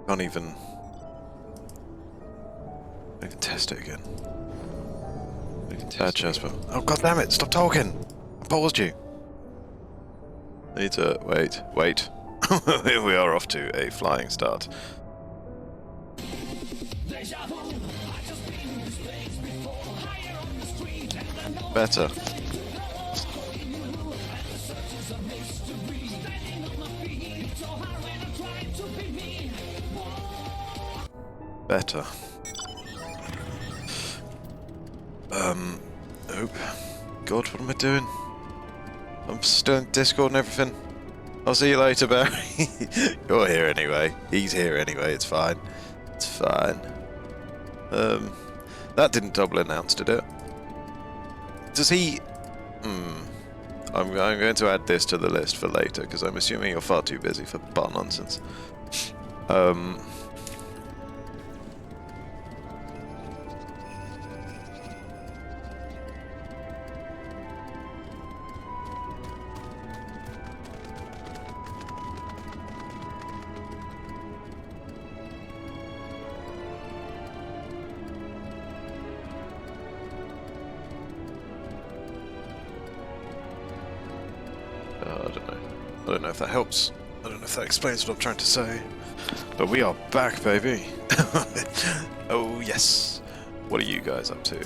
Can't even test it again. Bad Jasper. Oh god damn it! Stop talking! I paused you. I need to wait. Here we are off to a flying start. Better. Better. Oh. God, what am I doing? I'm still in Discord and everything. I'll see you later, Barry. You're here anyway. He's here anyway, it's fine. It's fine. That didn't double announce, did it? Does he... I'm going to add this to the list for later, because I'm assuming you're far too busy for bar nonsense. I don't know if that helps. I don't know if that explains what I'm trying to say. But we are back, baby. Oh, yes. What are you guys up to?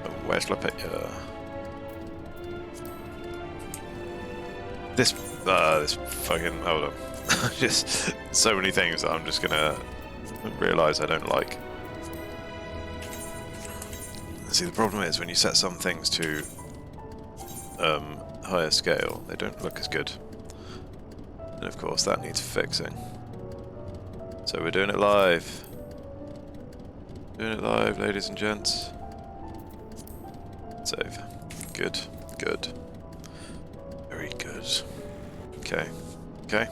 Oh, where's La Peña? This fucking... Hold on. Just so many things that I'm just gonna realise I don't like. See, the problem is when you set some things to higher scale, they don't look as good. And of course that needs fixing. So we're doing it live. Doing it live, ladies and gents. Save. Good. Good. Very good. Okay. Okay.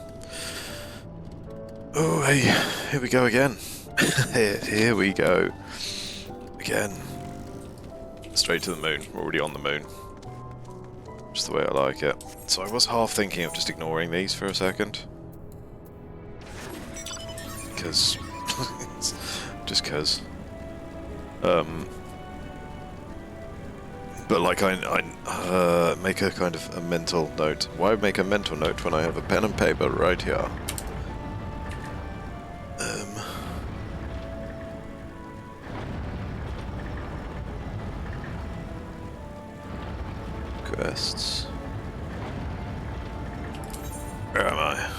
Oh, hey. Here we go again. Here we go. Again. Straight to the moon. We're already on the moon. Just the way I like it. So I was half thinking of just ignoring these for a second. Because... just because. But like I make a kind of a mental note. Why make a mental note when I have a pen and paper right here? Quests. Where am I?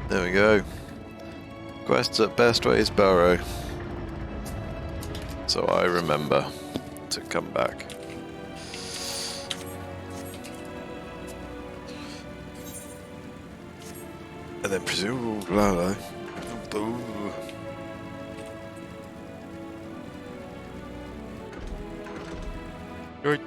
There we go. Quests at best ways burrow. So I remember to come back. And then presume blah. Right.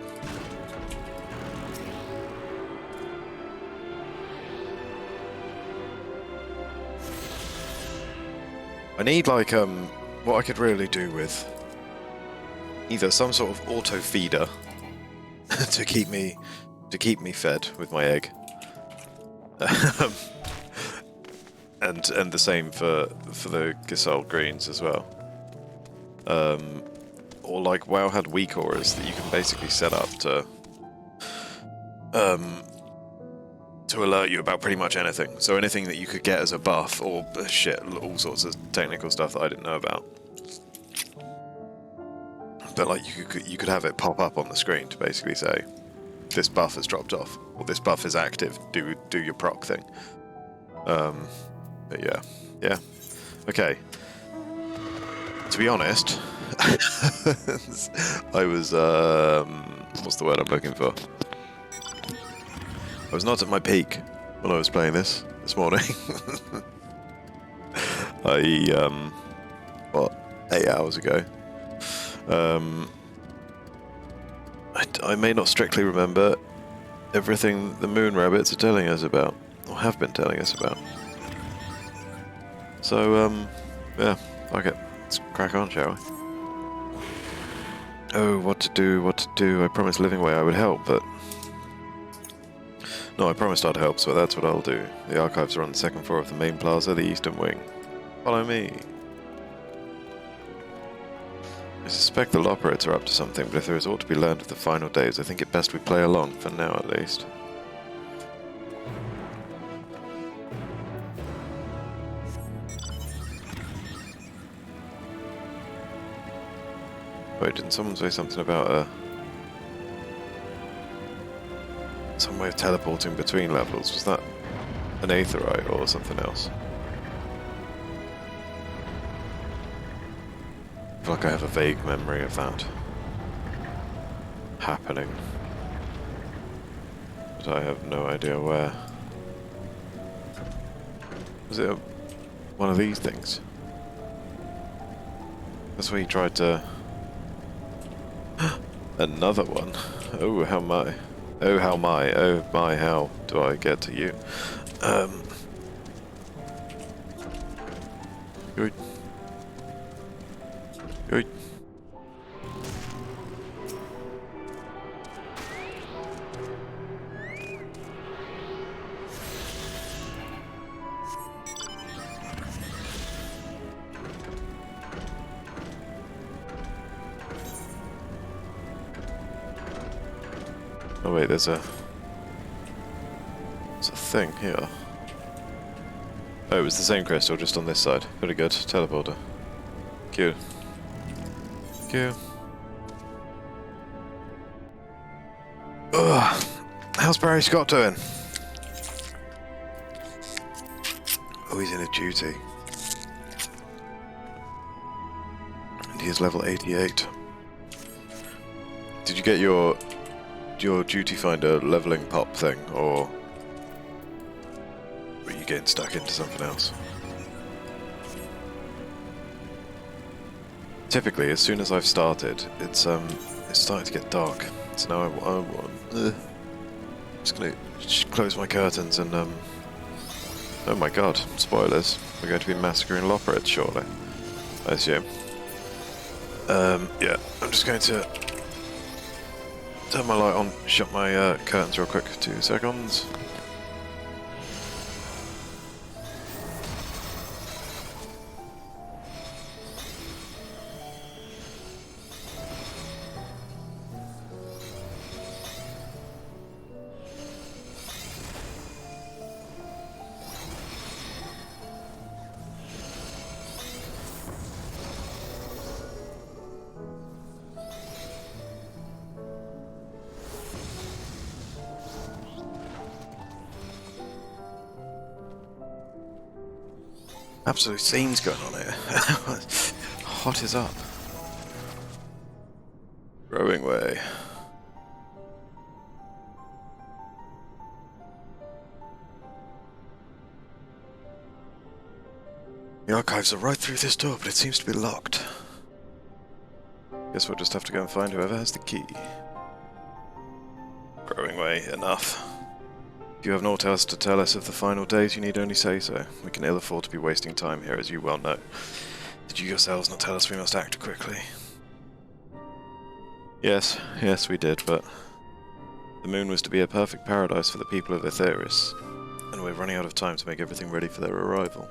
I need like what I could really do with either some sort of auto feeder to keep me fed with my egg. And the same for the Giselle greens as well. Or like WoW had weak auras that you can basically set up to alert you about pretty much anything. So anything that you could get as a buff, or shit, all sorts of technical stuff that I didn't know about. But like you could have it pop up on the screen to basically say, this buff has dropped off, or this buff is active. Do your proc thing. But yeah. Okay. To be honest, I was what's the word I'm looking for? I was not at my peak when I was playing this morning. What, 8 hours ago. I may not strictly remember everything the moon rabbits are telling us about, or have been telling us about. So, yeah, fuck it. Let's crack on, shall we? Oh, what to do, what to do. I promised Livingway I would help, but... No, I promised I'd help, so that's what I'll do. The archives are on the second floor of the main plaza, the eastern wing. Follow me. I suspect the Loperates are up to something, but if there is aught to be learned of the final days, I think it best we play along, for now at least. Wait, didn't someone say something about some way of teleporting between levels? Was that an aetherite or something else? I feel like I have a vague memory of that happening, but I have no idea where. Was it one of these things? That's where he tried to... Another one? Oh, how my... Oh, how my... Oh, my, how do I get to you? Good. Good. Oh wait, there's a thing here. Oh, it was the same crystal, just on this side. Pretty good. Teleporter. Q. Q. Ugh. How's Barry Scott doing? Oh, he's in a duty. And he is level 88. Did you get your duty finder leveling pop thing, or were you getting stuck into something else? Typically, as soon as I've started, it's starting to get dark. So now I want. I'm just gonna close my curtains and oh my god! Spoilers. We're going to be massacring Loperates shortly, I assume. Yeah. I'm just going to turn my light on, shut my curtains real quick. 2 seconds. Absolute scenes going on here. Hot is up. Rowing way. The archives are right through this door, but it seems to be locked. Guess we'll just have to go and find whoever has the key. Growing way, enough. If you have naught else to tell us of the final days, you need only say so. We can ill afford to be wasting time here, as you well know. Did you yourselves not tell us we must act quickly? Yes, we did, but the moon was to be a perfect paradise for the people of Etheris, and we're running out of time to make everything ready for their arrival.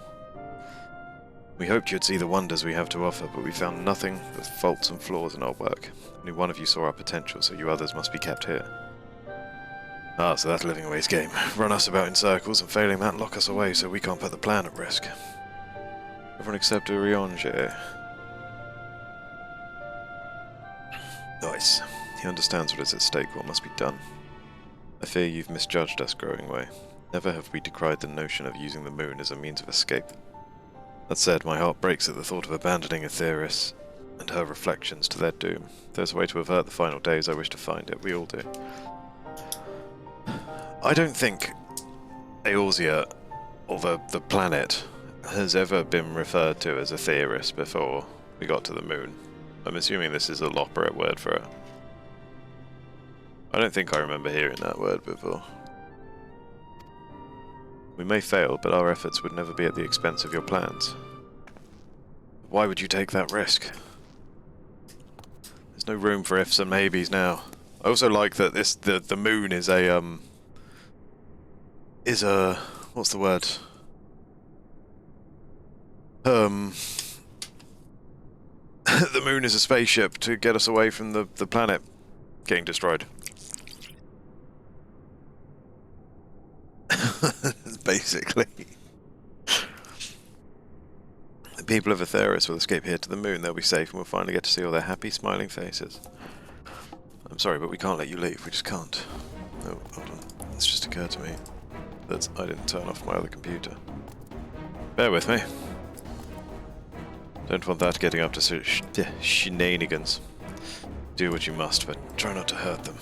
We hoped you'd see the wonders we have to offer, but we found nothing but faults and flaws in our work. Only one of you saw our potential, so you others must be kept here. Ah, so that's Livingway's game. Run us about in circles, and failing that, lock us away so we can't put the plan at risk. Everyone except Urianger. Nice. He understands what is at stake, what must be done. I fear you've misjudged us, Growing Way. Never have we decried the notion of using the moon as a means of escape. That said, my heart breaks at the thought of abandoning Etheris and her reflections to their doom. If there's a way to avert the final days, I wish to find it. We all do. I don't think Eorzea, or the planet, has ever been referred to as Etheris before we got to the moon. I'm assuming this is a Loperate word for it. I don't think I remember hearing that word before. We may fail, but our efforts would never be at the expense of your plans. Why would you take that risk? There's no room for ifs and maybes now. I also like that the moon is a what's the word? The moon is a spaceship to get us away from the planet getting destroyed. Basically. The people of Aetheris will escape here to the moon. They'll be safe and we'll finally get to see all their happy, smiling faces. I'm sorry, but we can't let you leave. We just can't. No, hold on. It's just occurred to me that I didn't turn off my other computer. Bear with me. Don't want that getting up to shenanigans. Do what you must, but try not to hurt them.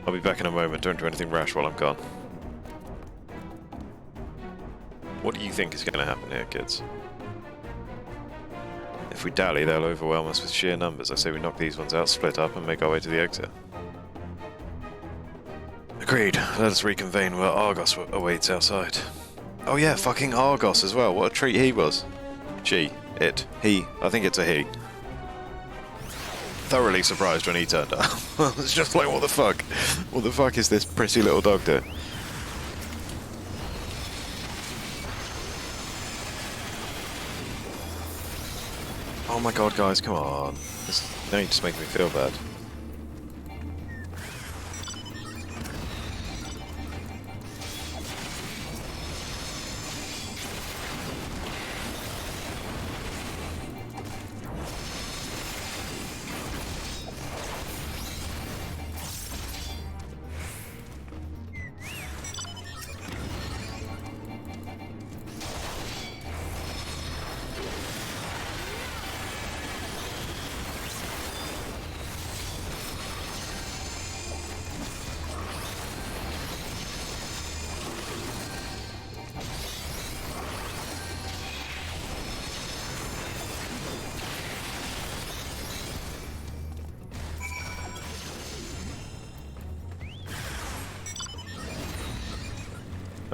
I'll be back in a moment. Don't do anything rash while I'm gone. What do you think is going to happen here, kids? If we dally, they'll overwhelm us with sheer numbers. I say we knock these ones out, split up, and make our way to the exit. Agreed. Let us reconvene where Argos awaits outside. Oh yeah, fucking Argos as well. What a treat he was. She. It. He. I think it's a he. Thoroughly surprised when he turned up. It's just like, what the fuck? What the fuck is this pretty little dog doing? Oh my god, guys, come on. Now you just make me feel bad.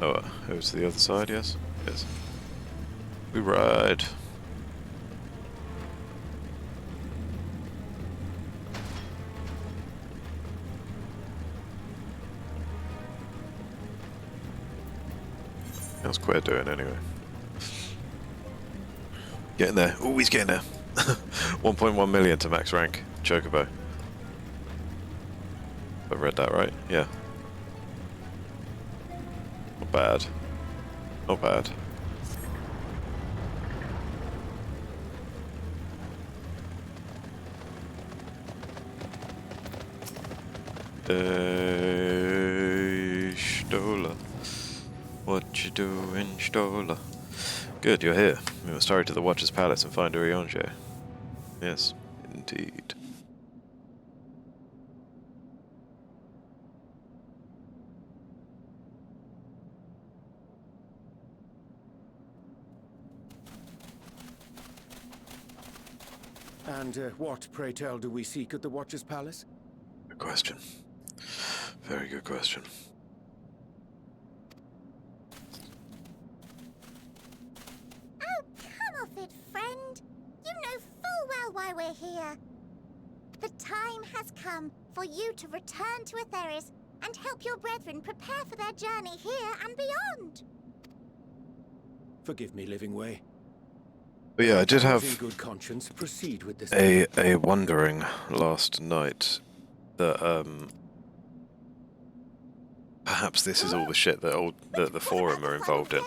Oh, over to the other side, yes? Yes. We ride. How's Queer doing anyway? Getting there. Oh, he's getting there. 1.1 million to max rank. Chocobo. I read that right? Yeah. Not bad. Not bad. Stola. What you doing, Stola? Good, you're here. We must hurry to the Watcher's Palace and find Orionje. Yes, indeed. And what, pray tell, do we seek at the Watcher's Palace? Good question. Very good question. Oh, come off it, friend. You know full well why we're here. The time has come for you to return to Aetheris and help your brethren prepare for their journey here and beyond. Forgive me, Living Way. But yeah, I did have in good conscience proceed with this. a wondering last night that perhaps this is all the shit that the forum are involved in.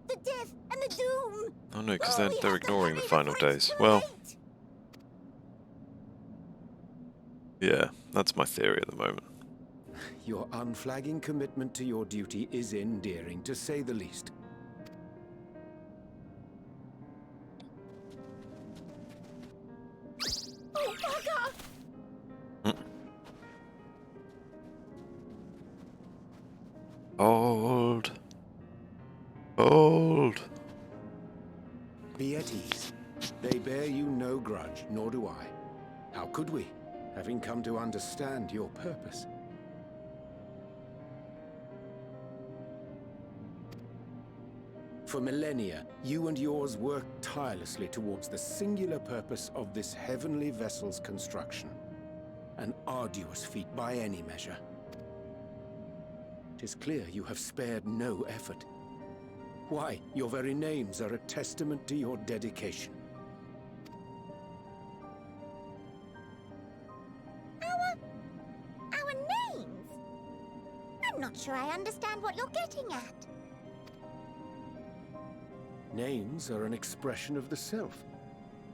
The death and the doom. Oh no, because they're ignoring the final days. Well, yeah, that's my theory at the moment. Your unflagging commitment to your duty is endearing, to say the least. Oh, bugger! Hold. Hold. Be at ease. They bear you no grudge, nor do I. How could we, having come to understand your purpose? For millennia, you and yours worked tirelessly towards the singular purpose of this heavenly vessel's construction. An arduous feat by any measure. It is clear you have spared no effort. Why, your very names are a testament to your dedication. Our names? I'm not sure I understand what you're getting at. Names are an expression of the self,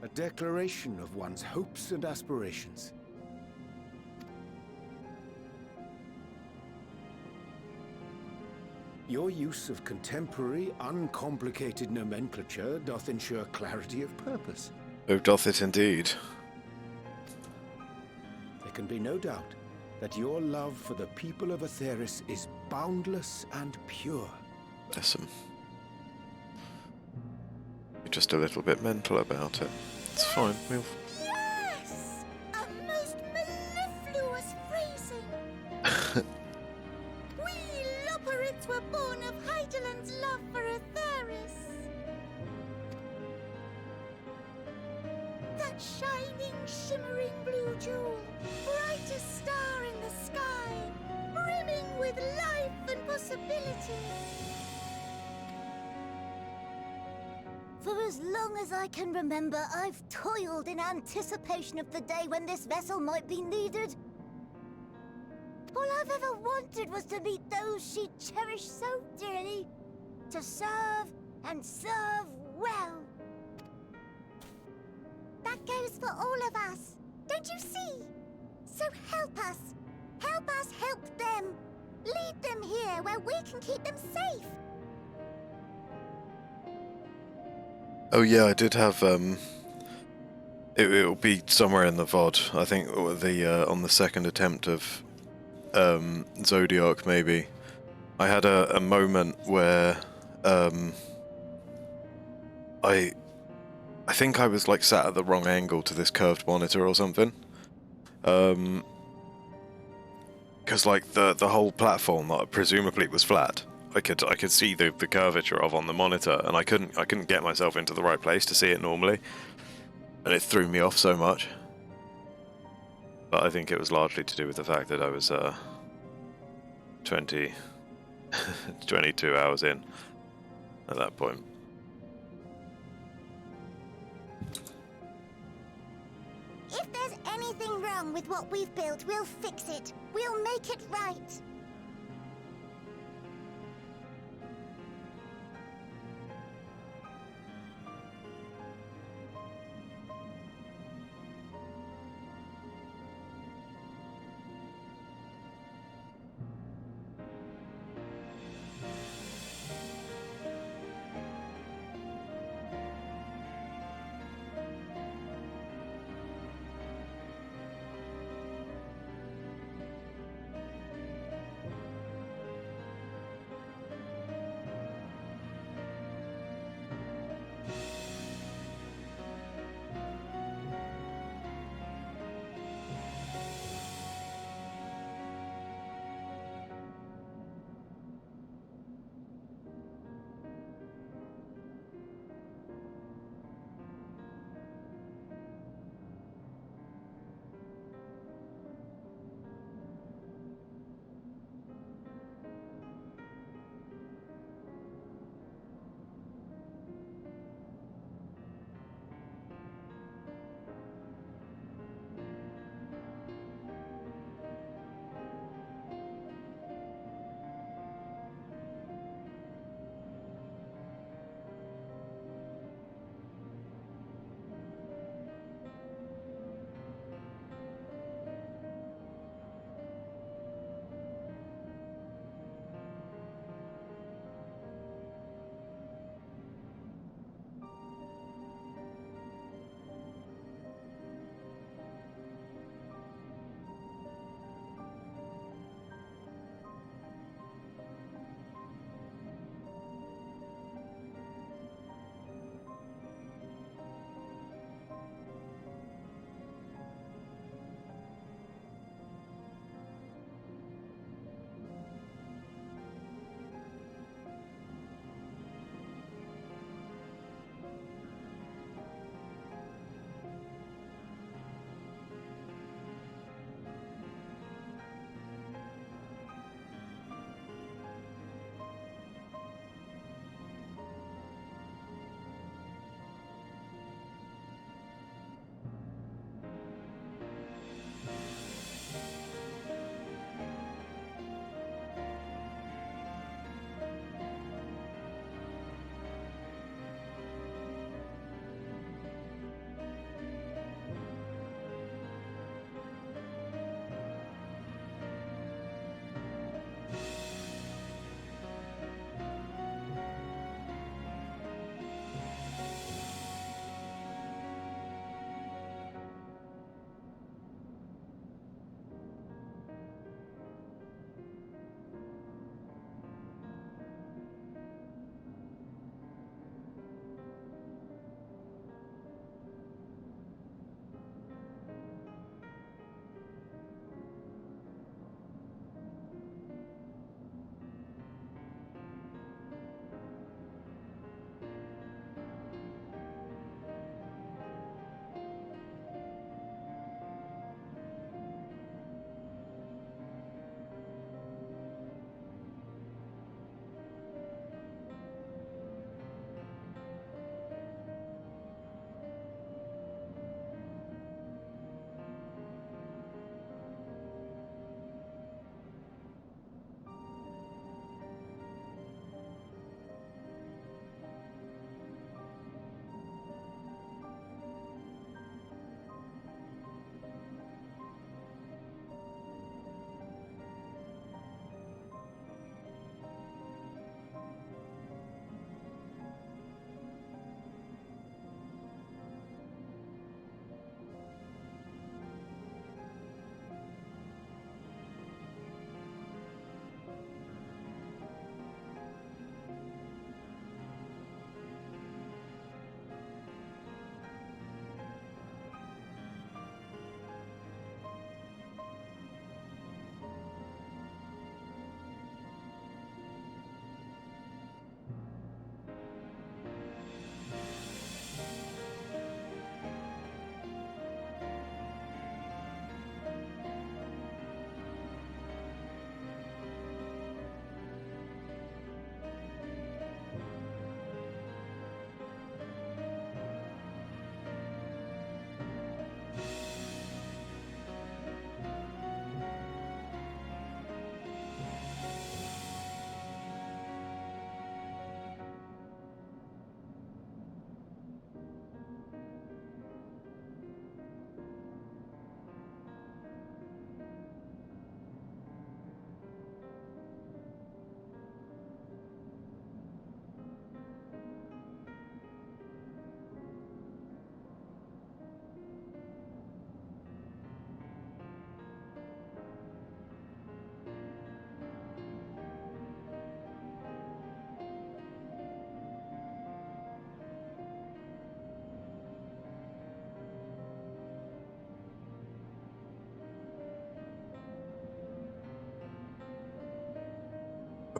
a declaration of one's hopes and aspirations. Your use of contemporary, uncomplicated nomenclature doth ensure clarity of purpose. Oh, doth it indeed. There can be no doubt that your love for the people of Aetheris is boundless and pure. Bless him. You're just a little bit mental about it. It's fine, we'll... Yes! A most mellifluous phrasing! We Loperids were born of Hydaelyn's love for Aetheris. That shining, shimmering blue jewel, brightest star in the sky, brimming with life and possibility. For as long as I can remember, I've toiled in anticipation of the day when this vessel might be needed. All I've ever wanted was to meet those she cherished so dearly, to serve and serve well. That goes for all of us, don't you see? So help us help them. Lead them here where we can keep them safe. Oh yeah, I did have, it'll be somewhere in the VOD, I think, on the second attempt of, Zodiac, maybe. I had a moment where, I think I was, like, sat at the wrong angle to this curved monitor or something. Because, like, the whole platform, presumably was flat. I could see the curvature of on the monitor, and I couldn't get myself into the right place to see it normally, and it threw me off so much. But I think it was largely to do with the fact that I was 22 hours in at that point. If there's anything wrong with what we've built, we'll fix it. We'll make it right.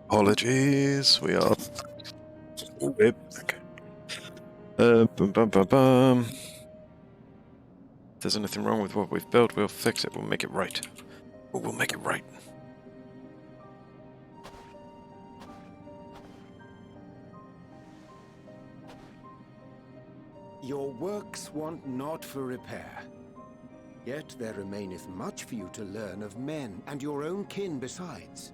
Apologies, we are... Whip. Okay. Bum, bum, bum, bum. If there's anything wrong with what we've built, we'll fix it. We'll make it right. We'll make it right. Your works want not for repair. Yet there remaineth much for you to learn of men, and your own kin besides.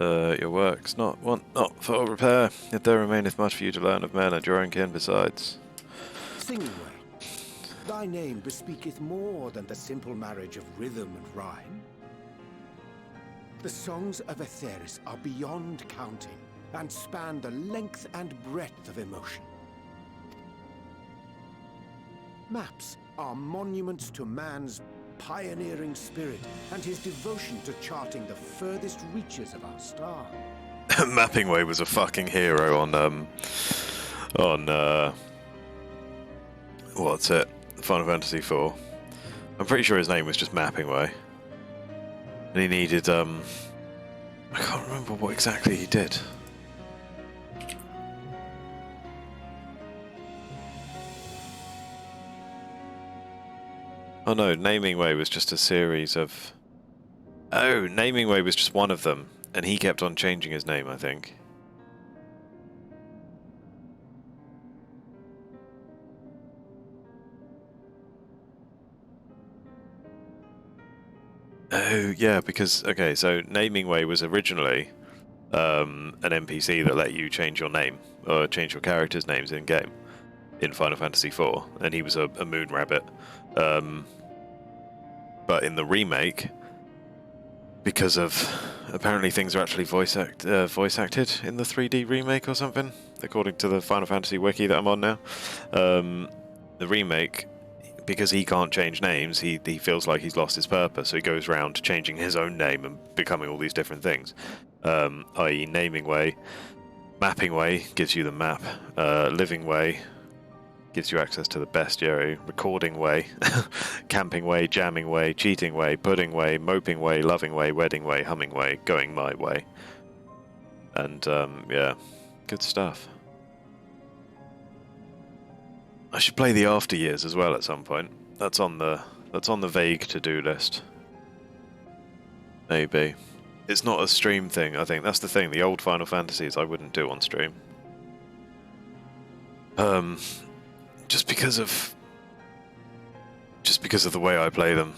Your works not for repair, yet there remaineth much for you to learn of men and your own kin besides. Singway, thy name bespeaketh more than the simple marriage of rhythm and rhyme. The songs of Aetheris are beyond counting, and span the length and breadth of emotion. Maps are monuments to man's pioneering spirit and his devotion to charting the furthest reaches of our star. Mapping Way was a fucking hero on what's it? Final Fantasy IV. I'm pretty sure his name was just Mapping Way. And he needed I can't remember what exactly he did. Oh no, Naming Way was just a series of... Oh, Naming Way was just one of them, and he kept on changing his name, I think. Oh, yeah, because... Okay, so Naming Way was originally an NPC that let you change your name, or change your characters' names in-game, in Final Fantasy IV, and he was a moon rabbit. But in the remake, because of apparently things are actually voice acted in the 3D remake or something, according to the Final Fantasy wiki that I'm on now. The remake, because he can't change names, he feels like he's lost his purpose, so he goes around changing his own name and becoming all these different things, i.e. Naming Way. Mapping Way gives you the map. Living Way gives you access to the bestiary. Recording Way, Camping Way, Jamming Way, Cheating Way, Pudding Way, Moping Way, Loving Way, Wedding Way, Humming Way, Going My Way. And yeah, good stuff. I should play the After Years as well at some point. That's on the vague to-do list. Maybe. It's not a stream thing, I think. That's the thing. The old Final Fantasies I wouldn't do on stream. Just because of the way I play them.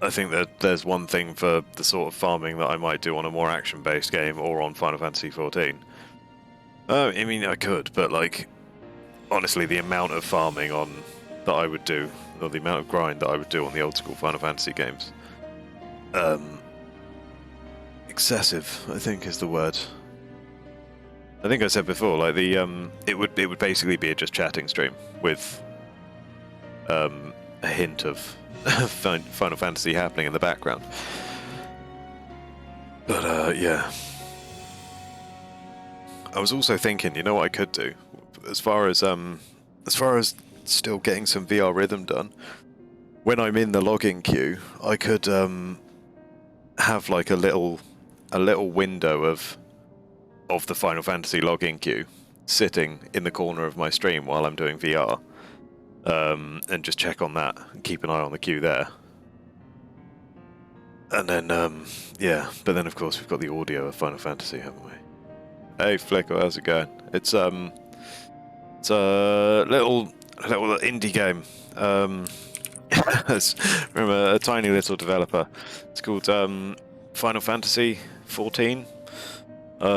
I think that there's one thing for the sort of farming that I might do on a more action-based game or on Final Fantasy XIV. I mean, I could, but like, honestly, the amount of farming that I would do, or the amount of grind that I would do on the old school Final Fantasy games, excessive, I think is the word. I think I said before, like it would basically be a just chatting stream with a hint of Final Fantasy happening in the background. But yeah, I was also thinking, you know what I could do, as far as still getting some VR rhythm done. When I'm in the logging queue, I could have like a little window of the Final Fantasy login queue sitting in the corner of my stream while I'm doing VR, and just check on that and keep an eye on the queue there. And then yeah, but then of course we've got the audio of Final Fantasy, haven't we? Hey Flickle, how's it going? It's a little indie game. Remember, a tiny little developer. It's called Final Fantasy 14. We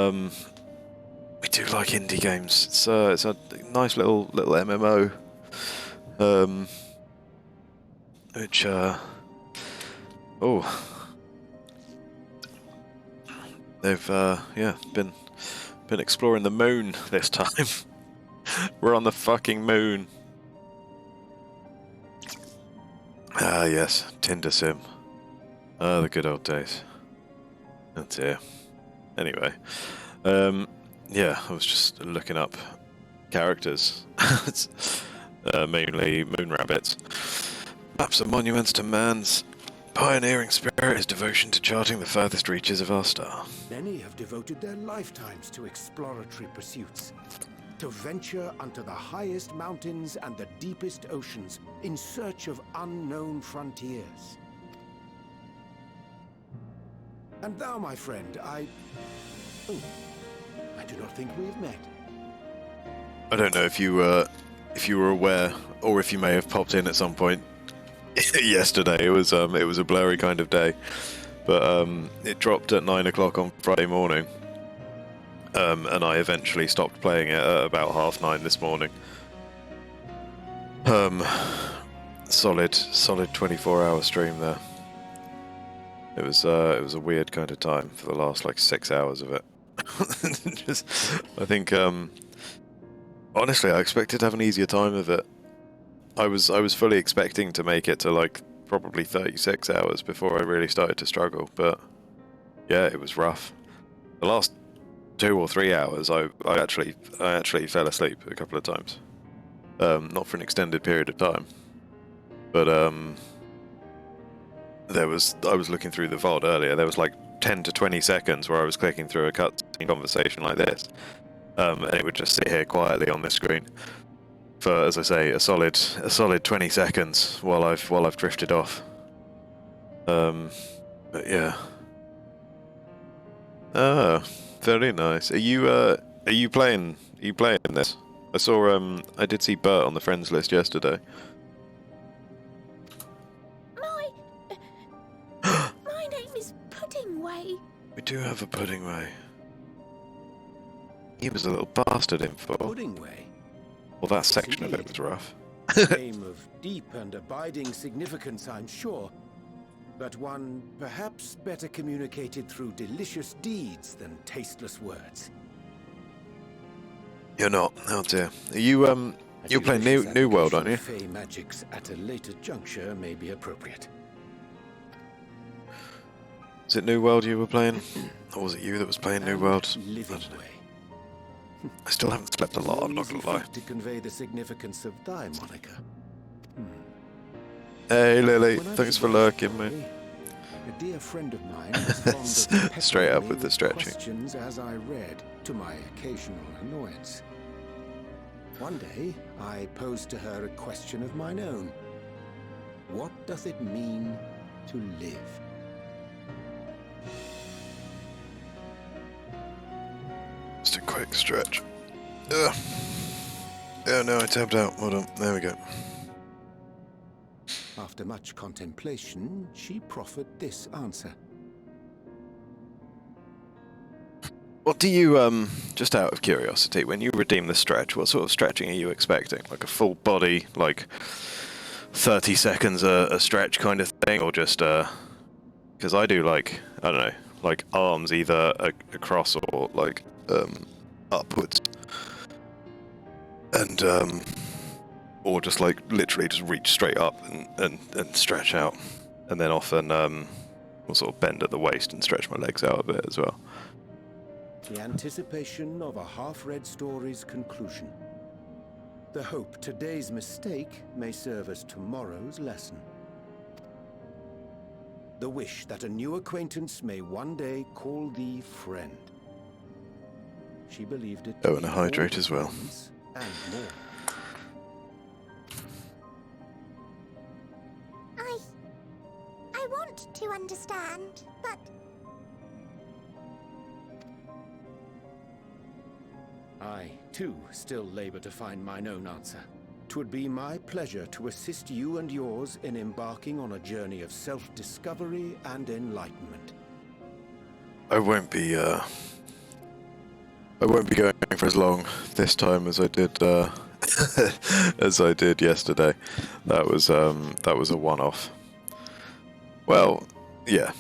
do like indie games. It's a nice little MMO, which they've yeah been exploring the moon this time. We're on the fucking moon. Ah yes, Tinder sim. Ah, the good old days. That's it. Anyway, yeah, I was just looking up characters. It's mainly moon rabbits. Maps are monuments to man's pioneering spirit is devotion to charting the furthest reaches of our star. Many have devoted their lifetimes to exploratory pursuits, to venture unto the highest mountains and the deepest oceans in search of unknown frontiers. And thou, my friend, I do not think we have met. I don't know if you were aware, or if you may have popped in at some point yesterday. It was a blurry kind of day, but it dropped at 9 o'clock on Friday morning, and I eventually stopped playing it at about 9:30 this morning. Solid 24-hour stream there. It was a weird kind of time for the last like 6 hours of it. I think honestly, I expected to have an easier time of it. I was fully expecting to make it to like probably 36 hours before I really started to struggle, but yeah, it was rough. The last 2 or 3 hours, I actually fell asleep a couple of times. Not for an extended period of time, but I was looking through the VOD earlier. There was like 10 to 20 seconds where I was clicking through a cutscene conversation like this, and it would just sit here quietly on this screen for, as I say, a solid 20 seconds while I've drifted off. But yeah. Ah, very nice. Are you playing this? I saw I did see Bert on the friends list yesterday. My name is Puddingway. We do have a Puddingway. He was a little bastard in 4. Puddingway? Well, that section of it was rough. A name of deep and abiding significance, I'm sure, but one perhaps better communicated through delicious deeds than tasteless words. You're not. Oh dear. Are you you're playing New World, aren't you? Fey magics at a later juncture may be appropriate. Is it New World you were playing? Or was it you that was playing New World? Living way. I still haven't slept a lot, I'm not gonna lie. To convey the significance of thy moniker. Hey Lily, When I thanks for was lurking, boy, mate. A dear friend of mine was fond of Straight up peppering with me the stretching. questions as I read, to my occasional annoyance. One day, I posed to her a question of mine own. What does it mean to live? Just a quick stretch. Ugh. Oh no, I tapped out. Hold on, there we go. After much contemplation, she proffered this answer. What do you, just out of curiosity, when you redeem the stretch, what sort of stretching are you expecting? Like a full body, like 30 seconds a stretch kind of thing, or just, because I do like, I don't know, like arms either across or like, upwards. And, or just like literally just reach straight up and stretch out. And then often, will sort of bend at the waist and stretch my legs out a bit as well. The anticipation of a half-read story's conclusion. The hope today's mistake may serve as tomorrow's lesson. The wish that a new acquaintance may one day call thee friend. She believed it. Oh, and a hydrate as well. And more. I want to understand, but I, too, still labor to find mine own answer. 'Twould be my pleasure to assist you and yours in embarking on a journey of self-discovery and enlightenment. I won't be going for as long this time as I did as I did yesterday. That was a one-off. Well, yeah,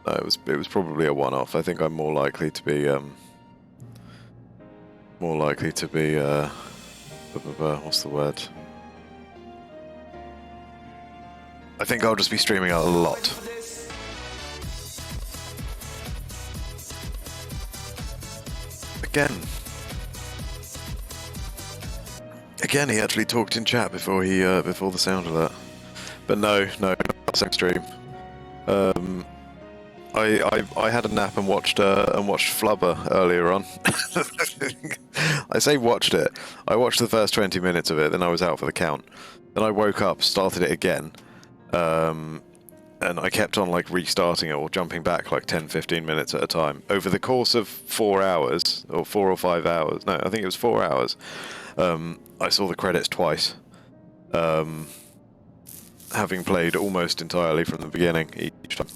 no, it was probably a one-off. I think I'm more likely to be what's the word? I think I'll just be streaming a lot. Again, he actually talked in chat before the sound alert. But no, not same stream. I had a nap and watched Flubber earlier on. I say watched it. I watched the first 20 minutes of it, then I was out for the count. Then I woke up, started it again, and I kept on like restarting it or jumping back like 10-15 minutes at a time. Over the course of 4 hours, or 4 or 5 hours, no, I think it was 4 hours, I saw the credits twice. Having played almost entirely from the beginning each time.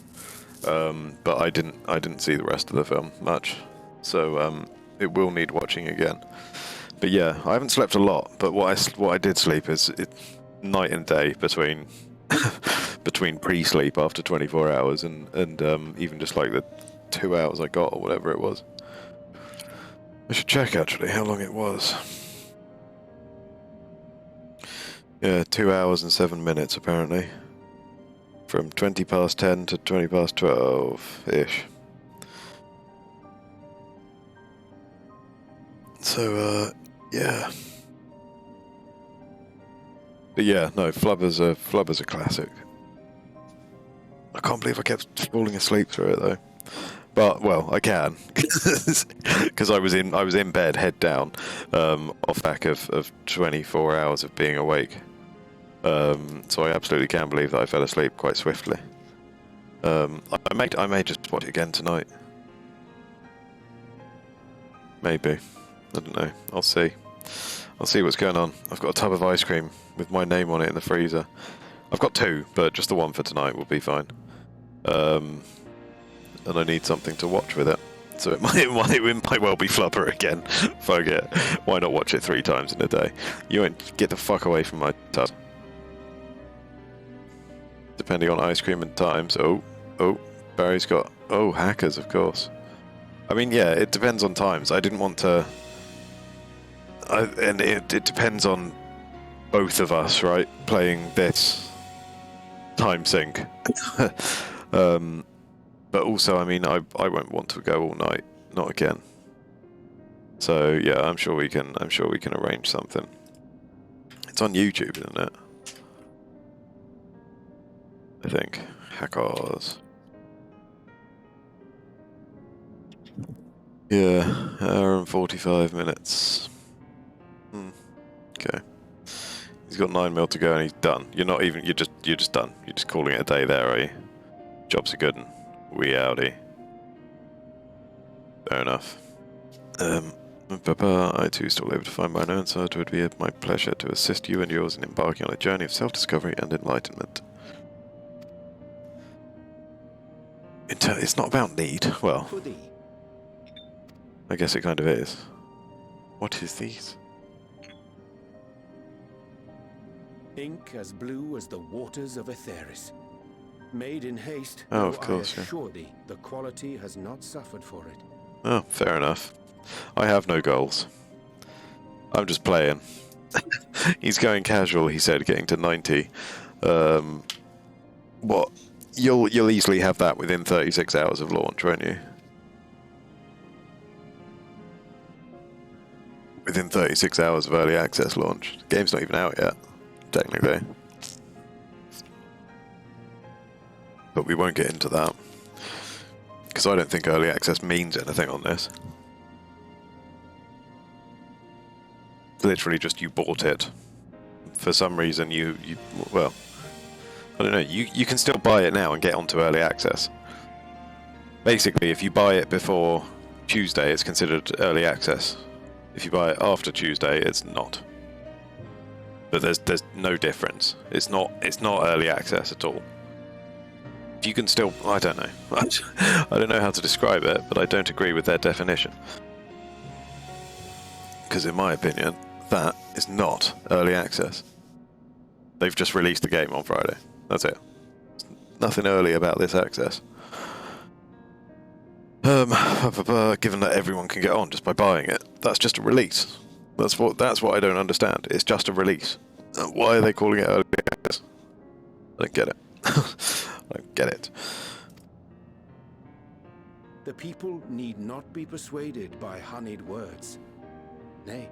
But I didn't see the rest of the film much, so it will need watching again. But yeah, I haven't slept a lot. But what I did sleep is night and day between between pre-sleep after 24 hours and even just like the 2 hours I got or whatever it was. I should check actually how long it was. Yeah, 2 hours and 7 minutes apparently. From 20 past 10 to 20 past 12-ish. So, yeah. But yeah, no, Flubber's a classic. I can't believe I kept falling asleep through it though. But well, I can because I was in bed, head down, off back of 24 hours of being awake. So I absolutely can believe that I fell asleep quite swiftly. I may just watch it again tonight. Maybe. I don't know. I'll see. I'll see what's going on. I've got a tub of ice cream with my name on it in the freezer. I've got 2, but just the one for tonight will be fine. And I need something to watch with it. So it might well be Flubber again. Fuck it. Why not watch it 3 times in a day? You won't get the fuck away from my tub. Depending on ice cream and times. Oh, Barry's got... Oh, hackers, of course. I mean, yeah, it depends on times. I didn't want to... and it depends on both of us, right? Playing this time sync. But also, I mean, I won't want to go all night. Not again. So, yeah, I'm sure we can arrange something. It's on YouTube, isn't it? I think. Hackers. Yeah, hour and 45 minutes. Okay. He's got 9 mil to go and he's done. You're just done. You're just calling it a day there, are you? Jobs are good and we outie. Fair enough. I too still able to find my own, so it would be my pleasure to assist you and yours in embarking on a journey of self-discovery and enlightenment. It's not about need. Well, I guess it kind of is. What is these? Ink as blue as the waters of Aetheris. Made in haste, Oh, of course, I assure thee, the quality has not suffered for it. Oh, fair enough. I have no goals. I'm just playing. He's going casual, he said, getting to 90. What? You'll easily have that within 36 hours of launch, won't you? Within 36 hours of early access launch. The game's not even out yet, technically. But we won't get into that. Because I don't think early access means anything on this. Literally just you bought it. For some reason well, I don't know, you can still buy it now and get onto early access. Basically, if you buy it before Tuesday, it's considered early access. If you buy it after Tuesday, it's not. But there's no difference. It's not early access at all. You can still... I don't know. I don't know how to describe it, but I don't agree with their definition. Because in my opinion, that is not early access. They've just released the game on Friday. That's it. Nothing early about this access. Given that everyone can get on just by buying it, that's just a release. That's what I don't understand. It's just a release. Why are they calling it early access? I don't get it. I don't get it. The people need not be persuaded by honeyed words. Nay,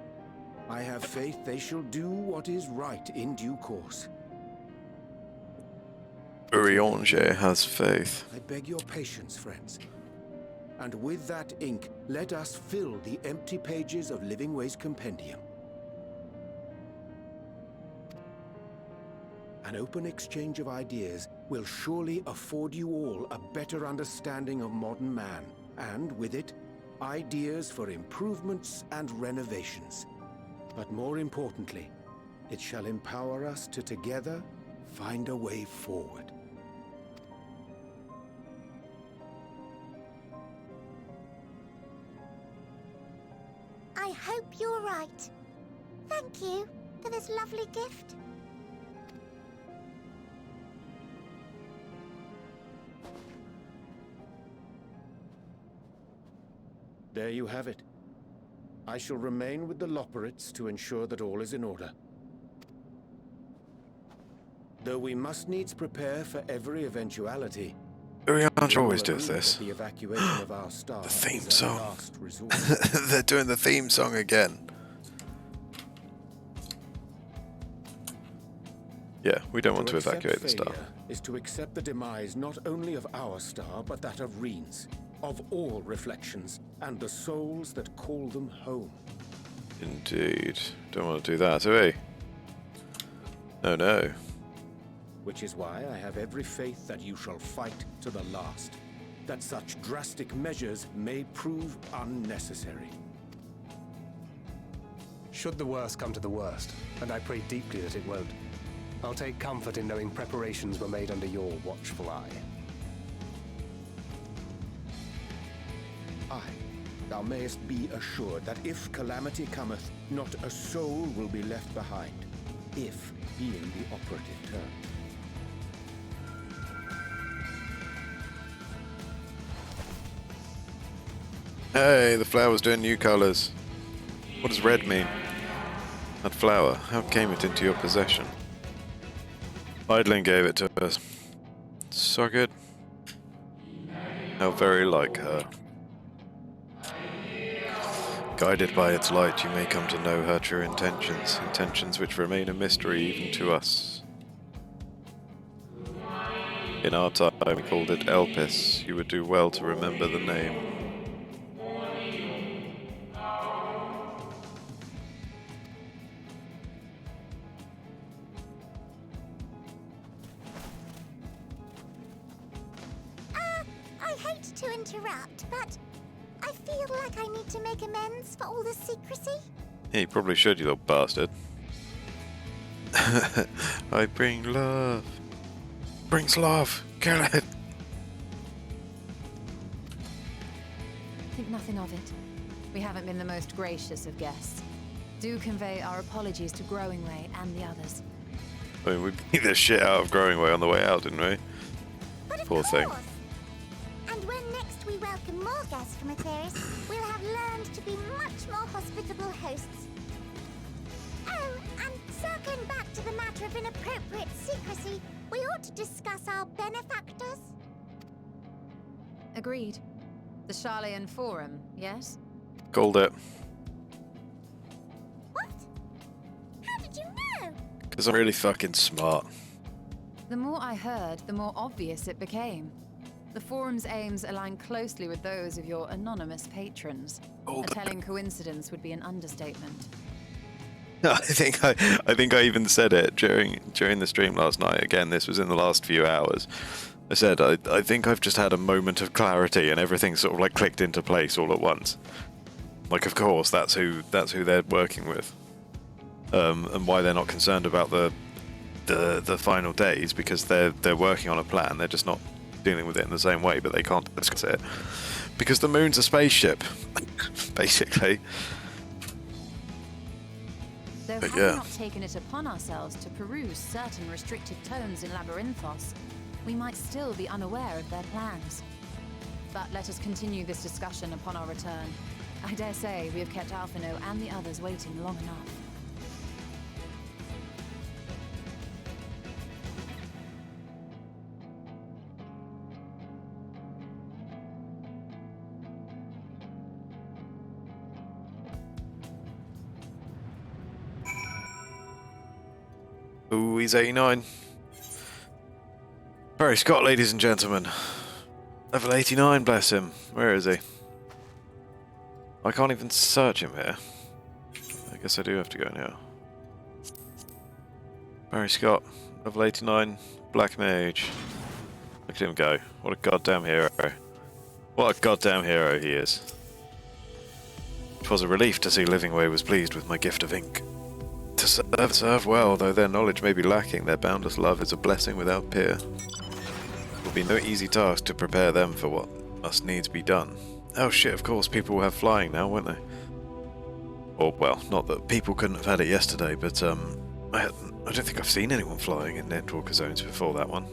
I have faith they shall do what is right in due course. Urianger has faith. I beg your patience, friends. And with that ink, let us fill the empty pages of Living Way's compendium. An open exchange of ideas will surely afford you all a better understanding of modern man, and with it, ideas for improvements and renovations. But more importantly, it shall empower us to together find a way forward. I hope you're right. Thank you for this lovely gift. There you have it. I shall remain with the Loporrits to ensure that all is in order. Though we must needs prepare for every eventuality. Urianger always does this. The evacuation of our star The theme is our song. last resort. They're doing the theme song again. Yeah, we don't want to accept evacuate the star. failure is to accept the demise not only of our star, but that of Reen's, of all reflections, and the souls that call them home. Indeed. Don't want to do that, do we? No, no. Which is why I have every faith that you shall fight to the last, that such drastic measures may prove unnecessary. Should the worst come to the worst, and I pray deeply that it won't, I'll take comfort in knowing preparations were made under your watchful eye. Aye, thou mayest be assured that if calamity cometh, not a soul will be left behind, if being the operative term. Hey, the flower's doing new colours. What does red mean? That flower, how came it into your possession? Idling gave it to us. So good. How very like her. Guided by its light, you may come to know her true intentions, intentions which remain a mystery even to us. In our time, we called it Elpis. You would do well to remember the name. I hate to interrupt, but I feel like I need to make amends for all the secrecy. Yeah, you probably should, you little bastard. I bring love. Brings love. Kill it. Think nothing of it. We haven't been the most gracious of guests. Do convey our apologies to Growingway and the others. I mean, we beat the shit out of Growingway on the way out, didn't we? But of Poor course. thing. And when next we welcome more guests from Aetheris, we'll have learned to be much more hospitable hosts. Oh, and circling back to the matter of inappropriate secrecy, we ought to discuss our benefactors. Agreed. The Charlayan Forum, yes? Called it. What? How did you know? Because I'm really fucking smart. The more I heard, the more obvious it became. The Forum's aims align closely with those of your anonymous patrons. Oh, A telling coincidence would be an understatement. I think I even said it during the stream last night. Again, this was in the last few hours. I said I think I've just had a moment of clarity and everything sort of like clicked into place all at once. Like, of course, that's who they're working with, and why they're not concerned about the final days, because they're working on a plan. They're just not dealing with it in the same way, but they can't discuss it because the moon's a spaceship, basically. Though But had we yeah. not taken it upon ourselves to peruse certain restricted tones in Labyrinthos, we might still be unaware of their plans. But let us continue this discussion upon our return. I dare say we have kept Alphino and the others waiting long enough. Ooh, he's 89. Barry Scott, ladies and gentlemen. Level 89, bless him. Where is he? I can't even search him here. I guess I do have to go now. Barry Scott, level 89, Black Mage. Look at him go. What a goddamn hero. What a goddamn hero he is. It was a relief to see Livingway was pleased with my gift of ink. To serve well, though their knowledge may be lacking, their boundless love is a blessing without peer. It will be no easy task to prepare them for what must needs be done. Oh shit, of course, people will have flying now, won't they? Or, well, not that people couldn't have had it yesterday, but, I don't think I've seen anyone flying in Endwalker zones before that one.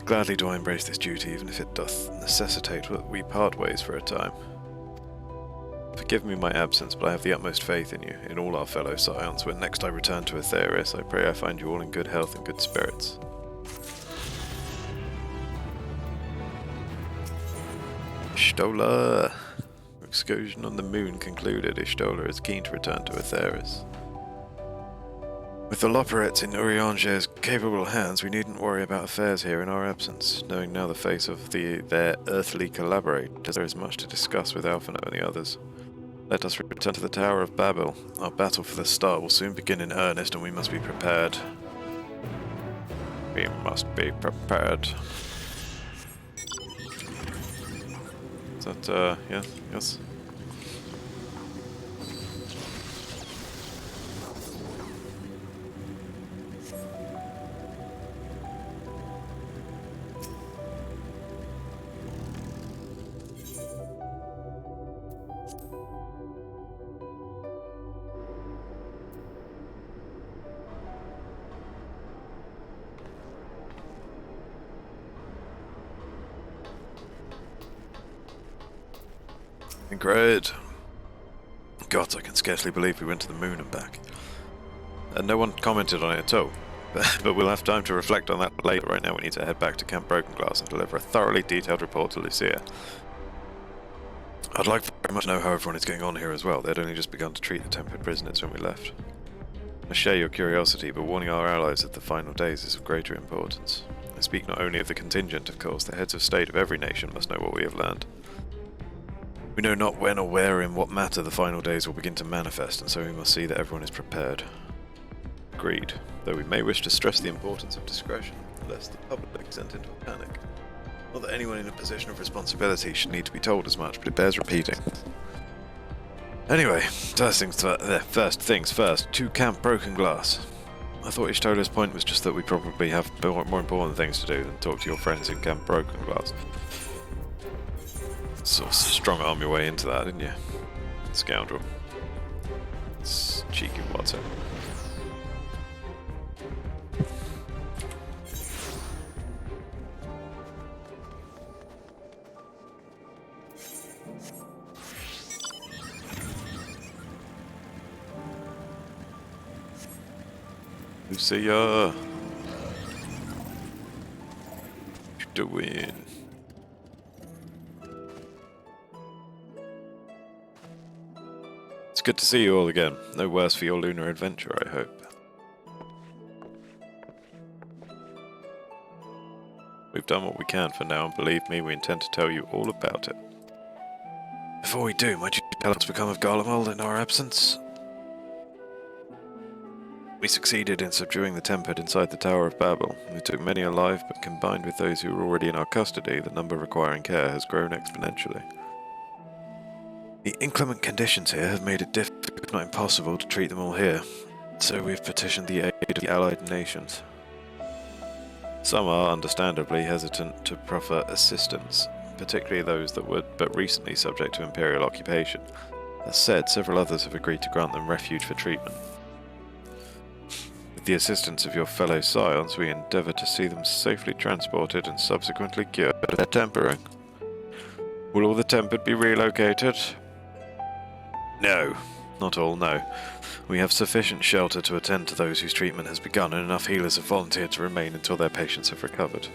Gladly do I embrace this duty, even if it doth necessitate that we part ways for a time. Forgive me my absence, but I have the utmost faith in you, in all our fellow scions. When next I return to Aetheris, I pray I find you all in good health and good spirits. Ishtola! Excursion on the moon concluded. Ishtola is keen to return to Aetheris. With the Loporets in Urianger's capable hands, we needn't worry about affairs here in our absence. Knowing now the face of their earthly collaborators, there is much to discuss with Alphino and the others. Let us return to the Tower of Babel. Our battle for the star will soon begin in earnest, and we must be prepared. We must be prepared. Is that, yes? Great. Gods, I can scarcely believe we went to the moon and back. And no one commented on it at all. But we'll have time to reflect on that later. Right now we need to head back to Camp Broken Glass and deliver a thoroughly detailed report to Lucia. I'd like very much to know how everyone is getting on here as well. They'd only just begun to treat the tempered prisoners when we left. I share your curiosity, but warning our allies of the final days is of greater importance. I speak not only of the contingent, of course. The heads of state of every nation must know what we have learned. We know not when or where or in what matter the final days will begin to manifest, and so we must see that everyone is prepared. Agreed, though we may wish to stress the importance of discretion, lest the public be sent into a panic. Not that anyone in a position of responsibility should need to be told as much, but it bears repeating. Anyway, first things first, to Camp Broken Glass. I thought Ishtola's point was just that we probably have more important things to do than talk to your friends in Camp Broken Glass. Sort of strong arm your way into that, didn't you? Scoundrel. It's cheeky Watson. Lucia! To win. It's good to see you all again. No worse for your lunar adventure, I hope. We've done what we can for now, and believe me, we intend to tell you all about it. Before we do, might you tell us what's become of Garlemald in our absence? We succeeded in subduing the Tempered inside the Tower of Babel. We took many alive, but combined with those who were already in our custody, the number requiring care has grown exponentially. The inclement conditions here have made it difficult, if not impossible, to treat them all here, so we've petitioned the aid of the allied nations. Some are, understandably, hesitant to proffer assistance, particularly those that were but recently subject to imperial occupation. That said, several others have agreed to grant them refuge for treatment. With the assistance of your fellow scions, we endeavour to see them safely transported and subsequently cured of their tempering. Will all the tempered be relocated? No. Not all, no. We have sufficient shelter to attend to those whose treatment has begun, and enough healers have volunteered to remain until their patients have recovered.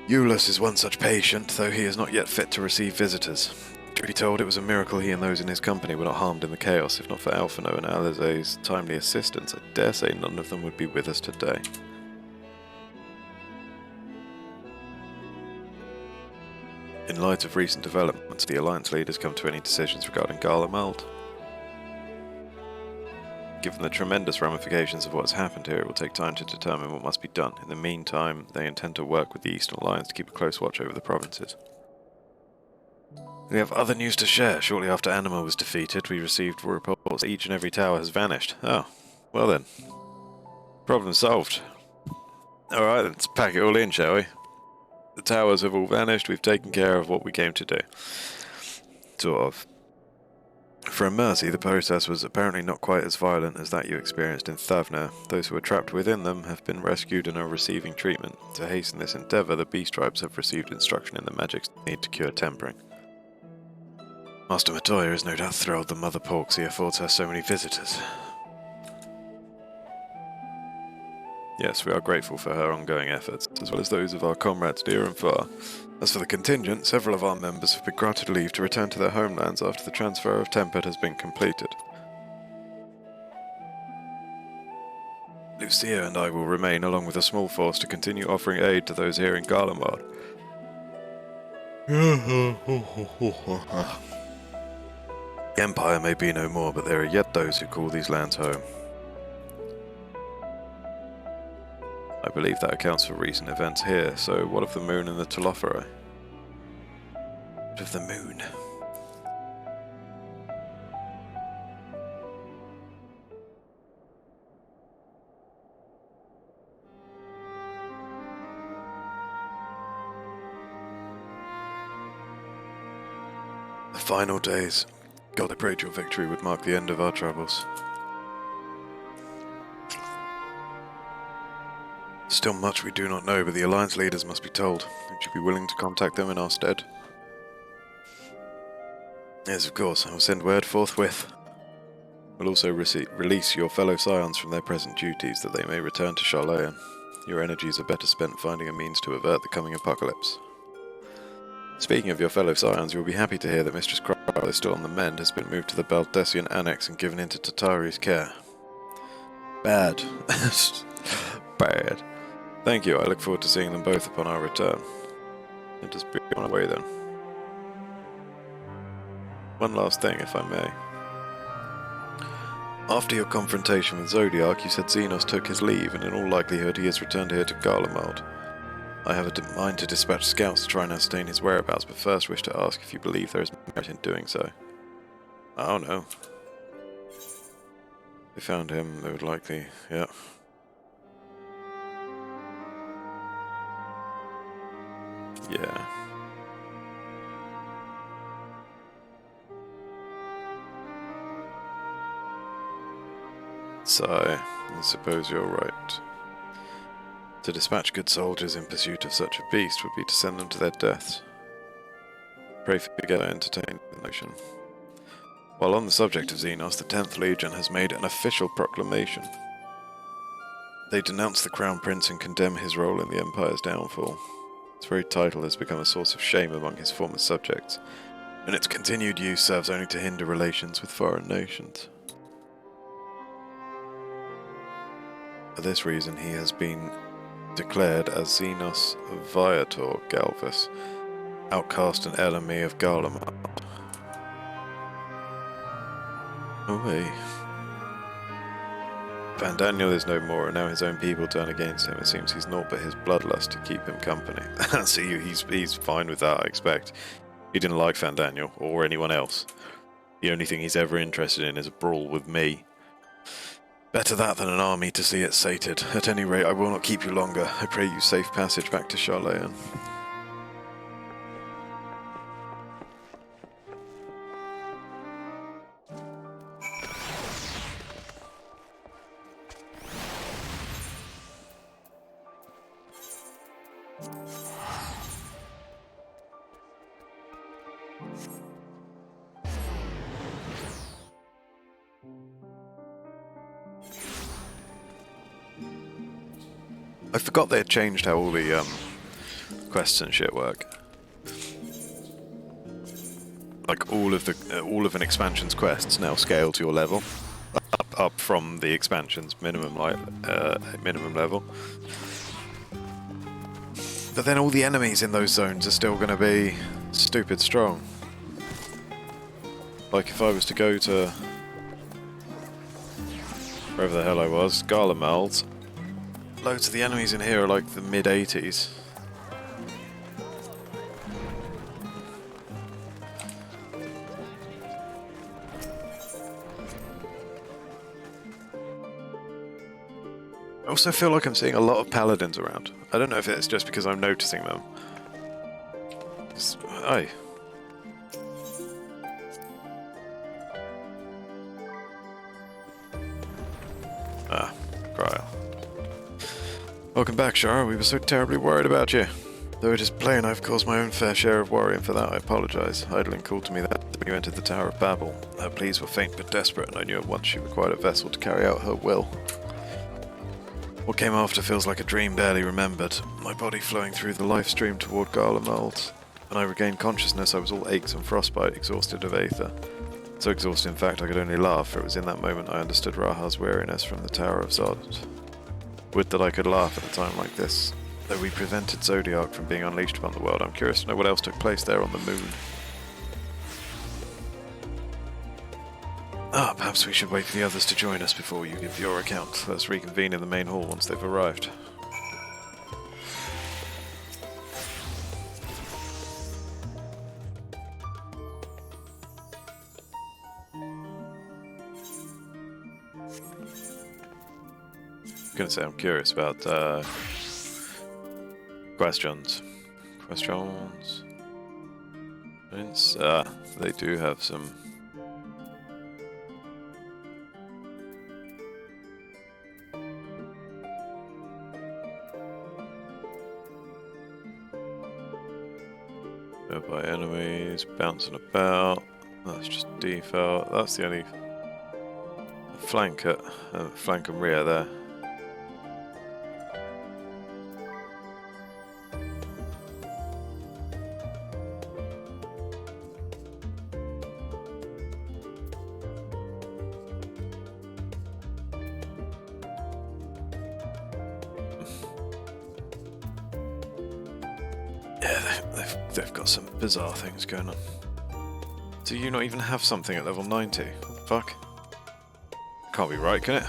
Eulus is one such patient, though he is not yet fit to receive visitors. Truth be told, it was a miracle he and those in his company were not harmed in the chaos. If not for Alphino and Alizé's timely assistance, I dare say none of them would be with us today. In light of recent developments, the Alliance leaders come to any decisions regarding Garlemald. Given the tremendous ramifications of what has happened here, it will take time to determine what must be done. In the meantime, they intend to work with the Eastern Alliance to keep a close watch over the provinces. We have other news to share. Shortly after Anima was defeated, we received reports that each and every tower has vanished. Oh, well then. Problem solved. Alright, let's pack it all in, shall we? The towers have all vanished, we've taken care of what we came to do. Sort of. For a mercy, the process was apparently not quite as violent as that you experienced in Thavner. Those who were trapped within them have been rescued and are receiving treatment. To hasten this endeavour, the Beast Tribes have received instruction in the magics they need to cure tempering. Master Matoya is no doubt thrilled the Mother Porksy affords her so many visitors. Yes, we are grateful for her ongoing efforts, as well as those of our comrades near and far. As for the contingent, several of our members have been granted leave to return to their homelands after the transfer of Tempered has been completed. Lucia and I will remain, along with a small force, to continue offering aid to those here in Garlemald. The Empire may be no more, but there are yet those who call these lands home. I believe that accounts for recent events here, so what of the moon and the Telophori? What of the moon? The final days. God, I prayed your victory would mark the end of our troubles. Still much we do not know, but the Alliance leaders must be told. Would you be willing to contact them in our stead? Yes, of course. I will send word forthwith. We'll also release your fellow scions from their present duties, that they may return to Charlayan. Your energies are better spent finding a means to avert the coming apocalypse. Speaking of your fellow scions, you will be happy to hear that Mistress Crowell is still on the mend, has been moved to the Baldessian Annex and given into Tatari's care. Bad. Bad. Thank you, I look forward to seeing them both upon our return. Let us be on our way then. One last thing, if I may. After your confrontation with Zodiac, you said Xenos took his leave, and in all likelihood he has returned here to Garlemald. I have a mind to dispatch scouts to try and ascertain his whereabouts, but first wish to ask if you believe there is merit in doing so. Oh no. If they found him, they would likely, yeah. Yeah. So, I suppose you're right. To dispatch good soldiers in pursuit of such a beast would be to send them to their deaths. Pray for you to entertain the notion. While on the subject of Xenos, the 10th Legion has made an official proclamation. They denounce the Crown Prince and condemn his role in the Empire's downfall. Its very title has become a source of shame among his former subjects, and its continued use serves only to hinder relations with foreign nations. For this reason, he has been declared as Xenos Viator Galvus, outcast and enemy of Garlemald. Away. Van Daniel is no more, and now his own people turn against him. It seems he's naught but his bloodlust to keep him company. See, he's fine with that, I expect. He didn't like Van Daniel, or anyone else. The only thing he's ever interested in is a brawl with me. Better that than an army to see it sated. At any rate, I will not keep you longer. I pray you safe passage back to Charlayan. I forgot they had changed how all the quests and shit work. Like all of an expansion's quests now scale to your level, up from the expansion's minimum level. But then all the enemies in those zones are still going to be stupid strong. Like if I was to go to wherever the hell I was, Garlemald, loads of the enemies in here are like the mid-80s. I also feel like I'm seeing a lot of paladins around. I don't know if it's just because I'm noticing them. Aye. Ah, Cryle. Welcome back, Shara. We were so terribly worried about you. Though it is plain I've caused my own fair share of worry, and for that I apologise. Idling called to me that when you entered the Tower of Babel. Her pleas were faint but desperate, and I knew at once she required a vessel to carry out her will. What came after feels like a dream barely remembered, my body flowing through the life stream toward Garlemald. When I regained consciousness, I was all aches and frostbite, exhausted of aether. So exhausted, in fact, I could only laugh, for it was in that moment I understood Raha's weariness from the Tower of Zod. Would that I could laugh at a time like this. Though we prevented Zodiac from being unleashed upon the world, I'm curious to know what else took place there on the moon. Perhaps we should wait for the others to join us before you give your account. Let's reconvene in the main hall once they've arrived. I'm gonna say I'm curious about questions. They do have some. By enemies, bouncing about. That's just default. That's the only flank and rear there. Yeah, they've got some bizarre things going on. Do you not even have something at level 90? Fuck. Can't be right, can it?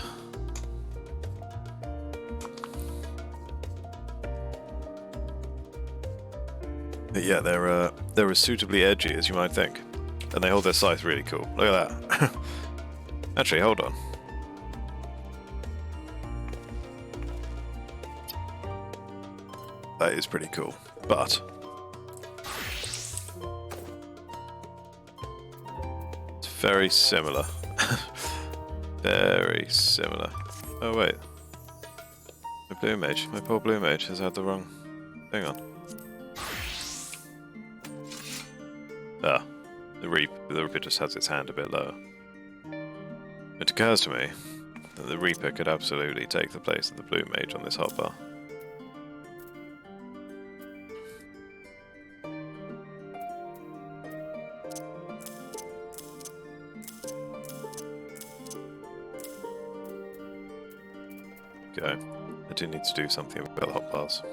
But yeah, they're as suitably edgy as you might think. And they hold their scythe really cool. Look at that. Actually, hold on. That is pretty cool. But it's very similar. Very similar. Oh wait. My blue mage, my poor blue mage has had the wrong thing on. Ah, the Reaper just has its hand a bit lower. It occurs to me that the Reaper could absolutely take the place of the blue mage on this hotbar. Okay, I do need to do something about hotbars.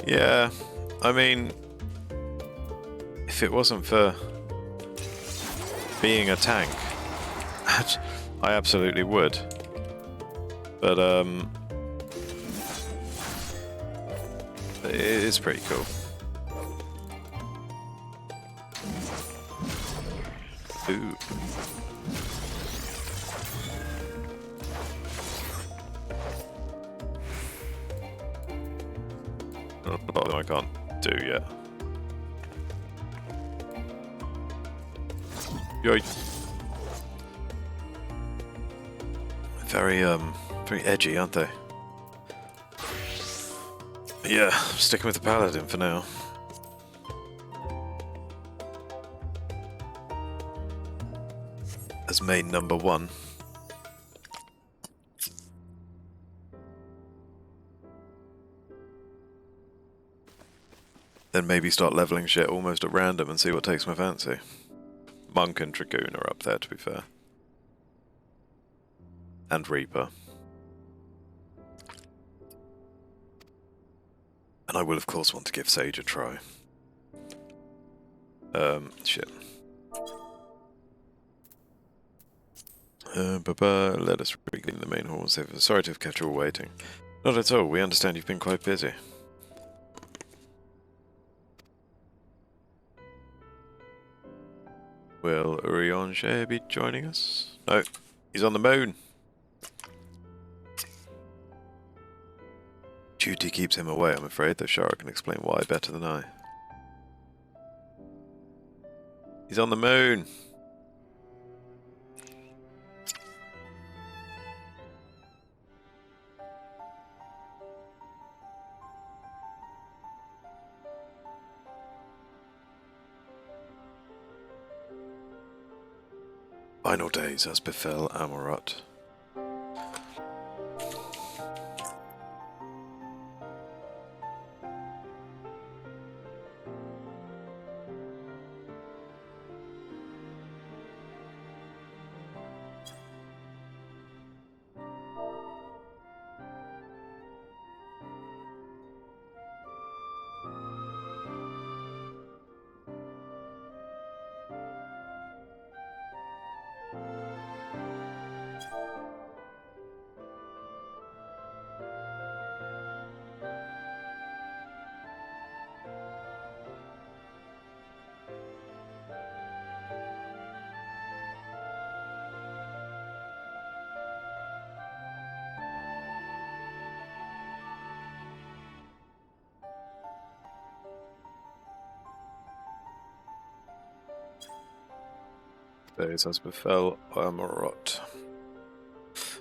Yeah, I mean, if it wasn't for being a tank, I absolutely would. But it is pretty cool. Ooh. A lot of them I can't do yet. Yoy. Very edgy, aren't they? Yeah, sticking with the paladin for now. As main number 1. Then maybe start leveling shit almost at random and see what takes my fancy. Monk and Dragoon are up there, to be fair. and Reaper. And I will of course want to give Sage a try. Shit. Let us regain the main hall. Sorry to have kept you all waiting. Not at all, we understand you've been quite busy. Will Urianger be joining us? No, he's on the moon. Duty keeps him away, I'm afraid, though Shara can explain why better than I. He's on the moon! Final days as befell Amorot. Days as befell Amorot.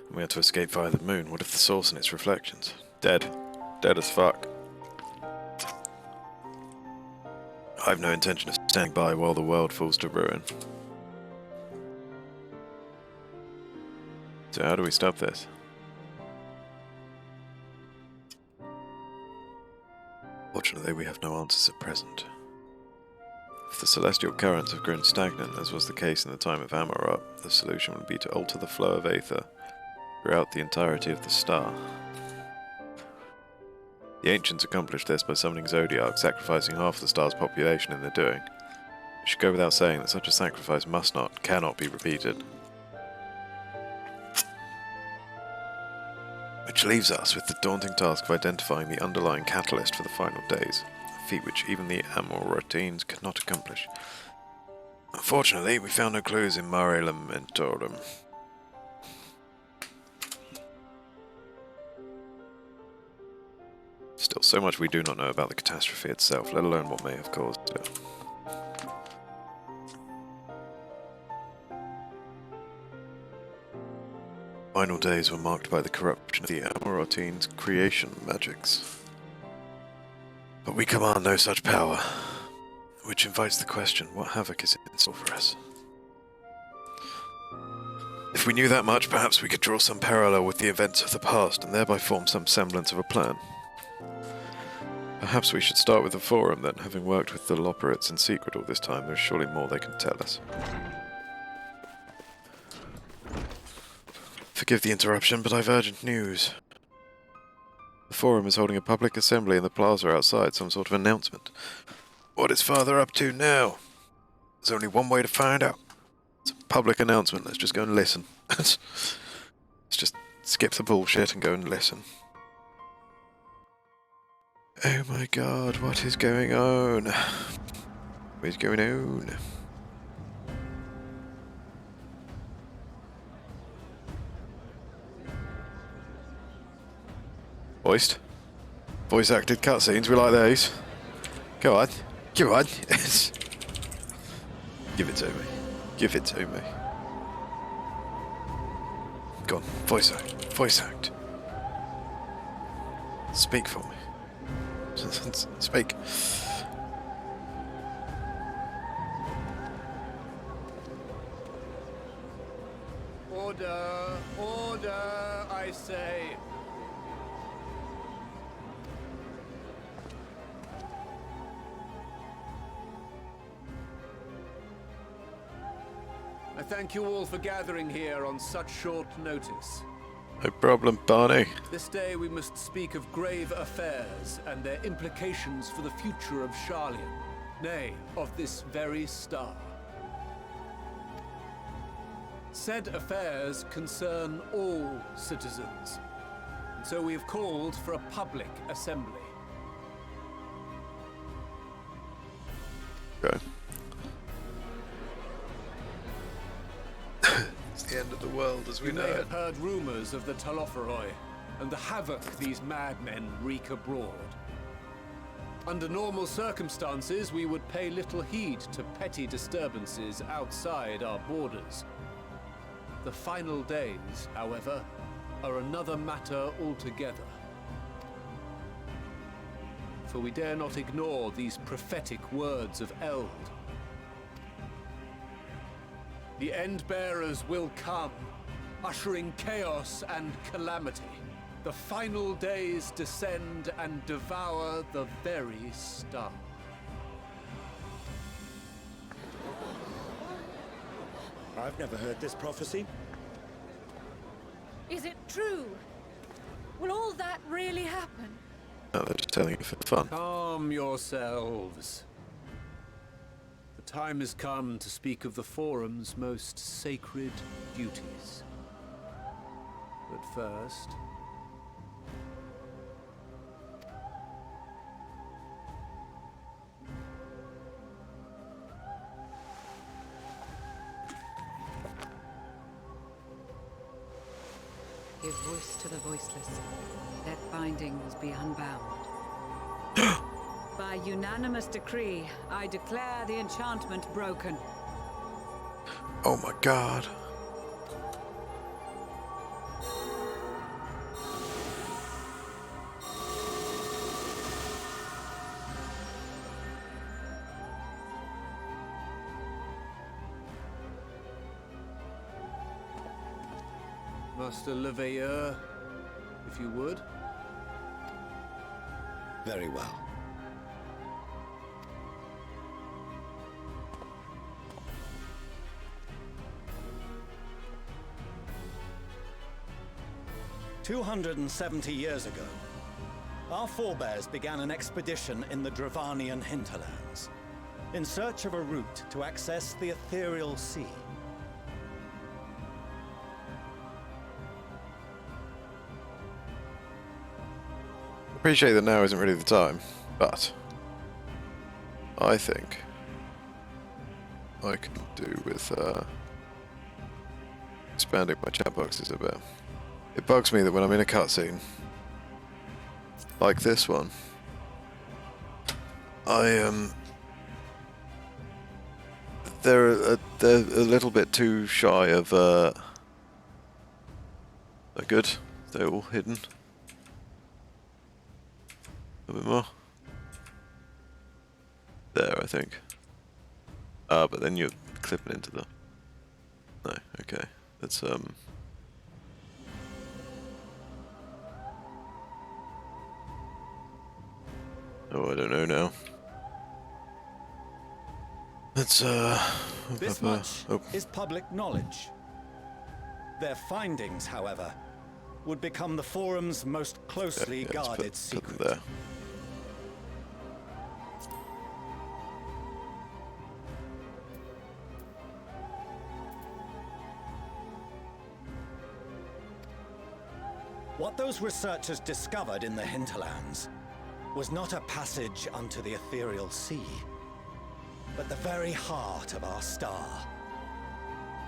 And we had to escape via the moon. What if the source and its reflections? Dead. Dead as fuck. I have no intention of standing by while the world falls to ruin. So how do we stop this? Fortunately, we have no answers at present. If the celestial currents have grown stagnant, as was the case in the time of Amorot, the solution would be to alter the flow of aether throughout the entirety of the star. The ancients accomplished this by summoning Zodiac, sacrificing half the star's population in their doing. It should go without saying that such a sacrifice cannot be repeated. Which leaves us with the daunting task of identifying the underlying catalyst for the final days. A feat which even the Amorotines could not accomplish. Unfortunately, we found no clues in Mare Lamentorum. Still, so much we do not know about the catastrophe itself, let alone what may have caused it. Final days were marked by the corruption of the Amorotines' creation magics. But we command no such power, which invites the question, what havoc is in store for us? If we knew that much, perhaps we could draw some parallel with the events of the past, and thereby form some semblance of a plan. Perhaps we should start with the Forum, then, having worked with the Loperites in secret all this time, there's surely more they can tell us. Forgive the interruption, but I've urgent news. The Forum is holding a public assembly in the plaza outside, some sort of announcement. What is Father up to now? There's only one way to find out. It's a public announcement, let's just go and listen. Let's just skip the bullshit and go and listen. Oh my god, what is going on? What is going on? Voiced? Voice acted cutscenes, we like those. Go on. Come on. Give it to me. Give it to me. Go on. Voice act. Voice act. Speak for me. Speak. Order! Order, I say! I thank you all for gathering here on such short notice. No problem, Barney. This day we must speak of grave affairs and their implications for the future of Sharlayan, nay, of this very star. Said affairs concern all citizens, and so we have called for a public assembly. Okay. It's the end of the world as we You know may it. have heard rumors of the Talopheroi and the havoc these madmen wreak abroad. Under normal circumstances, we would pay little heed to petty disturbances outside our borders. The final days, however, are another matter altogether. For we dare not ignore these prophetic words of Eld. The Endbearers will come, ushering chaos and calamity. The final days descend and devour the very star. I've never heard this prophecy. Is it true? Will all that really happen? No, they're just telling you for fun. Calm yourselves. The time has come to speak of the Forum's most sacred duties. But first... Give voice to the voiceless. Let bindings be unbound. By unanimous decree, I declare the enchantment broken. Oh my god. Master Leveilleur, if you would. Very well. "270 years ago, our forebears began an expedition in the Dravanian hinterlands, in search of a route to access the ethereal sea. Appreciate that now isn't really the time, but I think I can do with expanding my chat boxes a bit. It bugs me that when I'm in a cutscene, like this one, they're a little bit too shy of they're good. They're all hidden. A bit more. There, I think. But then you're clipping into the... No, okay. Let's, Oh, I don't know now. Let's, This much is public knowledge. Their findings, however, would become the Forum's most closely let's guarded put secret. them there. What those researchers discovered in the hinterlands was not a passage unto the ethereal sea, but the very heart of our star.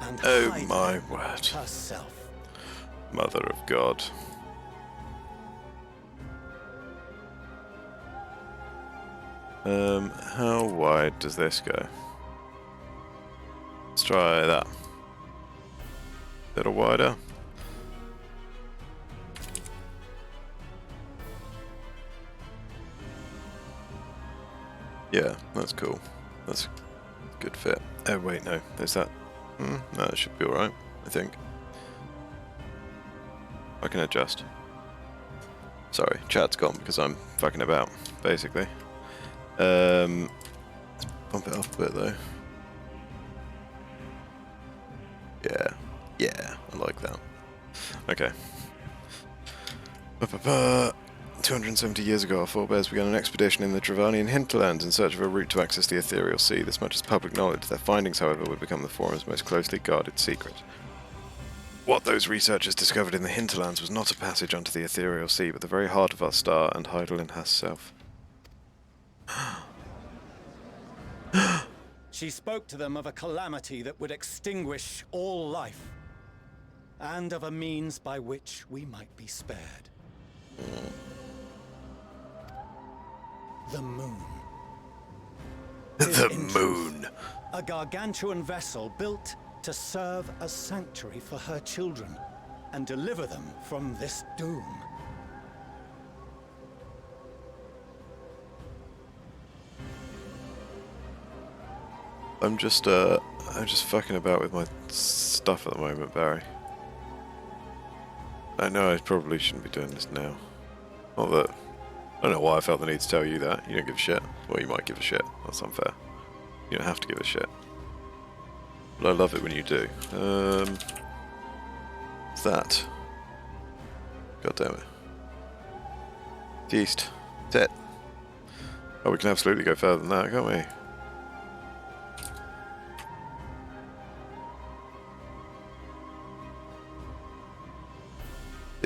And Oh Hyde my word. herself. Mother of God. How wide does this go? Let's try that. Little wider. Yeah, that's cool. That's a good fit. Oh wait, no, there's that. No, it should be alright, I think. I can adjust. Sorry, chat's gone because I'm fucking about, basically. Let's bump it up a bit though. Yeah, I like that. Okay. 270 years ago, our forebears began an expedition in the Dravanian hinterlands in search of a route to access the ethereal sea. This much is public knowledge. Their findings, however, would become the Forum's most closely guarded secret. What those researchers discovered in the hinterlands was not a passage onto the ethereal sea, but the very heart of our star and Heidelin herself. She spoke to them of a calamity that would extinguish all life, and of a means by which we might be spared. The moon. The moon. A gargantuan vessel built to serve as sanctuary for her children and deliver them from this doom. I'm just fucking about with my stuff at the moment, Barry. I know I probably shouldn't be doing this now. Not that... I don't know why I felt the need to tell you that. You don't give a shit. Well, you might give a shit. That's unfair. You don't have to give a shit. But I love it when you do. What's that? God damn it. East. That's it. Oh, we can absolutely go further than that, can't we?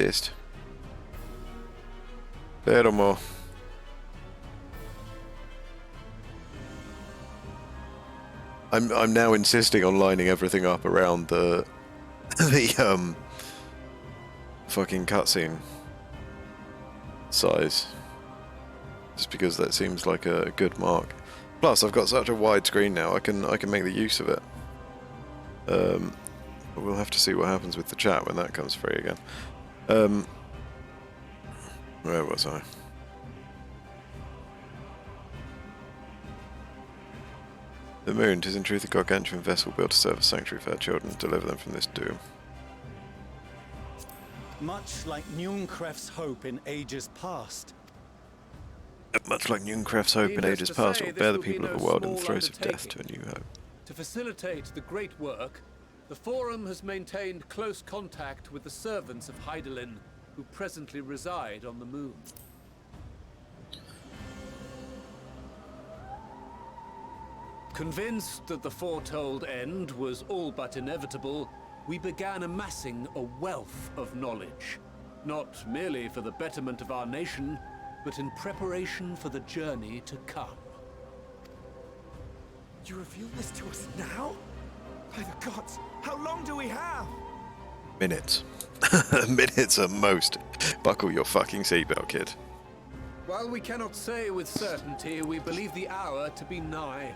East. Little more. I'm now insisting on lining everything up around the fucking cutscene size, just because that seems like a good mark. Plus, I've got such a wide screen now. I can make the use of it. We'll have to see what happens with the chat when that comes free again. Where was I? The moon is in truth a gargantuan vessel built to serve as sanctuary for our children and deliver them from this doom. Much like Njunkref's hope in ages past. Much like Njunkref's hope in ages past, it will bear the people of the world in the throes of death to a new hope. To facilitate the great work, the Forum has maintained close contact with the servants of Heidelin, who presently reside on the moon. Convinced that the foretold end was all but inevitable, we began amassing a wealth of knowledge, not merely for the betterment of our nation, but in preparation for the journey to come. You reveal this to us now? By the gods, how long do we have? Minutes. Minutes at most. Buckle your fucking seatbelt, kid. While we cannot say with certainty, we believe the hour to be nigh.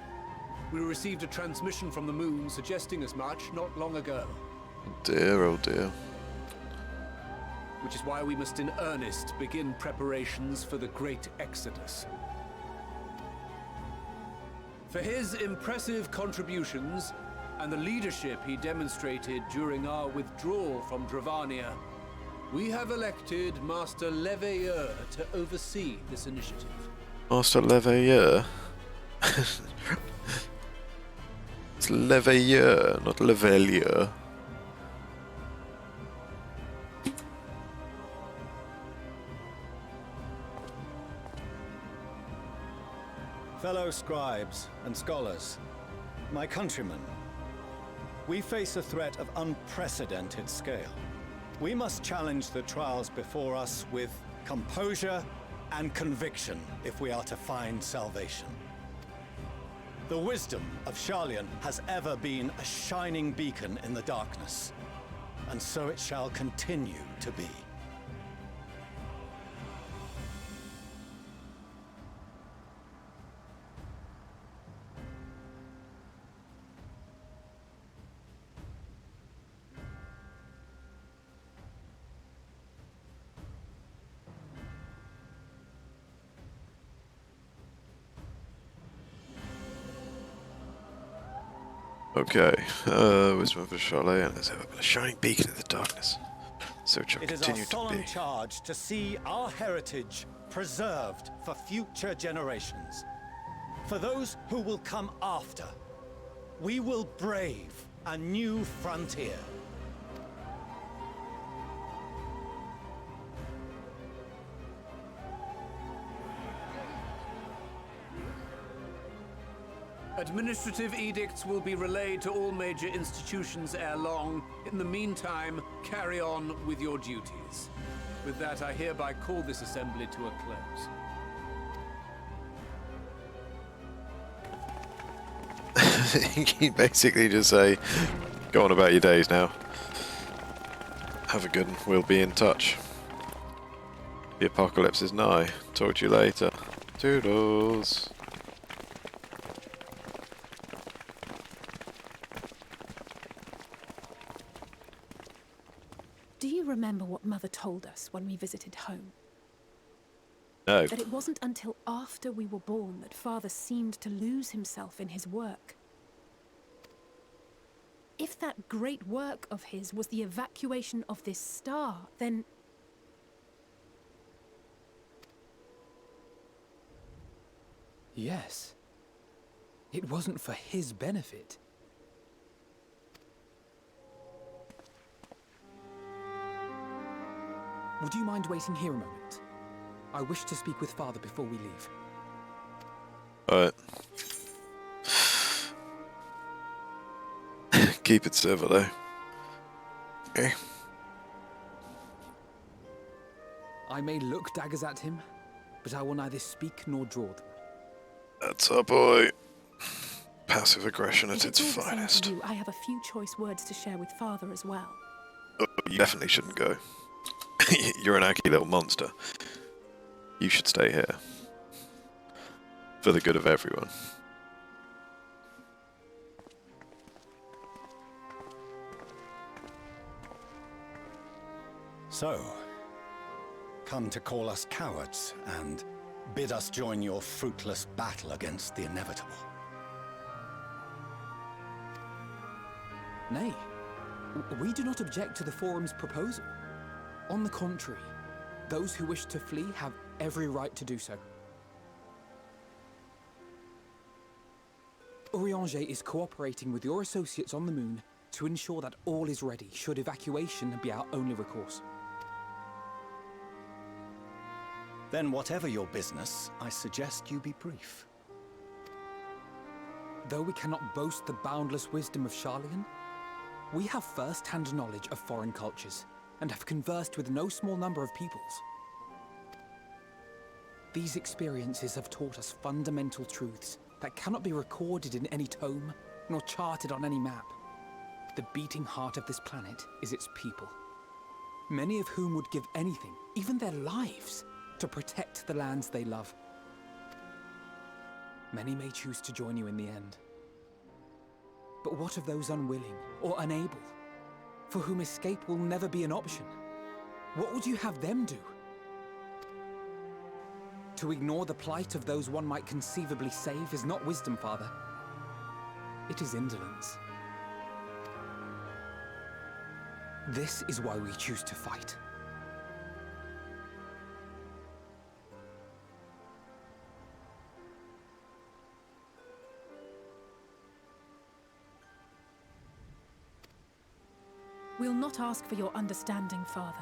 We received a transmission from the moon suggesting as much not long ago. Dear, oh dear. Which is why we must in earnest begin preparations for the great exodus. For his impressive contributions and the leadership he demonstrated during our withdrawal from Dravania, we have elected Master Leveilleur to oversee this initiative. Master Leveilleur? It's Leveilleur, not Leveilleur. Fellow scribes and scholars, my countrymen, we face a threat of unprecedented scale. We must challenge the trials before us with composure and conviction if we are to find salvation. The wisdom of Sharlian has ever been a shining beacon in the darkness, and so it shall continue to be. Okay, wisdom of Sharlian has ever been a shining beacon in the darkness. So it shall It is our continue to solemn be. charge to see our heritage preserved for future generations. For those who will come after, we will brave a new frontier. Administrative edicts will be relayed to all major institutions ere long. In the meantime, carry on with your duties. With that, I hereby call this assembly to a close. You basically just say, go on about your days now. Have a good one. We'll be in touch. The apocalypse is nigh. Talk to you later. Toodles. Do you remember what Mother told us when we visited home? No. That it wasn't until after we were born that Father seemed to lose himself in his work. If that great work of his was the evacuation of this star, then... Yes. It wasn't for his benefit. Would you mind waiting here a moment? I wish to speak with Father before we leave. Alright. Keep it civil, though. Okay. I may look daggers at him, but I will neither speak nor draw them. That's our boy. Passive aggression at If its it's all the same finest. to you, I have a few choice words to share with Father as well. Oh, you definitely shouldn't go. You're an aggy little monster. You should stay here. For the good of everyone. So, come to call us cowards and bid us join your fruitless battle against the inevitable. Nay, we do not object to the Forum's proposal. On the contrary, those who wish to flee have every right to do so. Urianger is cooperating with your associates on the moon to ensure that all is ready should evacuation be our only recourse. Then whatever your business, I suggest you be brief. Though we cannot boast the boundless wisdom of Charlian, we have first-hand knowledge of foreign cultures and have conversed with no small number of peoples. These experiences have taught us fundamental truths that cannot be recorded in any tome, nor charted on any map. The beating heart of this planet is its people, many of whom would give anything, even their lives, to protect the lands they love. Many may choose to join you in the end. But what of those unwilling or unable, for whom escape will never be an option? What would you have them do? To ignore the plight of those one might conceivably save is not wisdom, Father. It is indolence. This is why we choose to fight. We'll not ask for your understanding, Father.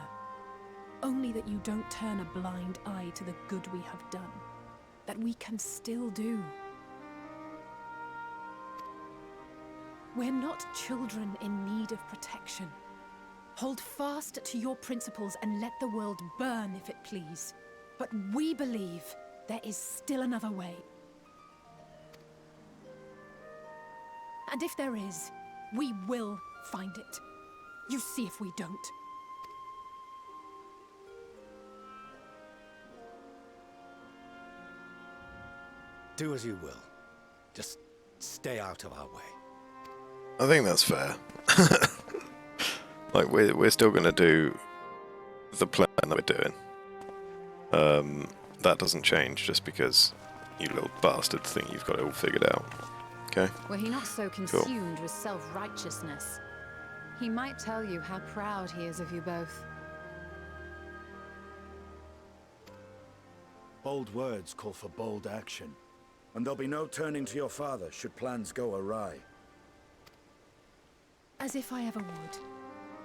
Only that you don't turn a blind eye to the good we have done. That we can still do. We're not children in need of protection. Hold fast to your principles and let the world burn if it please. But we believe there is still another way. And if there is, we will find it. You see if we don't. Do as you will. Just stay out of our way. I think that's fair. Like, we're still going to do the plan that we're doing. That doesn't change just because you little bastards think you've got it all figured out. Okay? Were he not so consumed with self-righteousness, he might tell you how proud he is of you both. Bold words call for bold action. And there'll be no turning to your father should plans go awry. As if I ever would.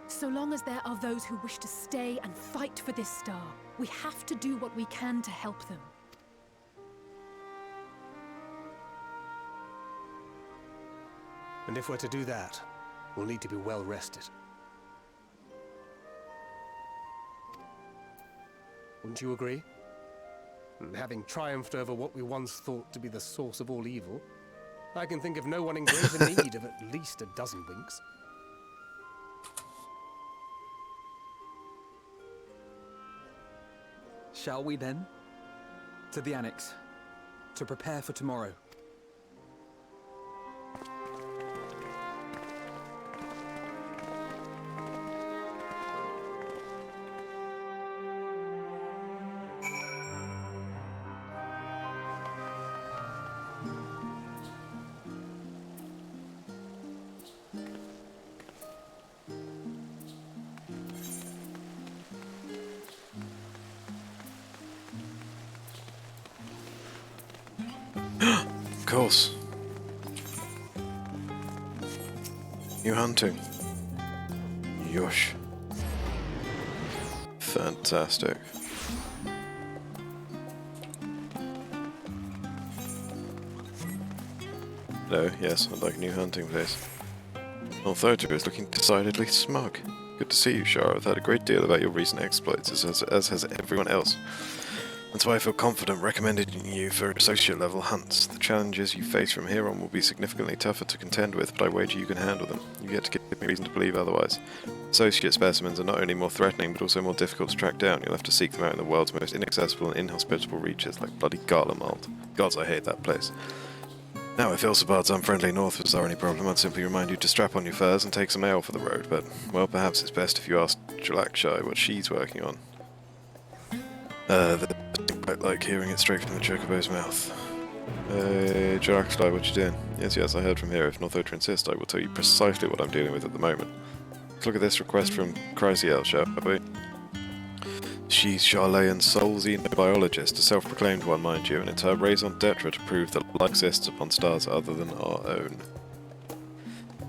So long as there are those who wish to stay and fight for this star, we have to do what we can to help them. And if we're to do that, we'll need to be well rested. Wouldn't you agree? And having triumphed over what we once thought to be the source of all evil, I can think of no one in greater need of at least a dozen winks. Shall we then? To the Annex, to prepare for tomorrow. Of course. New hunting. Yosh. Fantastic. Hello, yes, I'd like a new hunting place. Authority is looking decidedly smug. Good to see you, Shara. I've heard a great deal about your recent exploits, as has everyone else. That's why I feel confident recommending you for associate-level hunts. The challenges you face from here on will be significantly tougher to contend with, but I wager you can handle them. You get to give me reason to believe otherwise. Associate specimens are not only more threatening, but also more difficult to track down. You'll have to seek them out in the world's most inaccessible and inhospitable reaches, like bloody Garlemald. Gods, I hate that place. Now, if Ilsebard's unfriendly north was our only problem, I'd simply remind you to strap on your furs and take some ale for the road, but, well, perhaps it's best if you ask Jalakshai what she's working on. They quite like hearing it straight from the chocobo's mouth. Hey, Jalakshai, what you doing? Yes, I heard from here. If Northotra insists, I will tell you precisely what I'm dealing with at the moment. Let's look at this request from Chrysiel, shall we? She's Charlayan's sole xenobiologist, a self-proclaimed one, mind you, and it's her raison d'etre to prove that life exists upon stars other than our own.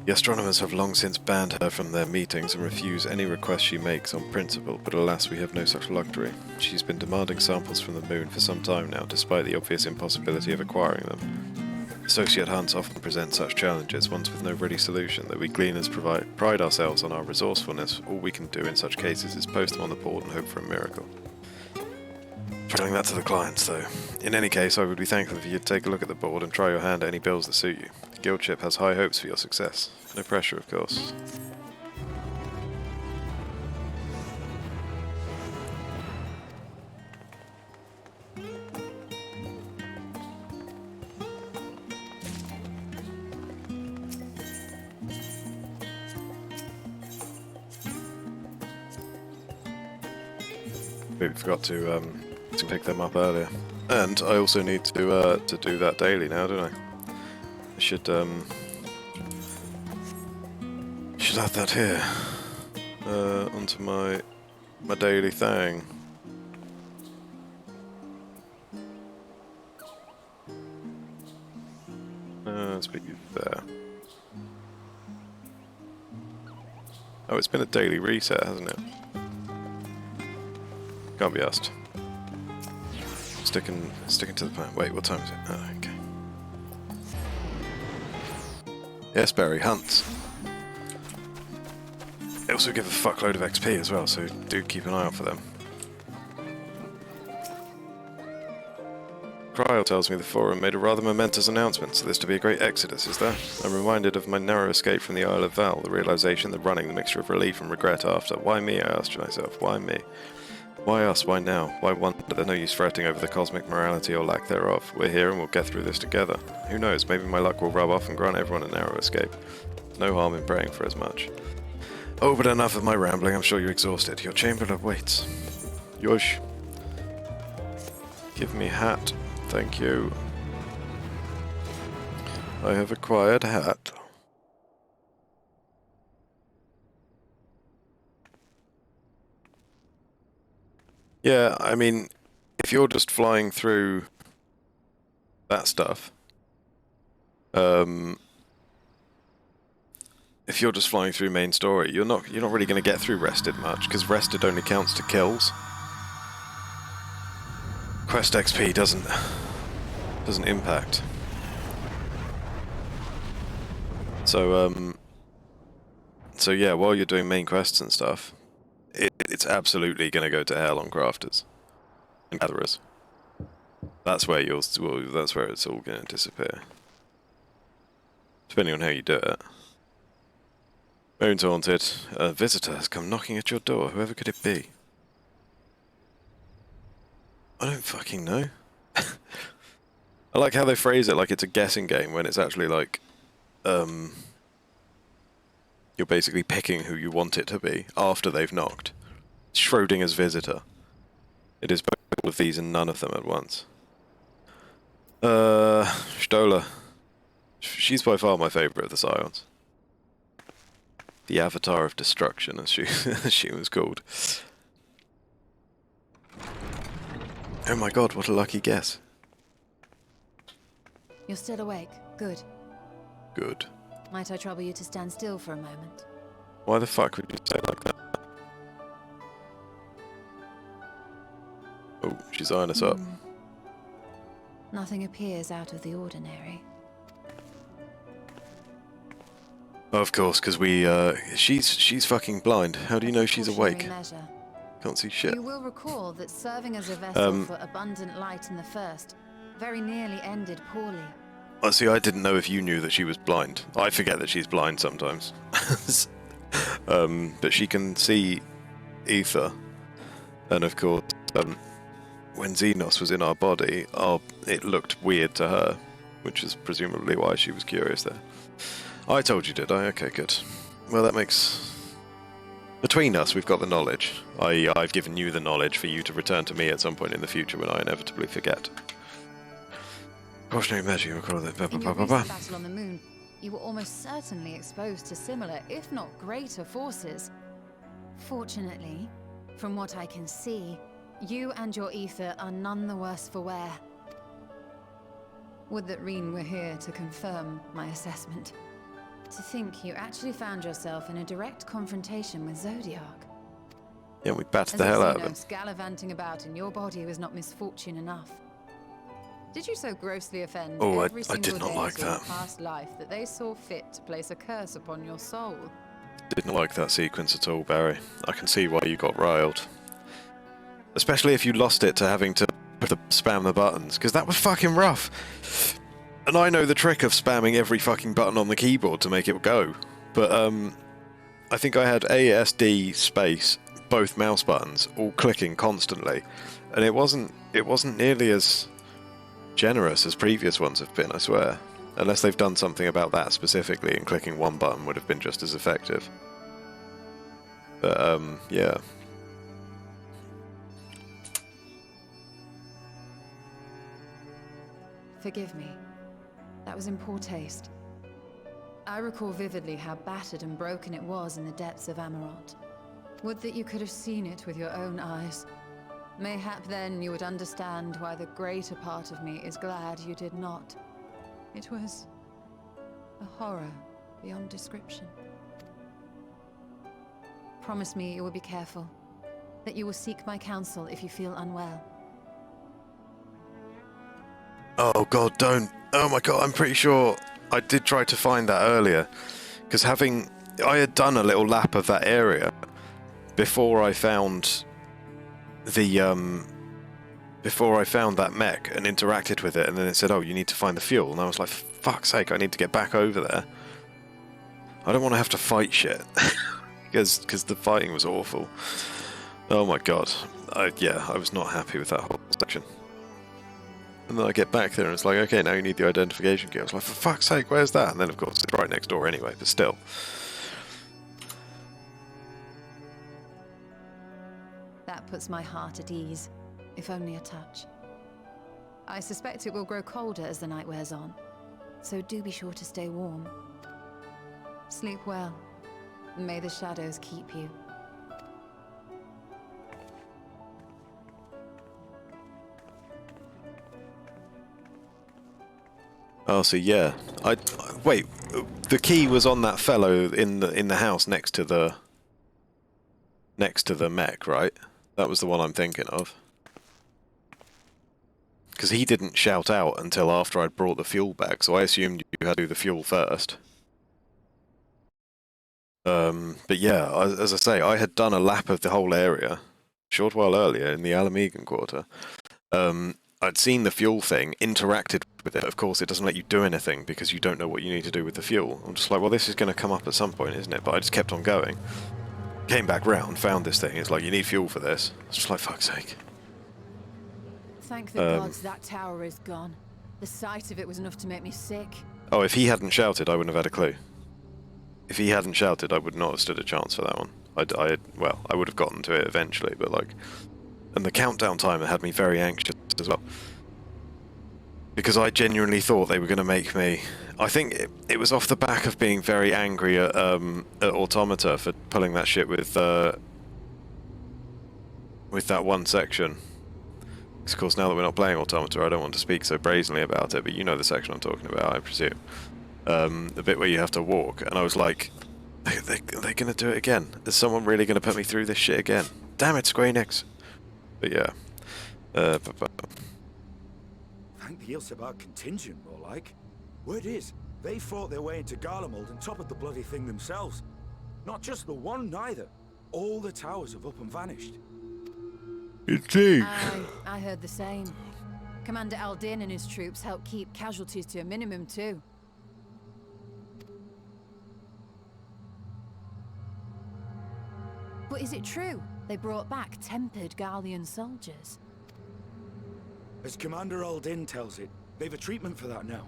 The astronomers have long since banned her from their meetings and refuse any request she makes on principle, but alas, we have no such luxury. She's been demanding samples from the moon for some time now, despite the obvious impossibility of acquiring them. Associate hunts often present such challenges, ones with no ready solution, though we gleaners pride ourselves on our resourcefulness. All we can do in such cases is post them on the board and hope for a miracle. Telling that to the clients, though. In any case, I would be thankful if you'd take a look at the board and try your hand at any bills that suit you. The guildship has high hopes for your success. No pressure, of course. We forgot to pick them up earlier, and I also need to do that daily now, don't I? I should add that here onto my daily thing. Let's put you there. Oh, it's been a daily reset, hasn't it? Can't be asked. Sticking to the plan. Wait, what time is it? Oh, okay. Yes, Barry, hunts. They also give a fuckload of XP as well, so do keep an eye out for them. Cryo tells me the Forum made a rather momentous announcement, so there's to be a great exodus, is there? I'm reminded of my narrow escape from the Isle of Val, the realization that running, the mixture of relief and regret after. Why me, I asked myself, why me? Why us? Why now? Why wonder? There's no use fretting over the cosmic morality or lack thereof. We're here and we'll get through this together. Who knows, maybe my luck will rub off and grant everyone a narrow escape. No harm in praying for as much. Oh, but enough of my rambling, I'm sure you're exhausted. Your chamber waits. Yosh. Give me hat. Thank you. I have acquired hat. Yeah, I mean, if you're just flying through that stuff, if you're just flying through main story, you're not really going to get through rested much, because rested only counts to kills. Quest XP doesn't impact. So yeah, while you're doing main quests and stuff, it's absolutely going to go to hell on crafters and gatherers. That's where that's where it's all going to disappear. Depending on how you do it. Moon's haunted. A visitor has come knocking at your door. Whoever could it be? I don't fucking know. I like how they phrase it like it's a guessing game when it's actually like, you're basically picking who you want it to be after they've knocked. Schrodinger's visitor. It is both all of these and none of them at once. Stola. She's by far my favourite of the Scions. The Avatar of Destruction, as she was called. Oh my god, what a lucky guess. You're still awake. Good. Good. Might I trouble you to stand still for a moment? Why the fuck would you say it like that? Oh, she's eyeing us up. Nothing appears out of the ordinary. Of course, because she's fucking blind. How do you know she's awake? Measure. Can't see shit. You will recall that serving as a vessel for abundant light in the first very nearly ended poorly. See, I didn't know if you knew that she was blind. I forget that she's blind sometimes. But she can see ether. And of course, when Xenos was in our body, it looked weird to her, which is presumably why she was curious there. I told you, did I? Okay, good. Well, that makes... Between us, we've got the knowledge. I've given you the knowledge for you to return to me at some point in the future when I inevitably forget. Cautionary measure, you recall that... In your recent battle on the moon, you were almost certainly exposed to similar, if not greater, forces. Fortunately, from what I can see, you and your ether are none the worse for wear. Would that Reen were here to confirm my assessment. To think you actually found yourself in a direct confrontation with Zodiac. Yeah, we battered the hell out of him. Gallivanting about in your body was not misfortune enough. Did you so grossly offend I every did single not day like of your that. past life that they saw fit to place a curse upon your soul? Didn't like that sequence at all, Barry. I can see why you got riled. Especially if you lost it to having to spam the buttons, because that was fucking rough. And I know the trick of spamming every fucking button on the keyboard to make it go. But I think I had A, S, D, space, both mouse buttons, all clicking constantly. And it wasn't nearly as generous as previous ones have been, I swear. Unless they've done something about that specifically, and clicking one button would have been just as effective. But, yeah. Forgive me. That was in poor taste. I recall vividly how battered and broken it was in the depths of Amarant. Would that you could have seen it with your own eyes. Mayhap then you would understand why the greater part of me is glad you did not. It was a horror beyond description. Promise me you will be careful, that you will seek my counsel if you feel unwell. Oh god, don't. Oh my god, I'm pretty sure I did try to find that earlier. Because I had done a little lap of that area before I found that mech and interacted with it, and then it said, oh, you need to find the fuel. And I was like, for fuck's sake, I need to get back over there. I don't want to have to fight shit. because the fighting was awful. Oh my god. I was not happy with that whole section. And then I get back there and it's like, okay, now you need the identification key. I was like, for fuck's sake, where's that? And then of course it's right next door anyway, but still. That puts my heart at ease, if only a touch. I suspect it will grow colder as the night wears on, so do be sure to stay warm. Sleep well. May the shadows keep you. Oh, so yeah. Wait. The key was on that fellow in the house next to the mech, right? That was the one I'm thinking of. Because he didn't shout out until after I'd brought the fuel back, so I assumed you had to do the fuel first. But yeah, as I say, I had done a lap of the whole area a short while earlier in the Alamegan quarter. I'd seen the fuel thing, interacted with it. Of course, it doesn't let you do anything because you don't know what you need to do with the fuel. I'm just like, well, this is going to come up at some point, isn't it? But I just kept on going. Came back round, found this thing. It's like, you need fuel for this. It's just like, fuck's sake. Thank the gods that tower is gone. The sight of it was enough to make me sick. Oh, if he hadn't shouted, I wouldn't have had a clue. If he hadn't shouted, I would not have stood a chance for that one. Well, I would have gotten to it eventually, but like... And the countdown timer had me very anxious as well. Because I genuinely thought they were going to make me... I think it was off the back of being very angry at Automata for pulling that shit with that one section. Because of course now that we're not playing Automata, I don't want to speak so brazenly about it, but you know the section I'm talking about, I presume. The bit where you have to walk, and I was like, they're going to do it again. Is someone really going to put me through this shit again? Damn it, Square Enix. But yeah. Thank the Ilsebar contingent, more like. Word is, they fought their way into Garlemald and toppled the bloody thing themselves. Not just the one, neither. All the towers have up and vanished. Indeed. I heard the same. Commander Aldin and his troops helped keep casualties to a minimum, too. But is it true they brought back tempered Garlean soldiers? As Commander Aldin tells it, they've a treatment for that now.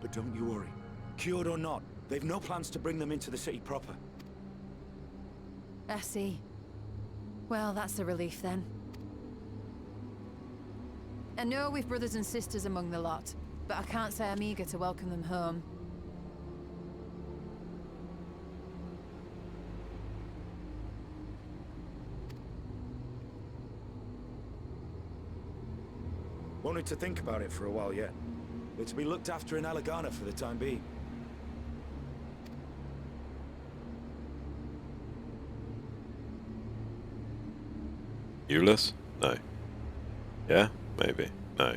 But don't you worry. Cured or not, they've no plans to bring them into the city proper. I see. Well, that's a relief then. I know we've brothers and sisters among the lot, but I can't say I'm eager to welcome them home. Wanted to think about it for a while yet. They're to be looked after in Alagana for the time being. Euless? No. Yeah? Maybe. No.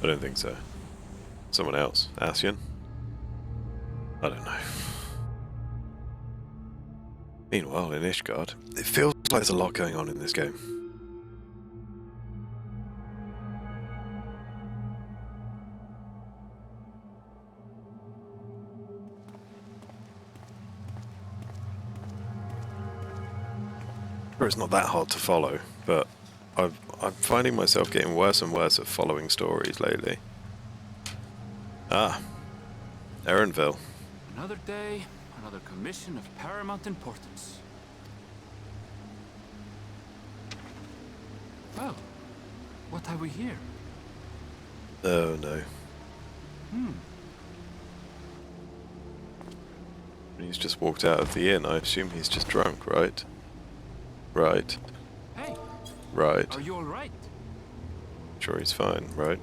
I don't think so. Someone else? Ascian? I don't know. Meanwhile, in Ishgard, it feels like there's a lot going on in this game. It's not that hard to follow, but I'm finding myself getting worse and worse at following stories lately. Ah, Erenville. Another day, another commission of paramount importance. Well, what have we here? Oh no. He's just walked out of the inn. I assume he's just drunk, right? Right. Hey. Right. Are you all right? Sure, he's fine, right?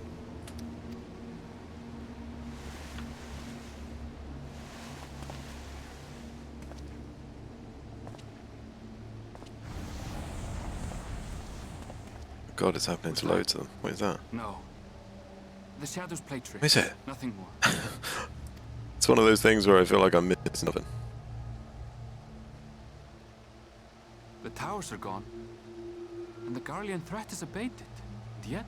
God, it's happening to loads of them. What is that? No. The shadows play tricks. Is it? Nothing more. It's one of those things where I feel like I'm missing nothing. The towers are gone, and the Garlean threat is abated. And yet,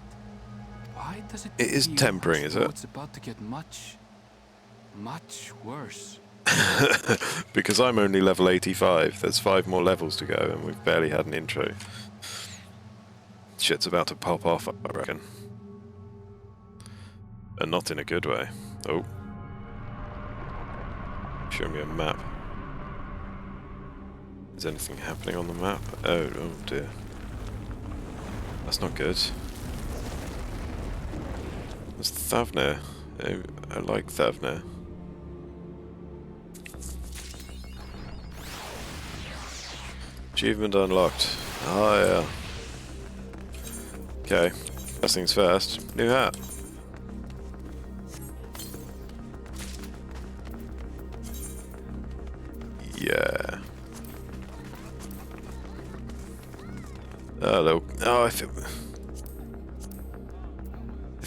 why does it? It is tempering, is it? It's about to get much worse. Because I'm only level 85. There's 5 more levels to go, and we've barely had an intro. Shit's about to pop off, I reckon. And not in a good way. Oh. Show me a map. Is anything happening on the map? Oh dear. That's not good. There's Thavnir. I like Thavnir. Achievement unlocked. Oh yeah. Okay. First things first. New hat. Yeah. Hello. Oh, if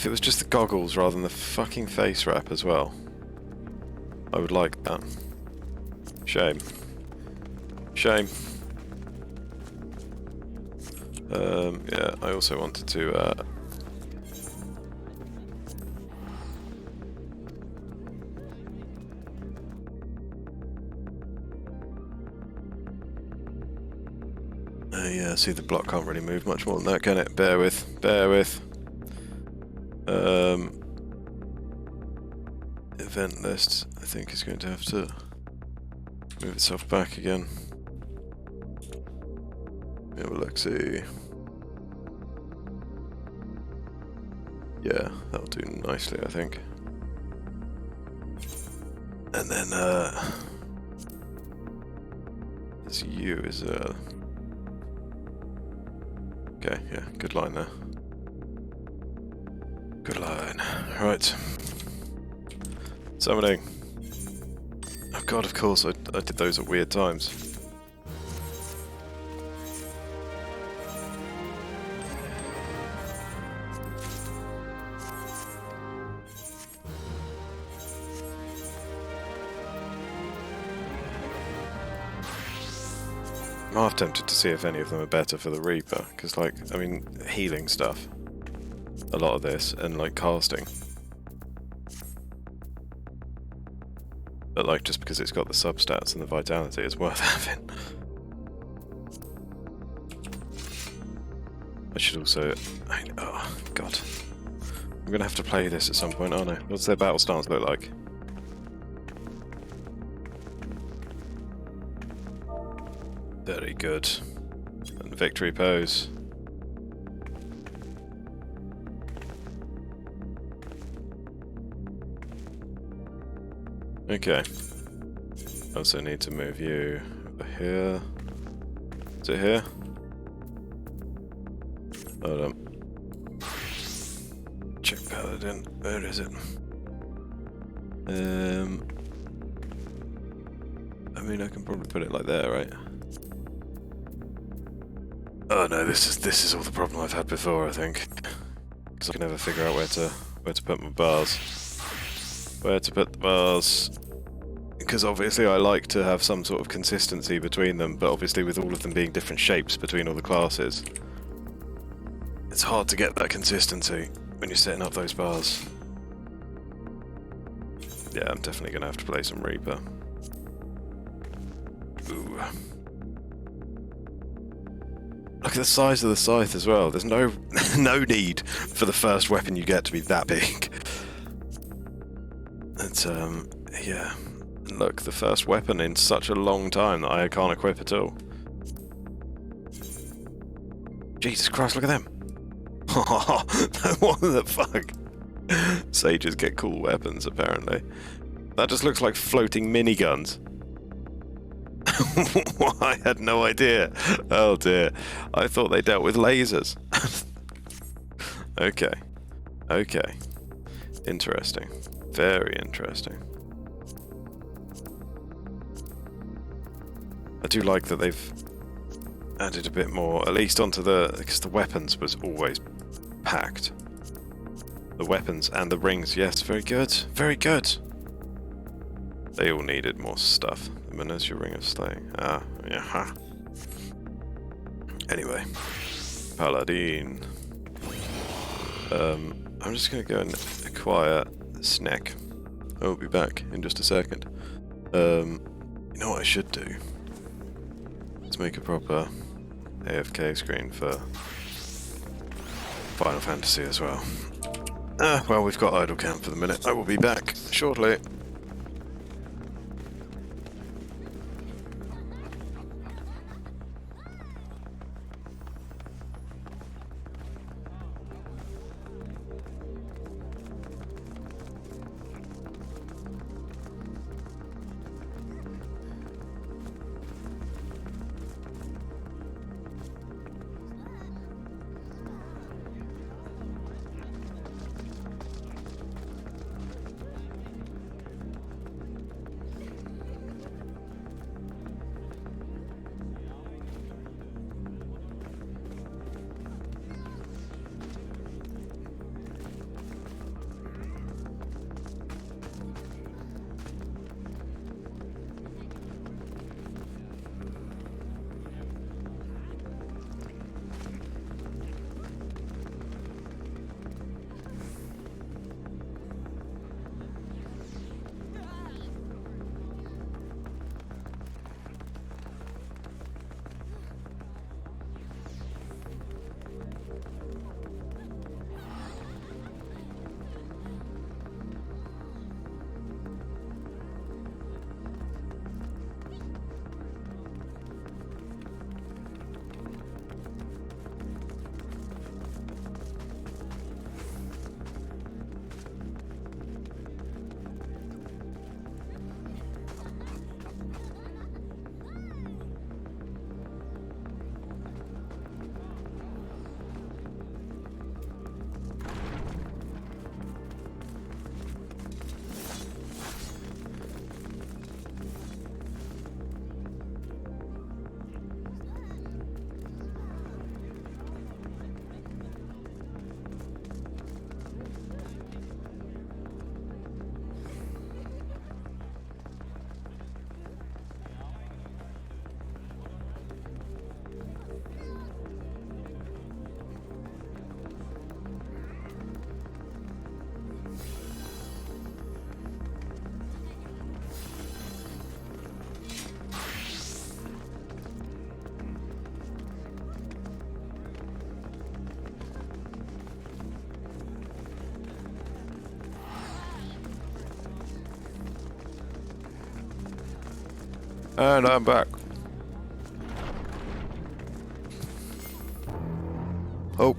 it was just the goggles rather than the fucking face wrap as well, I would like that. Shame. Shame. Yeah, I also wanted to yeah, see the block can't really move much more than that, can it? Bear with, bear with. Event list, I think, is going to have to move itself back again. Yeah, well, let's see. Yeah, that'll do nicely, I think. And then, this U is, okay, yeah, good line there. Good line. Right. Summoning. Oh god, of course, I did those at weird times. I'm half tempted to see if any of them are better for the Reaper, because, like, I mean, healing stuff. A lot of this, and, like, casting. But, like, just because it's got the substats and the vitality, it's worth having. I should also... oh, God. I'm going to have to play this at some point, aren't I? What's their battle stance look like? Very good. And victory pose. Okay. I also need to move you over here. Is it here? Hold on. Check Paladin. Where is it? I mean, I can probably put it like there, right? Oh no, this is all the problem I've had before, I think. Because I can never figure out where to put my bars. Where to put the bars. Because obviously I like to have some sort of consistency between them, but obviously with all of them being different shapes between all the classes, it's hard to get that consistency when you're setting up those bars. Yeah, I'm definitely going to have to play some Reaper. Ooh. Look at the size of the scythe as well. There's no need for the first weapon you get to be that big. It's yeah. Look, the first weapon in such a long time that I can't equip at all. Jesus Christ, look at them. What the fuck? Sages get cool weapons, apparently. That just looks like floating miniguns. I had no idea. Oh dear. I thought they dealt with lasers. Okay. Okay. Interesting. Very interesting. I do like that they've added a bit more, at least onto the... because the weapons was always packed. The weapons and the rings, yes, very good. Very good. They all needed more stuff. The Miniature Ring of Slaying. Ah, yeah. Anyway. Paladin. I'm just going to go and acquire Snack. I will be back in just a second. You know what I should do? Let's make a proper AFK screen for Final Fantasy as well. Well, we've got idle camp for the minute. I will be back shortly. And I'm back. Oh.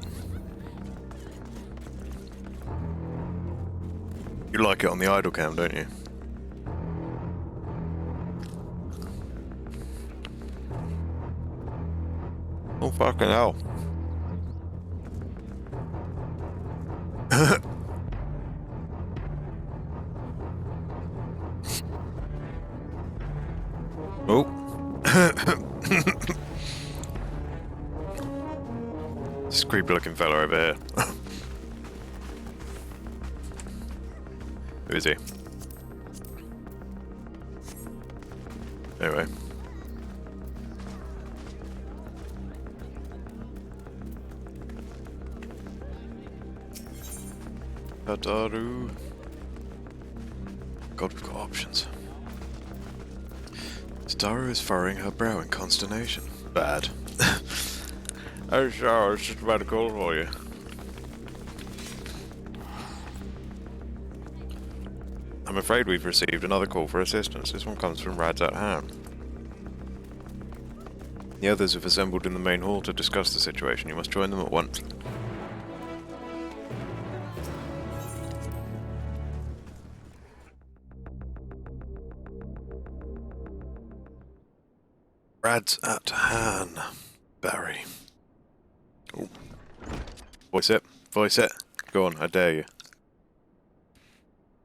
You like it on the idle cam, don't you? Oh, fucking hell. Oh. This creepy looking fella over here. Who is he? Anyway. Tataru. God, we've got options. Tataru is furrowing her brow in consternation. Bad. Oh, Shara, I was just about to call for you. I'm afraid we've received another call for assistance. This one comes from Rad's at hand. The others have assembled in the main hall to discuss the situation. You must join them at once. Rad's at hand, Barry. Ooh. Voice it. Voice it. Go on, I dare you.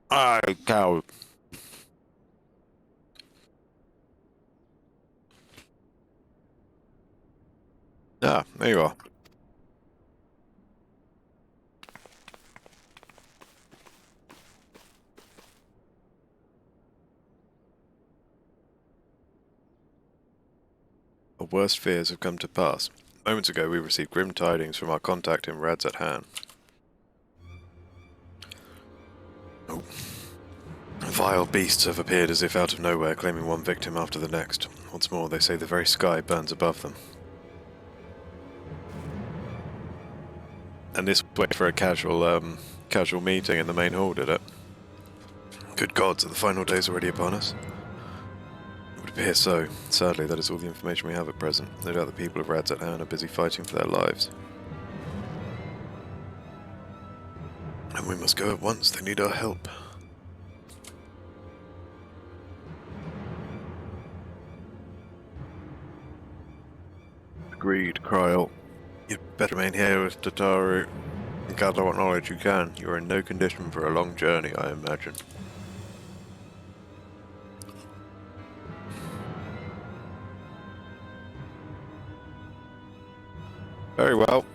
I cow. Ah, there you are. Our worst fears have come to pass. Moments ago we received grim tidings from our contact in Rad's at hand. Oh. Vile beasts have appeared as if out of nowhere, claiming one victim after the next. What's more, they say the very sky burns above them. And this wait for a casual meeting in the main hall, did it? Good gods, are the final days already upon us? It would appear so. Sadly, that is all the information we have at present. No doubt the people of Rad's at hand are busy fighting for their lives. And we must go at once, they need our help. Agreed, Kryl. You'd better remain here with Tataru and gather what knowledge you can. You are in no condition for a long journey, I imagine. Very well.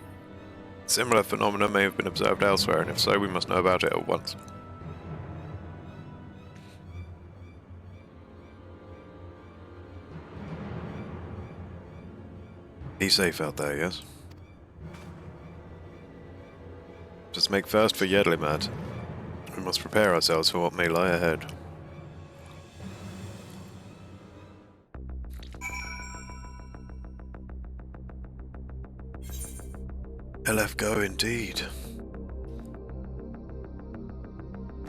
Similar phenomena may have been observed elsewhere, and if so, we must know about it at once. Be safe out there, yes? Just make first for Yedlimad. We must prepare ourselves for what may lie ahead. LF go indeed.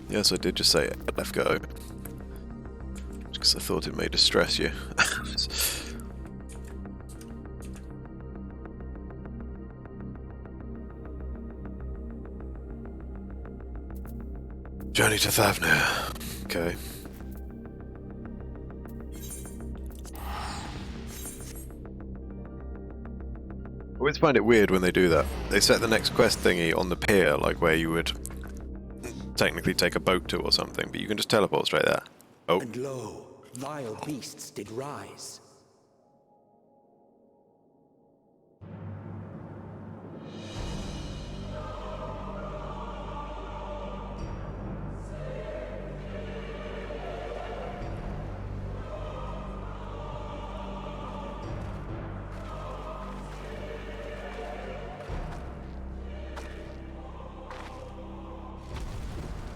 Yes, I did just say LF go. Just because I thought it may distress you. Journey to Thavnir. Okay. I always find it weird when they do that. They set the next quest thingy on the pier, like where you would technically take a boat to or something, but you can just teleport straight there. Oh. And lo, vile beasts did rise.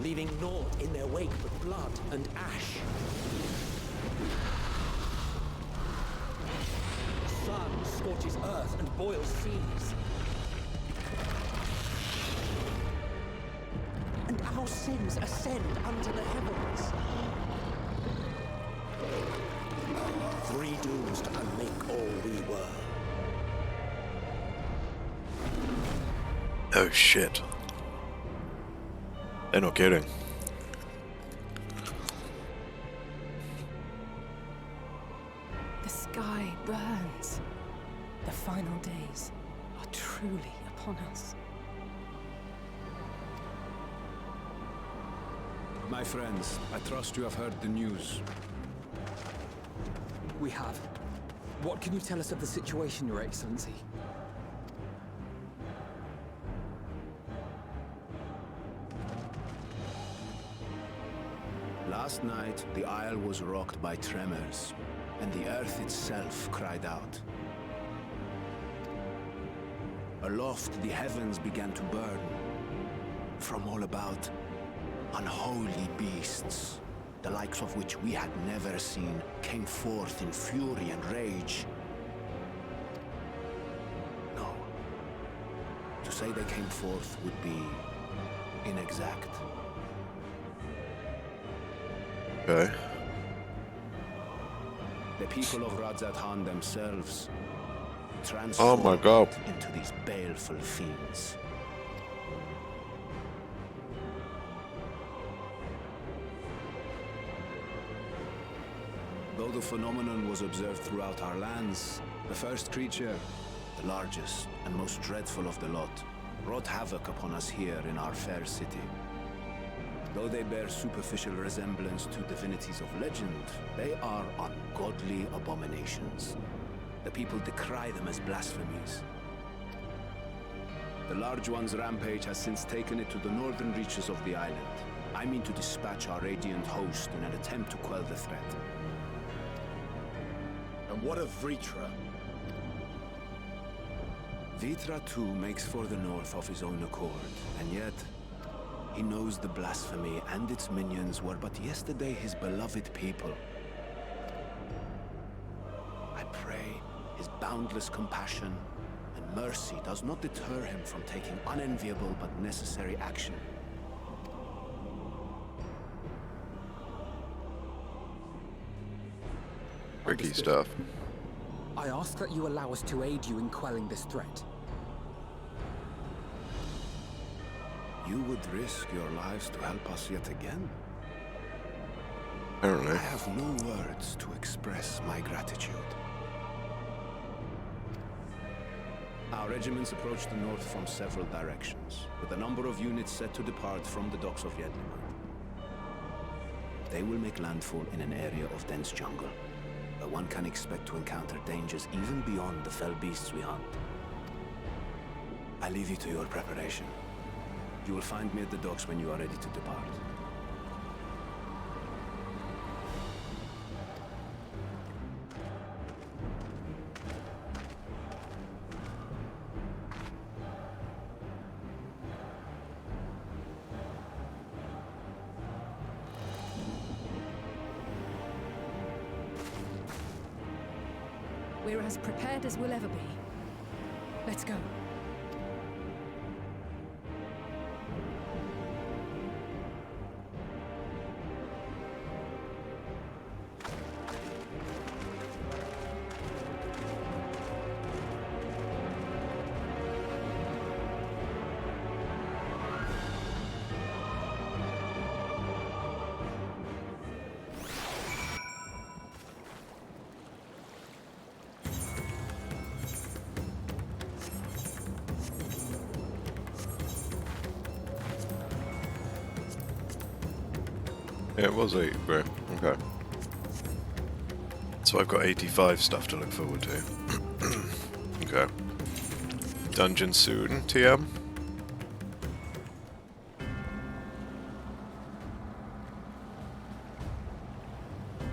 Leaving naught in their wake but blood and ash. The sun scorches earth and boils seas. And our sins ascend unto the heavens. dunes to unmake all we were. Oh shit. They're not kidding. The sky burns. The final days are truly upon us. My friends, I trust you have heard the news. We have. What can you tell us of the situation, Your Excellency? Last night, the Isle was rocked by tremors, and the earth itself cried out. Aloft, the heavens began to burn. From all about, unholy beasts, the likes of which we had never seen, came forth in fury and rage. No. To say they came forth would be inexact. Okay. The people of Radzat-Han themselves Oh transformed my god. into these baleful fiends. Though the phenomenon was observed throughout our lands, the first creature, the largest and most dreadful of the lot, wrought havoc upon us here in our fair city. Though they bear superficial resemblance to divinities of legend, they are ungodly abominations. The people decry them as blasphemies. The Large One's rampage has since taken it to the northern reaches of the island. I mean to dispatch our radiant host in an attempt to quell the threat. And what of Vritra? Vritra too makes for the north of his own accord, and yet he knows the blasphemy and its minions were but yesterday his beloved people. I pray his boundless compassion and mercy does not deter him from taking unenviable but necessary action. Tricky stuff. I ask that you allow us to aid you in quelling this threat. You would risk your lives to help us yet again? Apparently. I have no words to express my gratitude. Our regiments approach the north from several directions, with a number of units set to depart from the docks of Yedlimat. They will make landfall in an area of dense jungle, where one can expect to encounter dangers even beyond the fell beasts we hunt. I leave you to your preparation. You will find me at the docks when you are ready to depart. We're as prepared as we'll ever be. Let's go. Yeah, it was 8, bro. Okay. So I've got 85 stuff to look forward to. Okay. Dungeon soon, TM?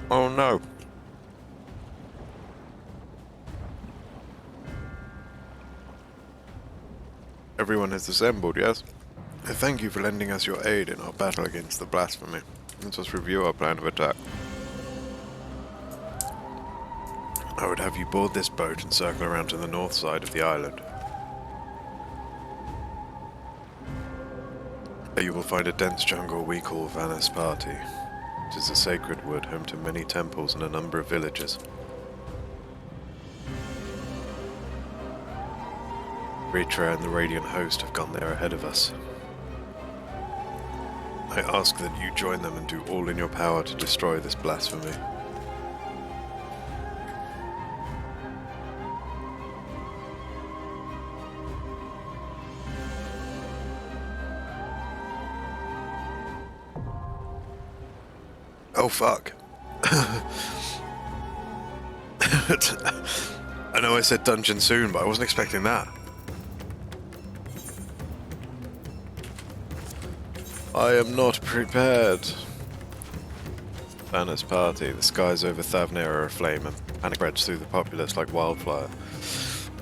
Oh no. Everyone has assembled, yes? I thank you for lending us your aid in our battle against the blasphemy. Let us review our plan of attack. I would have you board this boat and circle around to the north side of the island. There you will find a dense jungle we call Vanaspati. It is a sacred wood home to many temples and a number of villages. Ritra and the Radiant Host have gone there ahead of us. I ask that you join them and do all in your power to destroy this blasphemy. Oh fuck. I know I said dungeon soon, but I wasn't expecting that. I am not prepared. Banner's party. The skies over Thavnir are aflame and panic spreads through the populace like wildfire.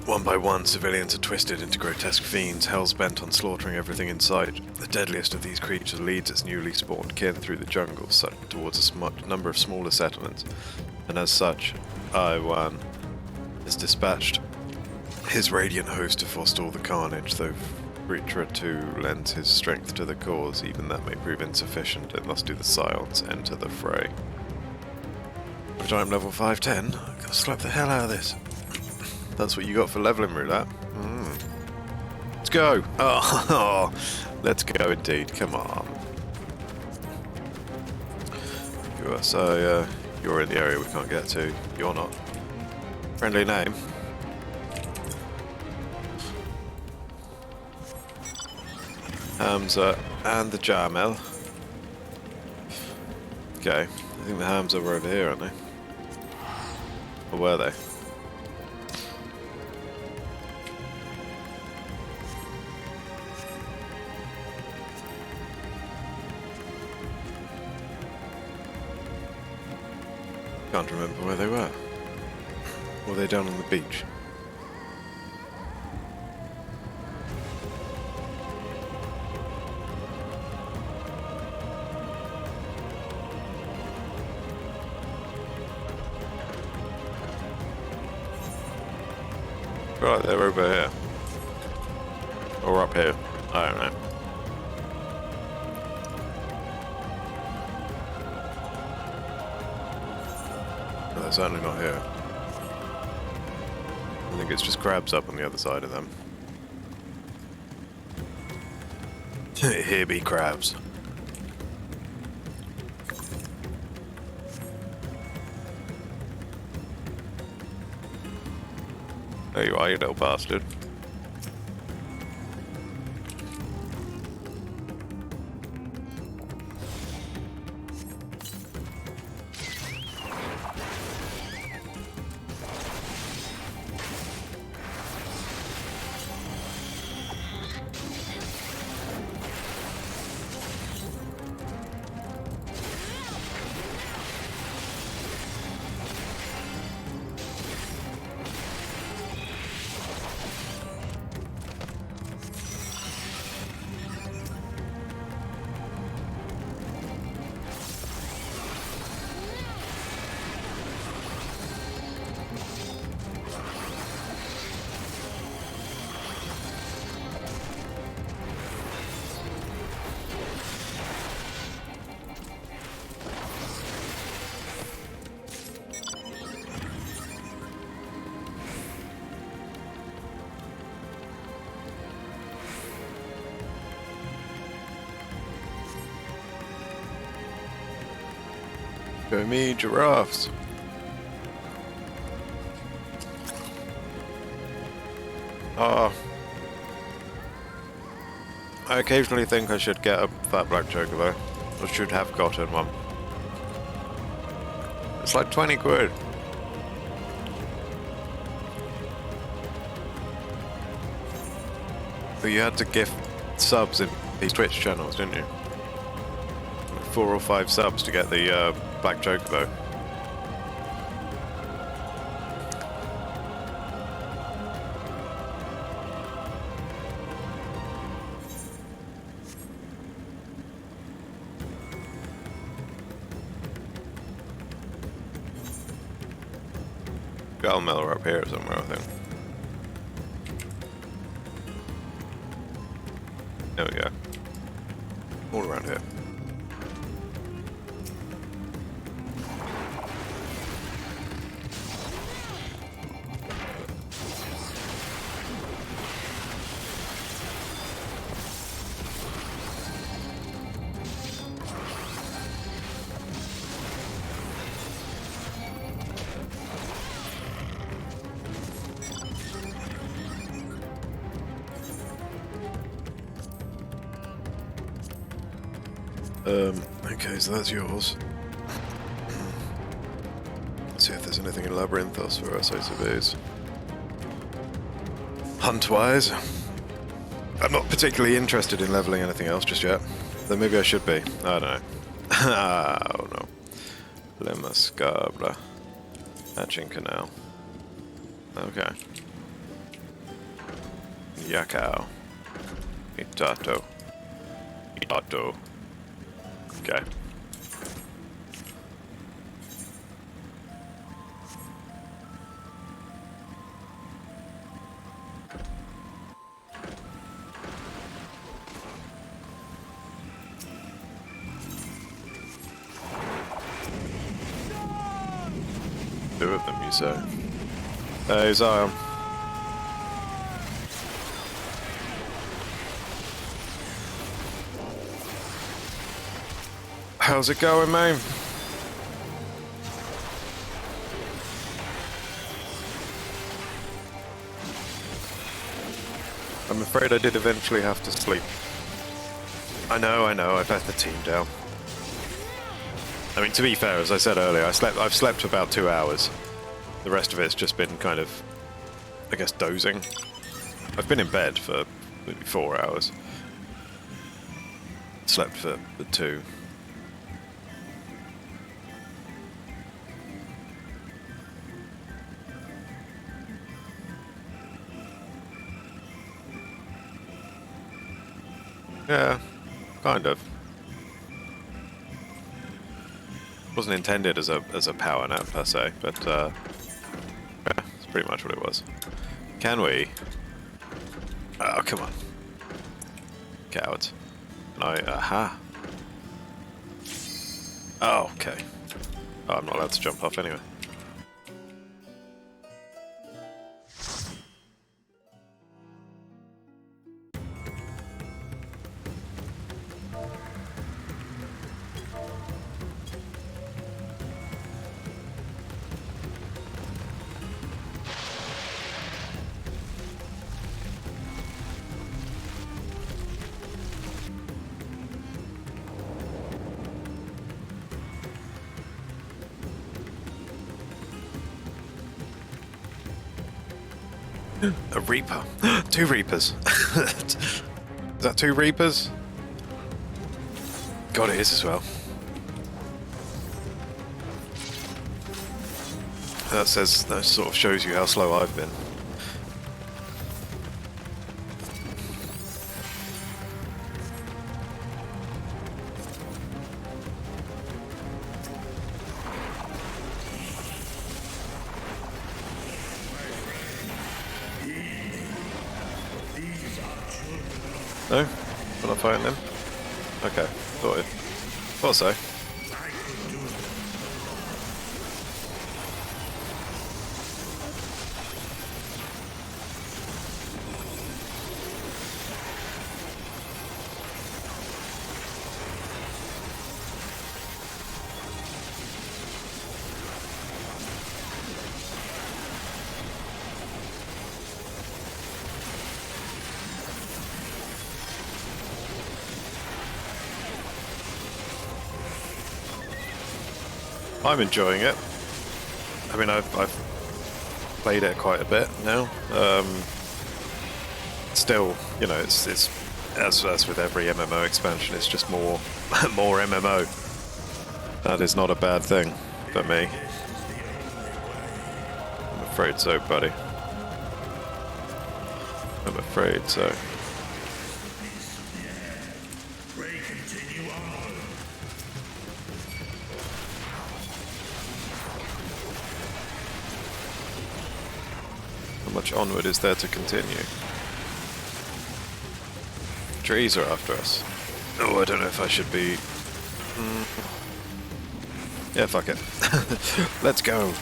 One by one, civilians are twisted into grotesque fiends, hell-bent on slaughtering everything in sight. The deadliest of these creatures leads its newly spawned kin through the jungle towards a number of smaller settlements, and as such, I-1 is dispatched his Radiant Host to forestall the carnage, though Ritra too lends his strength to the cause. Even that may prove insufficient, it must do the silence enter the fray. Which I'm level 510, I'm gonna slap the hell out of this. That's what you got for leveling, Roulette. Let's go! Oh, let's go indeed, come on. So, you're in the area we can't get to. You're not. Friendly name. Hamza and the Jamel. Okay, I think the Hamza were over here, aren't they? Or were they? Can't remember where they were. Were they down on the beach? Right, they're over here. Or up here. I don't know. No, they're certainly not here. I think it's just crabs up on the other side of them. Here be crabs. There you are, you little bastard. Go me, giraffes. I occasionally think I should get a fat black chocobo. Or should have gotten one. It's like 20 quid. But you had to gift subs in these Twitch channels, didn't you? 4 or 5 subs to get the black chocobo. Galmel are up here somewhere, I think. There we go. All around here. Okay, so that's yours. Let's see if there's anything in Labyrinthos for us, I suppose. Hunt-wise, I'm not particularly interested in leveling anything else just yet. Though maybe I should be. I don't know. Oh no. Lemascabra. Hatching Canal. Okay. Yakao. Itato. Itato. Okay. Two of them, you say? Hey, Zion. How's it going, mate? I'm afraid I did eventually have to sleep. I know, I've let the team down. I mean, to be fair, as I said earlier, I've slept for about 2 hours. The rest of it's just been kind of, I guess, dozing. I've been in bed for maybe 4 hours. Slept for the 2. Yeah, kind of. Wasn't intended as a power nap per se, but yeah, it's pretty much what it was. Can we? Oh, come on, cowards! Aha. Oh, okay. Oh, I'm not allowed to jump off anyway. A Reaper. 2 Reapers. Is that 2 Reapers? God, it is as well. That sort of shows you how slow I've been. No? We're not fighting them? Okay, thought so. I'm enjoying it. I mean, I've played it quite a bit now. Still, you know, it's as with every MMO expansion, it's just more more MMO. That is not a bad thing for me. I'm afraid so, buddy. I'm afraid so. How much onward is there to continue? Trees are after us. Oh, I don't know if I should be... Yeah, fuck it. Let's go.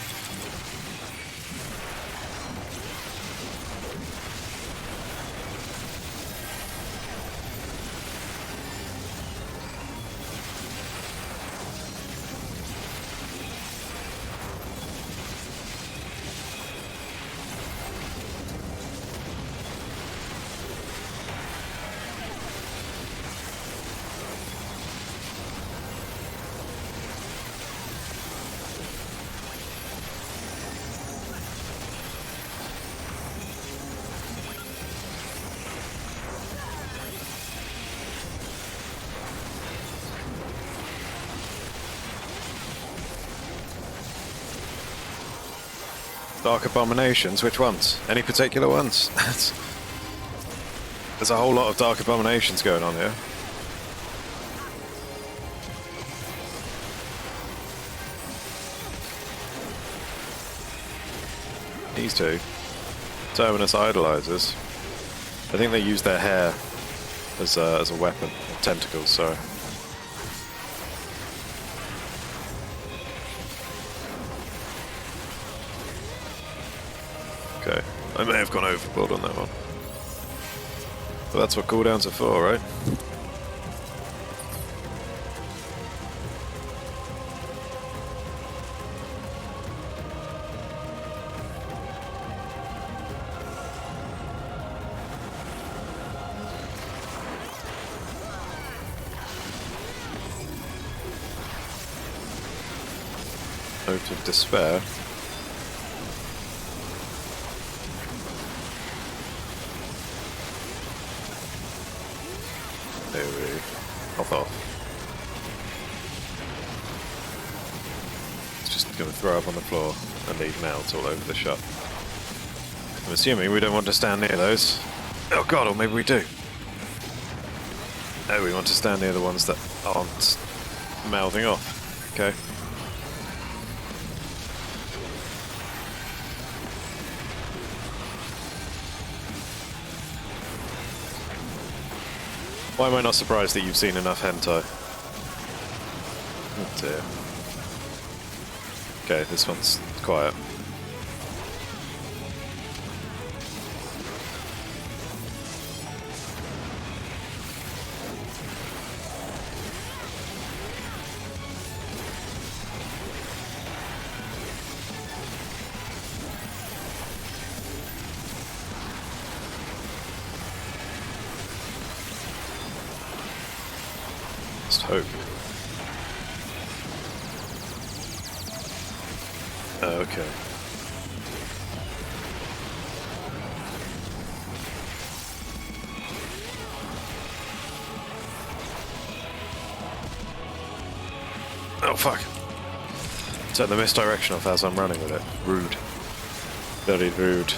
Dark abominations? Which ones? Any particular ones? There's a whole lot of dark abominations going on here. These two. Terminus idolizers. I think they use their hair as a weapon. Or tentacles, sorry. Okay. I may have gone overboard on that one. But that's what cooldowns are for, right? Oath of Despair. There we hop off. It's just going to throw up on the floor and leave mouths all over the shop. I'm assuming we don't want to stand near those. Oh god, or maybe we do. No, we want to stand near the ones that aren't mouthing off. Okay. Why am I not surprised that you've seen enough hentai? Oh dear. Okay, this one's quiet. Hope. Okay. Oh fuck. Turn the misdirection off as I'm running with it. Rude. Very rude.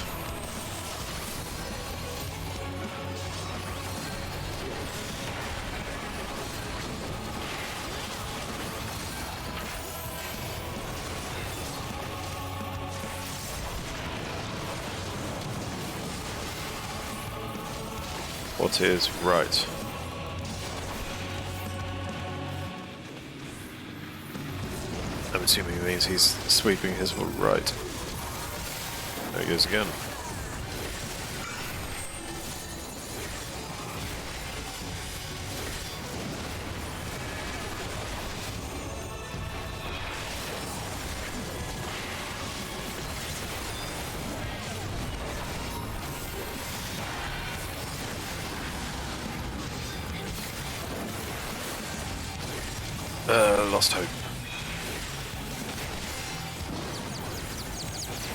What is right? I'm assuming it means he's sweeping his right. There he goes again. Lost hope.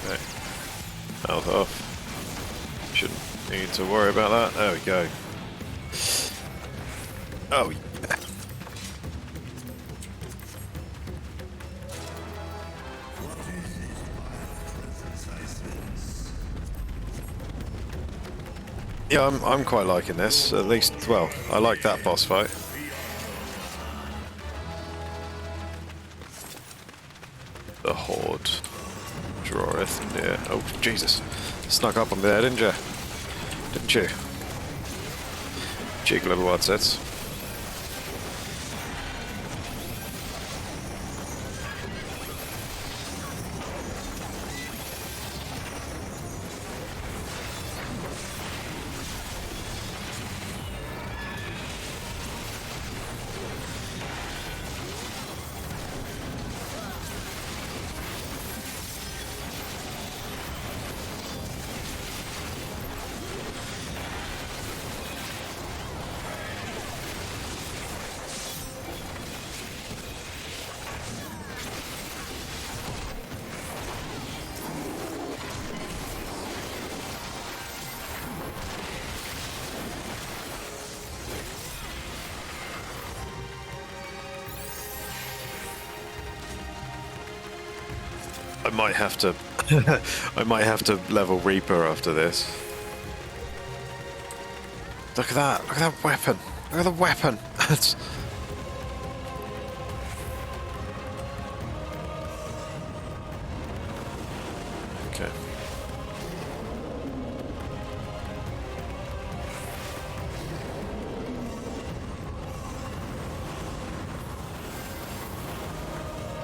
Okay. Health off. Shouldn't need to worry about that. There we go. Oh, yeah. Yeah, I'm quite liking this. At least, well, I like that boss fight. The Horde draweth near. Oh, Jesus. Snuck up on me there, didn't you? Didn't you? Cheeky little wadsets. I might have to I might have to level Reaper after this. Look at that! Look at that weapon! Look at the weapon! That's... Okay.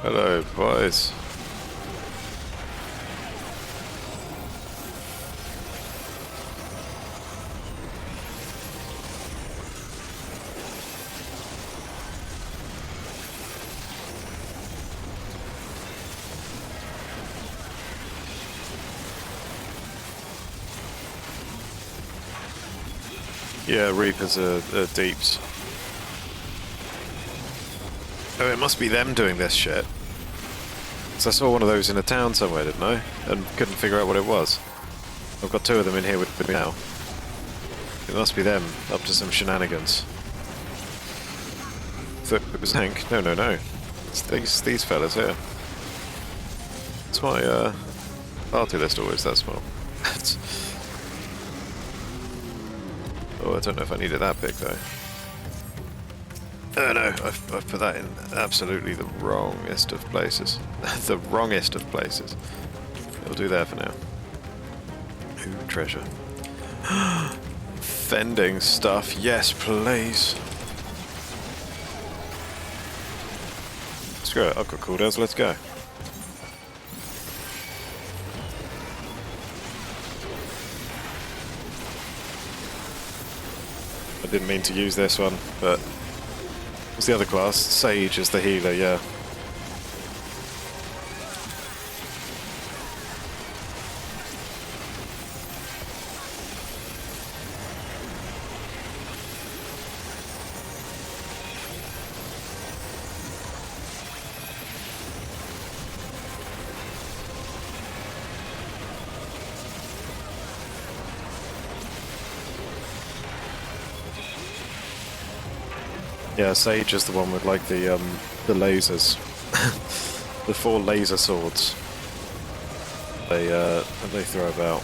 Hello, boys. Yeah, Reapers are deeps. Oh, it must be them doing this shit. So I saw one of those in a town somewhere, didn't I? And couldn't figure out what it was. I've got two of them in here with me now. It must be them, up to some shenanigans. Thought it was Hank. No, no, no. It's these fellas here. It's my party list always that small. Oh, I don't know if I needed that big though. Oh no, I've put that in absolutely the wrongest of places. The wrongest of places. It'll do there for now. Ooh, treasure. Fending stuff, yes please. Screw it, I've got cooldowns, let's go. I didn't mean to use this one, but what's the other class? Sage is the healer, yeah. Yeah, Sage is the one with like the lasers, the 4 laser swords. They throw about.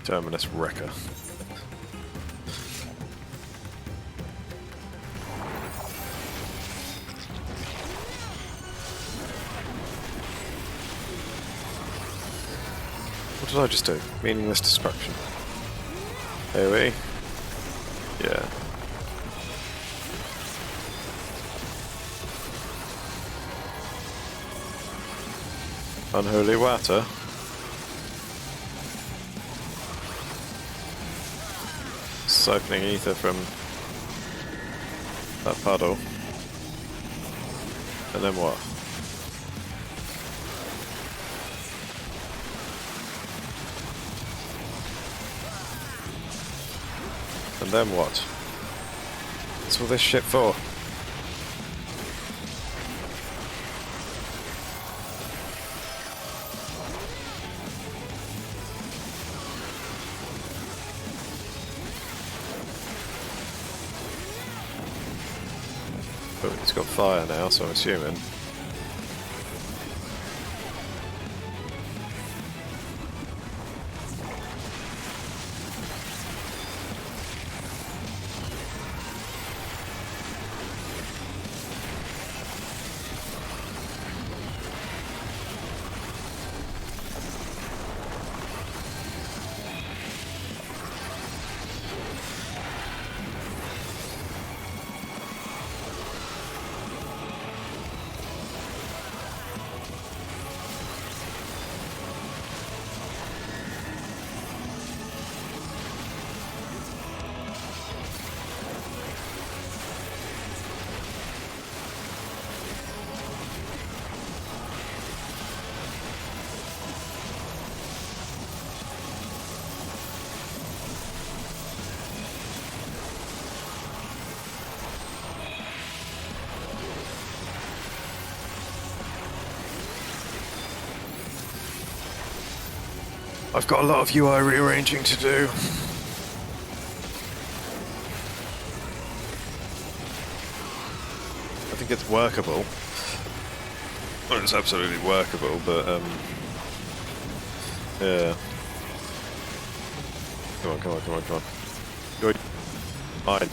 Terminus Wrecker. What did I just do? Meaningless destruction. AoE? Yeah. Unholy water? Siphoning ether from that puddle. And then what? And then what? What's all this shit for? It's got fire now, so I'm assuming. I've got a lot of UI rearranging to do. I think it's workable. Well, it's absolutely workable, but yeah. Come on, come on, come on, come on. Good. Fine.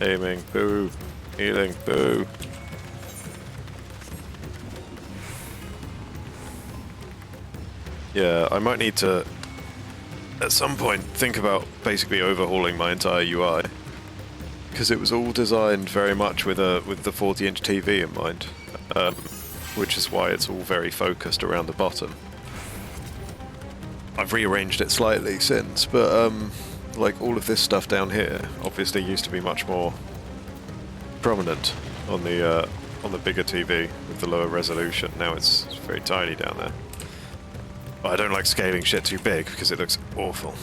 Aiming, boo. Healing, boo. Yeah, I might need to, at some point, think about basically overhauling my entire UI. Because it was all designed very much with the 40-inch TV in mind. Which is why it's all very focused around the bottom. I've rearranged it slightly since, but like all of this stuff down here obviously used to be much more prominent on the bigger TV with the lower resolution. Now it's very tiny down there. But I don't like scaling shit too big because it looks awful.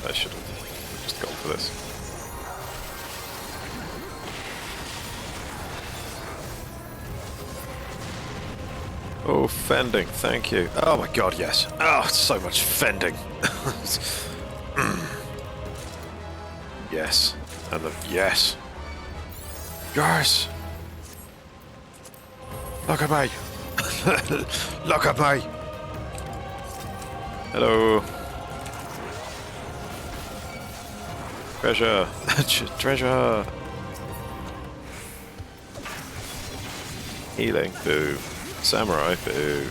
I should have just gone for this. Oh, fending, thank you. Oh my god, yes. Oh, so much fending. Yes. And the yes. Yes! Look at me! Look at me! Hello. Treasure! Treasure! Healing, boo. Samurai, boo.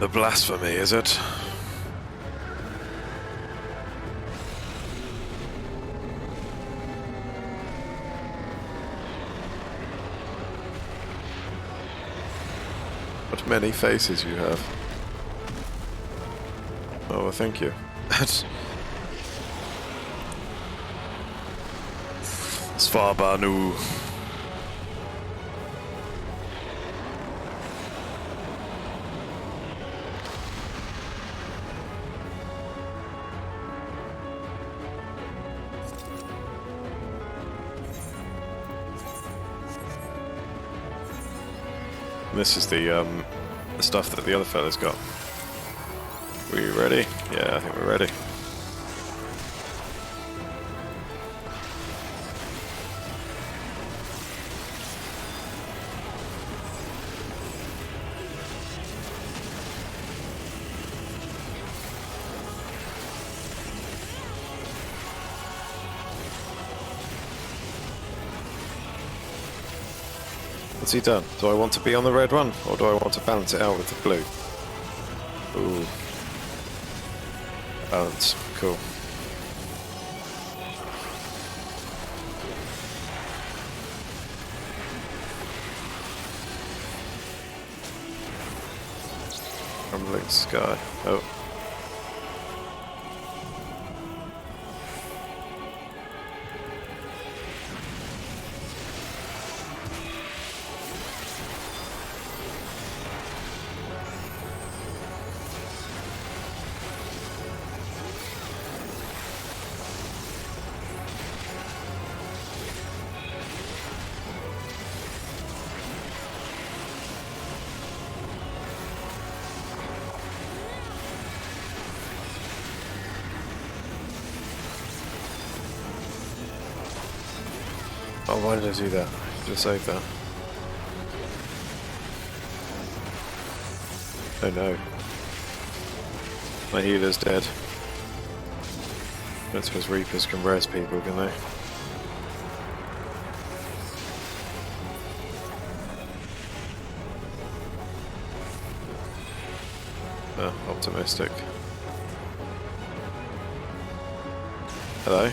The blasphemy, is it? What many faces you have. Oh, well, thank you. Svarbanu. This is the stuff that the other fella's got. We ready? Yeah, I think we're ready. What's he done? Do I want to be on the red one, or do I want to balance it out with the blue? Ooh. Balance. Cool. Crumbling sky. Oh. Oh, why did I do that? Just save that. Oh no. My healer's dead. Don't suppose Reapers can res people, can they? Oh, optimistic. Hello?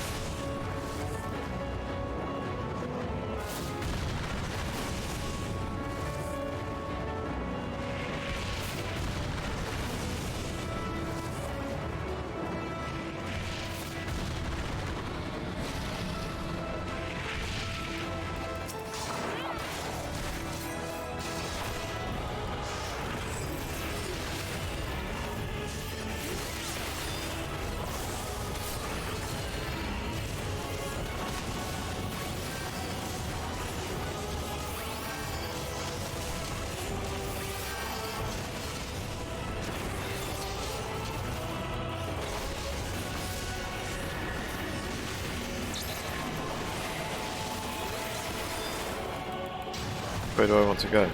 Where do I want to go?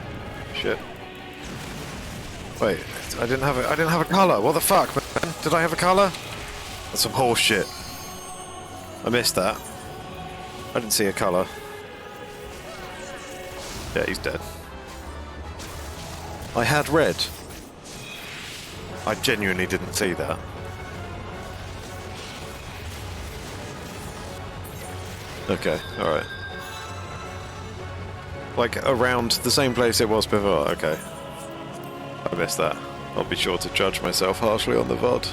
Shit. Wait, I didn't have a colour. What the fuck, man? Did I have a colour? That's some horse shit. I missed that. I didn't see a colour. Yeah, he's dead. I had red. I genuinely didn't see that. Okay, alright. Like, around the same place it was before, okay. I missed that. I'll be sure to judge myself harshly on the VOD.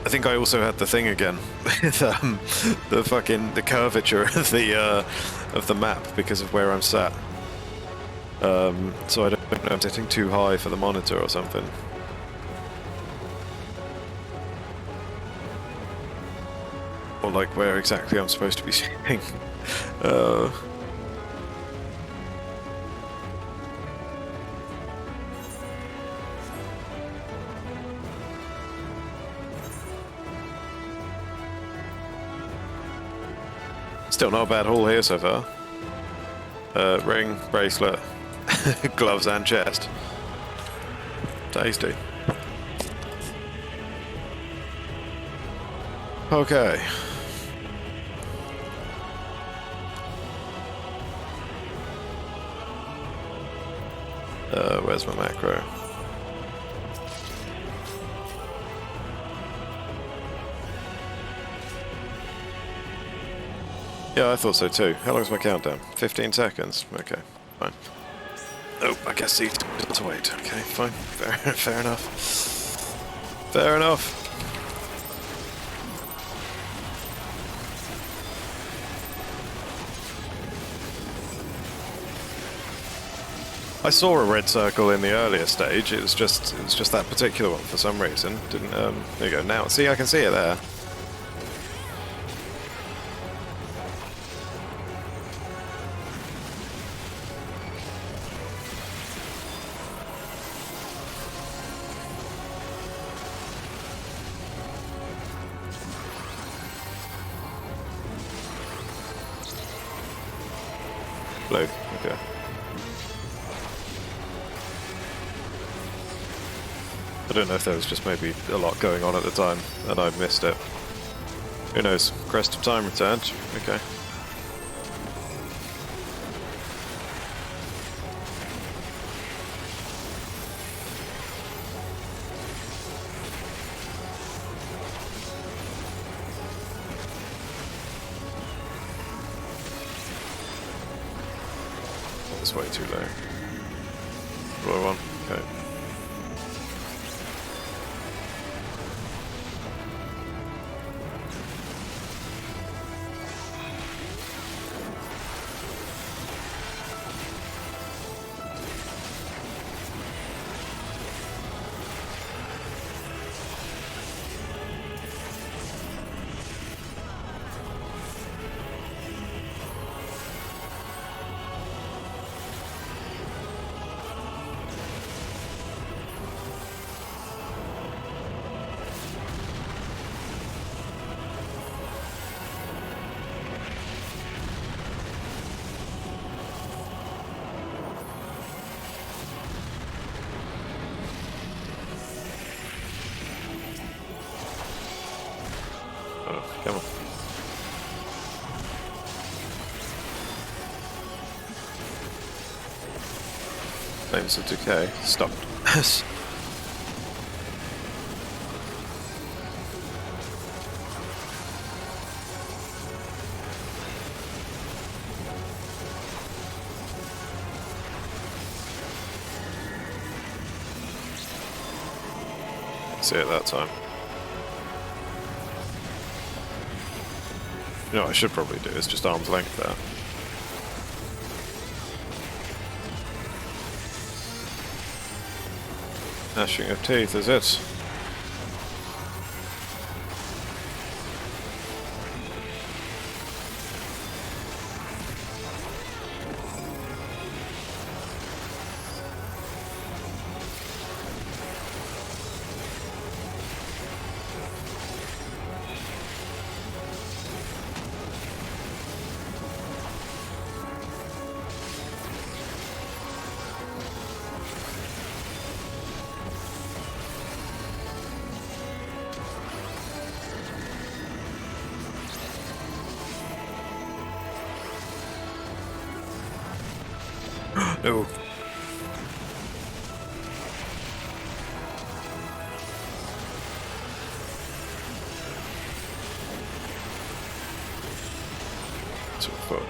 I think I also had the thing again with the curvature of the map because of where I'm sat. So I don't know if I'm sitting too high for the monitor or something. Or like where exactly I'm supposed to be sitting. Still not a bad haul here so far. Ring, bracelet, gloves and chest. Tasty. Okay. Where's my macro? Yeah, I thought so too. How long is my countdown? 15 seconds. Okay, fine. Oh, I guess he doesn't to wait. Okay, fine. Fair enough. Fair enough. I saw a red circle in the earlier stage. It was just that particular one for some reason. Didn't there you go. Now see, I can see it there. Blue, okay. I don't know if there was just maybe a lot going on at the time and I missed it. Who knows? Crest of Time returned. Okay. That's way too low. Lower one. Okay. Oh, come on. Flames of Decay. Stopped. See it that time. You know what I should probably do is just arm's length there. Gnashing of Teeth is it. No. So far.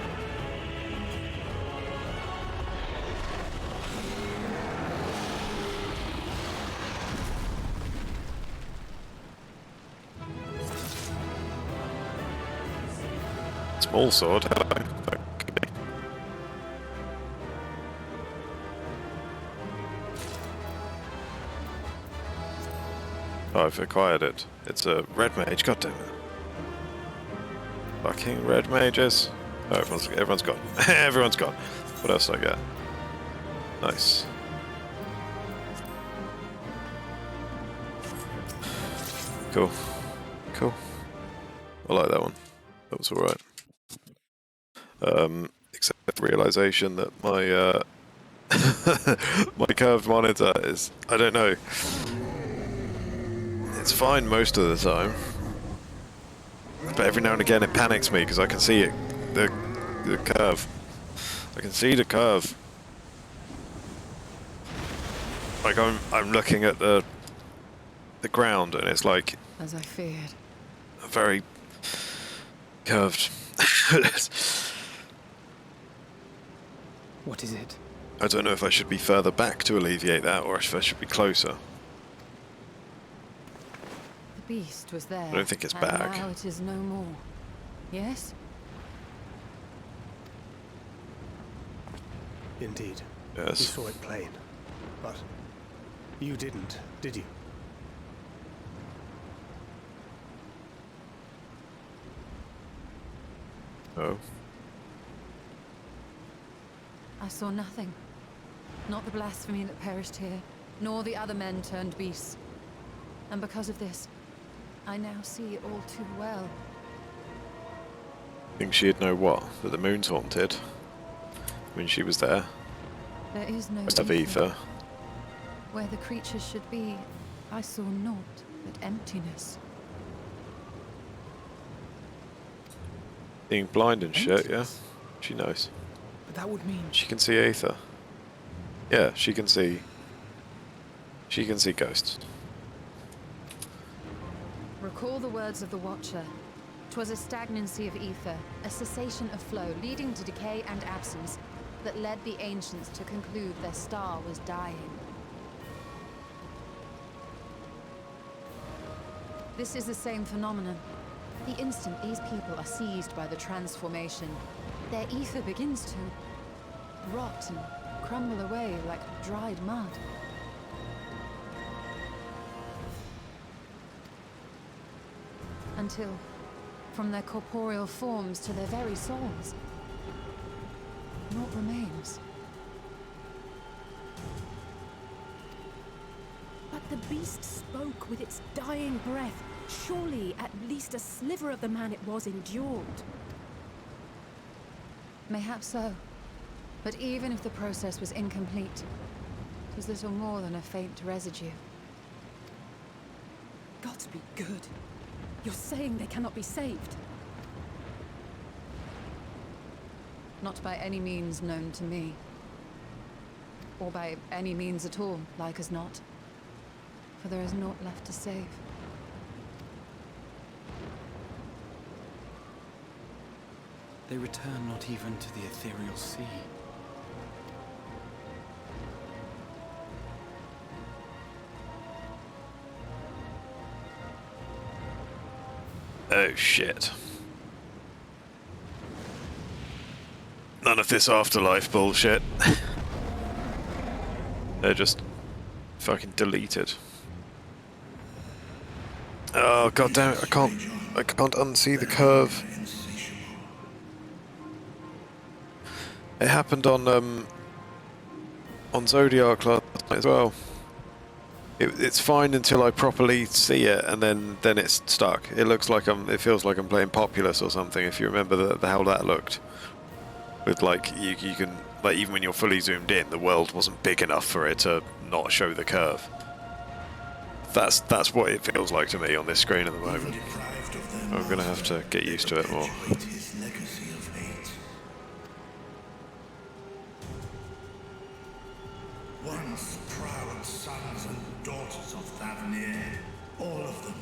Small sword, hello. Okay. Oh, I've acquired it. It's a red mage, goddammit. Fucking red mages. Oh, everyone's gone. Everyone's gone. What else do I get? Nice. Cool. Cool. I like that one. That was alright. Except the realization that my my curved monitor is, I don't know. It's fine most of the time, but every now and again it panics me because I can see it, the curve. I can see the curve. Like I'm looking at the ground and it's like, as I feared, very curved. What is it? I don't know if I should be further back to alleviate that or if I should be closer. the beast was there. I don't think it's and back. now it is no more. Yes? Indeed. Yes. We saw it plain. But you didn't, did you? Oh. I saw nothing. Not the blasphemy that perished here, nor the other men turned beasts. And because of this, I now see all too well. Think she'd know what? That the moon's haunted? when she was there. There is no Of ether. Where the creatures should be, I saw naught but emptiness. Being blind and shit, yeah. She knows. But that would mean... She can see ether. Yeah, she can see... She can see ghosts. Recall the words of the Watcher. 'Twas a stagnancy of ether, a cessation of flow leading to decay and absence that led the ancients to conclude their star was dying. This is the same phenomenon. The instant these people are seized by the transformation, their ether begins to rot and crumble away like dried mud. Until, from their corporeal forms to their very souls, naught remains. But the beast spoke with its dying breath. Surely at least a sliver of the man it was endured. Mayhaps so. But even if the process was incomplete, it was little more than a faint residue. Gods be good. You're saying they cannot be saved? Not by any means known to me. Or by any means at all, like as not. For there is naught left to save. They return not even to the ethereal sea. Oh shit. None of this afterlife bullshit. They're just fucking deleted. Oh god damn it, I can't unsee the curve. It happened on Zodiac last night as well. It's fine until I properly see it, and then it's stuck. It looks like it feels like I'm playing Populous or something. If you remember how that looked, with like you can like even when you're fully zoomed in, the world wasn't big enough for it to not show the curve. That's what it feels like to me on this screen at the moment. I'm gonna have to get used to it more. Once proud sons and daughters of Thavnir, all of them,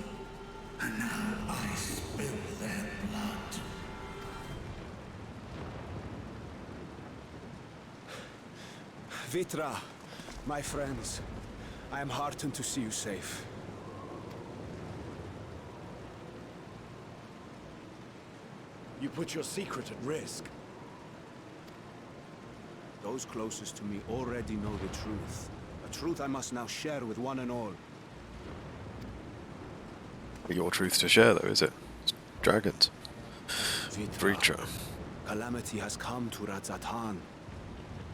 and now I spill their blood. Vitra, my friends, I am heartened to see you safe. You put your secret at risk. Those closest to me already know the truth. A truth I must now share with one and all. Your truth to share, though, is it? It's dragons. Breacher. Calamity has come to Radzatan.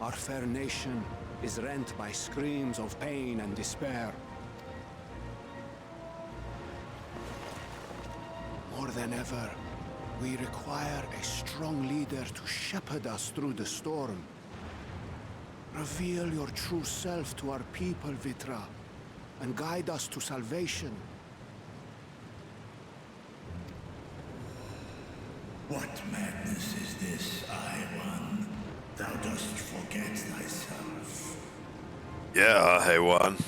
Our fair nation is rent by screams of pain and despair. More than ever, we require a strong leader to shepherd us through the storm. Reveal your true self to our people, Vitra, and guide us to salvation. What madness is this, I-One? Thou dost forget thyself. Yeah, hey one.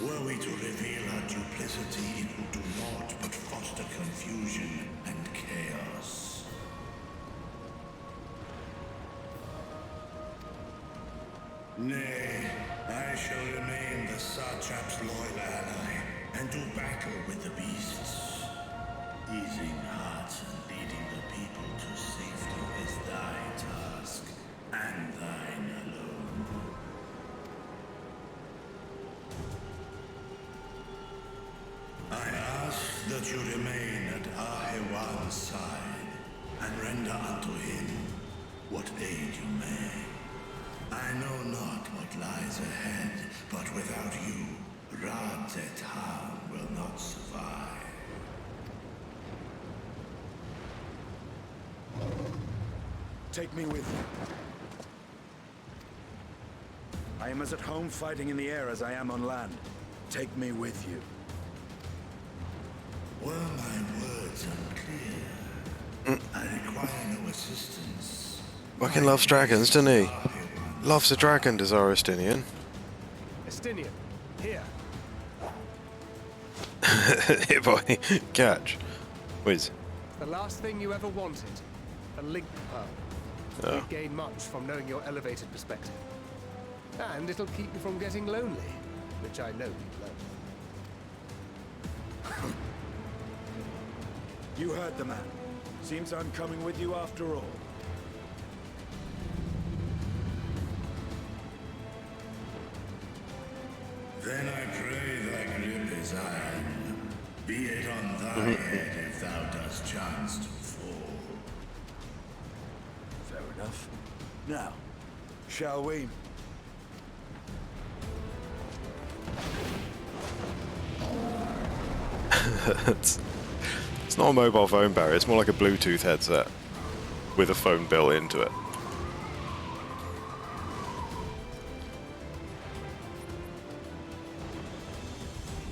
Were we to reveal our duplicity, it would do naught but foster confusion and chaos. Nay, I shall remain the Satrap's loyal ally, and do battle with the beasts. Easing hearts and leading the people to safety is thy task, and thine alone. I ask that you remain at Ahewan's side, and render unto him what aid you may. I know not what lies ahead, but without you, Radzatan will not survive. Take me with you. I am as at home fighting in the air as I am on land. Take me with you. Were my words unclear? I require no assistance. Fucking loves dragons, doesn't he? Loves a dragon, does our Estinian. Estinian, here. Here, boy. Catch. Whiz. The last thing you ever wanted. A link pearl. Oh. You'd gain much from knowing your elevated perspective. And it'll keep you from getting lonely, which I know you'd love. You heard the man. Seems I'm coming with you after all. Then I pray thy grip is iron. Be it on thy head if thou dost chance to fall. Fair enough. Now, shall we? It's not a mobile phone barrier, it's more like a Bluetooth headset with a phone built into it.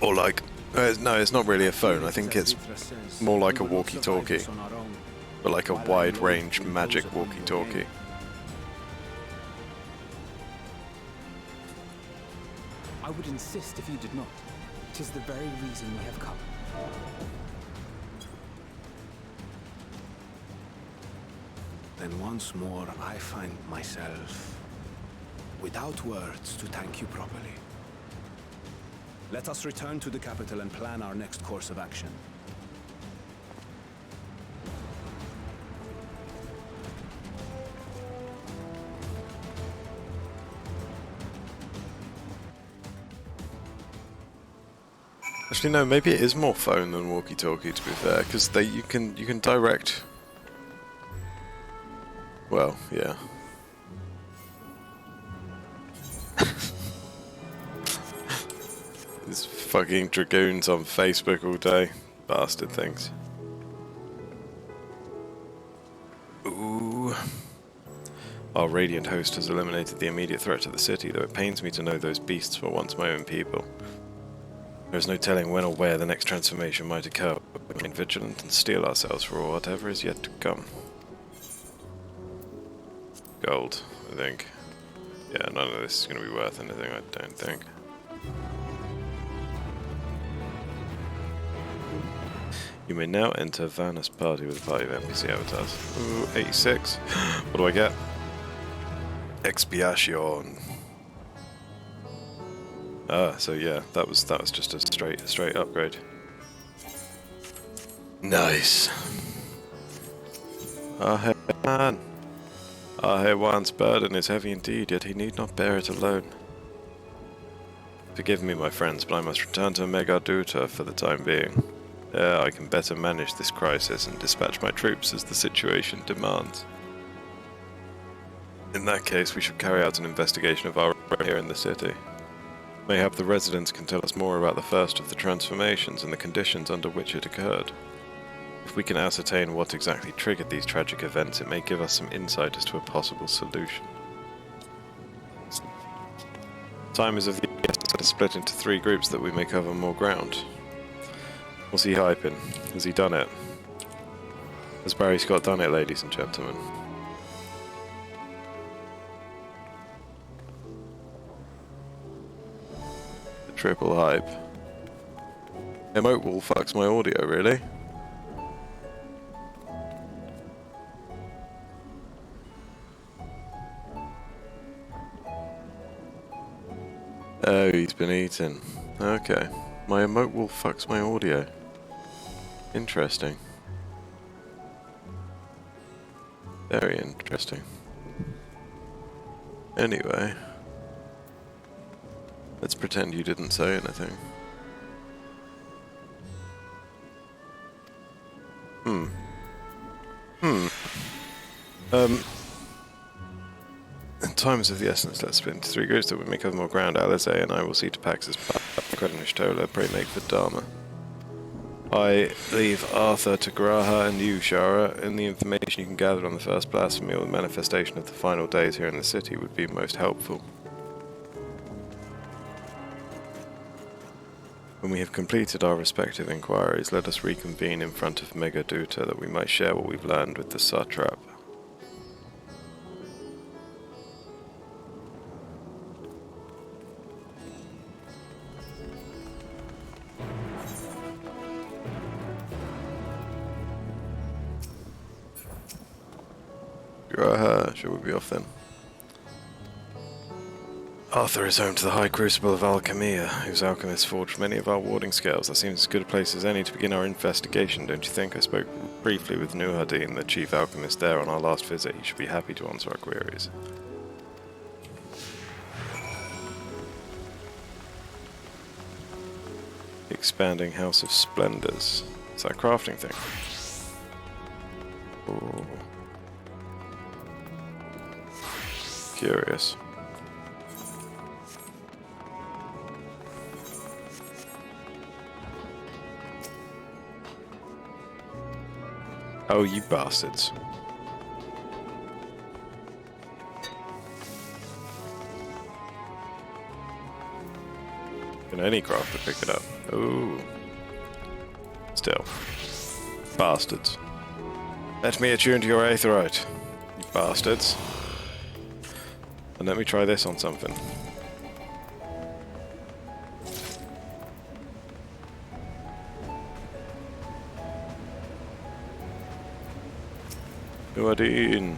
Or like, no, it's not really a phone. I think it's more like a walkie-talkie, but like a wide-range magic walkie-talkie. I would insist if you did not. It is the very reason we have come. Then once more I find myself without words to thank you properly. Let us return to the capital and plan our next course of action. Actually, no. Maybe it is more phone than walkie-talkie. To be fair, because you can direct. Well, yeah. These fucking dragoons on Facebook all day, bastard things. Ooh. Our radiant host has eliminated the immediate threat to the city, though it pains me to know those beasts were once my own people. There is no telling when or where the next transformation might occur, but we remain vigilant and steel ourselves for whatever is yet to come. Gold, I think. Yeah, none of this is going to be worth anything, I don't think. You may now enter Vanna's party with a party of NPC avatars. Ooh, 86. What do I get? Expiation. Ah, so yeah, that was just a straight upgrade. Nice. Ah, man. Wan's burden is heavy indeed, yet he need not bear it alone. Forgive me, my friends, but I must return to Megarduta for the time being. There I can better manage this crisis and dispatch my troops as the situation demands. In that case, we should carry out an investigation of our own here in the city. Mayhap the residents can tell us more about the first of the transformations and the conditions under which it occurred. If we can ascertain what exactly triggered these tragic events, it may give us some insight as to a possible solution. Time is of the essence to split into 3 groups that we may cover more ground. What's he hyping? Has he done it? Has Barry Scott done it, ladies and gentlemen? The triple hype. Emote wall fucks my audio, really? Oh, he's been eaten. Okay. My emote wall fucks my audio. Interesting. Very interesting. Anyway. Let's pretend you didn't say anything. Time is of the essence. Let's split into 3 groups that we may cover more ground. Alize and I will see to Pax's Krednishtola, pray make for Dharma. I leave Arthur to Graha and you, Shara, and the information you can gather on the first blasphemy or the manifestation of the final days here in the city would be most helpful. When we have completed our respective inquiries, let us reconvene in front of Megaduta that we might share what we've learned with the satrap. Shall we be off then? Arthur is home to the High Crucible of Alchemia, whose alchemists forged many of our warding scales. That seems as good a place as any to begin our investigation, don't you think? I spoke briefly with Nuhadin, the chief alchemist there, on our last visit. He should be happy to answer our queries. Expanding House of Splendors. It's that crafting thing. Ooh. Curious. Oh, you bastards. Can any crafter pick it up? Ooh. Still. Bastards. Let me attune to your aetherite, you bastards. And let me try this on something. Nuadine.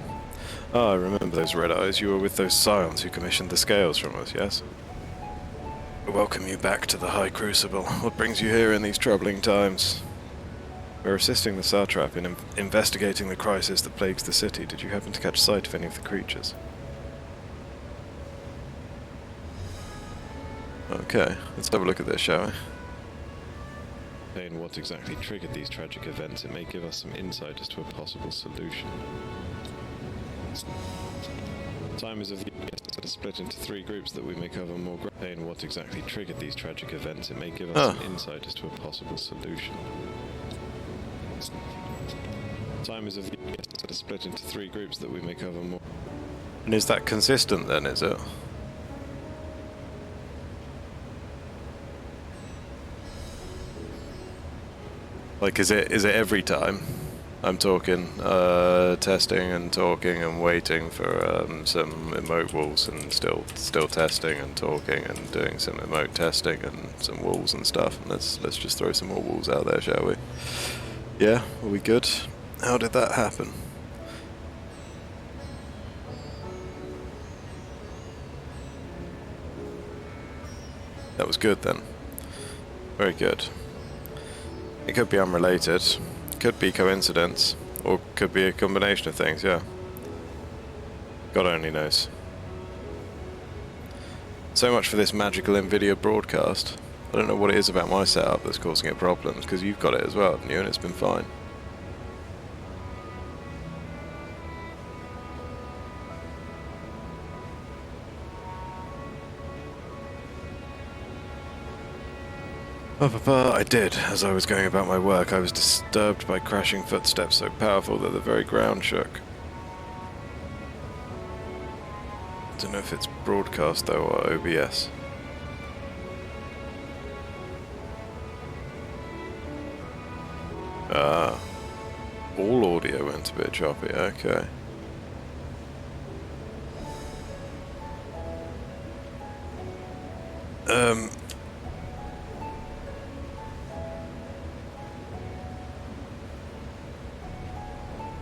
Ah, I remember those red eyes. You were with those scions who commissioned the scales from us, yes? I welcome you back to the High Crucible. What brings you here in these troubling times? We're assisting the satrap in investigating the crisis that plagues the city. Did you happen to catch sight of any of the creatures? Okay, let's have a look at this, shall we? Explain what exactly triggered these tragic events. It may give us some insight as to a possible solution. Time is of the essence. Split into 3 groups that we may cover more. Explain what exactly triggered these tragic events. It may give us some insight as to a possible solution. Time is of the essence. Split into 3 groups that we may cover more. And is that consistent then, is it? Like, is it every time? I'm talking testing and talking and waiting for some emote walls and still testing and talking and doing some emote testing and some walls and stuff. And let's just throw some more walls out there, shall we? Yeah, are we good? How did that happen? That was good then. Very good. It could be unrelated, could be coincidence, or could be a combination of things, yeah. God only knows. So much for this magical NVIDIA broadcast. I don't know what it is about my setup that's causing it problems, because you've got it as well, haven't you, and it's been fine. I did. As I was going about my work, I was disturbed by crashing footsteps so powerful that the very ground shook. I don't know if it's broadcast though or OBS. Ah. All audio went a bit choppy, okay.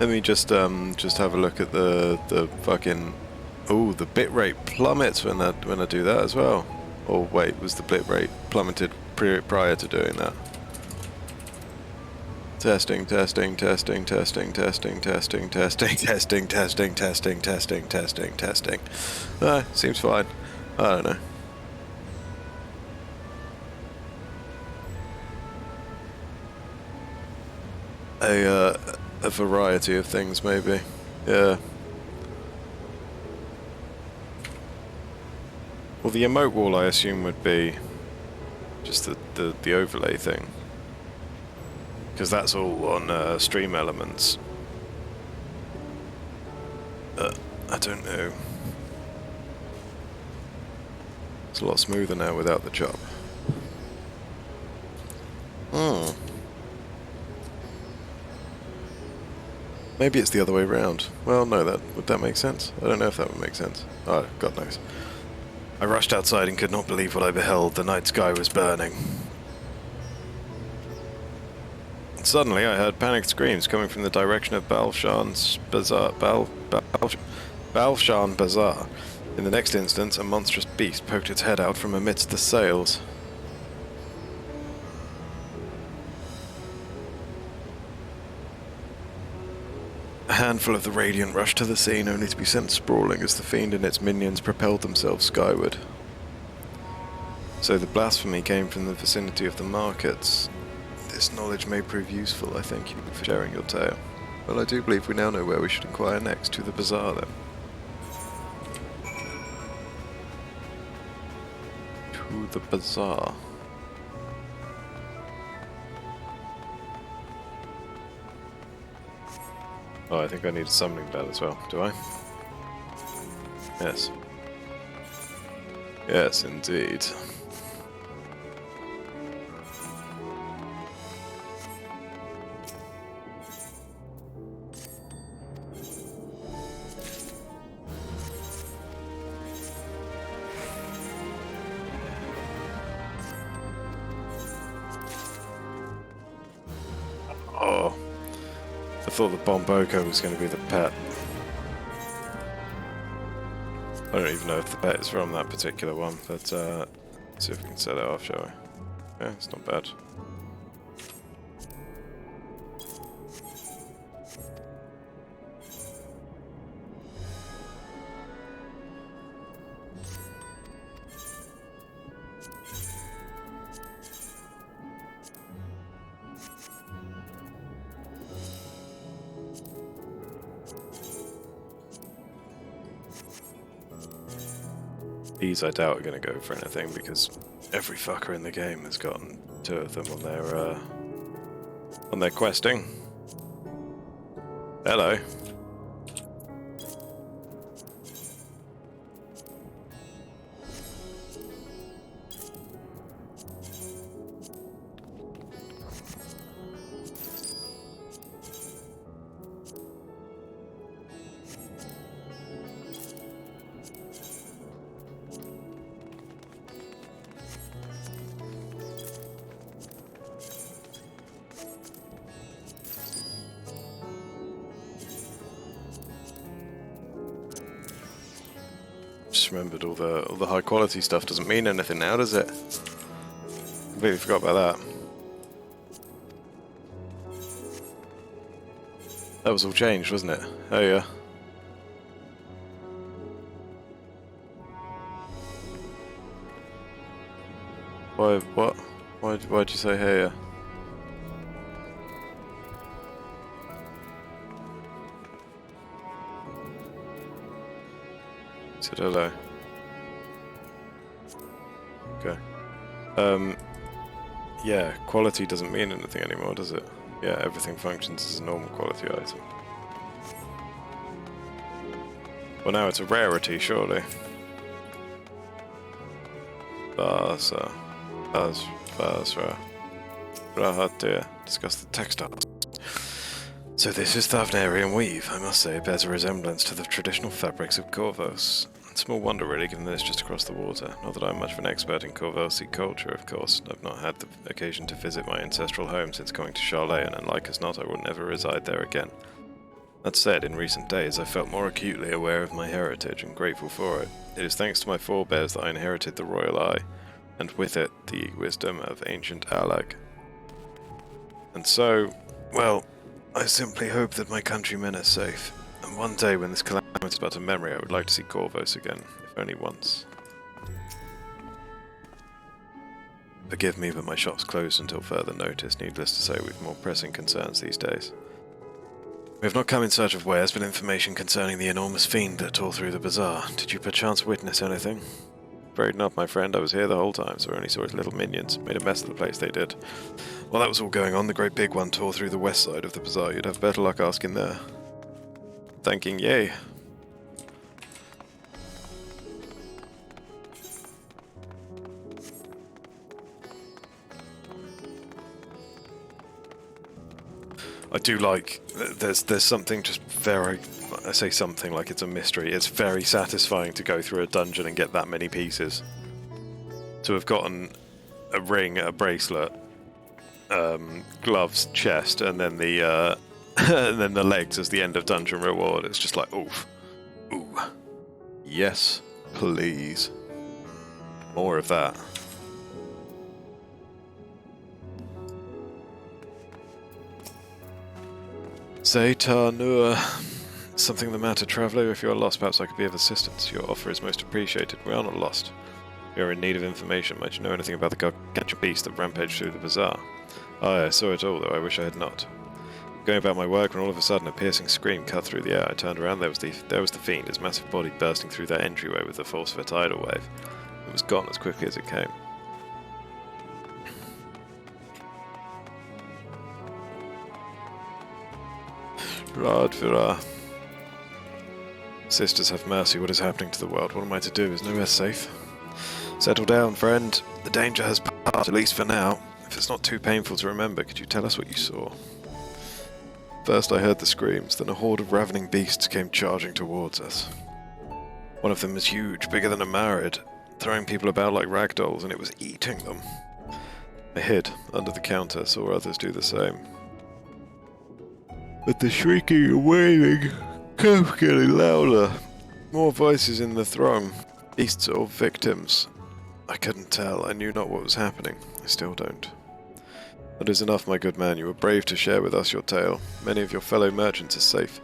Let me just have a look at the fucking. Oh, the bitrate plummets when I do that as well. Or wait, was the bitrate plummeted prior to doing that? Testing. Seems fine. I don't know. A variety of things, maybe. Yeah. Well, the emote wall, I assume, would be just the overlay thing, because that's all on Stream Elements. I don't know. It's a lot smoother now without the chop. Hmm. Maybe it's the other way round. Well, no, would that make sense? I don't know if that would make sense. Oh, God knows. I rushed outside and could not believe what I beheld. The night sky was burning. And suddenly I heard panicked screams coming from the direction of Balshan's Bazaar. Balshan Bazaar. In the next instant, a monstrous beast poked its head out from amidst the sails. A handful of the Radiant rushed to the scene, only to be sent sprawling as the fiend and its minions propelled themselves skyward. So the blasphemy came from the vicinity of the markets. This knowledge may prove useful, I thank you for sharing your tale. Well, I do believe we now know where we should inquire next, to the bazaar then. To the bazaar. Oh, I think I need a summoning bell as well, do I? Yes. Yes, indeed. Oh. I thought the Bomboko was going to be the pet. I don't even know if the pet is from that particular one, but let's see if we can set it off, shall we? Yeah, it's not bad. These I doubt are going to go for anything because every fucker in the game has gotten 2 of them on their questing. Hello. Just remembered all the high quality stuff doesn't mean anything now, does it? Completely forgot about that. That was all changed, wasn't it? Oh yeah. Why? What? Why'd you say hey? Yeah? Said hello. Okay. Yeah, quality doesn't mean anything anymore, does it? Yeah, everything functions as a normal quality item. Well, now it's a rarity, surely. Basra. Rahatir. Discuss the textiles. So this is Thavnarian weave. I must say it bears a resemblance to the traditional fabrics of Corvos. Small wonder really, given that it's just across the water. Not that I'm much of an expert in Corvosi culture, of course. I've not had the occasion to visit my ancestral home since going to Charlayan, and like as not, I will never reside there again. That said, in recent days, I felt more acutely aware of my heritage and grateful for it. It is thanks to my forebears that I inherited the royal eye, and with it, the wisdom of ancient Alag. And so, well, I simply hope that my countrymen are safe. And one day when this calamity is but a memory, I would like to see Corvos again, if only once. Forgive me, but my shop's closed until further notice. Needless to say, we've more pressing concerns these days. We have not come in search of wares, but information concerning the enormous fiend that tore through the bazaar. Did you perchance witness anything? Afraid not, my friend. I was here the whole time, so I only saw his little minions. Made a mess of the place, they did. While that was all going on, the great big one tore through the west side of the bazaar. You'd have better luck asking there. Thanking yay. I do like, there's something just very, I say something like it's a mystery, it's very satisfying to go through a dungeon and get that many pieces. To have gotten a ring, a bracelet, gloves, chest, and then the and then the legs as the end of dungeon reward, it's just like, oof. Ooh. Yes, please. More of that. Zeta Nur. Something the matter, traveller? If you are lost, perhaps I could be of assistance. Your offer is most appreciated. We are not lost. We are in need of information. Might you know anything about the gargantuan beast that rampaged through the bazaar? Aye, I saw it all, though I wish I had not. Going about my work when all of a sudden a piercing scream cut through the air. I turned around, there was the fiend, his massive body bursting through that entryway with the force of a tidal wave. It was gone as quickly as it came. Radvira. Sisters, have mercy. What is happening to the world? What am I to do? Is nowhere safe? Settle down, friend. The danger has passed, at least for now. If it's not too painful to remember, could you tell us what you saw? First I heard the screams, then a horde of ravening beasts came charging towards us. One of them was huge, bigger than a Marid, throwing people about like ragdolls, and it was eating them. I hid under the counter, saw others do the same. But the shrieking and wailing kept getting louder. More voices in the throng. Beasts or victims. I couldn't tell. I knew not what was happening. I still don't. That is enough, my good man. You were brave to share with us your tale. Many of your fellow merchants are safe.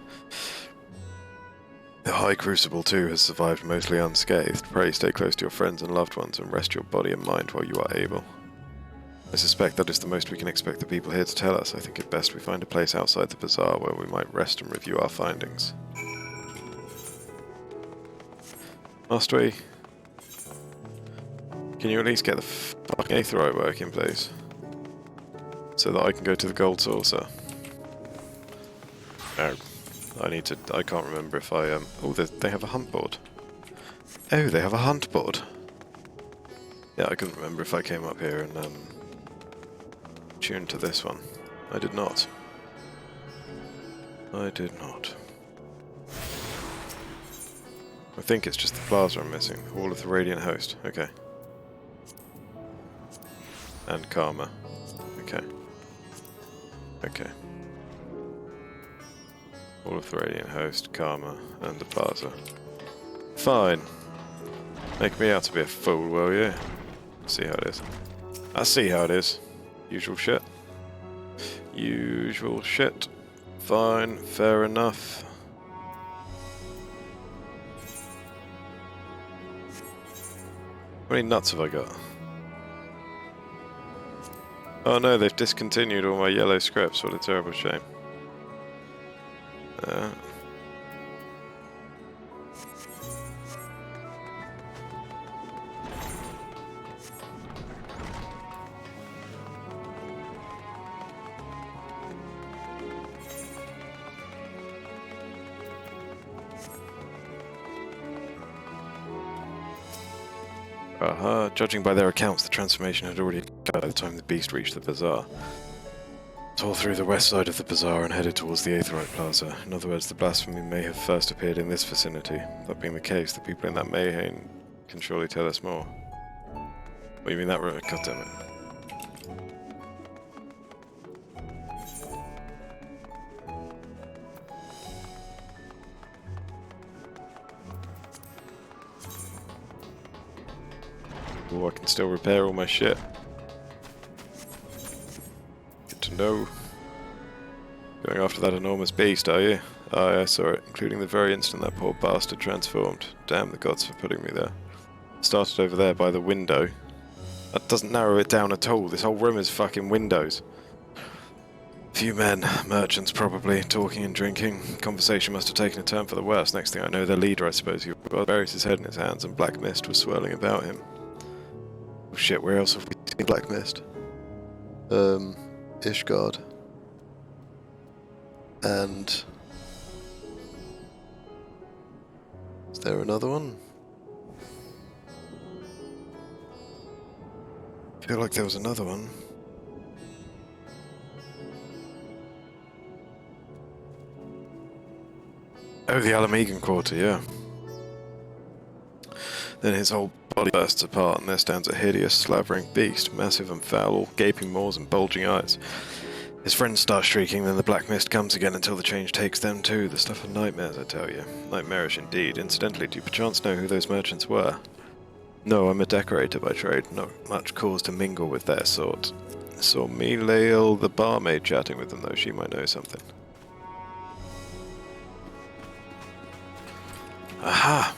The High Crucible, too, has survived mostly unscathed. Pray stay close to your friends and loved ones and rest your body and mind while you are able. I suspect that is the most we can expect the people here to tell us. I think it best we find a place outside the bazaar where we might rest and review our findings. Must we? Can you at least get the fucking aetheryte working, please? So that I can go to the gold saucer. No. I can't remember if I, oh, they have a hunt board. Oh, they have a hunt board. Yeah, I couldn't remember if I came up here and, tuned to this one. I did not. I did not. I think it's just the plaza I'm missing. All of the Radiant Host. Okay. And Karma. Okay. Okay. All of the Radiant Host, Karma, and the plaza. Fine. Make me out to be a fool, will you? See how it is. I see how it is. Usual shit. Usual shit. Fine, fair enough. How many nuts have I got? Oh no, they've discontinued all my yellow scripts. What a terrible shame. Judging by their accounts, the transformation had already occurred by the time the beast reached the bazaar. Tore through the west side of the bazaar and headed towards the Aetheryte Plaza. In other words, the blasphemy may have first appeared in this vicinity. That being the case, the people in that Mayhain can surely tell us more. What do you mean that road? God damn it. Oh, I can still repair all my shit. Good to know. Going after that enormous beast, are you? Aye, I saw it, including the very instant that poor bastard transformed. Damn the gods for putting me there. Started over there by the window. That doesn't narrow it down at all. This whole room is fucking windows. Few men, merchants probably, talking and drinking. Conversation must have taken a turn for the worse. Next thing I know, their leader, I suppose, he buried his head in his hands and black mist was swirling about him. Oh shit, where else have we seen black mist? Ishgard. And... is there another one? I feel like there was another one. Oh, the Alamegan quarter, yeah. Then his whole body bursts apart, and there stands a hideous, slavering beast, massive and foul, all gaping maws and bulging eyes. His friends start shrieking, then the black mist comes again until the change takes them too. The stuff of nightmares, I tell you. Nightmarish indeed. Incidentally, do you perchance know who those merchants were? No, I'm a decorator by trade, not much cause to mingle with their sort. Saw me Lael, the barmaid, chatting with them, though she might know something. Aha!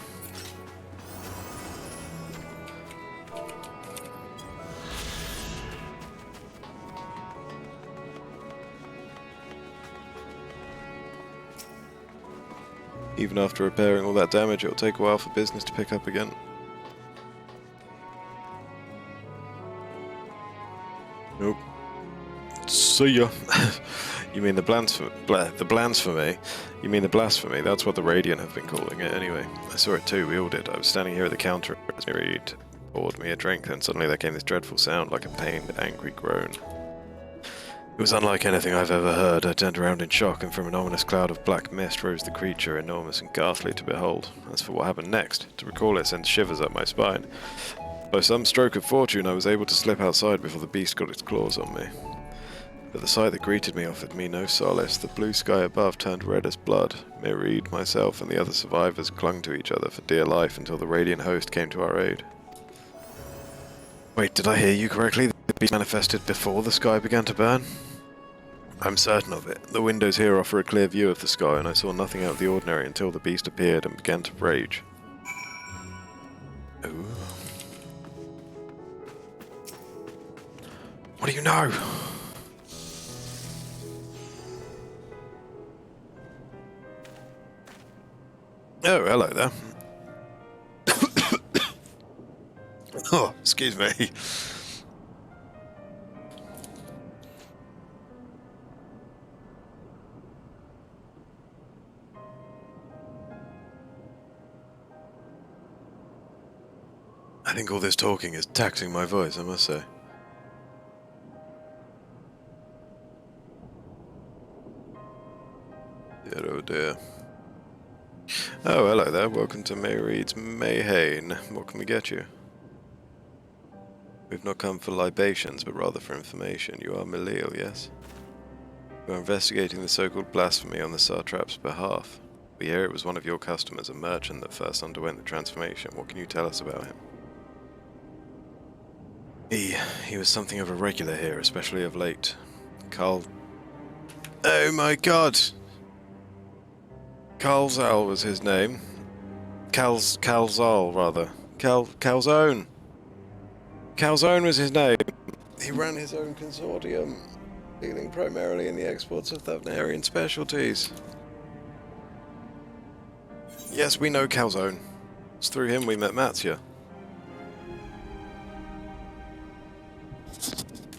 Even after repairing all that damage, it'll take a while for business to pick up again. Nope. See ya. You mean the blasphemy? You mean the blasphemy? That's what the Radiant have been calling it anyway. I saw it too, we all did. I was standing here at the counter as Reed poured me a drink, and suddenly there came this dreadful sound like a pained, angry groan. It was unlike anything I've ever heard. I turned around in shock, and from an ominous cloud of black mist rose the creature, enormous and ghastly to behold. As for what happened next, to recall it sends shivers up my spine. By some stroke of fortune, I was able to slip outside before the beast got its claws on me. But the sight that greeted me offered me no solace. The blue sky above turned red as blood. Reed, myself, and the other survivors clung to each other for dear life until the Radiant host came to our aid. Wait, did I hear you correctly? The beast manifested before the sky began to burn? I'm certain of it. The windows here offer a clear view of the sky, and I saw nothing out of the ordinary until the beast appeared and began to rage. Ooh. What do you know? Oh, hello there. Oh, excuse me. I think all this talking is taxing my voice, I must say. Dear, oh dear. Oh, hello there. Welcome to Reed's Mayhane. What can we get you? We've not come for libations, but rather for information. You are Milil, yes? We are investigating the so-called blasphemy on the Satrap's behalf. We hear it was one of your customers, a merchant, that first underwent the transformation. What can you tell us about him? He was something of a regular here, especially of late. Carl... Oh my god! Calzal was his name. Calzal, rather. Calzone! Calzone was his name. He ran his own consortium, dealing primarily in the exports of Thavnarian specialties. Yes, we know Calzone. It's through him we met Matzia.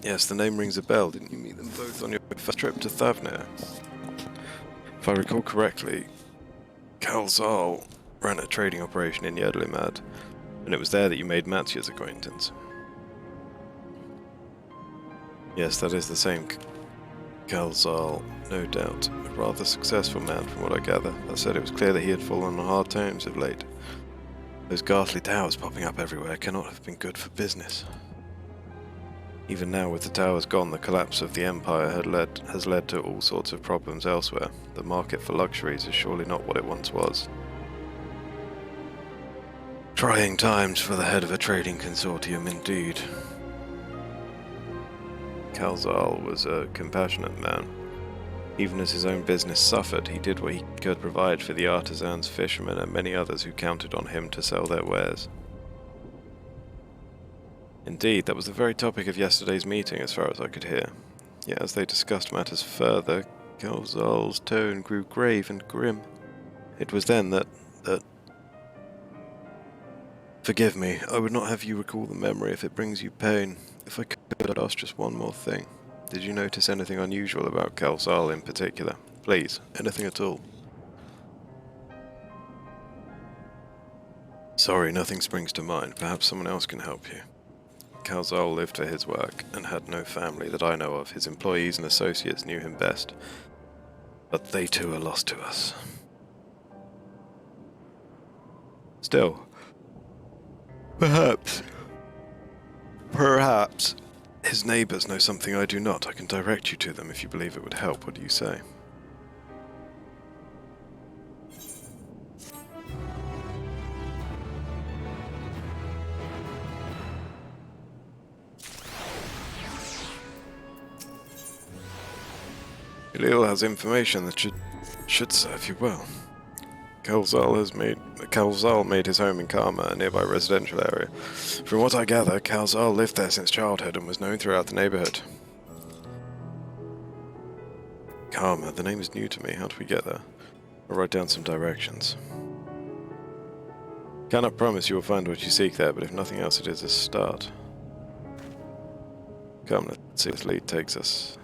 Yes, the name rings a bell. Didn't you meet them both on your first trip to Thavnir? If I recall correctly, Calzal ran a trading operation in Yedlimad, and it was there that you made Matzia's acquaintance. Yes, that is the same Calzal, no doubt. A rather successful man from what I gather. That said, it was clear that he had fallen on hard times of late. Those ghastly towers popping up everywhere cannot have been good for business. Even now, with the towers gone, the collapse of the Empire has led to all sorts of problems elsewhere. The market for luxuries is surely not what it once was. Trying times for the head of a trading consortium, indeed. Calzal was a compassionate man. Even as his own business suffered, he did what he could provide for the artisans, fishermen, and many others who counted on him to sell their wares. Indeed, that was the very topic of yesterday's meeting, as far as I could hear. Yet as they discussed matters further, Calzal's tone grew grave and grim. It was then that... Forgive me, I would not have you recall the memory if it brings you pain. If I could, I'd ask just one more thing. Did you notice anything unusual about Calzal in particular? Please, anything at all. Sorry, nothing springs to mind. Perhaps someone else can help you. Calzal lived for his work, and had no family that I know of. His employees and associates knew him best. But they too are lost to us. Still, perhaps his neighbors know something I do not. I can direct you to them if you believe it would help. What do you say? Lil has information that should serve you well. Kalzal made his home in Karma, a nearby residential area. From what I gather, Kalzal lived there since childhood and was known throughout the neighborhood. Karma, the name is new to me. How do we get there? I'll write down some directions. Cannot promise you will find what you seek there, but if nothing else, it is a start. Come, let's see where this lead takes us.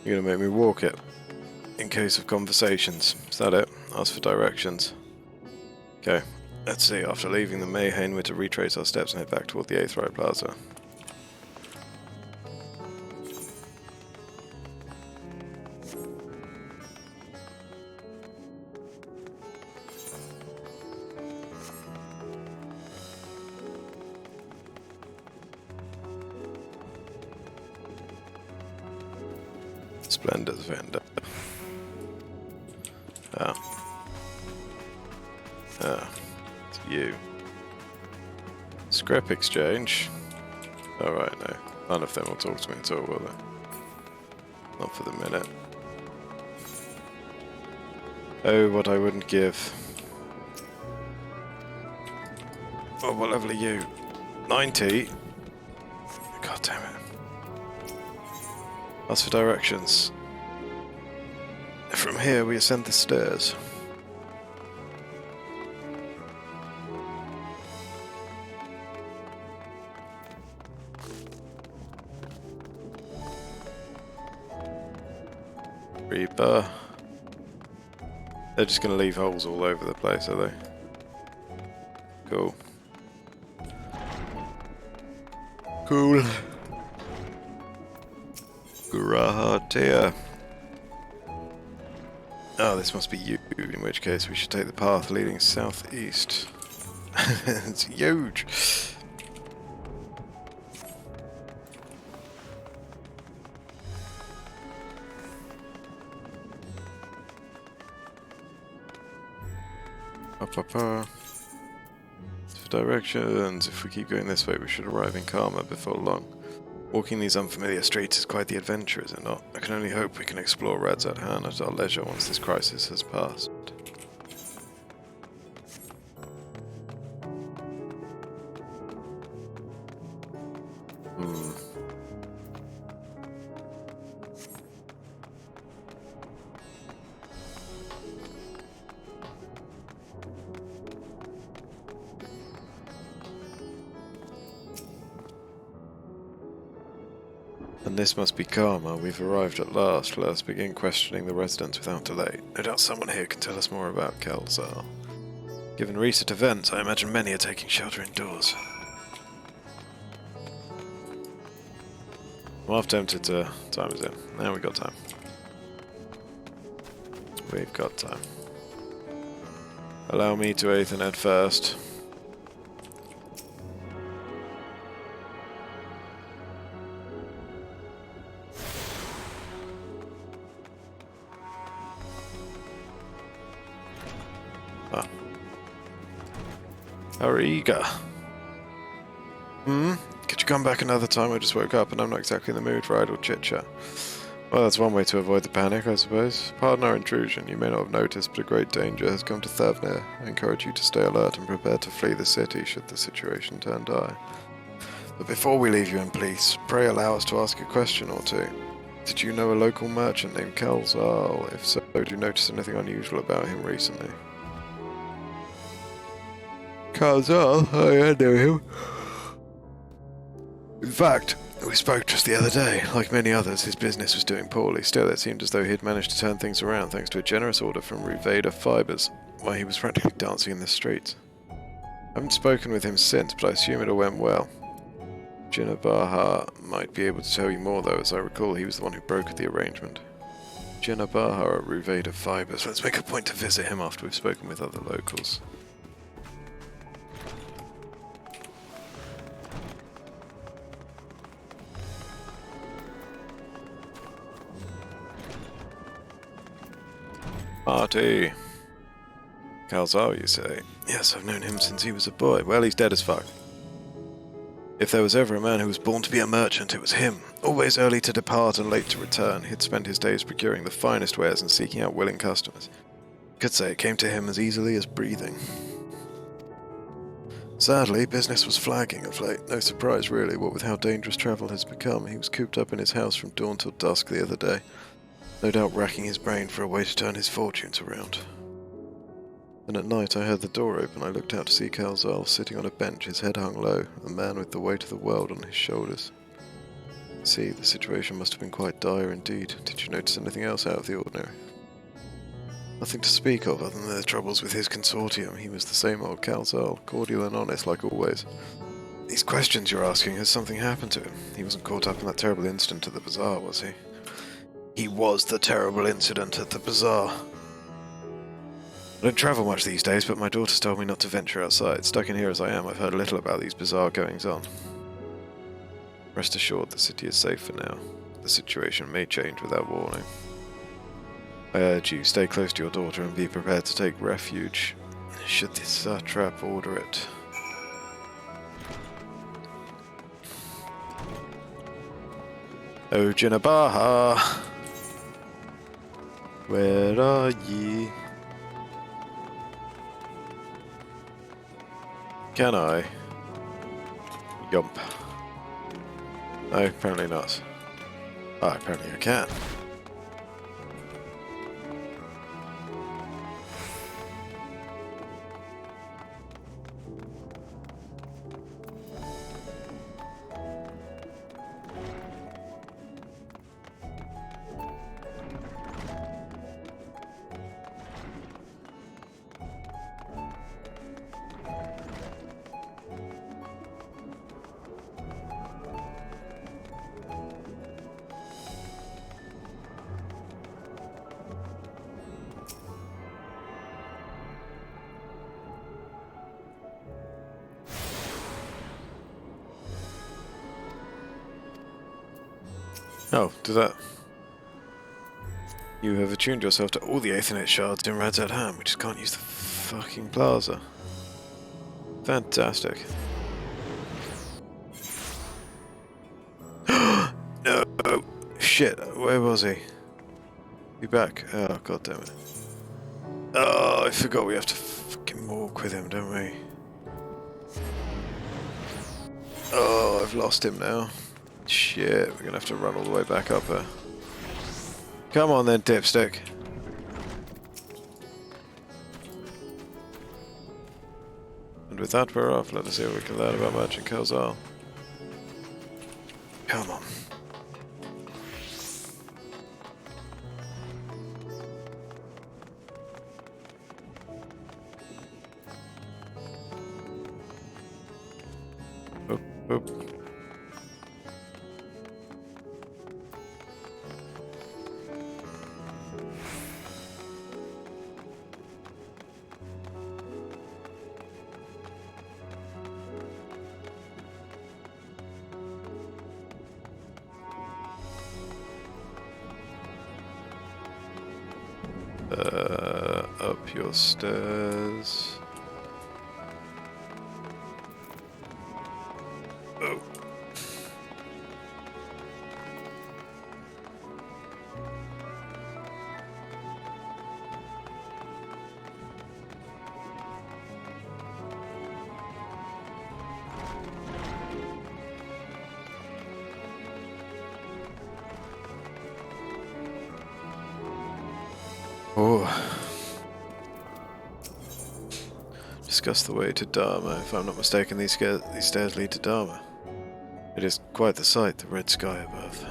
You're gonna make me walk it. In case of conversations. Is that it? Ask for directions. Okay. Let's see. After leaving the Mayhain, we're to retrace our steps and head back toward the Aetheryte Plaza. Splendor's vendor. It's you. Scrap exchange. Alright, no. None of them will talk to me at all, will they? Not for the minute. Oh, what I wouldn't give. Oh, what level are you? 90? God damn it. As for directions, from here we ascend the stairs. Reaper. They're just going to leave holes all over the place, are they? Cool. Cool. Gratia. Oh, this must be you, in which case we should take the path leading southeast. It's huge! For directions, if we keep going this way, we should arrive in Karma before long. Walking these unfamiliar streets is quite the adventure, is it not? I can only hope we can explore Radzat Han at our leisure once this crisis has passed. And this must be Karma. We've arrived at last. Let us begin questioning the residents without delay. No doubt someone here can tell us more about Kalzar. Given recent events, I imagine many are taking shelter indoors. I'm half tempted to... Time is in. Now we've got time. We've got time. Allow me to Aethernet first. Ariga. Could you come back another time? I just woke up and I'm not exactly in the mood for idle chit-chat. Well, that's one way to avoid the panic, I suppose. Pardon our intrusion. You may not have noticed, but a great danger has come to Thavnir. I encourage you to stay alert and prepare to flee the city should the situation turn dire. But before we leave you in peace, pray allow us to ask a question or two. Did you know a local merchant named Kalzar? If so, did you notice anything unusual about him recently? Kalzar? I know him. In fact, we spoke just the other day. Like many others, his business was doing poorly. Still, it seemed as though he'd managed to turn things around thanks to a generous order from Ruveda Fibers, where he was practically dancing in the streets. I haven't spoken with him since, but I assume it all went well. Jinabaha might be able to tell you more, though. As I recall, he was the one who brokered the arrangement. Jinabaha at Ruveda Fibers. Let's make a point to visit him after we've spoken with other locals. Marty! Calzar, you say? Yes, I've known him since he was a boy. Well, he's dead as fuck. If there was ever a man who was born to be a merchant, it was him. Always early to depart and late to return, he'd spend his days procuring the finest wares and seeking out willing customers. You could say it came to him as easily as breathing. Sadly, business was flagging of late. No surprise, really, what with how dangerous travel has become. He was cooped up in his house from dawn till dusk the other day, no doubt racking his brain for a way to turn his fortunes around. And at night I heard the door open. I looked out to see Calzar sitting on a bench, his head hung low, a man with the weight of the world on his shoulders. See, the situation must have been quite dire indeed. Did you notice anything else out of the ordinary? Nothing to speak of other than the troubles with his consortium. He was the same old Calzar, cordial and honest like always. These questions you're asking, has something happened to him? He wasn't caught up in that terrible incident at the bazaar, was he? He was the terrible incident at the bazaar. I don't travel much these days, but my daughter's told me not to venture outside. Stuck in here as I am, I've heard little about these bizarre goings-on. Rest assured, the city is safe for now. The situation may change without warning. I urge you, stay close to your daughter and be prepared to take refuge, should the satrap order it. Oh, Jinabaha! Where are ye? Can I? Yump. No, apparently not. Ah, apparently I can. Oh, do that. You have attuned yourself to all the Aethernet shards in Radzad Ham. We just can't use the fucking plaza. Fantastic. No! Shit, where was he? Be back. Oh, god damn it. Oh, I forgot we have to fucking walk with him, don't we? Oh, I've lost him now. Shit, we're gonna have to run all the way back up there. Come on then, dipstick. And with that we're off. Let us see what we can learn about Merchant Calzar. Come on. Oop, oop. Up your stairs. Oh. Oh. Discuss the way to Dharma. If I'm not mistaken, these stairs lead to Dharma. It is quite the sight, the red sky above.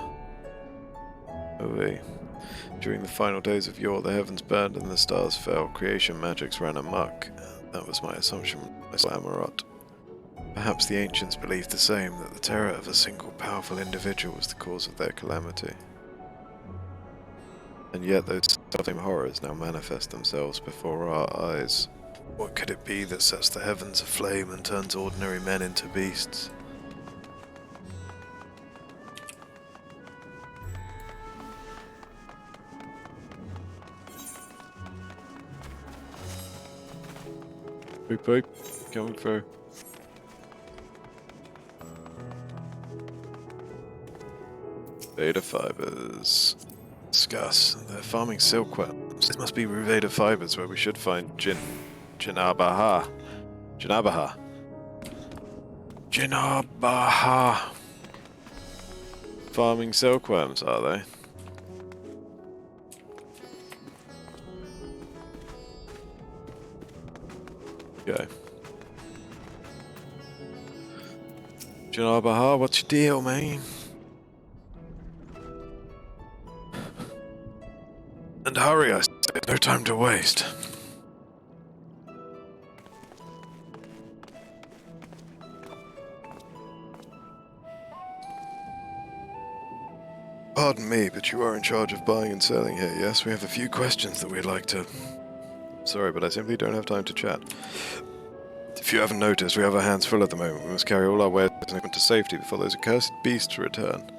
Oh, during the final days of yore, the heavens burned and the stars fell. Creation magics ran amok. That was my assumption, Amarat. Perhaps the ancients believed the same, that the terror of a single powerful individual was the cause of their calamity. And yet those same horrors now manifest themselves before our eyes. What could it be that sets the heavens aflame and turns ordinary men into beasts? Beep beep, coming through. Beta fibers. Discuss. They're farming silkworms. This must be Ruveda fibers where we should find Jinabaha. Farming silkworms, are they? Okay. Jinabaha, what's your deal, man? And hurry, I say, no time to waste. Pardon me, but you are in charge of buying and selling here, yes? We have a few questions that we'd like to... Sorry, but I simply don't have time to chat. If you haven't noticed, we have our hands full at the moment. We must carry all our wares to safety before those accursed beasts return.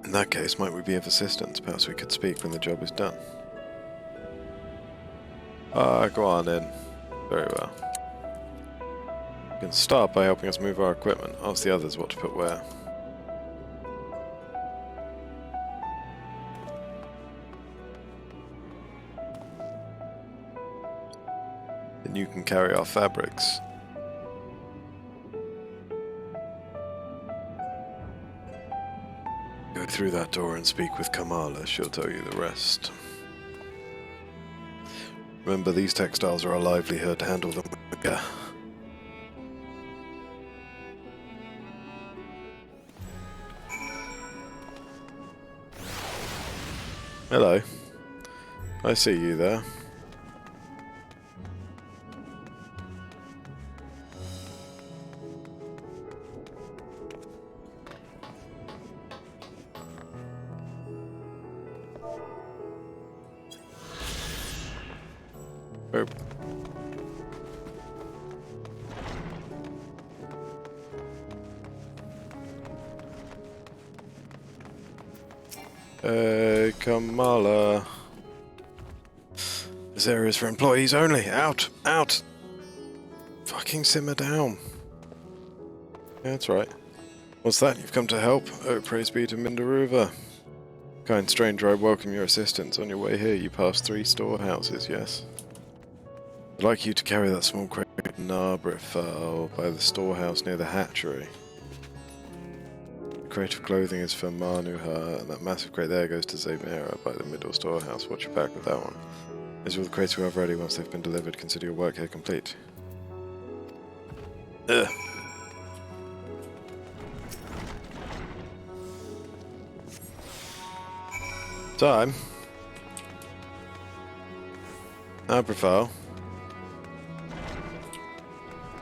In that case, might we be of assistance? Perhaps we could speak when the job is done. Go on in. Very well. You can start by helping us move our equipment. Ask the others what to put where. Then you can carry our fabrics. Go through that door and speak with Kamala. She'll tell you the rest. Remember, these textiles are our livelihood. Handle them with care. Hello. I see you there. Hey, Kamala. This area is for employees only. Out! Out! Fucking simmer down. Yeah, that's right. What's that? You've come to help? Oh, praise be to Mindaruva. Kind stranger, I welcome your assistance. On your way here, you passed 3 storehouses, yes? I'd like you to carry that small crate of Nabrifal by the storehouse near the hatchery. The crate of clothing is for Manuha, and that massive crate there goes to Zamira by the middle storehouse. Watch your back with that one. These are all the crates we have ready. Once they've been delivered, consider your work here complete. Ugh. Time. Nabrifal.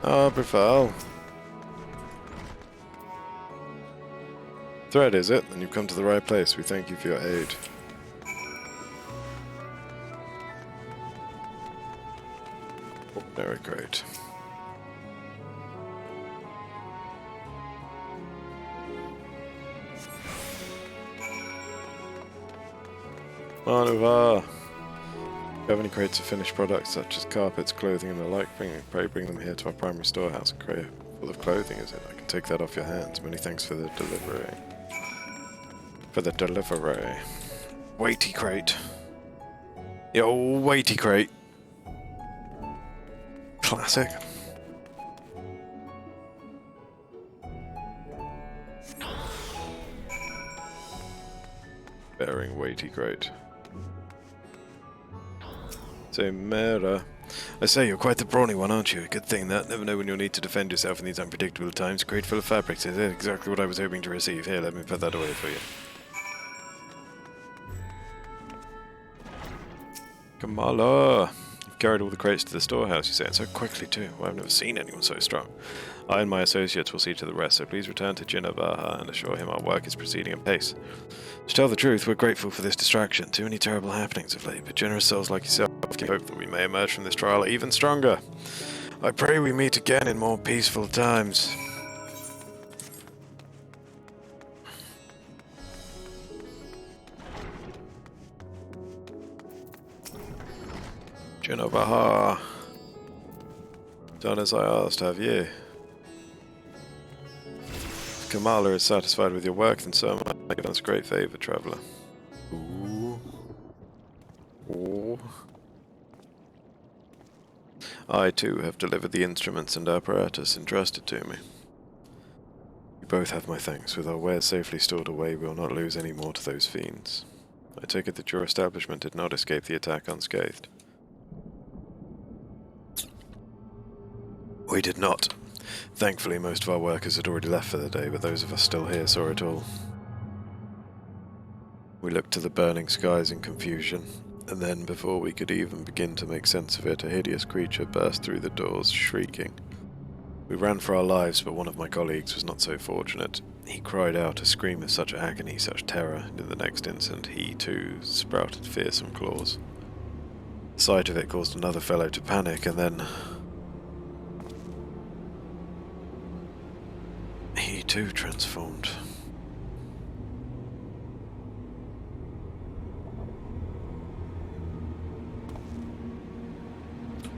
Nabrifal. Thread, is it? Then you've come to the right place. We thank you for your aid. Oh, very great. Manuva! If you have any crates of finished products such as carpets, clothing and the like, pray bring them here to our primary storehouse. A crate full of clothing, is it? I can take that off your hands. Many thanks for the delivery. Weighty crate. Yo, weighty crate. Classic. Bearing weighty crate. Mera. I say, you're quite the brawny one, aren't you? Good thing that. Never know when you'll need to defend yourself in these unpredictable times. A crate full of fabrics is exactly what I was hoping to receive. Here, let me put that away for you. Kamala! Carried all the crates to the storehouse, you say, and so quickly too. Well, I've never seen anyone so strong. I and my associates will see to the rest, so please return to Jinnabaha and assure him our work is proceeding apace. To tell the truth, we're grateful for this distraction. Too many terrible happenings of late, but generous souls like yourself give hope that we may emerge from this trial even stronger. I pray we meet again in more peaceful times. Jinnabaha. Done as I asked, have you? If Kamala is satisfied with your work, then so am I. You've done us a great favor, traveler. Ooh. Ooh. I, too, have delivered the instruments and apparatus entrusted to me. You both have my thanks. With our wares safely stored away, we will not lose any more to those fiends. I take it that your establishment did not escape the attack unscathed. We did not. Thankfully, most of our workers had already left for the day, but those of us still here saw it all. We looked to the burning skies in confusion, and then, before we could even begin to make sense of it, a hideous creature burst through the doors, shrieking. We ran for our lives, but one of my colleagues was not so fortunate. He cried out a scream of such agony, such terror, and in the next instant he, too, sprouted fearsome claws. The sight of it caused another fellow to panic, and then he too transformed.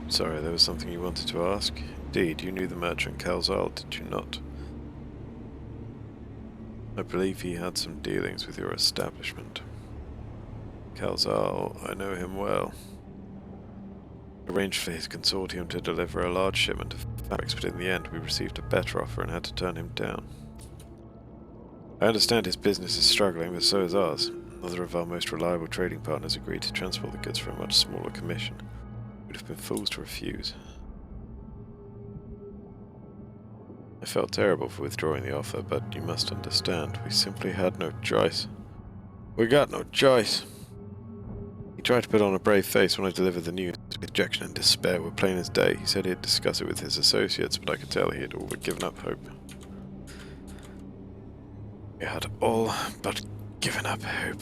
Sorry, there was something you wanted to ask? Indeed, you knew the merchant Kalzal, did you not? I believe he had some dealings with your establishment. Kalzal, I know him well. Arranged for his consortium to deliver a large shipment of fabrics, but in the end we received a better offer and had to turn him down. I understand his business is struggling, but so is ours. Other of our most reliable trading partners agreed to transport the goods for a much smaller commission. We'd have been fools to refuse. I felt terrible for withdrawing the offer, but you must understand, we simply had no choice. We got no choice. He tried to put on a brave face when I delivered the news. Dejection and despair were plain as day. He said he'd discuss it with his associates, but I could tell he had all but given up hope. We had all but given up hope.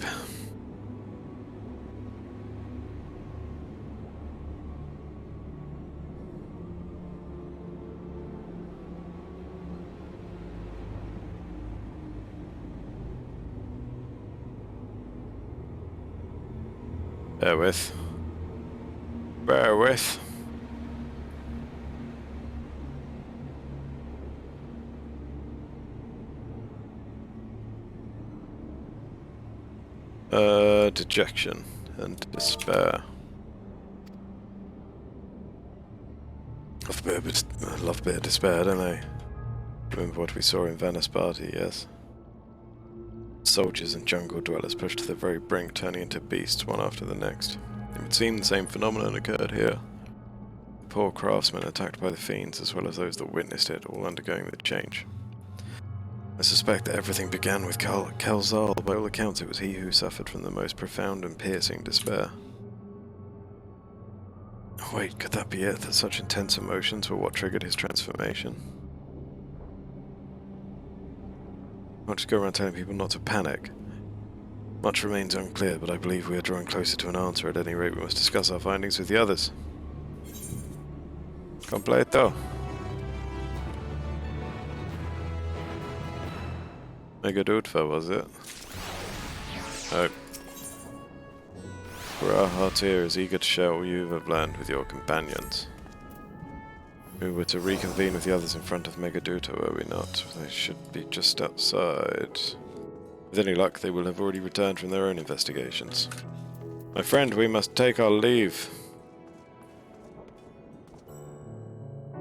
Bear with. Bear with. Dejection and despair. Love a bit of despair, don't I? Remember what we saw in Venice Party, yes? Soldiers and jungle dwellers pushed to the very brink, turning into beasts one after the next. It would seem the same phenomenon occurred here. The poor craftsmen attacked by the fiends, as well as those that witnessed it, all undergoing the change. I suspect that everything began with Kalzal. By all accounts, it was he who suffered from the most profound and piercing despair. Wait, could that be it? That such intense emotions were what triggered his transformation? I won't just go around telling people not to panic. Much remains unclear, but I believe we are drawing closer to an answer. At any rate, we must discuss our findings with the others. Completo. Megadutva, was it? Oh. For our Hartir is eager to share all you have learned with your companions. We were to reconvene with the others in front of Megaduta, were we not? They should be just outside. With any luck, they will have already returned from their own investigations. My friend, we must take our leave.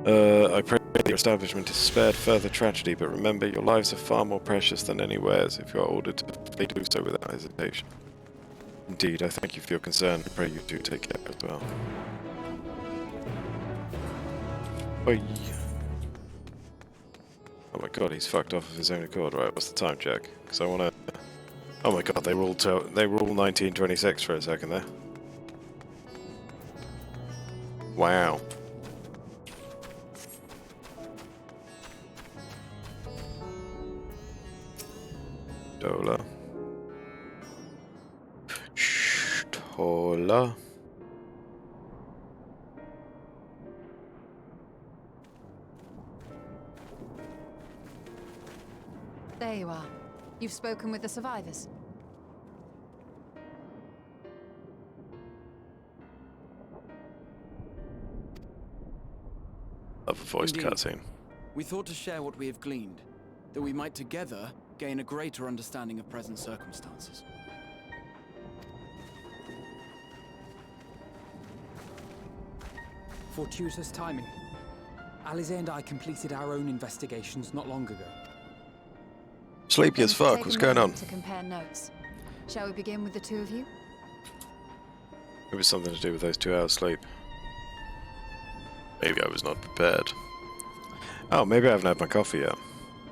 I pray that your establishment is spared further tragedy, but remember, your lives are far more precious than any wares. If you are ordered to do so without hesitation. Indeed, I thank you for your concern. I pray you do take care as well. Oi. Oh my god, he's fucked off of his own accord. Right, what's the time check? Because I want to... Oh my god, they were all 1926 for a second there. Wow. Dola. Stola. There you are. You've spoken with the survivors. Love a voice Indeed. cutscene. We thought to share what we have gleaned, that we might together gain a greater understanding of present circumstances. Fortuitous timing. Alize and I completed our own investigations not long ago. Sleepy as fuck. Take What's a going on? moment to compare notes. Shall we begin with the two of you? It was something to do with those 2 hours sleep. Maybe I was not prepared. Oh, maybe I haven't had my coffee yet.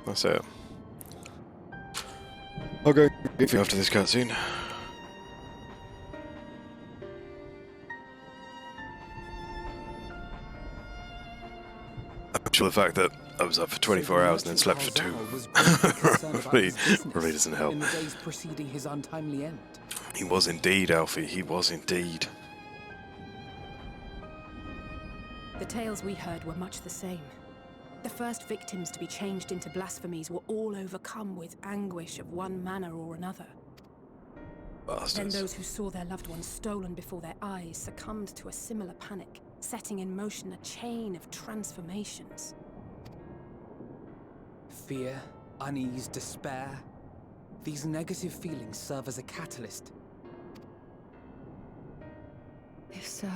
That's it. I'll go get you after this cutscene. I'm sure the fact that I was up for 24 hours and then slept for 2 really doesn't help. In the days preceding his untimely end. He was indeed, Alfie. He was indeed. The tales we heard were much the same. The first victims to be changed into blasphemies were all overcome with anguish of one manner or another. Bastards. Then those who saw their loved ones stolen before their eyes succumbed to a similar panic, setting in motion a chain of transformations. Fear, unease, despair. These negative feelings serve as a catalyst. If so,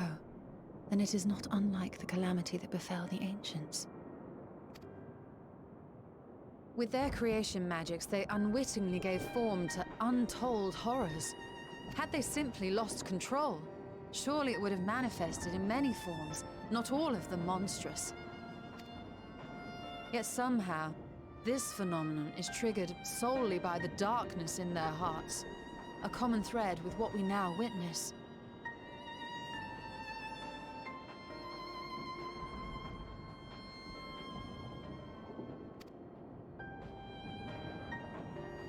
then it is not unlike the calamity that befell the ancients. With their creation magics, they unwittingly gave form to untold horrors. Had they simply lost control, surely it would have manifested in many forms, not all of them monstrous. Yet somehow, this phenomenon is triggered solely by the darkness in their hearts, a common thread with what we now witness.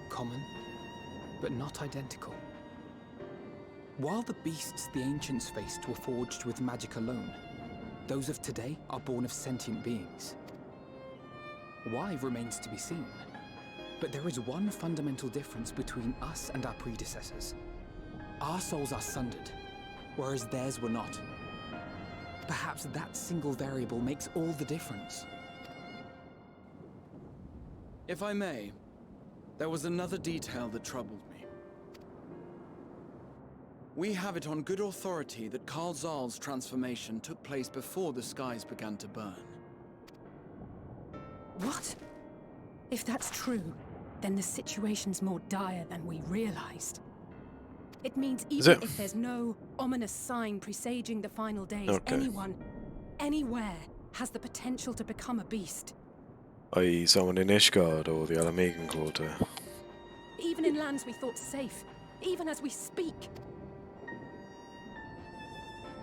Common, but not identical. While the beasts the ancients faced were forged with magic alone, those of today are born of sentient beings. Why remains to be seen. But there is one fundamental difference between us and our predecessors. Our souls are sundered, whereas theirs were not. Perhaps that single variable makes all the difference. If I may, there was another detail that troubled me. We have it on good authority that Karl Zahl's transformation took place before the skies began to burn. What? If that's true, then the situation's more dire than we realized. It means even if there's no ominous sign presaging the final days, anyone, anywhere, has the potential to become a beast. I.e. someone in Ishgard or the Alamegan Quarter. Even in lands we thought safe, even as we speak.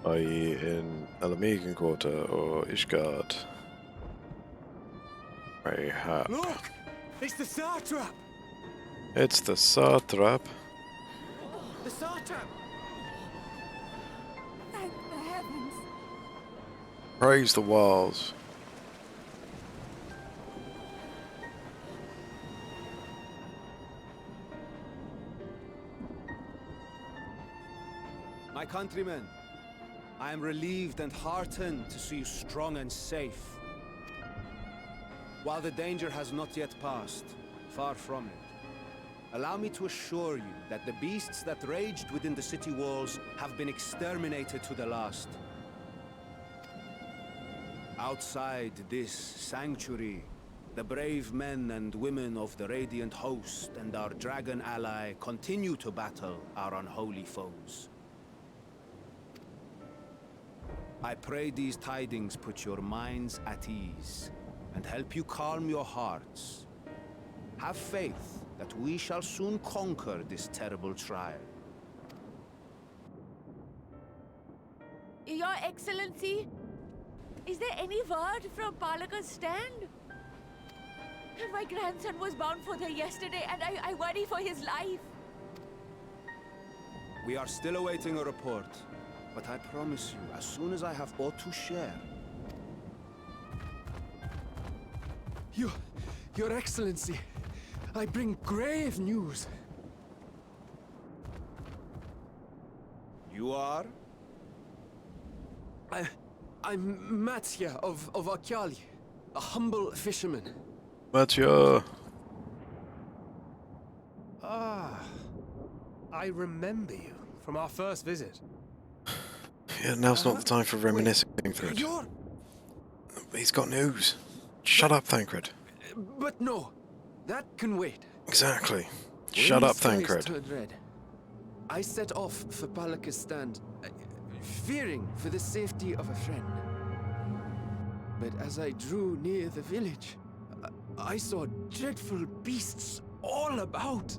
I.e. in Alamegan Quarter or Ishgard. Mayhap. Look! It's the Satrap! It's the Satrap. The Satrap! Thank the heavens. Praise the walls. My countrymen, I am relieved and heartened to see you strong and safe. While the danger has not yet passed, far from it, allow me to assure you that the beasts that raged within the city walls have been exterminated to the last. Outside this sanctuary, the brave men and women of the Radiant Host and our dragon ally continue to battle our unholy foes. I pray these tidings put your minds at ease and help you calm your hearts. Have faith that we shall soon conquer this terrible trial. Your Excellency, Is there any word from Palaka's stand? My grandson was bound for there yesterday, and I worry for his life. We are still awaiting a report, but I promise you, as soon as I have aught to share... Your Excellency, I bring grave news. You are? I'm Matya of Akyali, a humble fisherman. Matya! Ah, I remember you from our first visit. Yeah, now's not the time for reminiscing, Thread. He's got news. Shut up, Thancred. But no, that can wait. Exactly. Shut up, When the skies Thancred. turned red, I set off for Palaka's stand, fearing for the safety of a friend. But as I drew near the village, I saw dreadful beasts all about.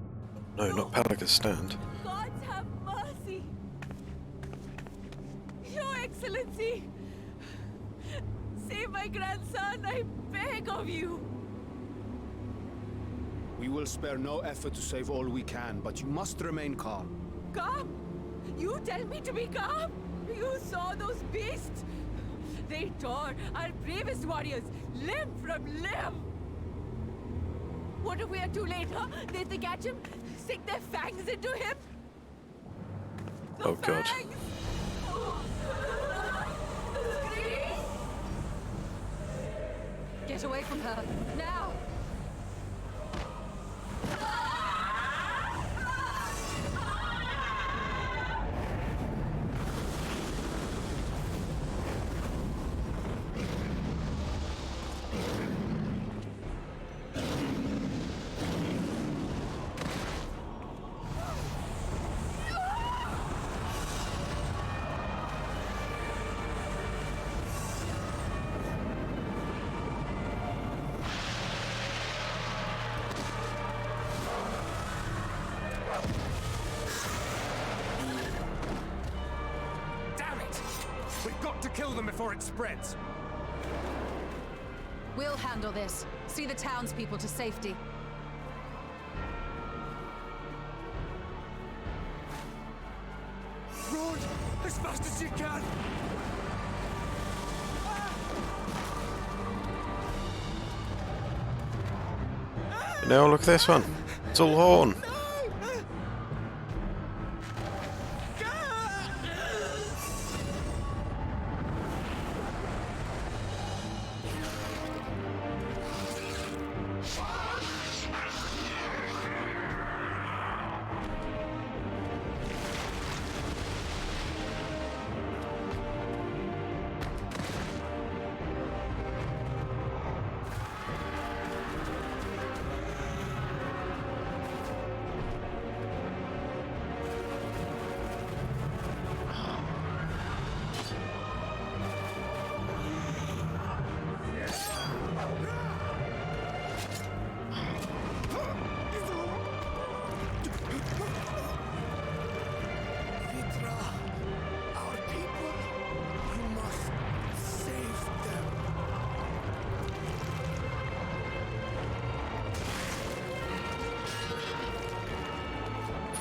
No, not Palaka's stand. Gods have mercy! Your Excellency! Save my grandson, I beg of you! We will spare no effort to save all we can, but you must remain calm. Calm? You tell me to be calm? You saw those beasts? They tore our bravest warriors limb from limb! What if we are too late, huh? They catch him, sink their fangs into him? Oh god. Get away from her, now! We've got to kill them before it spreads. We'll handle this. See the townspeople to safety. Run as fast as you can! Now look at this one. It's all horn.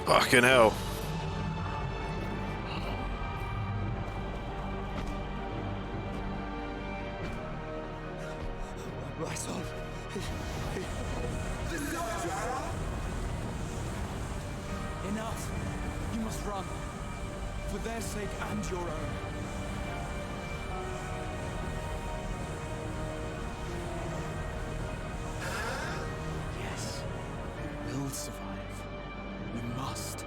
Fucking hell. My son. Enough! You must run. For their sake and your own. Yes, we will survive. We must.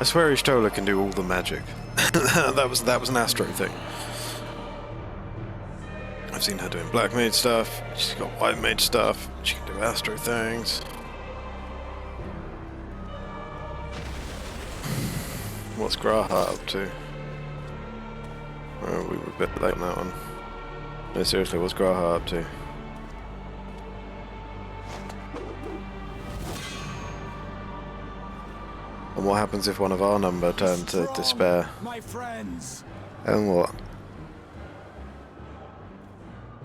I swear Ishtola can do all the magic. that was an Astro thing. I've seen her doing black mage stuff. She's got white mage stuff. She can do Astro things. What's Graha up to? Oh, we were a bit late on that one. No, seriously, what's Graha up to? And what happens if one of our number turned to despair? My friends, And what?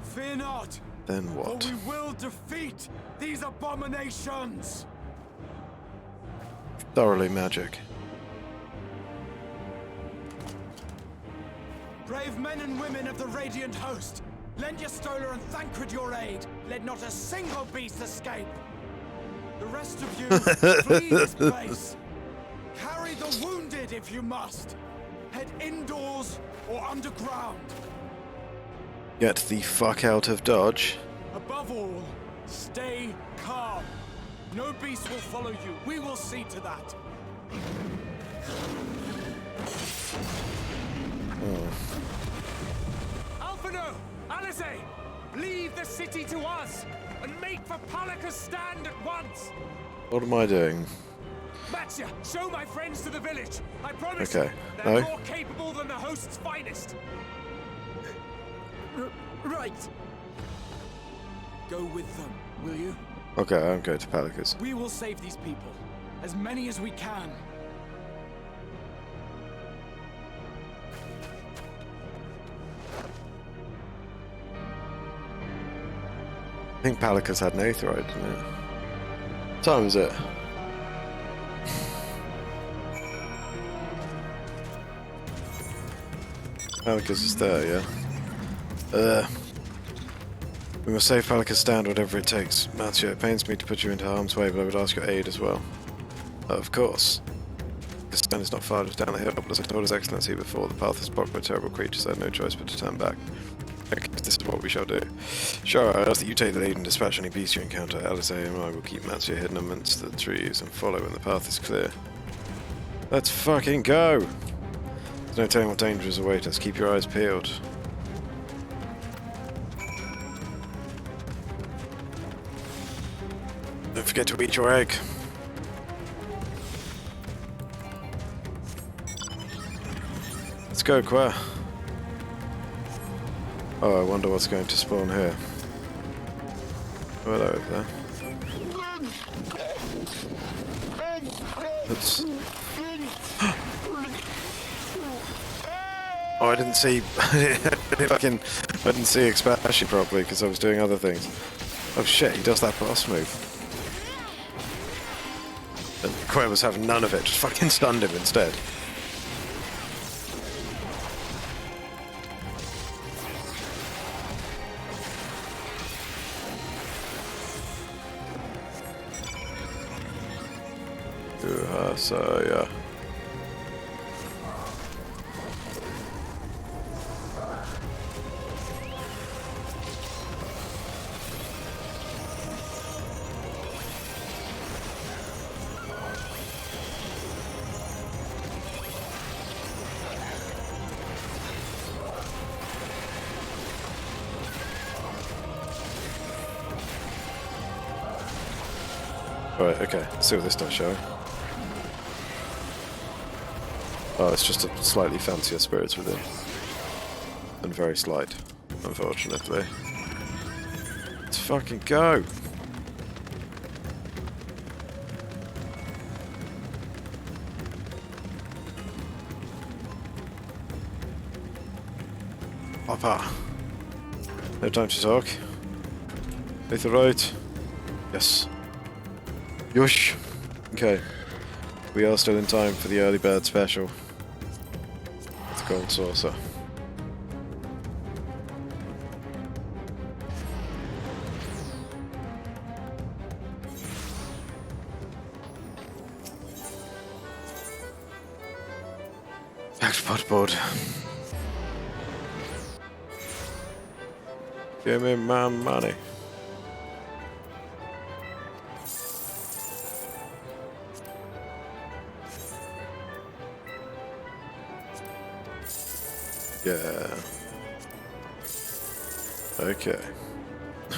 fear not. Then what? For we will defeat these abominations. Thoroughly magic. Brave men and women of the Radiant Host, lend your Stola and Thancred your aid. Let not a single beast escape. The rest of you, flee this place. Carry the wounded if you must. Head indoors or underground. Get the fuck out of Dodge. Above all, stay calm. No beast will follow you. We will see to that. Alphino! Alice! Leave the city to us and make for Palaka's stand at once! What am I doing? Matsya, show my friends to the village. I promise Okay. you, they're No? more capable than the host's finest. Right. Go with them, will you? Okay, I'm going to Pelikas. We will save these people. As many as we can. I think Pelikas had an Aetheryte, didn't it? What time is it? Pelikas is there, yeah? We must save Pelikas' stand, whatever it takes. Matsya, it pains me to put you into harm's way, but I would ask your aid as well. Of course. The stand is not far, just down the hill, but as I told His Excellency before, the path is blocked by terrible creatures. I had no choice but to turn back. Okay, this is what we shall do. Shara, I ask that you take the lead and dispatch any beast you encounter. Alice and I will keep Matsya hidden amongst the trees and follow when the path is clear. Let's fucking go! There's no telling what dangers await us. Keep your eyes peeled. Don't forget to eat your egg. Let's go, Qua. Oh, I wonder what's going to spawn here. Oh, hello over there. Oops. Oh, I didn't see. I didn't see expansion properly because I was doing other things. Oh shit, he does that boss move. And Quay was having none of it, just fucking stunned him instead. So yeah. Alright, okay, let's see what this does, shall we? Oh, it's just a slightly fancier spirits within. And very slight, unfortunately. Let's fucking go! Papa! No time to talk. Aetheryte. Yes. Yush! Okay. We are still in time for the early bird special. With the gold saucer. Back to potboard. Give me my money. Yeah. Okay.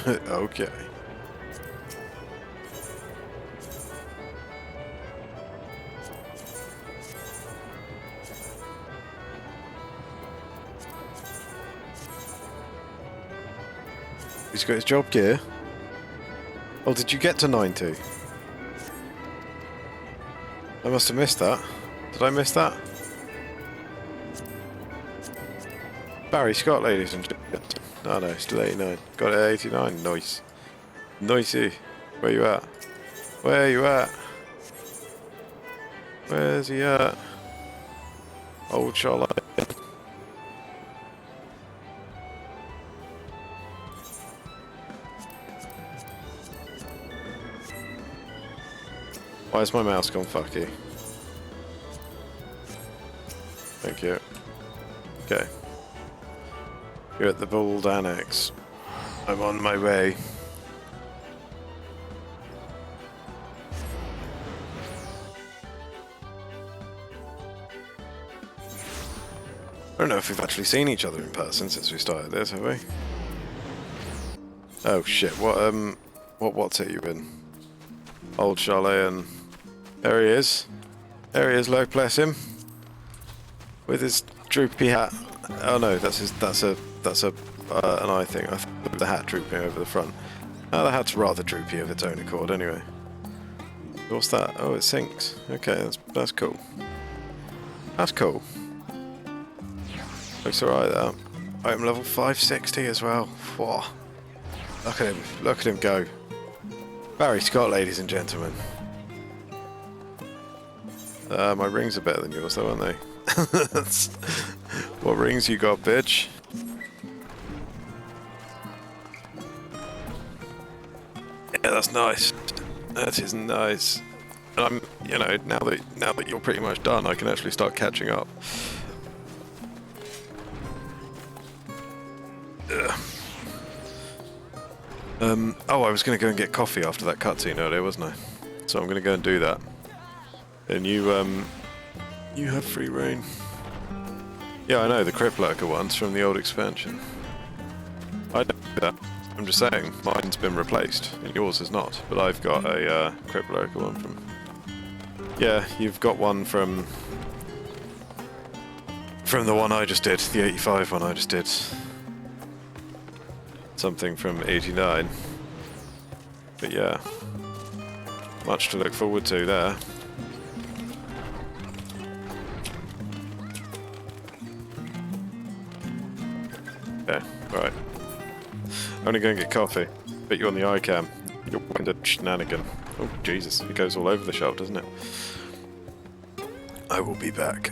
Okay. He's got his job gear. Oh, did you get to 90? I must have missed that. Did I miss that? Barry Scott, ladies and gentlemen. Oh no, still 89. Got it at 89. Nice. Nicey. Where you at? Where you at? Where's he at? Old Charlotte. Why is my mouse gone fucky? Thank you. Okay. You're at the Bald Annex. I'm on my way. I don't know if we've actually seen each other in person since we started this, have we? Oh shit, what's it you in? Old Chalet, and there he is. There he is, Lord bless him. With his droopy hat. Oh no, that's an eye thing. I thought the hat drooping over the front. Oh, the hat's rather droopy of its own accord anyway. What's that? Oh, it sinks. Okay, that's cool. That's cool. Looks alright that. I'm level 560 as well. Whoa. Look at him. Look at him go. Barry Scott, ladies and gentlemen. My rings are better than yours though, aren't they? What rings you got, bitch? Yeah, that's nice. That is nice. And I'm, you know, now that you're pretty much done, I can actually start catching up. Ugh. Oh, I was going to go and get coffee after that cutscene earlier, wasn't I? So I'm going to go and do that. And you have free reign. Yeah, I know, the Crypt Lurker one's from the old expansion. I know that. I'm just saying, mine's been replaced, and yours is not. But I've got a Crypt Lurker one from... Yeah, you've got one from the one I just did, the 85 one I just did. Something from 89. But yeah, much to look forward to there. Okay, right. I'm gonna go and get coffee. Bet you on the iCam. You're kind of shenanigan. Oh Jesus, it goes all over the shelf, doesn't it? I will be back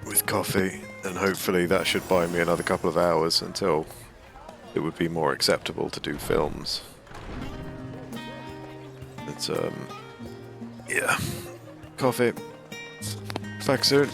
with coffee, and hopefully that should buy me another couple of hours until it would be more acceptable to do films. It's yeah. Coffee. Back soon.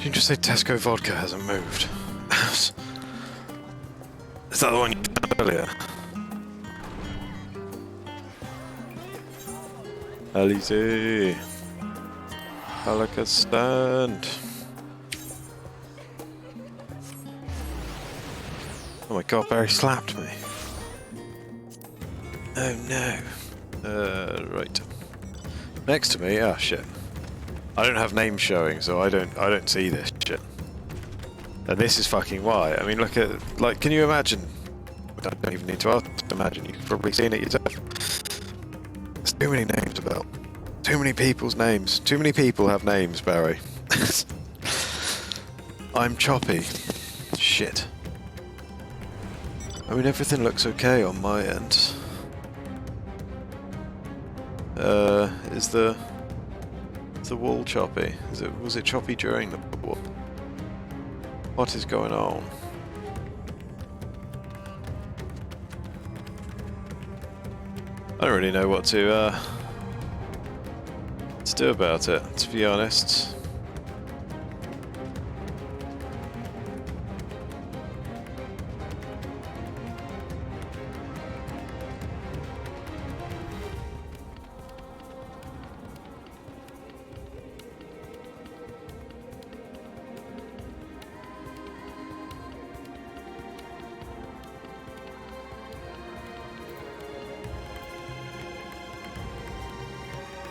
Did you just say Tesco vodka hasn't moved? Is that the one you found earlier? Alice, Palaka stand. Oh my god, Barry slapped me. Oh no. Right. Next to me, ah shit. I don't have names showing, so I don't see this shit. And this is fucking why. I mean, look at, like, can you imagine? I don't even need to ask to imagine. You've probably seen it yourself. There's too many names about. Too many people's names. Too many people have names, Barry. I'm choppy. Shit. I mean, everything looks okay on my end. Is the wall choppy? Was it choppy during the war? What is going on? I don't really know what to do about it, to be honest.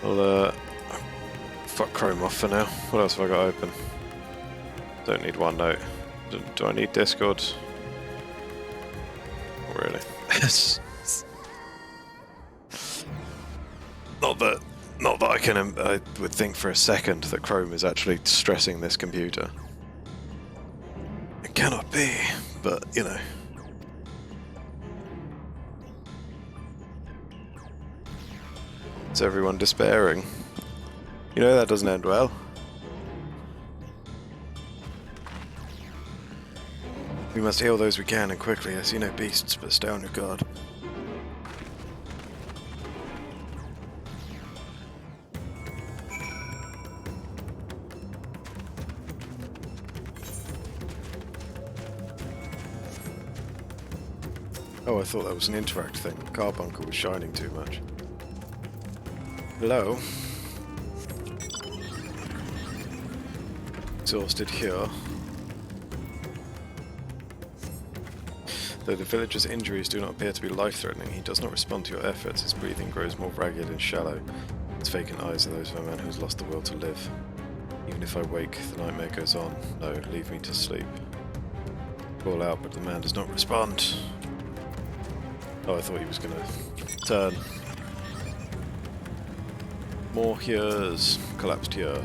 I'll fuck Chrome off for now. What else have I got open? Don't need OneNote. Do I need Discord? Not really. Not that I can. I would think for a second that Chrome is actually stressing this computer. It cannot be, but you know. Is everyone despairing? You know that doesn't end well. We must heal those we can and quickly. I see no beasts, but stay on your guard. Oh, I thought that was an interact thing. Carbuncle was shining too much. Hello. Exhausted here. Though the villager's injuries do not appear to be life-threatening, he does not respond to your efforts. His breathing grows more ragged and shallow. His vacant eyes are those of a man who has lost the will to live. Even if I wake, the nightmare goes on. No, leave me to sleep. Call out, but the man does not respond. Oh, I thought he was gonna turn. More here's collapsed here.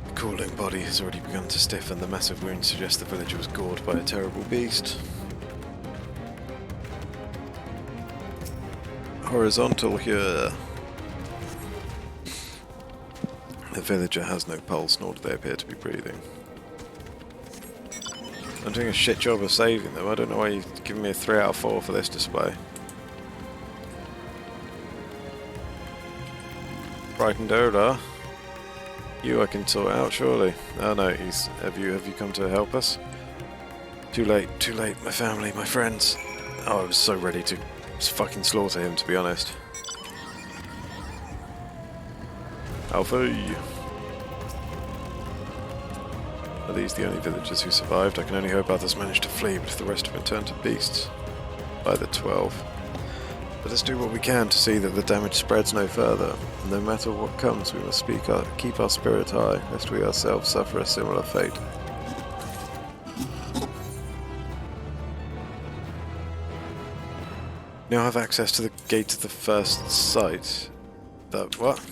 The cooling body has already begun to stiffen. The massive wound suggests the villager was gored by a terrible beast. Horizontal here. The villager has no pulse, nor do they appear to be breathing. I'm doing a shit job of saving them. I don't know why you've given me a 3 out of 4 for this display. Frightened Oda. You I can sort out, surely. Oh no, have you come to help us? Too late, my family, my friends. Oh, I was so ready to fucking slaughter him, to be honest. Alfie! Are these the only villagers who survived? I can only hope others managed to flee, but if the rest have been turned to beasts by the 12. Let us do what we can to see that the damage spreads no further. And no matter what comes, we must keep our spirit high, lest we ourselves suffer a similar fate. Now have access to the gate of the first site. What?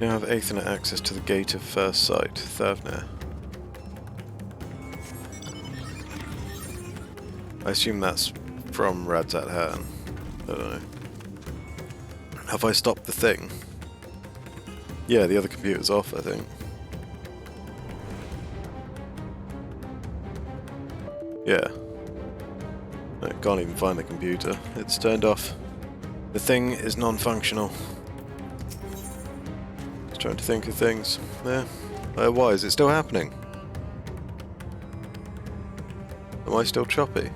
Now have Aethernet access to the gate of first sight, Thavnir. I assume that's from Radzat Han. I don't know. Have I stopped the thing? Yeah, the other computer's off, I think. Yeah. I can't even find the computer. It's turned off. The thing is non-functional. Just trying to think of things. Yeah. Why is it still happening? Am I still choppy?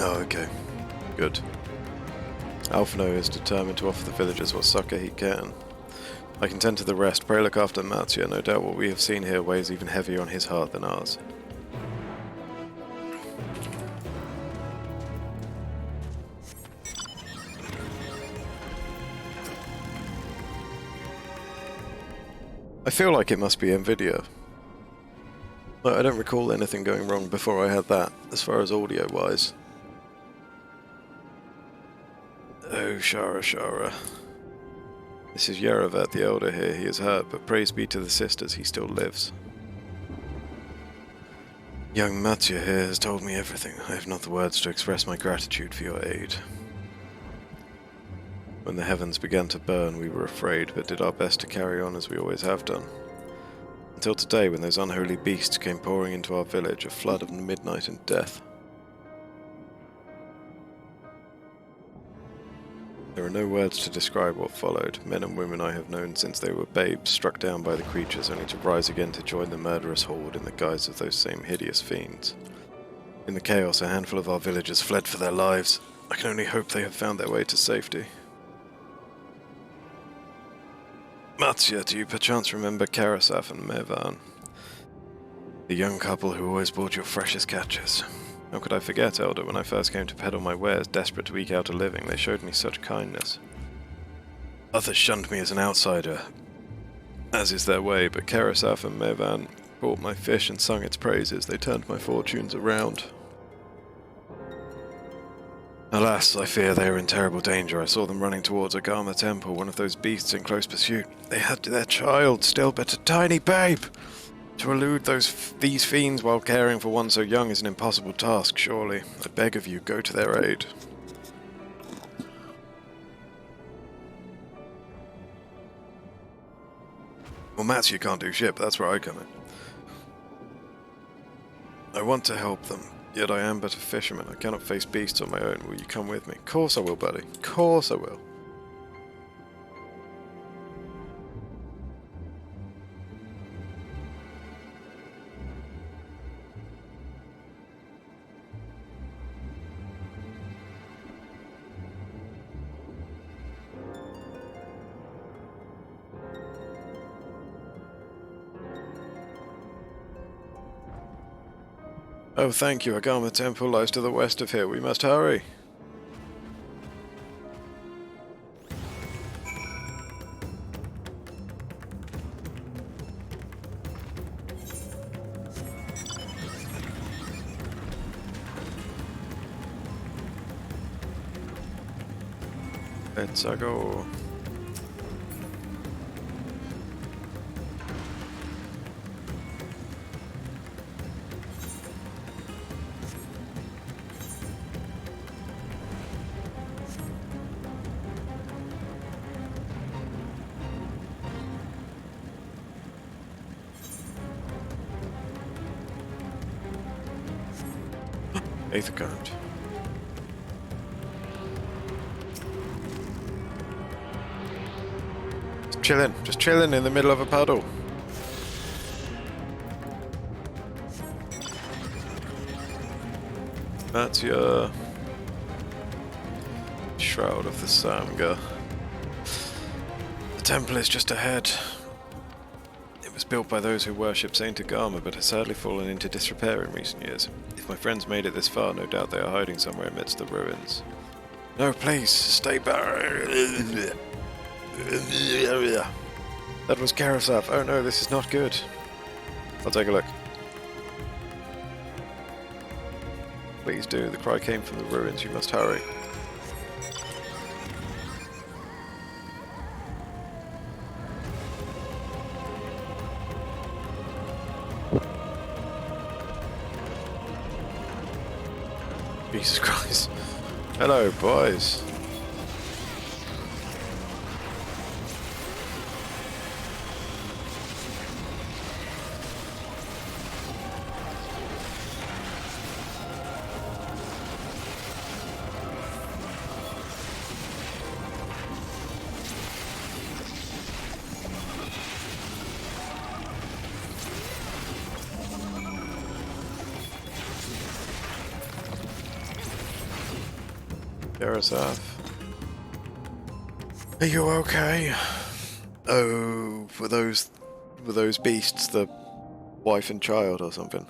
Oh, okay. Good. Alphino is determined to offer the villagers what succor he can. I can tend to the rest. Pray look after Mattia. No doubt what we have seen here weighs even heavier on his heart than ours. I feel like it must be Nvidia. Like, I don't recall anything going wrong before I had that, as far as audio-wise. Oh, Shara, Shara. This is Yaravat the Elder here. He is hurt, but praise be to the sisters, he still lives. Young Mattia here has told me everything. I have not the words to express my gratitude for your aid. When the heavens began to burn, we were afraid, but did our best to carry on as we always have done. Until today, when those unholy beasts came pouring into our village, a flood of midnight and death. There are no words to describe what followed. Men and women I have known since they were babes, struck down by the creatures, only to rise again to join the murderous horde in the guise of those same hideous fiends. In the chaos, a handful of our villagers fled for their lives. I can only hope they have found their way to safety. Mattia, do you perchance remember Karasaf and Mevan? The young couple who always bought your freshest catches. How could I forget, Elder? When I first came to peddle my wares, desperate to eke out a living, they showed me such kindness. Others shunned me as an outsider, as is their way, but Karasaf and Mevan bought my fish and sung its praises. They turned my fortunes around. Alas, I fear they are in terrible danger. I saw them running towards Agama Temple, one of those beasts in close pursuit. They had their child, still but a tiny babe! To elude these fiends while caring for one so young is an impossible task, surely. I beg of you, go to their aid. Well, Mats, you can't do shit, but that's where I come in. I want to help them, yet I am but a fisherman. I cannot face beasts on my own. Will you come with me? Of course I will, buddy. Of course I will. Oh, thank you. Agama Temple lies to the west of here. We must hurry. Let's go. Aether current. Just chilling in the middle of a puddle. That's your Shroud of the Samga. The temple is just ahead. It was built by those who worship Saint Agama, but has sadly fallen into disrepair in recent years. If my friends made it this far, no doubt they are hiding somewhere amidst the ruins. No, please, stay back. That was Karasaf. Oh no, this is not good. I'll take a look. Please do. The cry came from the ruins. You must hurry. Jesus Christ. Hello, boys. Garasaf. Are you okay? Oh, were those beasts the wife and child or something?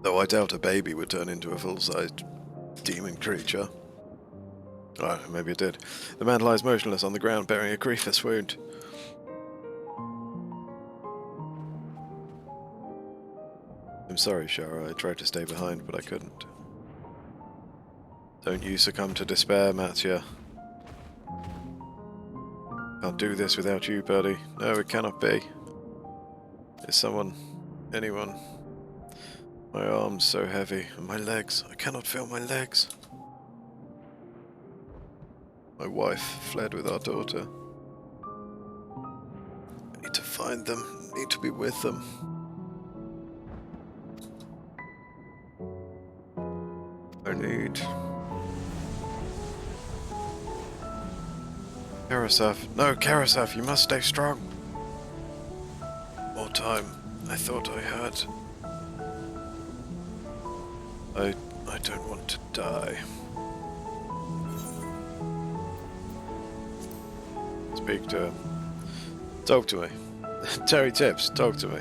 Though I doubt a baby would turn into a full-sized demon creature. Oh, maybe it did. The man lies motionless on the ground, bearing a grievous wound. I'm sorry, Shara. I tried to stay behind, but I couldn't. Don't you succumb to despair, Mattia. Can't do this without you, buddy. No, it cannot be. Is someone... anyone... My arms so heavy, and my legs. I cannot feel my legs. My wife fled with our daughter. I need to find them. I need to be with them. I need... Karasaf. No, Karasaf, you must stay strong. More time. I thought I had... I don't want to die. Speak to him. Talk to me. Terry Tips, talk to me.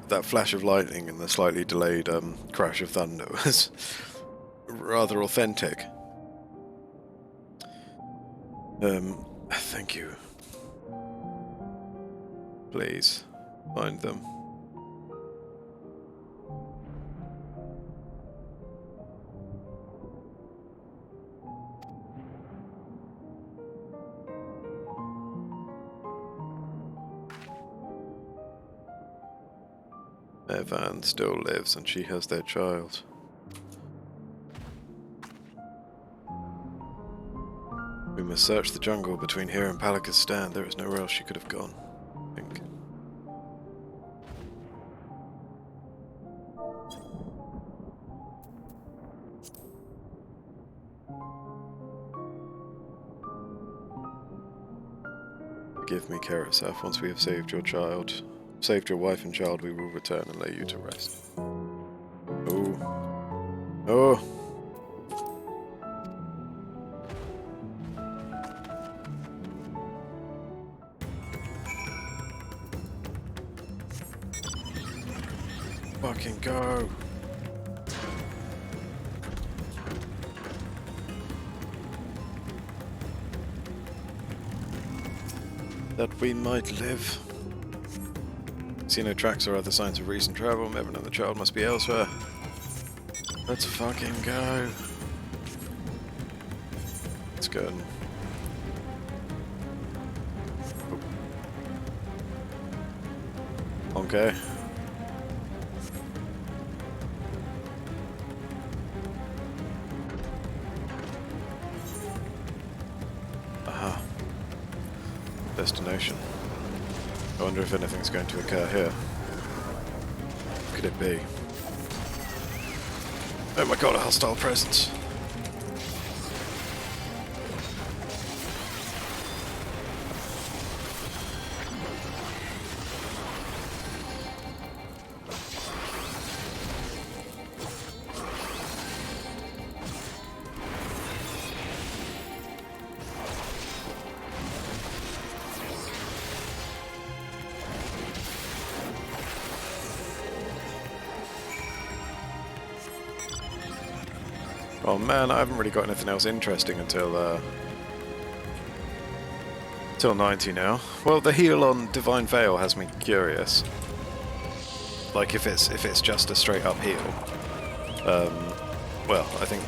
That flash of lightning and the slightly delayed crash of thunder was rather authentic. Thank you. Please, find them. Evan still lives and she has their child. We must search the jungle between here and Palaka's stand. There is nowhere else she could have gone, I think. Forgive me, Karasaf. Once we have saved your wife and child, we will return and lay you to rest. Oh. Oh! Fucking go! That we might live. See no tracks or other signs of recent travel. Mevin and the child must be elsewhere. Let's fucking go. Let's go. Okay. Aha. Destination. I wonder if anything's going to occur here. What could it be? Oh my god, a hostile presence. Oh man, I haven't really got anything else interesting until 90 now. Well, the heal on Divine Veil has me curious. Like if it's just a straight up heal. Well, I think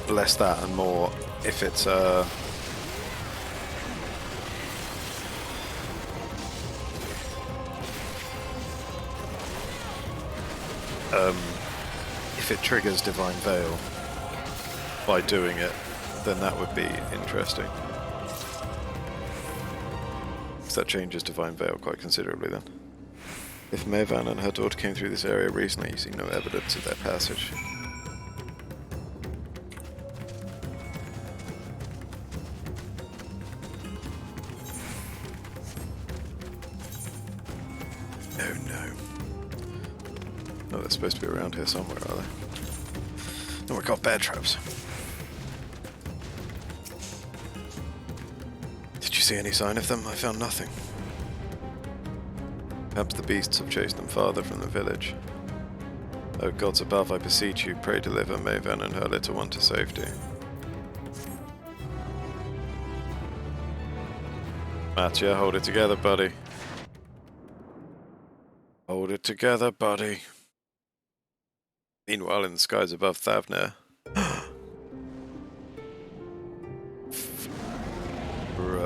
less that and more if it's if it triggers Divine Veil by doing it, then that would be interesting. Because that changes Divine Veil quite considerably then. If Mevan and her daughter came through this area recently, you see no evidence of their passage. supposed to be around here somewhere, are they? Oh, we got bear traps. Did you see any sign of them? I found nothing. Perhaps the beasts have chased them farther from the village. O gods above, I beseech you, pray deliver Maven and her little one to safety. Mattia, hold it together, buddy. Hold it together, buddy. Meanwhile, in the skies above Thavner,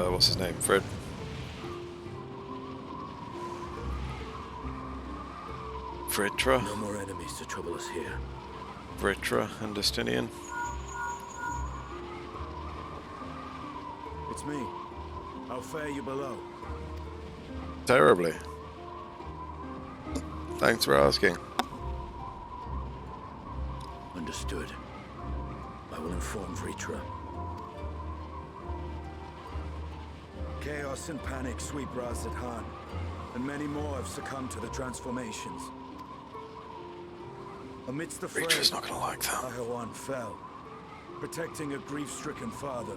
what's his name? Fred. Fritra? No more enemies to trouble us here. Fritra and Destinian. It's me. How fare you below? Terribly. Thanks for asking. Understood. I will inform Vritra. Chaos and panic sweep Razad Han, and many more have succumbed to the transformations. Amidst the fray, Vritra's not gonna like that. Ahawan fell, protecting a grief-stricken father.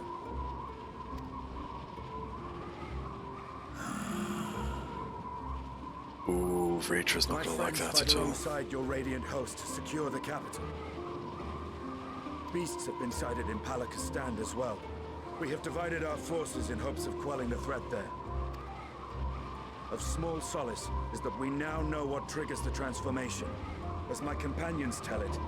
Ooh, Vritra's not gonna like that at all. Alongside your radiant host to secure the capital. Beasts have been sighted in Palakistan as well. We have divided our forces in hopes of quelling the threat there. Of small solace is that we now know what triggers the transformation, as my companions tell it.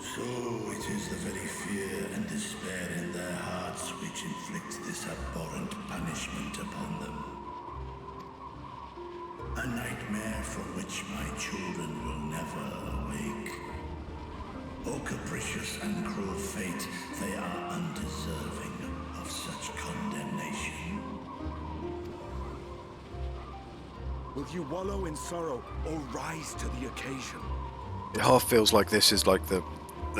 So it is the very fear and despair in their hearts which inflicts this abhorrent punishment upon them. A nightmare from which my children will never awake. O capricious and cruel fate, they are undeserving of such condemnation. Will you wallow in sorrow or rise to the occasion? It half feels like this is like the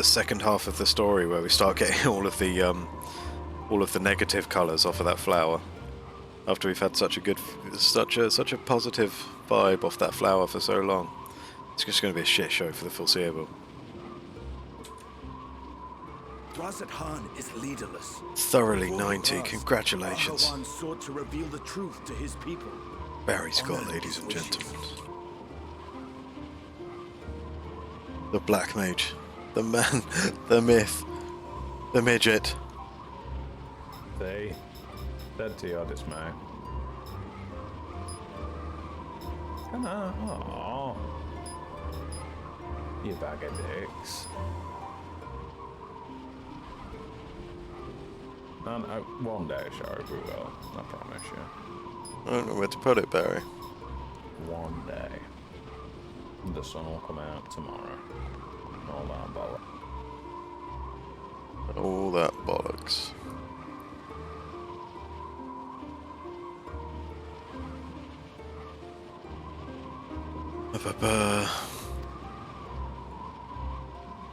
second half of the story where we start getting all of the negative colours off of that flower. After we've had such a positive vibe off that flower for so long. It's just going to be a shit show for the foreseeable. Razad Han is leaderless. Thoroughly 90, congratulations. Ahawan sought to reveal the truth to his people. Barry Scott, ladies and gentlemen. The Black Mage. The man, the myth, the midget. They dead to your dismay. Come on, aww. You bag of dicks. And one day, Shara, we will. I promise you. I don't know where to put it, Barry. One day. The sun will come out tomorrow. All that bollocks. All that bollocks.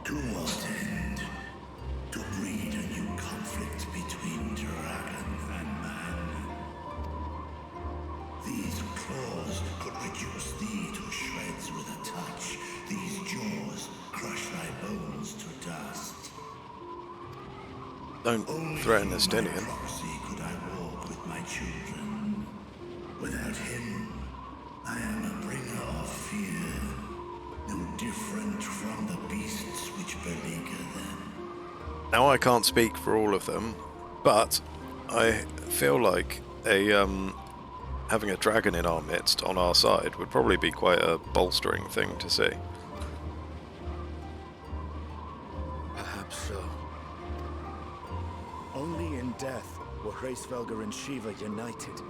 To what end? To breed a new conflict between dragon and man. These claws could reduce thee to shreds with a touch. These jaws crush thy bones to dust. Don't threaten the Destinian. Proxy could I walk with my children. Without him, I am a bringer of fear, no different from the beasts which beleaguer them. Now I can't speak for all of them, but I feel like having a dragon in our midst on our side would probably be quite a bolstering thing to see. Perhaps so. Only in death were Hraesvelgr and Shiva united.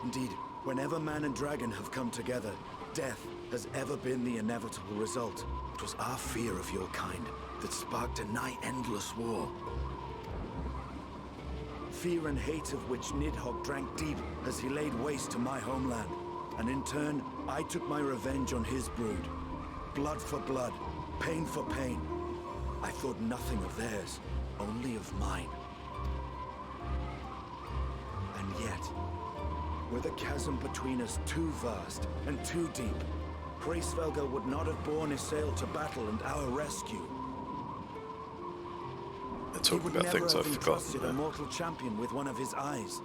Indeed, whenever man and dragon have come together, death has ever been the inevitable result. It was our fear of your kind that sparked a nigh-endless war. Fear and hate of which Nidhogg drank deep as he laid waste to my homeland. And in turn, I took my revenge on his brood. Blood for blood, pain for pain. I thought nothing of theirs, only of mine. Were the chasm between us too vast and too deep, Hraesvelgr would not have borne his sail to battle and our rescue. They're talking about things I've forgotten. A mortal champion with one of his eyes,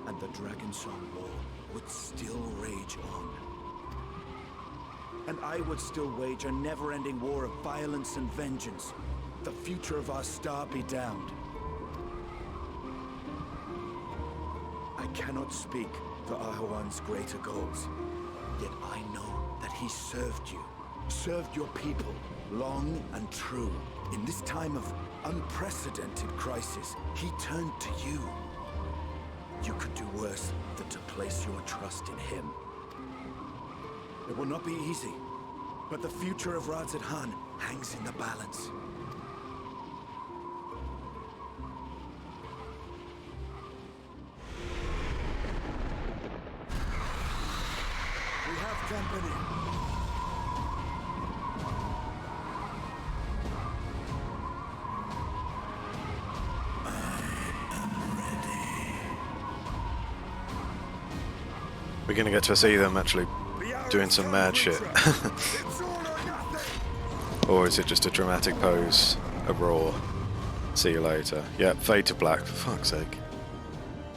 and the Dragonsong War would still rage on. And I would still wage a never-ending war of violence and vengeance. The future of our star be damned. I cannot speak for Ahuan's greater goals, yet I know that he served you, served your people, long and true. In this time of unprecedented crisis, he turned to you. You could do worse than to place your trust in him. It will not be easy, but the future of Radzat-Han hangs in the balance. We have company. We're gonna get to see them actually doing some mad shit. Or is it just a dramatic pose, a roar? See you later. Yep, fade to black, for fuck's sake.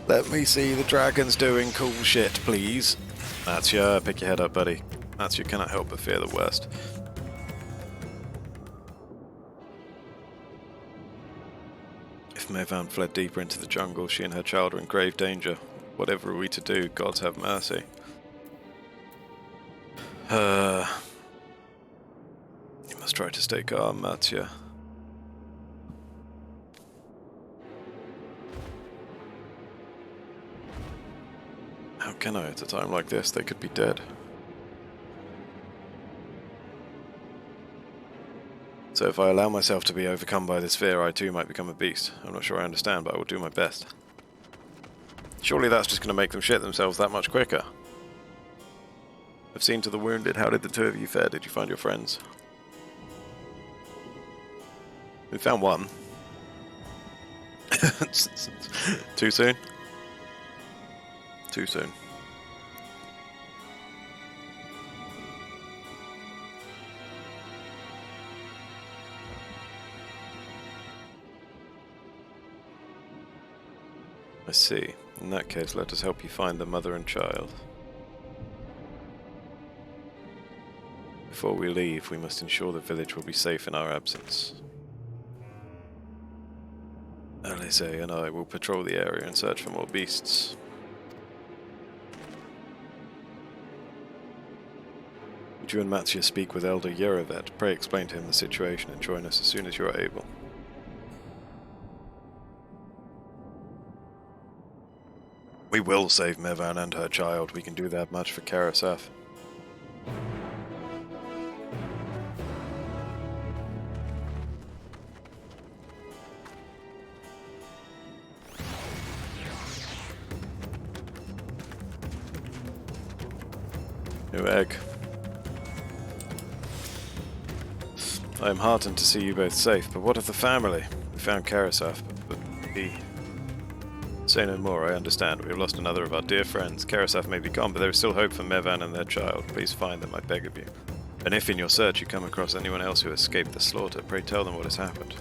Let me see the dragons doing cool shit, please. Matsya, pick your head up, buddy. Matsya cannot help but fear the worst. If Mevan fled deeper into the jungle, she and her child are in grave danger. Whatever are we to do? Gods have mercy. You must try to stay calm, Matsya. How can I at a time like this? They could be dead. So if I allow myself to be overcome by this fear, I too might become a beast. I'm not sure I understand, but I will do my best. Surely that's just going to make them shit themselves that much quicker. I've seen to the wounded. How did the two of you fare? Did you find your friends? We found one. Too soon? Too soon. I see. In that case, let us help you find the mother and child. Before we leave, we must ensure the village will be safe in our absence. Alice and I will patrol the area and search for more beasts. Would you and Matsya speak with Elder Yerovet? Pray explain to him the situation and join us as soon as you are able. We will save Mevan and her child. We can do that much for Karasaf. New egg. I am heartened to see you both safe, but what of the family? We found Karasaf, but he... Say no more, I understand. We have lost another of our dear friends. Karasaf may be gone, but there is still hope for Mevan and their child. Please find them, I beg of you. And if in your search you come across anyone else who escaped the slaughter, pray tell them what has happened.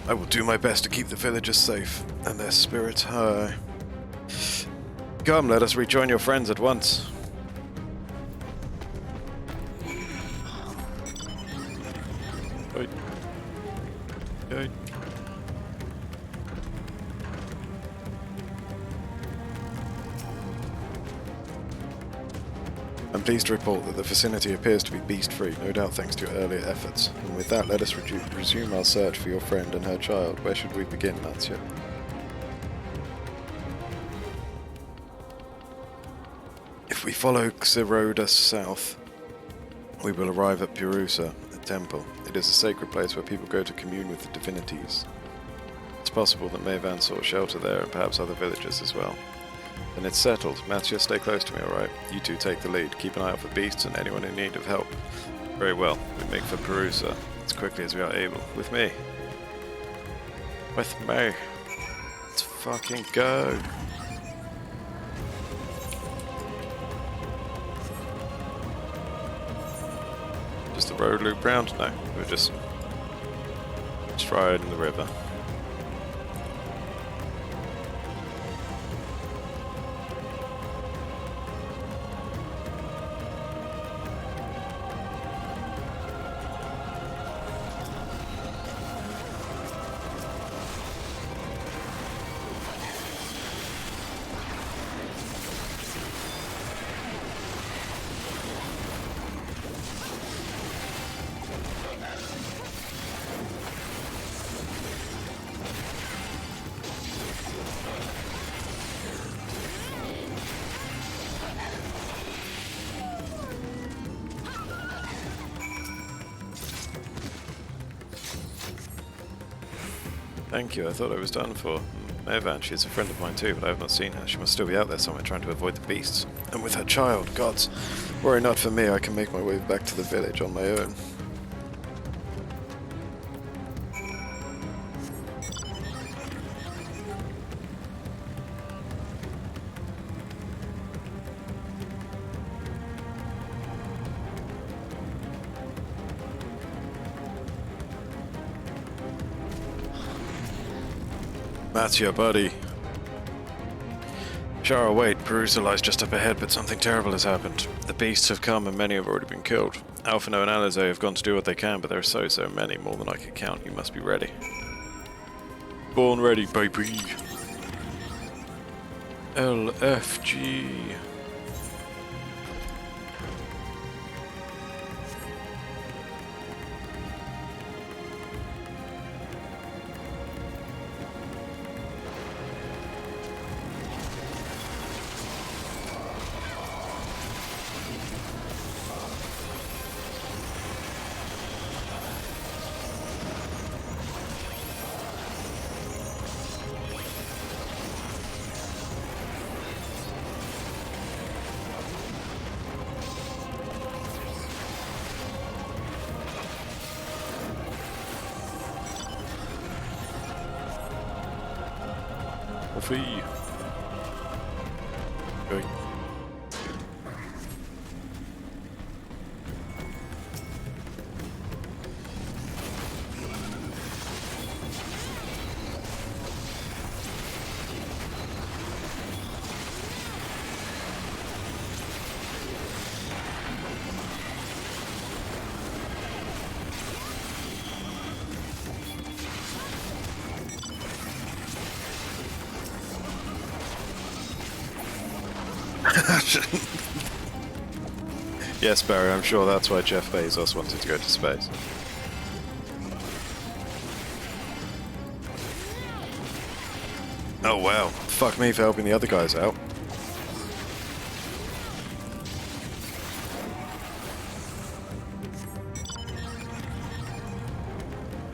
I will do my best to keep the villagers safe, and their spirits high. Come, let us rejoin your friends at once. Wait. Okay. I'm pleased to report that the vicinity appears to be beast-free, no doubt thanks to your earlier efforts. And with that, let us resume our search for your friend and her child. Where should we begin, Matsya? If we follow Xiroda south, we will arrive at Purusa, a temple. It is a sacred place where people go to commune with the divinities. It's possible that Mevan sought shelter there and perhaps other villagers as well. Then it's settled. Matsya, stay close to me, alright? You two take the lead. Keep an eye out for beasts and anyone in need of help. Very well. We make for Purusa as quickly as we are able. With me. With me. Let's fucking go. Was the road loop round? No, we were just right in the river. Thank you, I thought I was done for. Evan, she's a friend of mine too, but I have not seen her. She must still be out there somewhere trying to avoid the beasts. And with her child, gods. Worry not for me, I can make my way back to the village on my own. That's your buddy. Shara, wait. Perusa lies just up ahead, but something terrible has happened. The beasts have come and many have already been killed. Alphino and Alizé have gone to do what they can, but there are so many, more than I can count. You must be ready. Born ready, baby. LFG. Free. Okay. Yes, Barry, I'm sure that's why Jeff Bezos wanted to go to space. Oh wow, fuck me for helping the other guys out.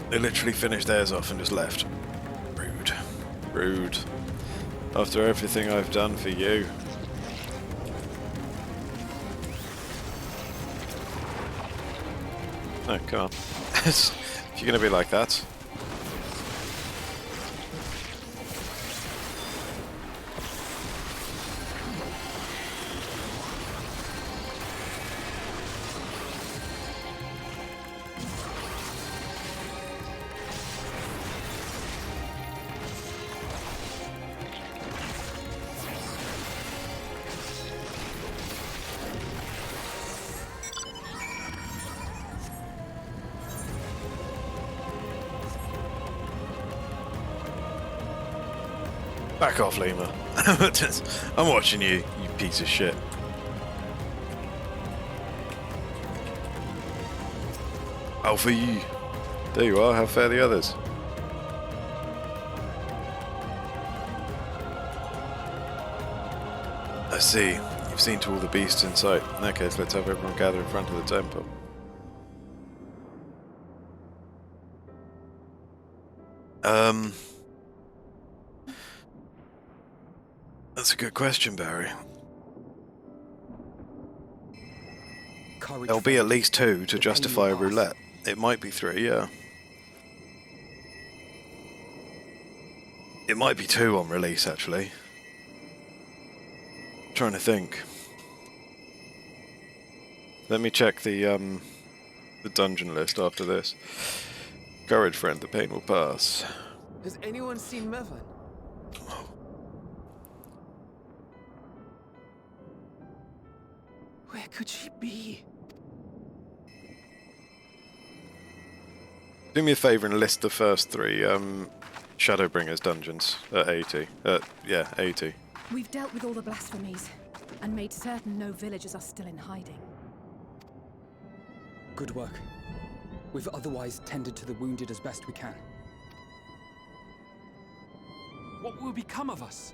They literally finished theirs off and just left. Rude. Rude. After everything I've done for you. No, come on. If you're gonna be like that. Back off, Lima. I'm watching you, you piece of shit. Alpha you. There you are, how fare the others? I see. You've seen to all the beasts in sight. In that case, let's have everyone gather in front of the temple. That's a good question, Barry. There'll be at least 2 to justify a roulette. It might be 3, yeah. It might be 2 on release, actually. Trying to think. Let me check the the dungeon list after this. Courage, friend, the pain will pass. Has anyone seen Mervan? Where could she be? Do me a favour and list the first 3 Shadowbringers dungeons at 80. Yeah, 80. We've dealt with all the blasphemies, and made certain no villagers are still in hiding. Good work. We've otherwise tended to the wounded as best we can. What will become of us?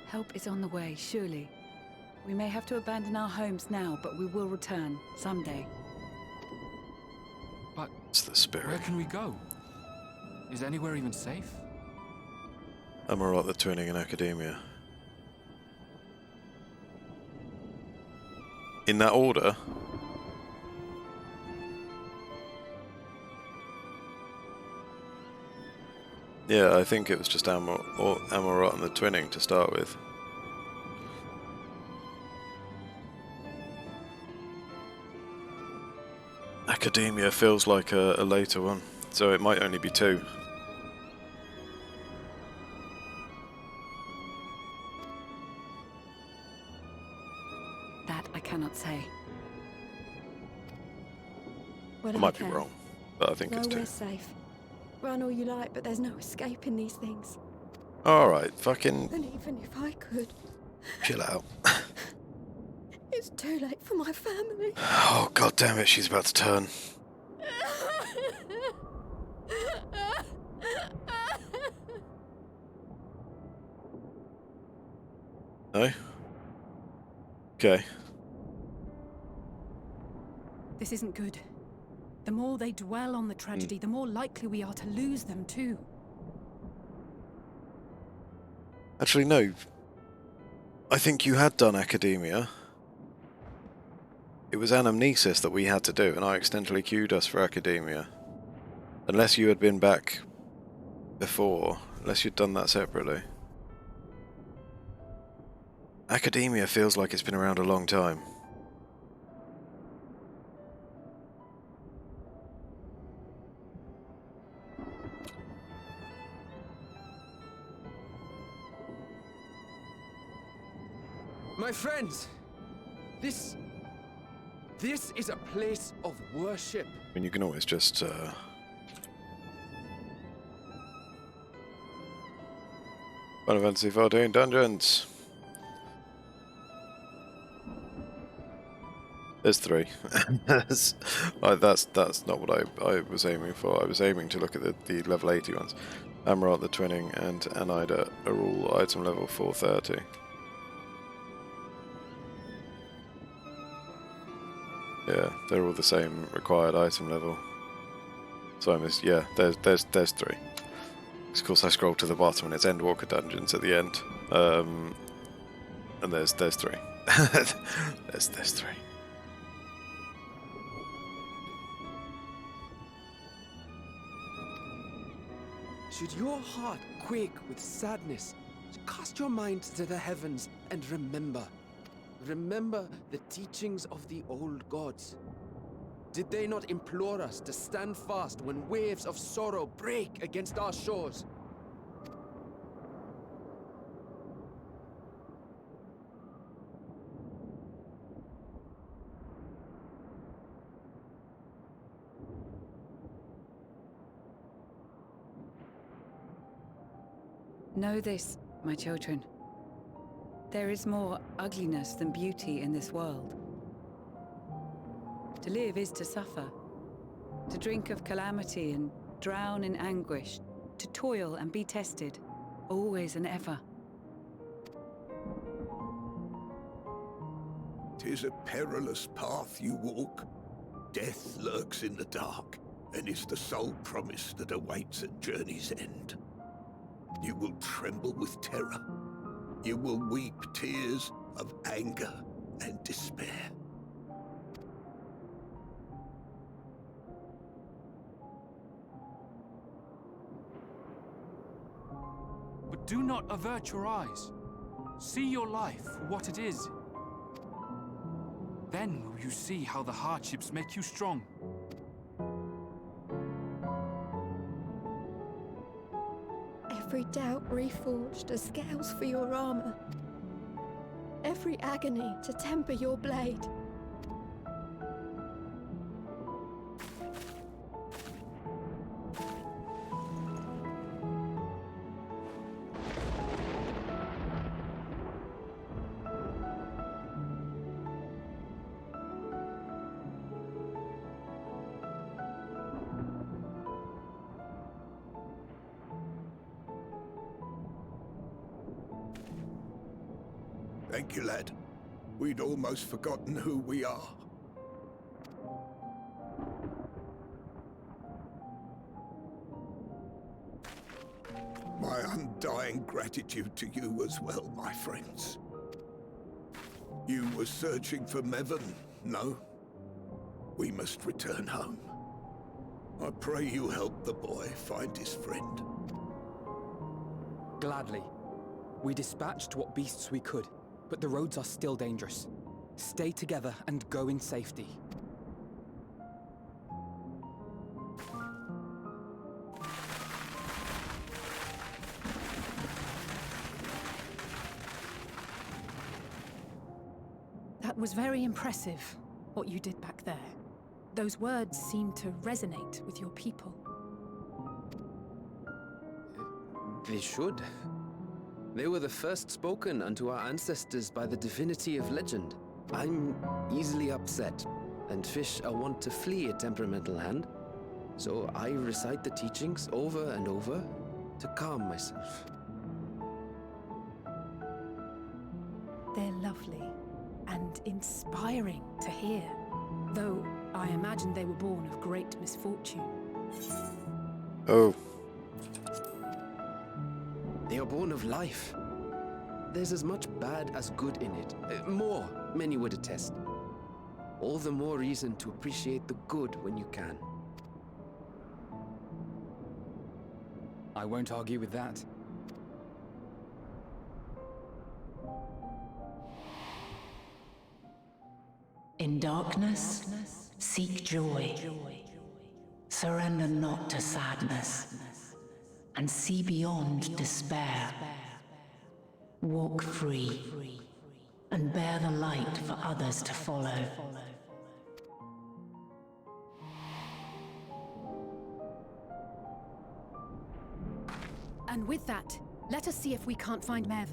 Help is on the way, surely. We may have to abandon our homes now, but we will return someday. But it's the spirit. Where can we go? Is anywhere even safe? Amarat the Twinning and Academia. In that order? Yeah, I think it was just Amarat and the Twinning to start with. Academia feels like a later one, so it might only be 2. That I cannot say. Well, I might be wrong, but I think it's 2. Nowhere safe. Run all you like, but there's no escaping these things. Alright, fucking And even if I could, chill out. it's too late for my family. Oh, god damn it, she's about to turn. No? Okay. This isn't good. The more they dwell on the tragedy, the more likely we are to lose them too. Actually, no. I think you had done Academia. It was Anamnesis that we had to do, and I accidentally queued us for Academia. Unless you had been back before. Unless you'd done that separately. Academia feels like it's been around a long time. My friends, this is a place of worship. I mean, you can always just, Final Fantasy 14 dungeons. There's 3. that's not what I was aiming for. I was aiming to look at the level 80 ones. Amarat the Twinning and Anida are all item level 430. Yeah, they're all the same required item level. So I missed, yeah, there's 3. Of course I scroll to the bottom and it's Endwalker dungeons at the end. And there's 3. there's 3. Should your heart quake with sadness, cast your mind to the heavens and remember. Remember the teachings of the old gods. Did they not implore us to stand fast when waves of sorrow break against our shores? Know this, my children. There is more ugliness than beauty in this world. To live is to suffer. To drink of calamity and drown in anguish. To toil and be tested, always and ever. 'Tis a perilous path you walk. Death lurks in the dark, and is the sole promise that awaits at journey's end. You will tremble with terror. You will weep tears of anger and despair. But do not avert your eyes. See your life for what it is. Then will you see how the hardships make you strong. Every doubt reforged as scales for your armor. Every agony to temper your blade. Thank you, lad. We'd almost forgotten who we are. My undying gratitude to you as well, my friends. You were searching for Mevon, no? We must return home. I pray you help the boy find his friend. Gladly. We dispatched what beasts we could, but the roads are still dangerous. Stay together and go in safety. That was very impressive, what you did back there. Those words seem to resonate with your people. They should. They were the first spoken unto our ancestors by the divinity of legend. I'm easily upset, and fish are wont to flee a temperamental hand, so I recite the teachings over and over to calm myself. They're lovely and inspiring to hear, though I imagine they were born of great misfortune. Oh. They are born of life. There's as much bad as good in it. More, many would attest. All the more reason to appreciate the good when you can. I won't argue with that. In darkness, seek joy. Surrender not to sadness, and see beyond despair. Walk free, and bear the light for others to follow. And with that, let us see if we can't find Mevon.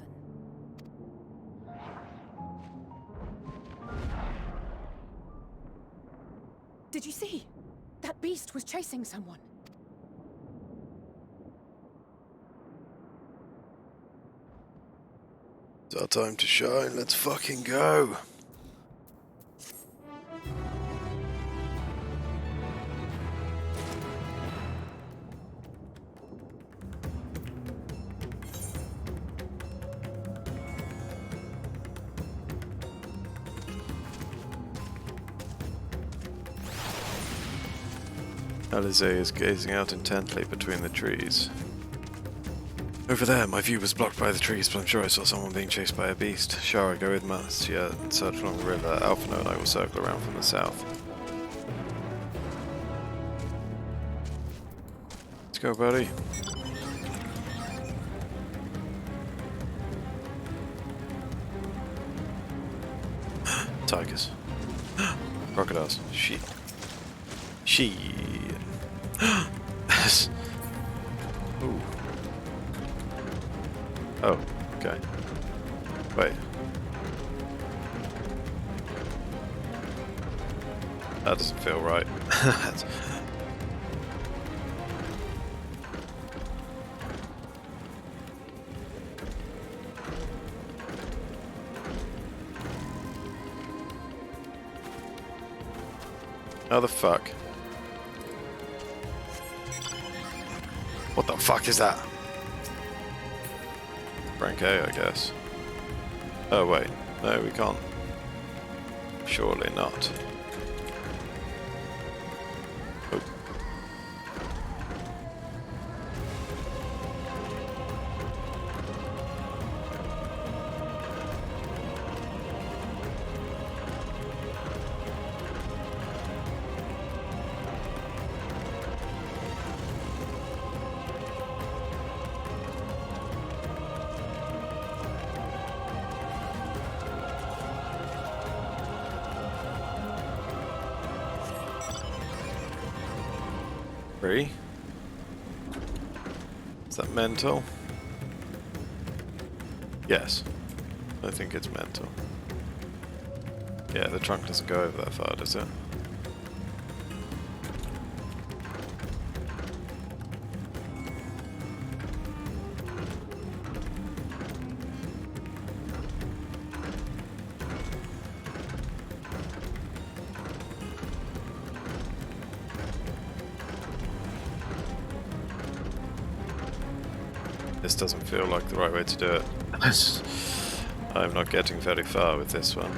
Did you see? That beast was chasing someone. It's our time to shine, let's fucking go! Alize is gazing out intently between the trees. Over there, my view was blocked by the trees, but I'm sure I saw someone being chased by a beast. Shara, go with Marcia and search along the river. Alphino and I will circle around from the south. Let's go, buddy. Tigers. Crocodiles. Sheep. Sheep. Ooh. Oh, okay. Wait. That doesn't feel right. How the fuck? What the fuck is that? Rank A, I guess. Oh wait, no we can't. Surely not. Oh. 3? Is that mental? Yes. I think it's mental. Yeah, the trunk doesn't go over that far, does it? This doesn't feel like the right way to do it. I'm not getting very far with this one.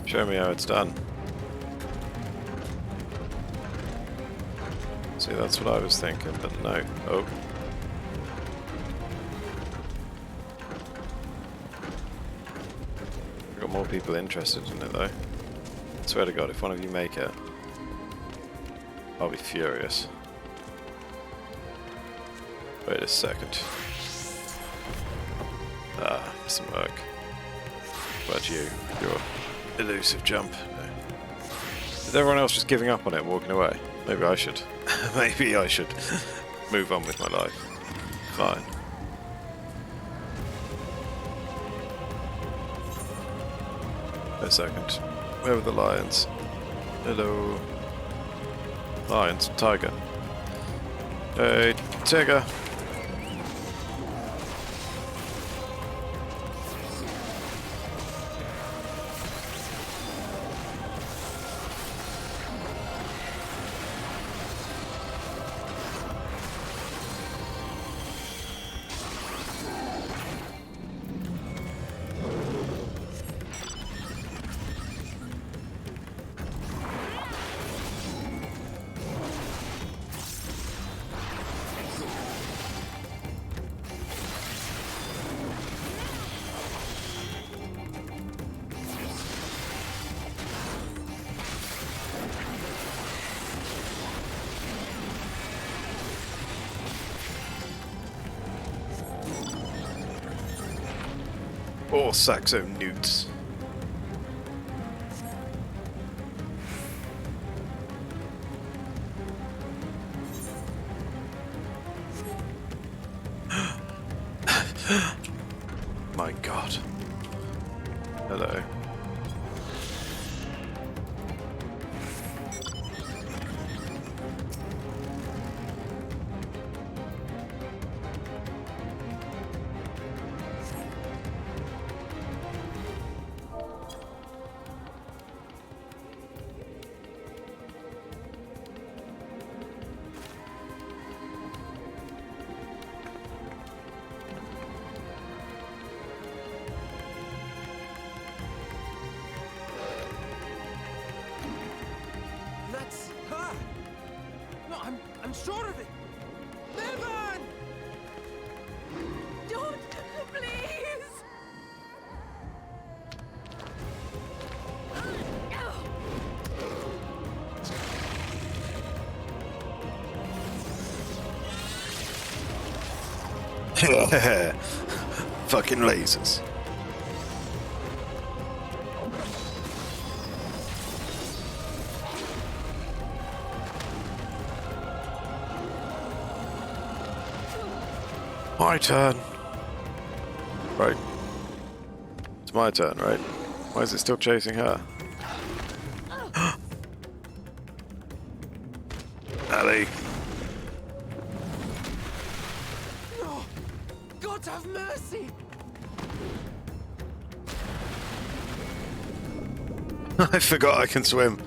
Show me how it's done. See, that's what I was thinking, but no. Oh. Got more people interested in it though. I swear to God, if one of you make it, I'll be furious. Wait a second. Ah, doesn't work. But you, your elusive jump. No. Is everyone else just giving up on it and walking away? Maybe I should. Maybe I should move on with my life. Fine. Wait a second. Where were the lions? Hello. Lions. Tiger. Hey, tiger. Or Saxo newts. My God. Hello. That's her! No, I'm sure of it! Niven! Don't, please! Fucking lasers. My turn. Right. It's my turn, right? Why is it still chasing her? Ali. No! God have mercy! I forgot I can swim.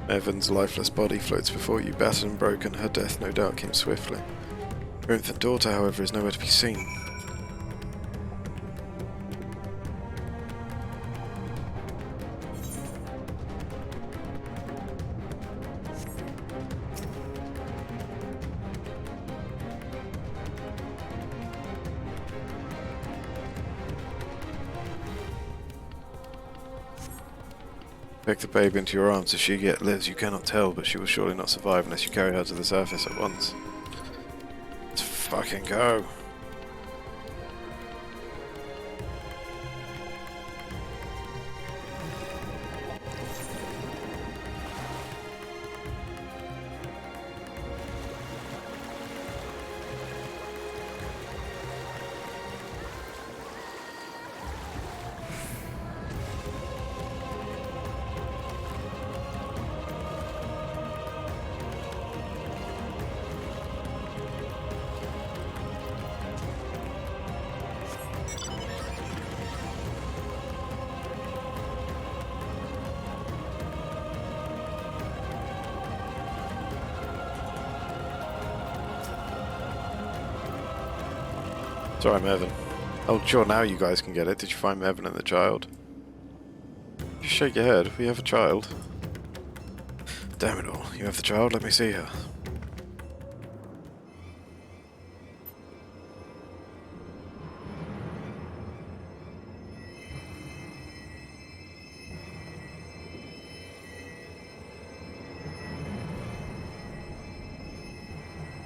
Evan's lifeless body floats before you, battered and broken. Her death no doubt came swiftly. Her infant daughter, however, is nowhere to be seen. Take the babe into your arms. If she yet lives, you cannot tell, but she will surely not survive unless you carry her to the surface at once. Let's fucking go. Sorry, Mervyn. Oh, sure, now you guys can get it. Did you find Mervyn and the child? You shake your head. We have a child. Damn it all. You have the child? Let me see her.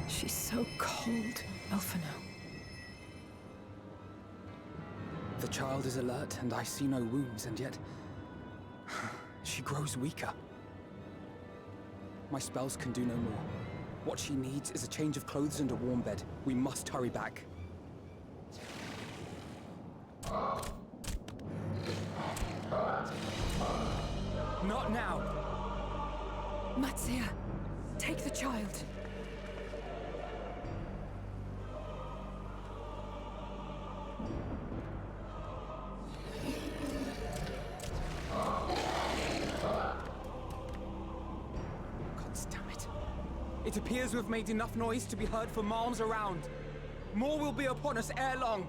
She's so cold, Elfino. The child is alert, and I see no wounds, and yet she grows weaker. My spells can do no more. What she needs is a change of clothes and a warm bed. We must hurry back. Not now! Matsia, take the child. It appears we've made enough noise to be heard for miles around. More will be upon us ere long.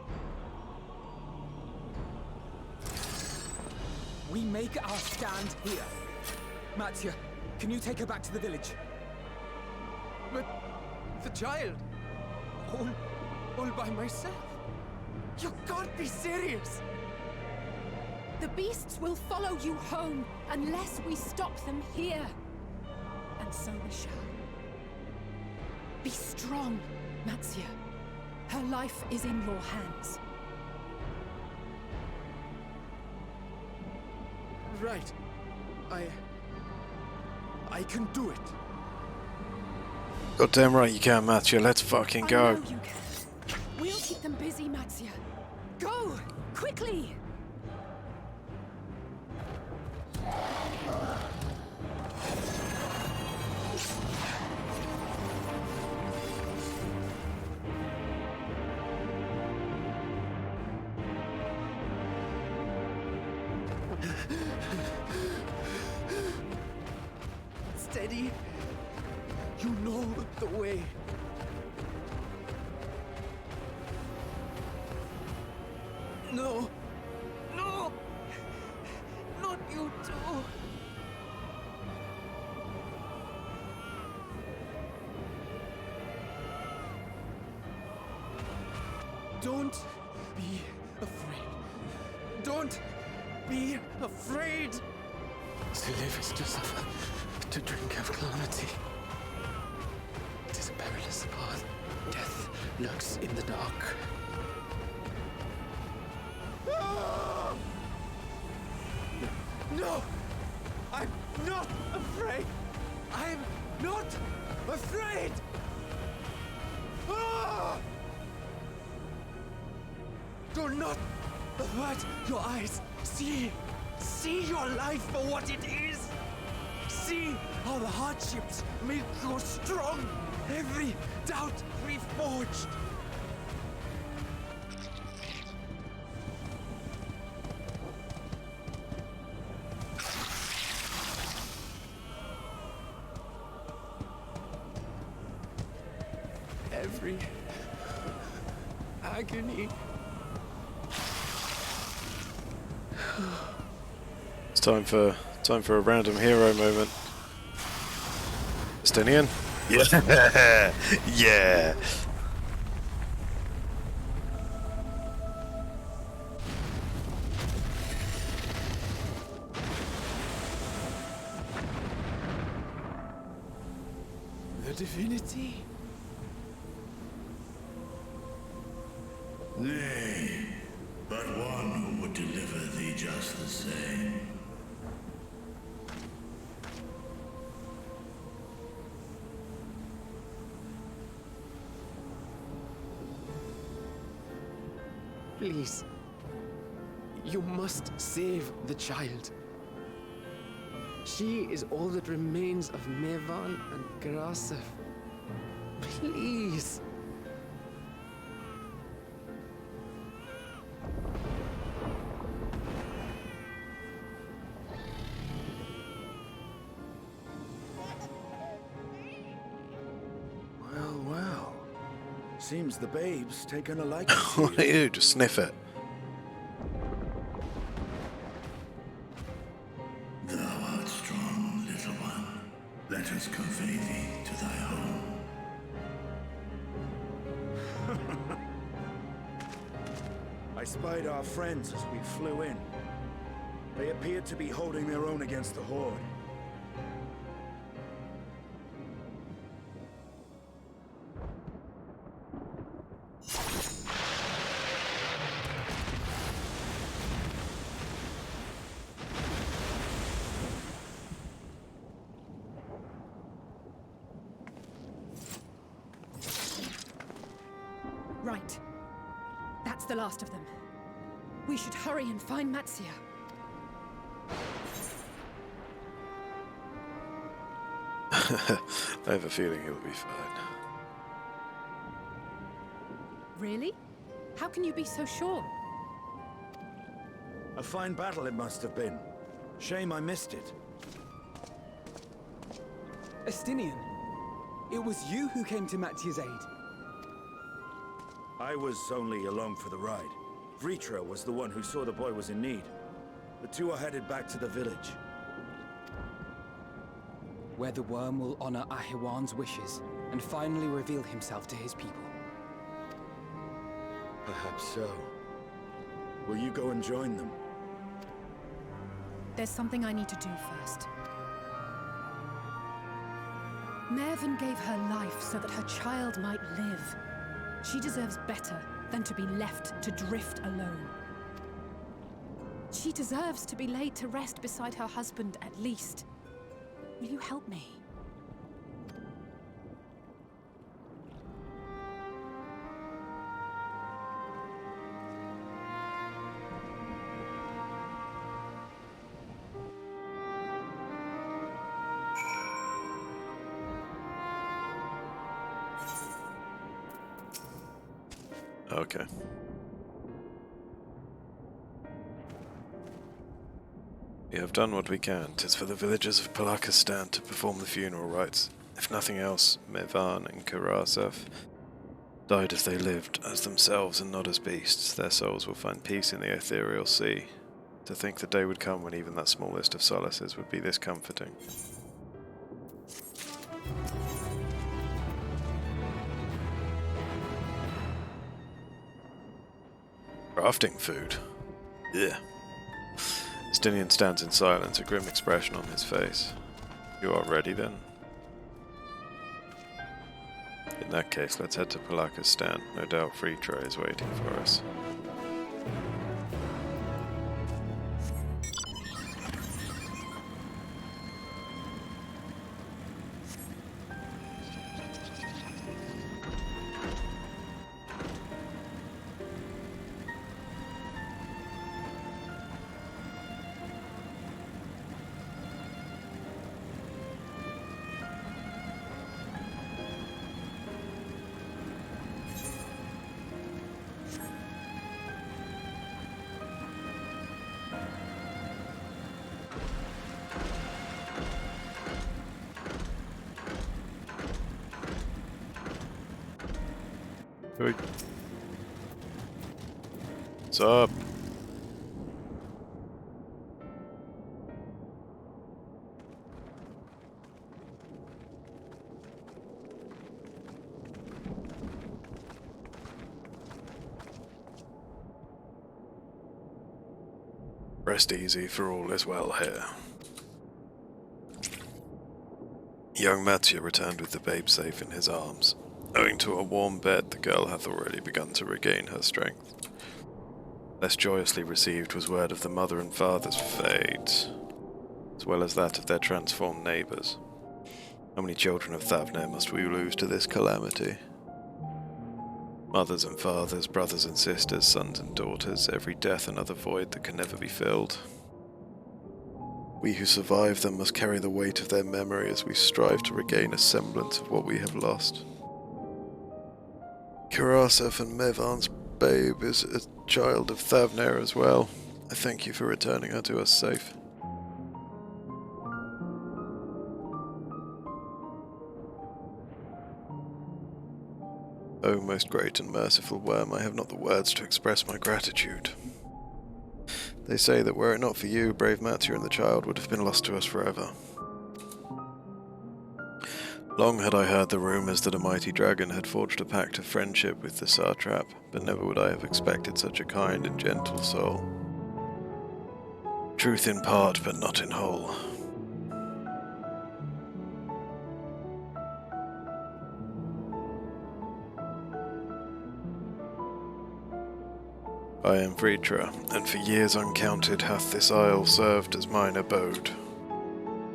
We make our stand here. Matsia, can you take her back to the village? But the child, all by myself. You can't be serious. The beasts will follow you home unless we stop them here. And so we shall. Be strong, Matsia. Her life is in your hands. Right. I can do it. Goddamn right you can, Matthew. Let's fucking go. I know you can. We'll keep them busy, Matsia. Go! Quickly! Steady. You know the way. No. No. Not you too. Don't be afraid. Don't be afraid. To live is to suffer, to drink of calamity. It is a perilous path. Death lurks in the dark. No! I'm not afraid! I'm not afraid! Do not avert your eyes. See your life for what it is. See how the hardships make you strong. Every doubt reforged. Every agony. It's time for a random hero moment. Estonian? Yeah. Yeah. divinity? Nay, but one who would deliver thee just the same. Please. You must save the child. She is all that remains of Mevan and Karasef. Please. Well, well. Seems the babe's taken a liking to you. Ew, just sniff it. Thou art strong, little one. Let us convey thee to thy home. I spied our friends as we flew in. They appeared to be holding their own against the Horde. Right. That's the last of them. We should hurry and find Matsia. I have a feeling he'll be fine. Really? How can you be so sure? A fine battle it must have been. Shame I missed it. Estinian, it was you who came to Matia's aid. I was only along for the ride. Vritra was the one who saw the boy was in need. The two are headed back to the village. Where the worm will honor Ahiwan's wishes and finally reveal himself to his people. Perhaps so. Will you go and join them? There's something I need to do first. Mervyn gave her life so that her child might live. She deserves better than to be left to drift alone. She deserves to be laid to rest beside her husband at least. Will you help me? Okay. We have done what we can. 'Tis for the villagers of Palakistan to perform the funeral rites. If nothing else, Mevan and Karasef died as they lived, as themselves and not as beasts. Their souls will find peace in the ethereal sea. To think the day would come when even that smallest of solaces would be this comforting. Crafting food. Yeah. Estinian stands in silence, a grim expression on his face. You are ready then? In that case, let's head to Palakistan. No doubt Vritra is waiting for us. Hey. What's up? Rest easy, for all is well here. Young Mattia returned with the babe safe in his arms. Owing to a warm bed, the girl hath already begun to regain her strength. Less joyously received was word of the mother and father's fate, as well as that of their transformed neighbours. How many children of Thavner must we lose to this calamity? Mothers and fathers, brothers and sisters, sons and daughters, every death another void that can never be filled. We who survive them must carry the weight of their memory as we strive to regain a semblance of what we have lost. Karasef and Mevan's babe is a child of Thavner as well. I thank you for returning her to us safe. O most great and merciful worm, I have not the words to express my gratitude. They say that were it not for you, brave Mattia and the child would have been lost to us forever. Long had I heard the rumours that a mighty dragon had forged a pact of friendship with the satrap, but never would I have expected such a kind and gentle soul. Truth in part, but not in whole. I am Vritra, and for years uncounted hath this isle served as mine abode.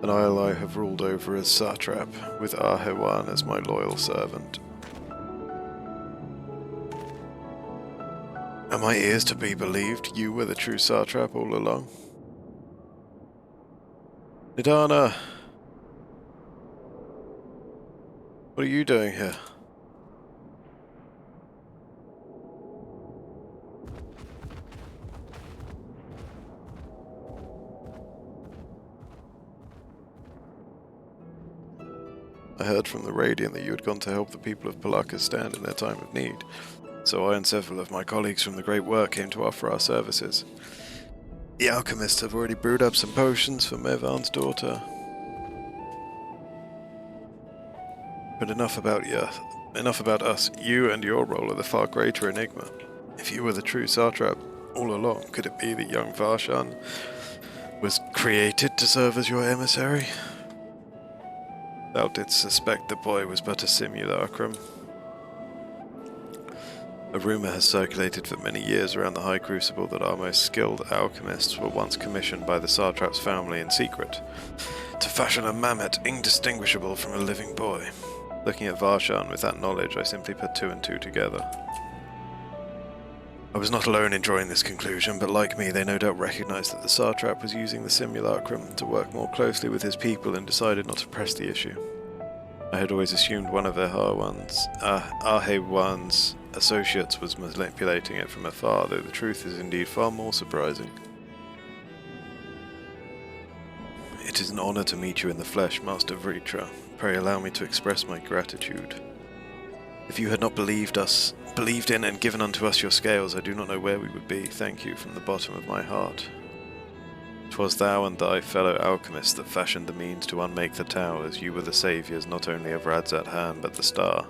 An isle I have ruled over as satrap, with Arhewan as my loyal servant. Are my ears to be believed? You were the true satrap all along? Nidana! What are you doing here? I heard from the Radiant that you had gone to help the people of Palaka stand in their time of need, so I and several of my colleagues from the Great Work came to offer our services. The alchemists have already brewed up some potions for Mevan's daughter. But enough about us. You and your role are the far greater enigma. If you were the true satrap all along, could it be that young Varshan was created to serve as your emissary? Thou didst suspect the boy was but a simulacrum. A rumour has circulated for many years around the High Crucible that our most skilled alchemists were once commissioned by the satrap's family in secret to fashion a mammoth indistinguishable from a living boy. Looking at Varshan with that knowledge, I simply put two and two together. I was not alone in drawing this conclusion, but like me, they no doubt recognized that the satrap was using the simulacrum to work more closely with his people and decided not to press the issue. I had always assumed one of Arhewan's associates was manipulating it from afar, though the truth is indeed far more surprising. It is an honor to meet you in the flesh, Master Vritra. Pray allow me to express my gratitude. If you had not believed in and given unto us your scales, I do not know where we would be. Thank you from the bottom of my heart. 'Twas thou and thy fellow alchemists that fashioned the means to unmake the towers. You were the saviours not only of Radzat Han, but the star.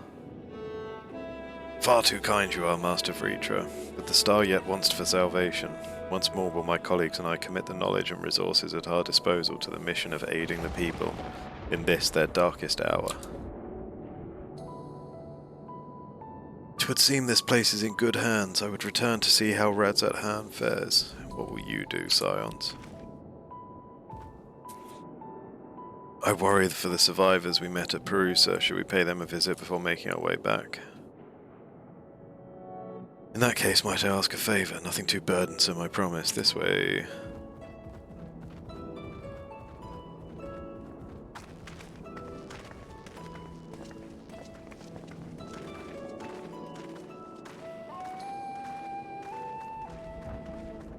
Far too kind you are, Master Vritra, but the star yet wants for salvation. Once more will my colleagues and I commit the knowledge and resources at our disposal to the mission of aiding the people in this their darkest hour. 'Twould seem this place is in good hands. I would return to see how Radzat Han fares. What will you do, Scions? I worry for the survivors we met at Perusa. Should we pay them a visit before making our way back? In that case, might I ask a favour? Nothing too burdensome, I promise. This way.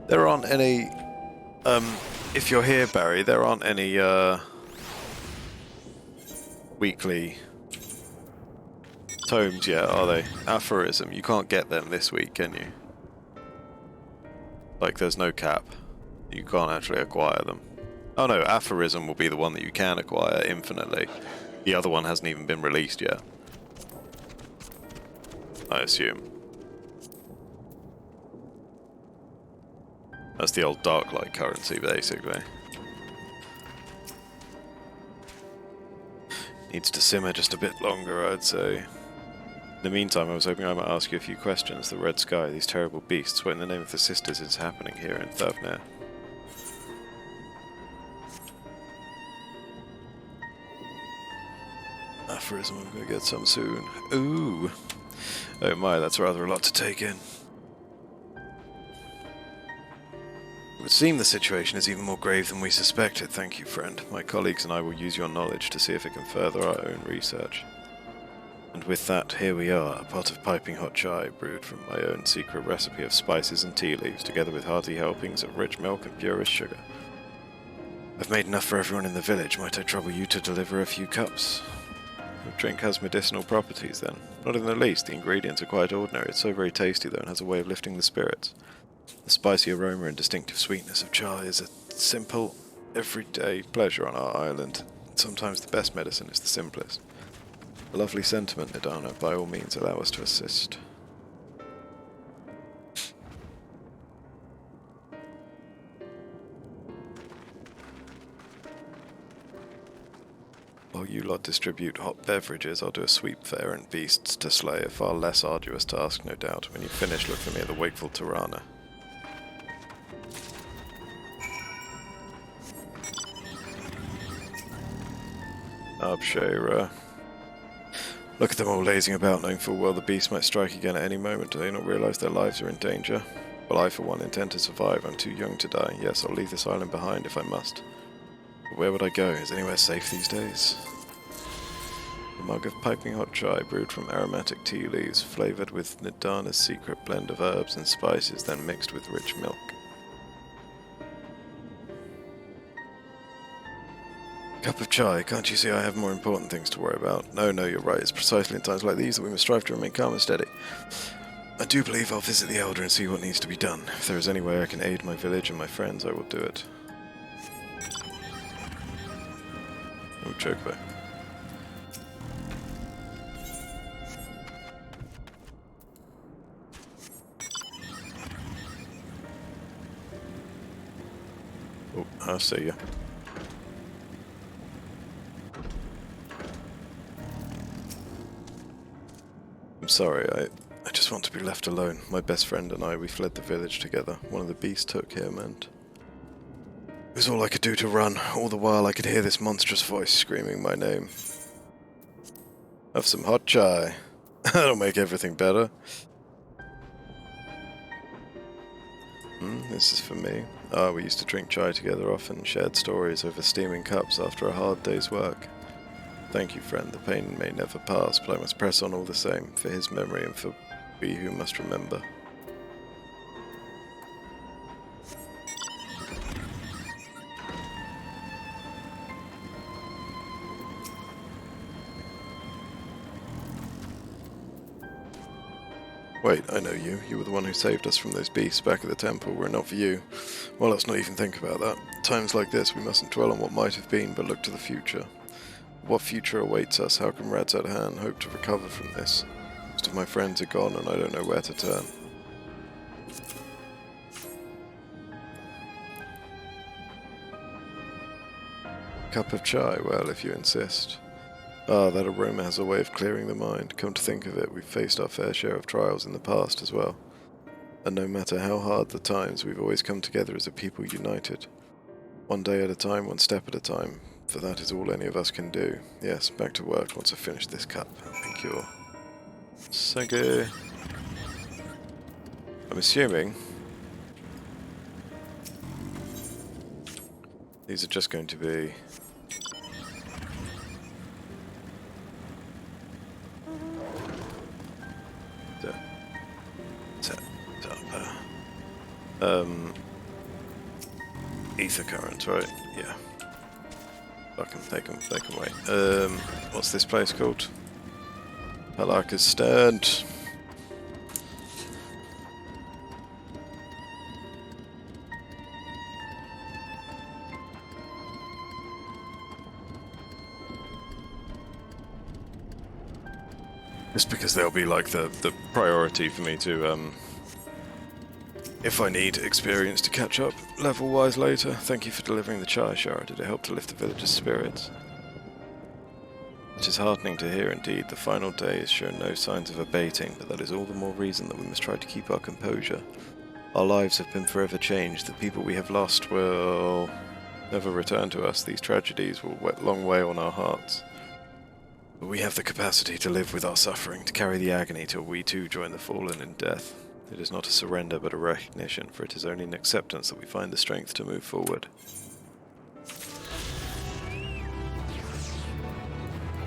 There aren't any, if you're here, Barry, there aren't any, weekly tomes yet, are they? Aphorism, you can't get them this week, can you? Like, there's no cap. You can't actually acquire them. Oh no, Aphorism will be the one that you can acquire infinitely. The other one hasn't even been released yet, I assume. That's the old Darklight currency, basically. Needs to simmer just a bit longer, I'd say. In the meantime, I was hoping I might ask you a few questions. The red sky, these terrible beasts, what in the name of the sisters is happening here in Thavnir? Aphorism, I'm gonna get some soon. Ooh! Oh my, that's rather a lot to take in. It would seem the situation is even more grave than we suspected, thank you, friend. My colleagues and I will use your knowledge to see if it can further our own research. And with that, here we are, a pot of piping hot chai, brewed from my own secret recipe of spices and tea leaves, together with hearty helpings of rich milk and purest sugar. I've made enough for everyone in the village. Might I trouble you to deliver a few cups? The drink has medicinal properties, then. Not in the least. The ingredients are quite ordinary. It's so very tasty, though, and has a way of lifting the spirits. The spicy aroma and distinctive sweetness of chai is a simple, everyday pleasure on our island. Sometimes the best medicine is the simplest. A lovely sentiment, Nidana. By all means, allow us to assist. While you lot distribute hot beverages, I'll do a sweep for errant beasts to slay, a far less arduous task, no doubt. When you finish, look for me at the wakeful Tirana. Up, Shara. Look at them all lazing about, knowing full well the beast might strike again at any moment. Do they not realize their lives are in danger? Well, I, for one, intend to survive. I'm too young to die. Yes, I'll leave this island behind if I must. But where would I go? Is anywhere safe these days? A mug of piping hot chai brewed from aromatic tea leaves, flavored with Nidana's secret blend of herbs and spices, then mixed with rich milk. Cup of chai, can't you see I have more important things to worry about? No, you're right. It's precisely in times like these that we must strive to remain calm and steady. I do believe I'll visit the Elder and see what needs to be done. If there is any way I can aid my village and my friends, I will do it. Oh, Chocobo. Oh, I see you. I'm sorry, I just want to be left alone. My best friend and I, we fled the village together. One of the beasts took him and... It was all I could do to run. All the while I could hear this monstrous voice screaming my name. Have some hot chai. That'll make everything better. This is for me. We used to drink chai together often, shared stories over steaming cups after a hard day's work. Thank you, friend. The pain may never pass, but I must press on all the same, for his memory and for we who must remember. Wait, I know you. You were the one who saved us from those beasts back at the temple. Were it not for you, well, let's not even think about that. Times like this, we mustn't dwell on what might have been, but look to the future. What future awaits us? How can Radzat Han hope to recover from this? Most of my friends are gone and I don't know where to turn. Cup of chai, well, if you insist. Ah, that aroma has a way of clearing the mind. Come to think of it, we've faced our fair share of trials in the past as well. And no matter how hard the times, we've always come together as a people united. One day at a time, one step at a time. For that is all any of us can do. Yes, back to work once I finish this cup and cure. Sage. I'm assuming these are just going to be ether currents, right? Yeah. They can wait. What's this place called? Palaka's Stand. Just because they'll be like the priority for me to, if I need experience to catch up level-wise later. Thank you for delivering the chai, Shara. Did it help to lift the village's spirits? It is heartening to hear indeed. The final day has shown no signs of abating, but that is all the more reason that we must try to keep our composure. Our lives have been forever changed. The people we have lost will never return to us. These tragedies will long weigh on our hearts. But we have the capacity to live with our suffering, to carry the agony till we too join the fallen in death. It is not a surrender, but a recognition, for it is only in acceptance that we find the strength to move forward.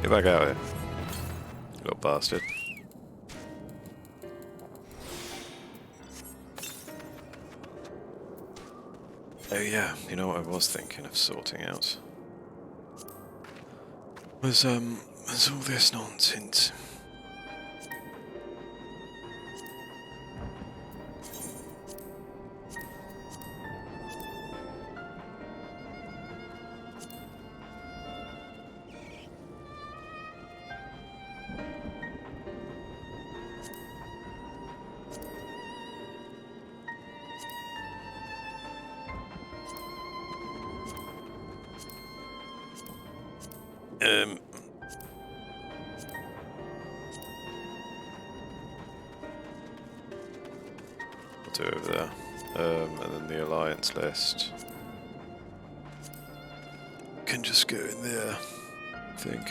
Get back out here, you little bastard. Oh yeah, you know what I was thinking of sorting out? Was all this nonsense. I'll do it over there. And then the alliance list can just go in there, I think.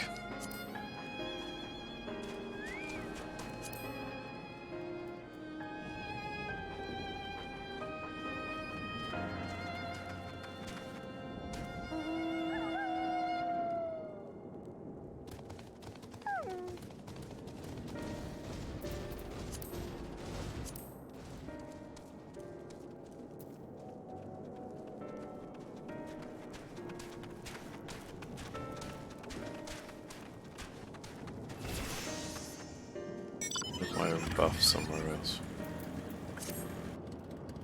My own buff somewhere else.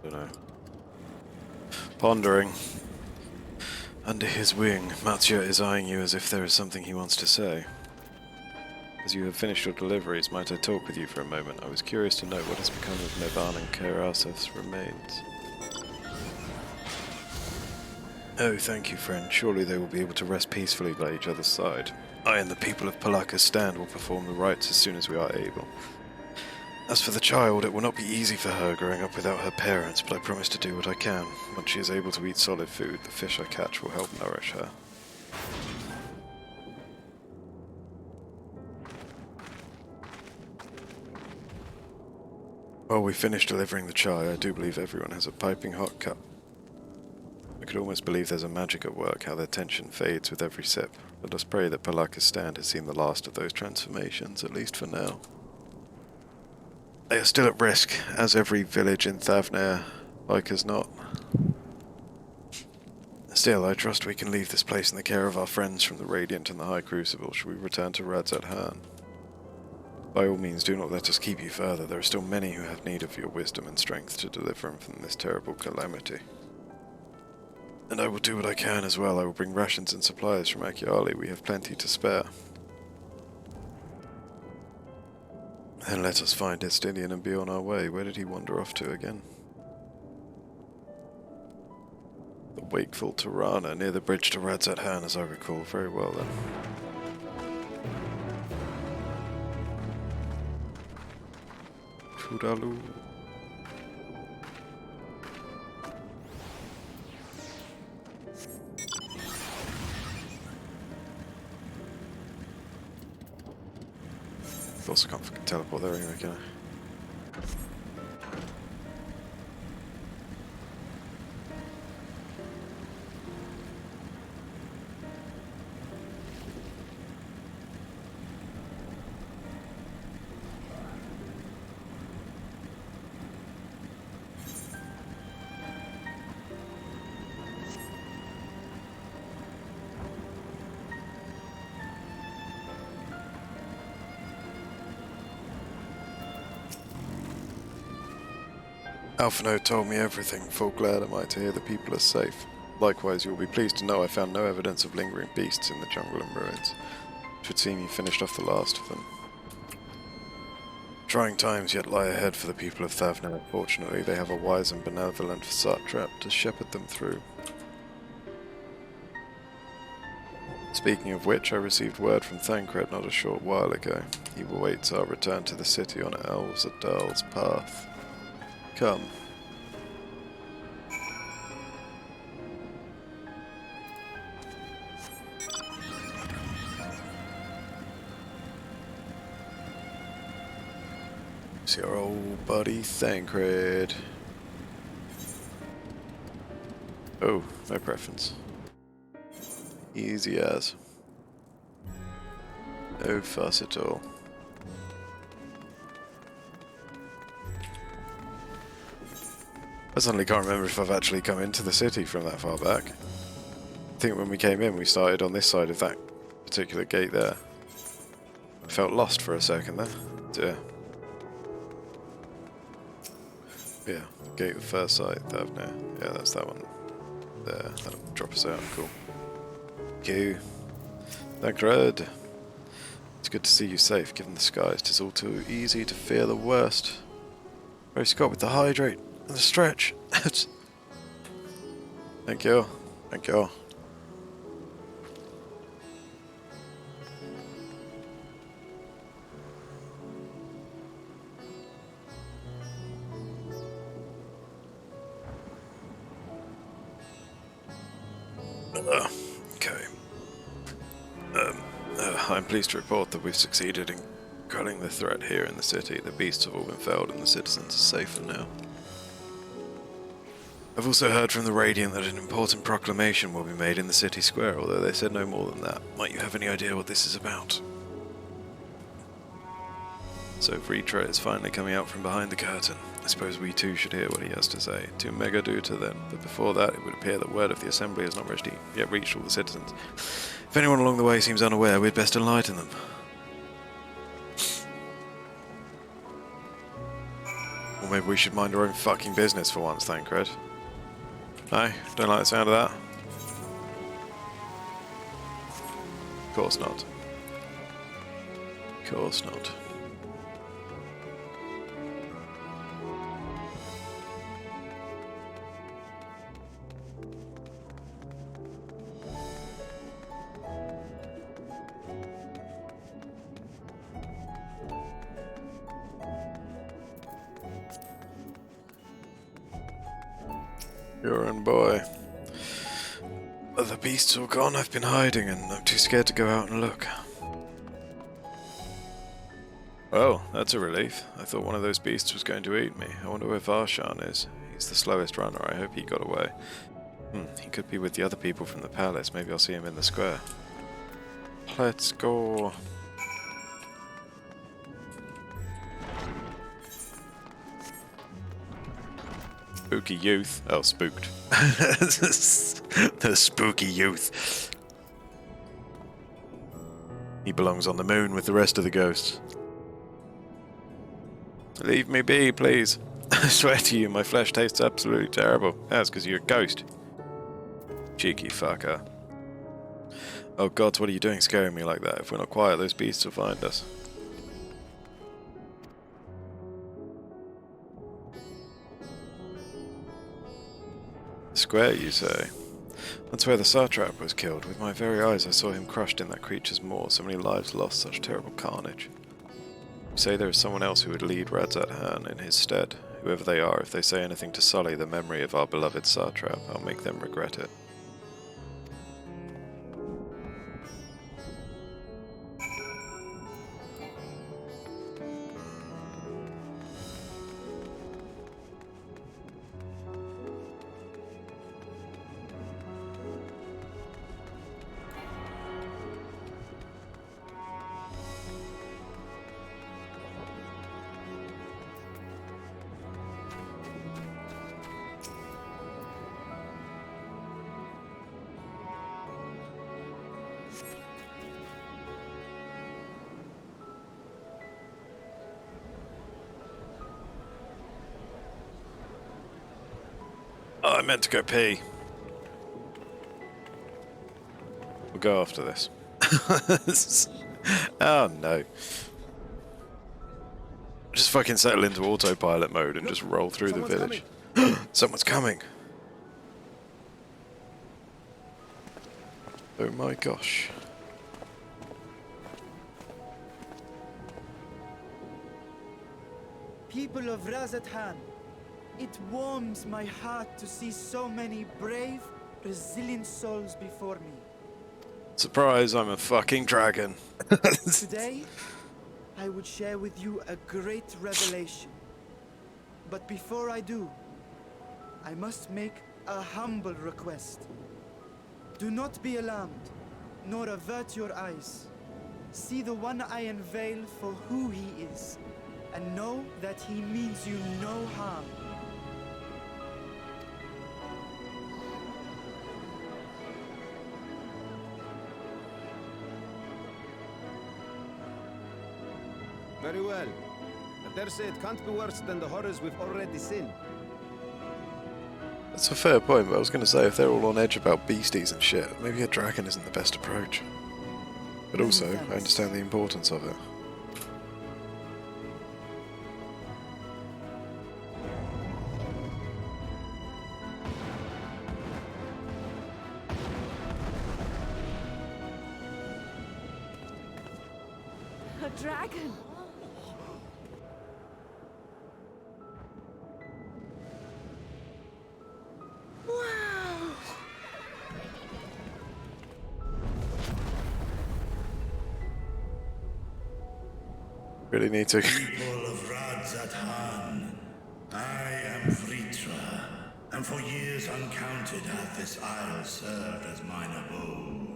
Don't know. Pondering. Under his wing, Mattia is eyeing you as if there is something he wants to say. As you have finished your deliveries, might I talk with you for a moment? I was curious to know what has become of Nevan and Kairaseth's remains. Oh, thank you, friend. Surely they will be able to rest peacefully by each other's side. I and the people of Palaka's stand will perform the rites as soon as we are able. As for the child, it will not be easy for her growing up without her parents, but I promise to do what I can. Once she is able to eat solid food, the fish I catch will help nourish her. While we finish delivering the chai, I do believe everyone has a piping hot cup. I could almost believe there's a magic at work, how their tension fades with every sip. Let us pray that Palaka's stand has seen the last of those transformations, at least for now. They are still at risk, as every village in Thavnair, like as not. Still, I trust we can leave this place in the care of our friends from the Radiant and the High Crucible. Should we return to Radzat-Han? By all means, do not let us keep you further. There are still many who have need of your wisdom and strength to deliver them from this terrible calamity. And I will do what I can as well. I will bring rations and supplies from Akiali. We have plenty to spare. Then let us find Estinian and be on our way. Where did he wander off to again? The wakeful Tirana, near the bridge to Radzat-Han, as I recall. Very well then. Toodaloo. Of course I can't fucking teleport there anyway, can I? Alphino told me everything, full glad am I to hear the people are safe. Likewise, you will be pleased to know I found no evidence of lingering beasts in the jungle and ruins. It would seem you finished off the last of them. Trying times yet lie ahead for the people of Thavnair. Fortunately, they have a wise and benevolent satrap to shepherd them through. It's Speaking of which, I received word from Thancred not a short while ago. He awaits our return to the city on Elves at Darl's path. Come. It's your old buddy Thancred. Oh, no preference. Easy as. No fuss at all. I suddenly can't remember if I've actually come into the city from that far back. I think when we came in, we started on this side of that particular gate there. I felt lost for a second there. Yeah. Yeah, gate of first sight, Thavnir. Yeah, that's that one. There, that'll drop us out, cool. Thank you. Thancred. It's good to see you safe, given the skies. 'Tis all too easy to fear the worst. Where's Scott with the hydrate and the stretch? Thank you. Thank you. Okay. I'm pleased to report that we've succeeded in quelling the threat here in the city. The beasts have all been felled and the citizens are safer now. I've also heard from the Radiant that an important proclamation will be made in the city square, although they said no more than that. Might you have any idea what this is about? So Vreetra is finally coming out from behind the curtain. I suppose we too should hear what he has to say. To Megaduta then, but before that it would appear that word of the assembly has not yet reached all the citizens. If anyone along the way seems unaware, we'd best enlighten them. Or maybe we should mind our own fucking business for once, Thancred. No? Don't like the sound of that? Of course not. Of course not. Your own boy. The beasts all gone. I've been hiding and I'm too scared to go out and look. Well, that's a relief. I thought one of those beasts was going to eat me. I wonder where Varshan is. He's the slowest runner. I hope he got away. He could be with the other people from the palace. Maybe I'll see him in the square. Let's go. Spooky youth. Oh, spooked. The spooky youth. He belongs on the moon with the rest of the ghosts. Leave me be, please. I swear to you, my flesh tastes absolutely terrible. That's because you're a ghost. Cheeky fucker. Oh gods, what are you doing scaring me like that? If we're not quiet, those beasts will find us. Square, you say? That's where the satrap was killed. With my very eyes I saw him crushed in that creature's maw. So many lives lost, such terrible carnage. You say there is someone else who would lead Radzat Han in his stead. Whoever they are, if they say anything to sully the memory of our beloved satrap, I'll make them regret it. Oh, I meant to go pee. We'll go after this. Oh no. Just fucking settle into autopilot mode and just roll through the village. Someone's coming. Oh my gosh. People of Razathan, it warms my heart to see so many brave, resilient souls before me. Surprise, I'm a fucking dragon. Today, I would share with you a great revelation. But before I do, I must make a humble request. Do not be alarmed, nor avert your eyes. See the one I unveil for who he is, and know that he means you no harm. Very well. I dare say it can't be worse than the horrors we've already seen. That's a fair point, but I was going to say, if they're all on edge about beasties and shit, maybe a dragon isn't the best approach. But also, I understand the importance of it. A dragon! Wow! Really need to. People of Razathan, I am Vritra, and for years uncounted hath this isle served as mine abode.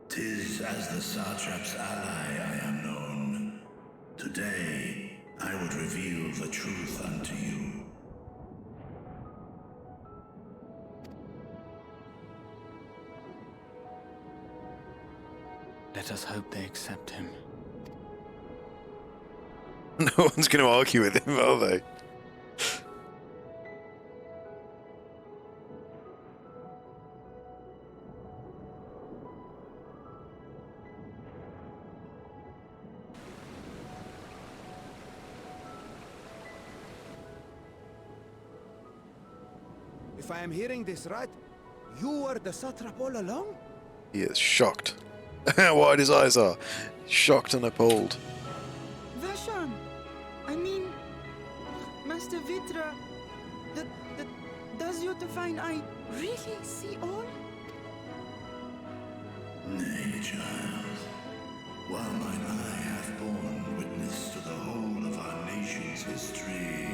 'Tis as the Satrap's ally I am known. Today, I would reveal the truth unto you. Let us hope they accept him. No one's going to argue with him, are they? If I am hearing this right, you were the satrap all along? He is shocked. How wide his eyes are. Shocked and appalled. Vashon! I mean, Master Vitra, does your divine eye really see all? Nay, child. While mine eye hath borne witness to the whole of our nation's history,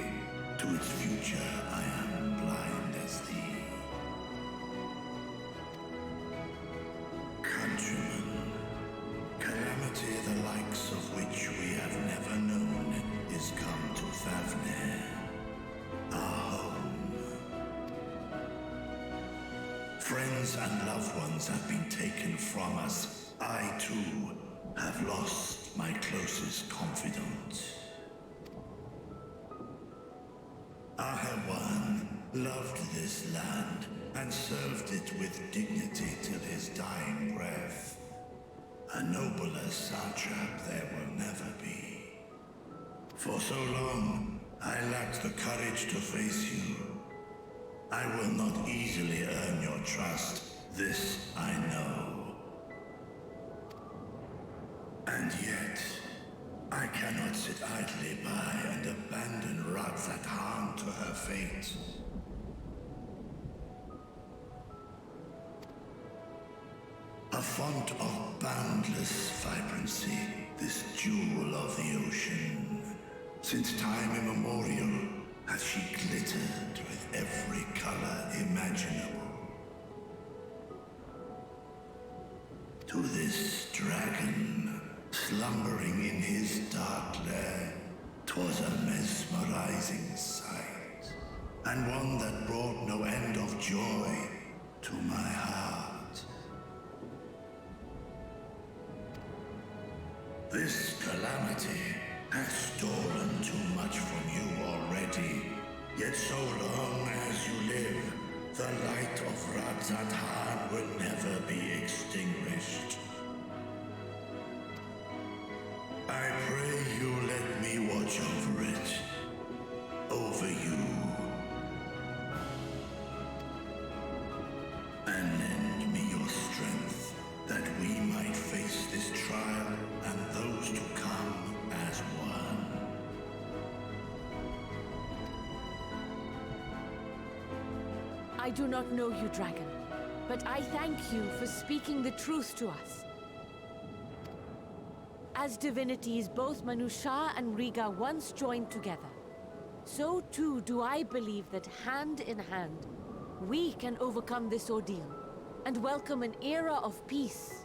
to its future I am blind as thee. Countrymen, calamity the likes of which we have never known is come to Favne, our home. Friends and loved ones have been taken from us. I, too, have lost my closest confidant. Ahawan loved this land and served it with dignity till his dying breath. A nobler satrap there will never be. For so long, I lacked the courage to face you. I will not easily earn your trust, this I know. And yet, I cannot sit idly by and abandon Razathan to her fate. A font of boundless vibrancy, this jewel of the ocean. Since time immemorial, hath she glittered with every color imaginable. To this dragon, slumbering in his dark lair, 'twas a mesmerizing sight, and one that brought no end of joy to my heart. This calamity hath stolen too much from you already, yet so long as you live, the light of Razathan will never be extinguished. I pray you let me watch over it, over you, and lend me your strength that we might face this I do not know you, dragon, but I thank you for speaking the truth to us. As divinities, both Manusha and Riga once joined together. So too do I believe that hand in hand, we can overcome this ordeal and welcome an era of peace.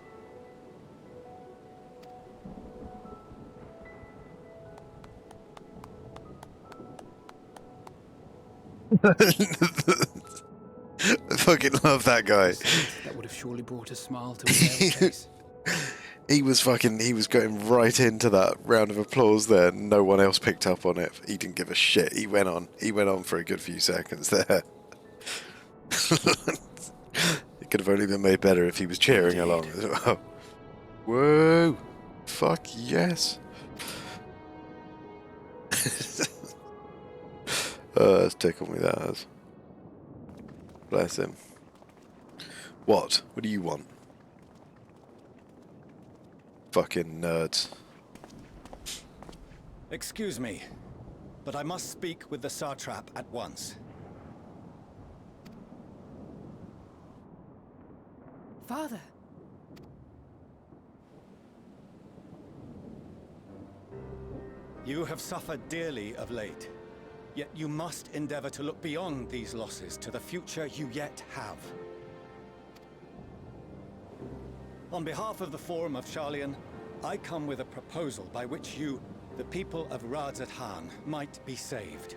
I fucking love that guy. That would have surely brought a smile to his face. He was going right into that round of applause there. No one else picked up on it. He didn't give a shit. He went on for a good few seconds there. It could have only been made better if he was cheering along as well. Whoa! Fuck yes! That's tickled me, that has. Bless him. What? What do you want? Fucking nerds. Excuse me, but I must speak with the Satrap at once. Father. You have suffered dearly of late, yet you must endeavor to look beyond these losses to the future you yet have. On behalf of the Forum of Sharlayan, I come with a proposal by which you, the people of Radzat-Han, might be saved.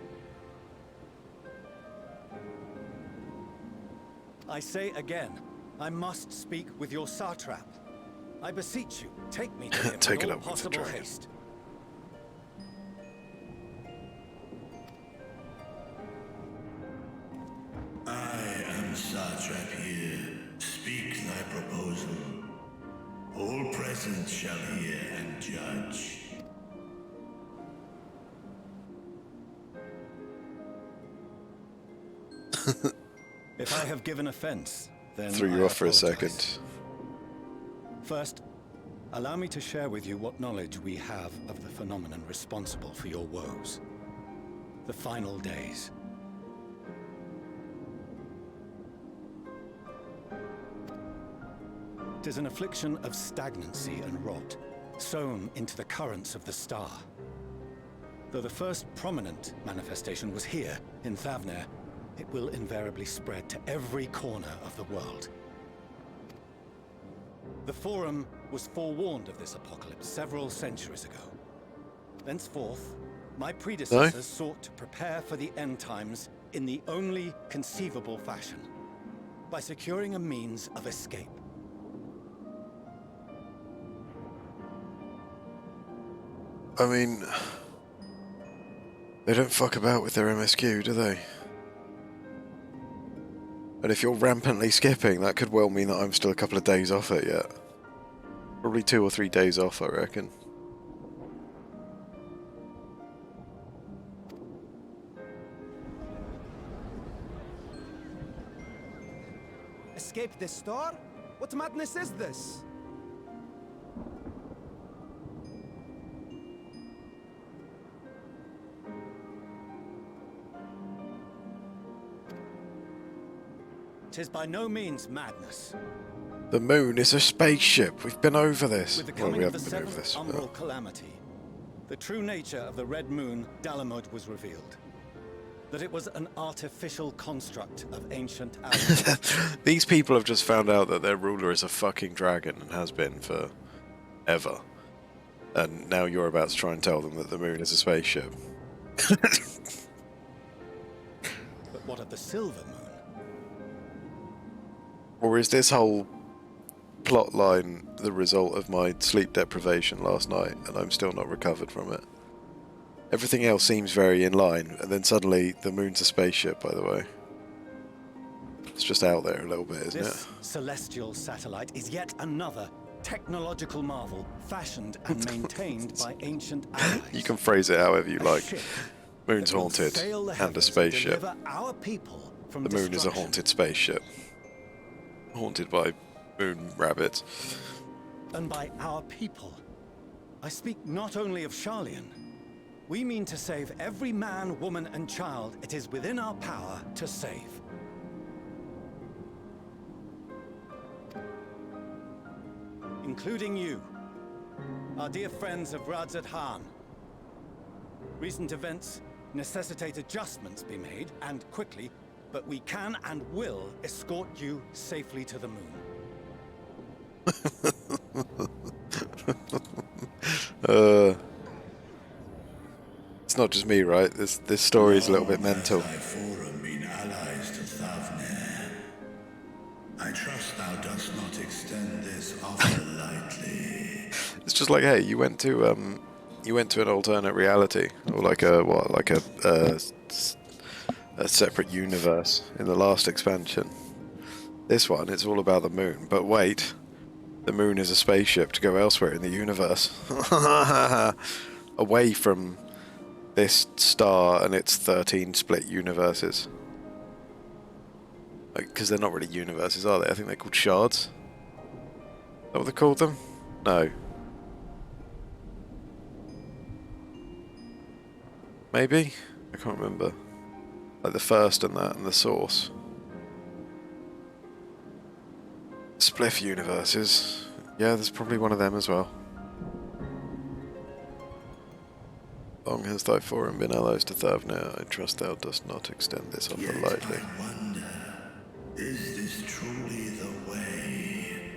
I say again, I must speak with your Satrap. I beseech you, take me to him Take with it all up with the possible dragon. haste. I am Satrap here. Speak thy proposal. All present shall hear and judge. If I have given offense, then Threw you I off for a apologize. second. First, allow me to share with you what knowledge we have of the phenomenon responsible for your woes. The final days. It is an affliction of stagnancy and rot, sown into the currents of the star. Though the first prominent manifestation was here, in Thavner, it will invariably spread to every corner of the world. The Forum was forewarned of this apocalypse several centuries ago. Thenceforth, my predecessors sought to prepare for the end times in the only conceivable fashion, by securing a means of escape. I mean, they don't fuck about with their MSQ, do they? And if you're rampantly skipping, that could well mean that I'm still a couple of days off it yet. Probably 2 or 3 days off, I reckon. Escape the star? What madness is this? Tis by no means madness. The moon is a spaceship. We've been over this. With the Well, coming we of the haven't been over seventh this. umbral calamity, the true nature of the Red Moon, Dalamud, was revealed. That it was an artificial construct of ancient alchemy. These people have just found out that their ruler is a fucking dragon and has been for ever. And now you're about to try and tell them that the moon is a spaceship. But what of the Silver Moon? Or is this whole plot line the result of my sleep deprivation last night and I'm still not recovered from it? Everything else seems very in line, and then suddenly the moon's a spaceship, by the way. It's just out there a little bit, isn't This celestial satellite is yet another technological marvel fashioned and maintained by ancient allies. it? You can phrase it however you like. ship Moon's that will haunted, sail the and a heavens spaceship. deliver our people from The moon is a destruction. haunted spaceship. Haunted by moon rabbits. And by our people, I speak not only of Sharlayan. We mean to save every man, woman, and child it is within our power to save. including you, our dear friends of Radzat Han. Recent events necessitate adjustments be made, and quickly, but we can and will escort you safely to the moon. It's not just me, right? This story is a little bit mental. Thy forum been allies to Thavner. I trust thou dost not extend this offer lightly. It's just like, hey, you went to an alternate reality, or like a separate universe in the last expansion. This one, it's all about the moon. But wait, the moon is a spaceship to go elsewhere in the universe, away from this star and its 13 split universes. Because they're not really universes, are they? I think they're called shards. Is that what they called them? No. Maybe? I can't remember. Like the first and that and the source. Spliff universes. Yeah, there's probably one of them as well. Long has thy forum been allies to Thavner. I trust thou dost not extend this offer lightly. I wonder, is this truly the way?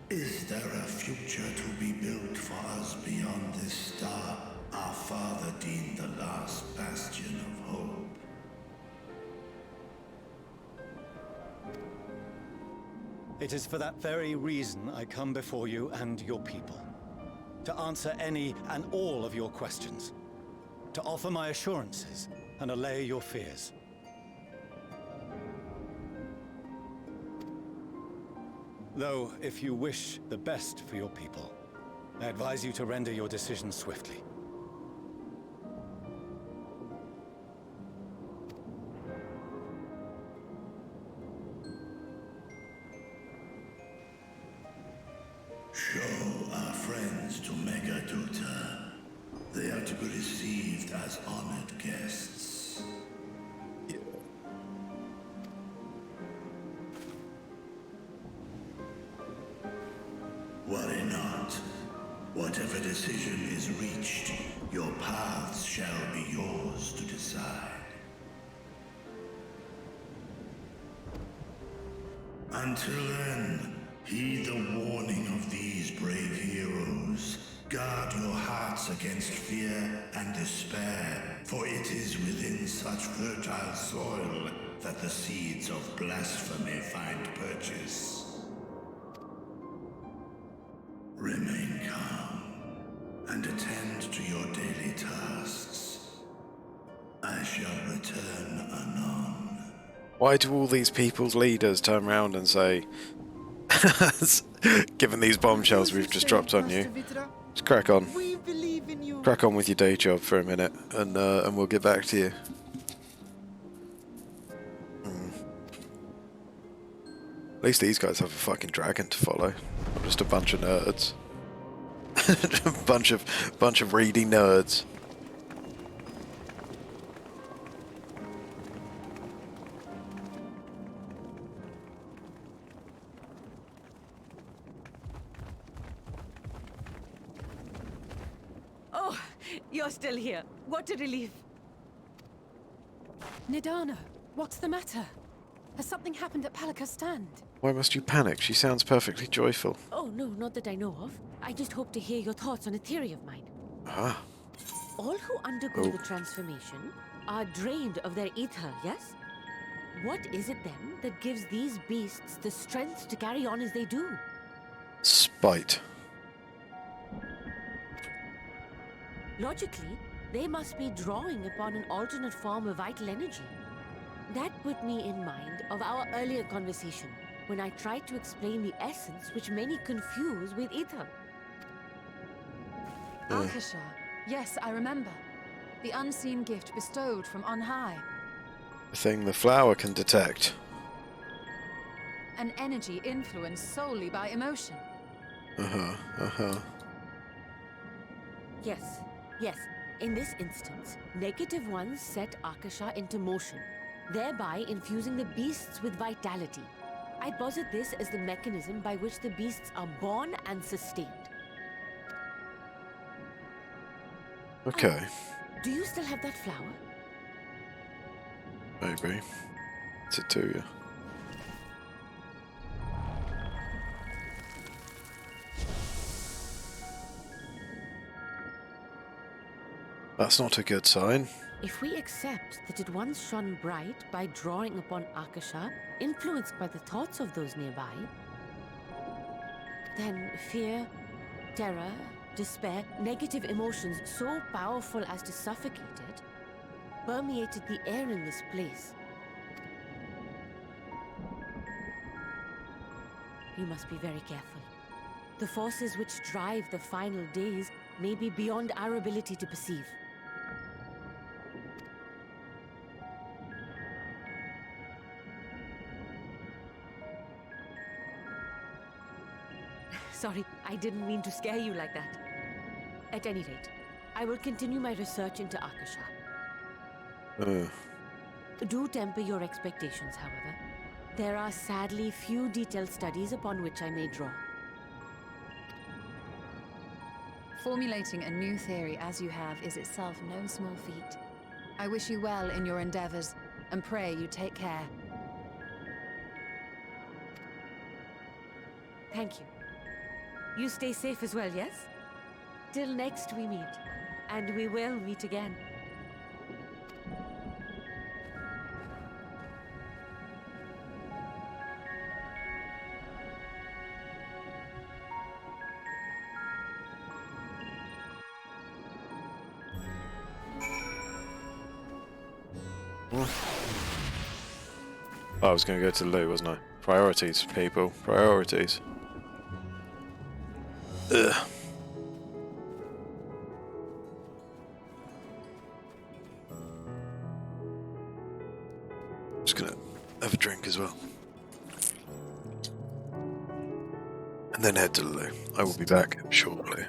Is there a future to be built for us beyond this star our father deemed the last bastion of hope? It is for that very reason I come before you and your people. To answer any and all of your questions. To offer my assurances and allay your fears. Though, if you wish the best for your people, I advise you to render your decision swiftly. Show our friends to Megaduta. They are to be received as honored guests. Worry not. Whatever decision is reached, your paths shall be yours to decide. Until then, heed the warning of these brave heroes. Guard your hearts against fear and despair, for it is within such fertile soil that the seeds of blasphemy find purchase. Remain calm and attend to your daily tasks. I shall return anon. Why do all these people's leaders turn around and say, given these bombshells we've just dropped on you, just crack on. Crack on with your day job for a minute, and we'll get back to you. At least these guys have a fucking dragon to follow, not just a bunch of nerds. a bunch of reedy nerds. Oh, you're still here. What a relief. Nidana, what's the matter? Has something happened at Palaka's stand? Why must you panic? She sounds perfectly joyful. Oh, no, not that I know of. I just hope to hear your thoughts on a theory of mine. Ah. All who undergo the transformation are drained of their ether, yes? What is it then that gives these beasts the strength to carry on as they do? Spite. Logically, they must be drawing upon an alternate form of vital energy. That put me in mind of our earlier conversation, when I tried to explain the essence which many confuse with ether. Akasha. Yes, I remember. The unseen gift bestowed from on high. The thing the flower can detect. An energy influenced solely by emotion. Yes, yes. In this instance, negative ones set Akasha into motion, thereby infusing the beasts with vitality. I posit this as the mechanism by which the beasts are born and sustained. Okay. Do you still have that flower? Maybe. It's it to you. That's not a good sign. If we accept that it once shone bright by drawing upon Akasha, influenced by the thoughts of those nearby, then fear, terror, despair, negative emotions so powerful as to suffocate it, permeated the air in this place. You must be very careful. The forces which drive the final days may be beyond our ability to perceive. Sorry, I didn't mean to scare you like that. At any rate, I will continue my research into Akasha. Do temper your expectations, however. There are sadly few detailed studies upon which I may draw. Formulating a new theory as you have is itself no small feat. I wish you well in your endeavors, and pray you take care. Thank you. You stay safe as well, yes? Till next we meet. And we will meet again. I was going to go to the loo, wasn't I? Priorities, people. Priorities. Ugh. Just gonna have a drink as well. And then head to the loo. I will be back shortly.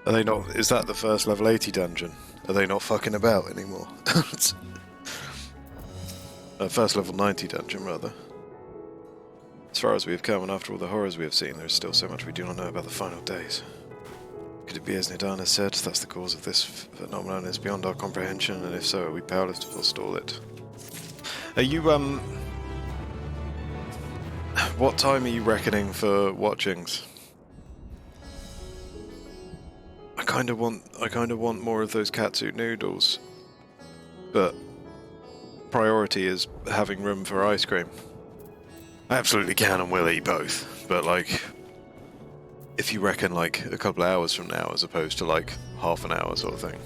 Are they not? Is that the first level 80 dungeon? Are they not fucking about anymore? First level 90 dungeon, rather. As far as we have come, and after all the horrors we have seen, there is still so much we do not know about the final days. Could it be as Nidana said, that's the cause of this phenomenon is beyond our comprehension, and if so, are we powerless to forestall it? Are you, what time are you reckoning for watchings? I kind of want more of those katsu noodles. but priority is having room for ice cream. I absolutely can and will eat both, but like, if you reckon like a couple of hours from now as opposed to like half an hour sort of thing,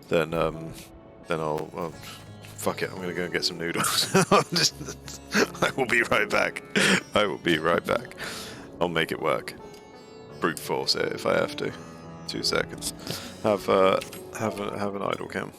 then I'll fuck it, I'm gonna go and get some noodles. I will be right back. I will be right back. I'll make it work. Brute force it if I have to. 2 seconds. Have an idle cam.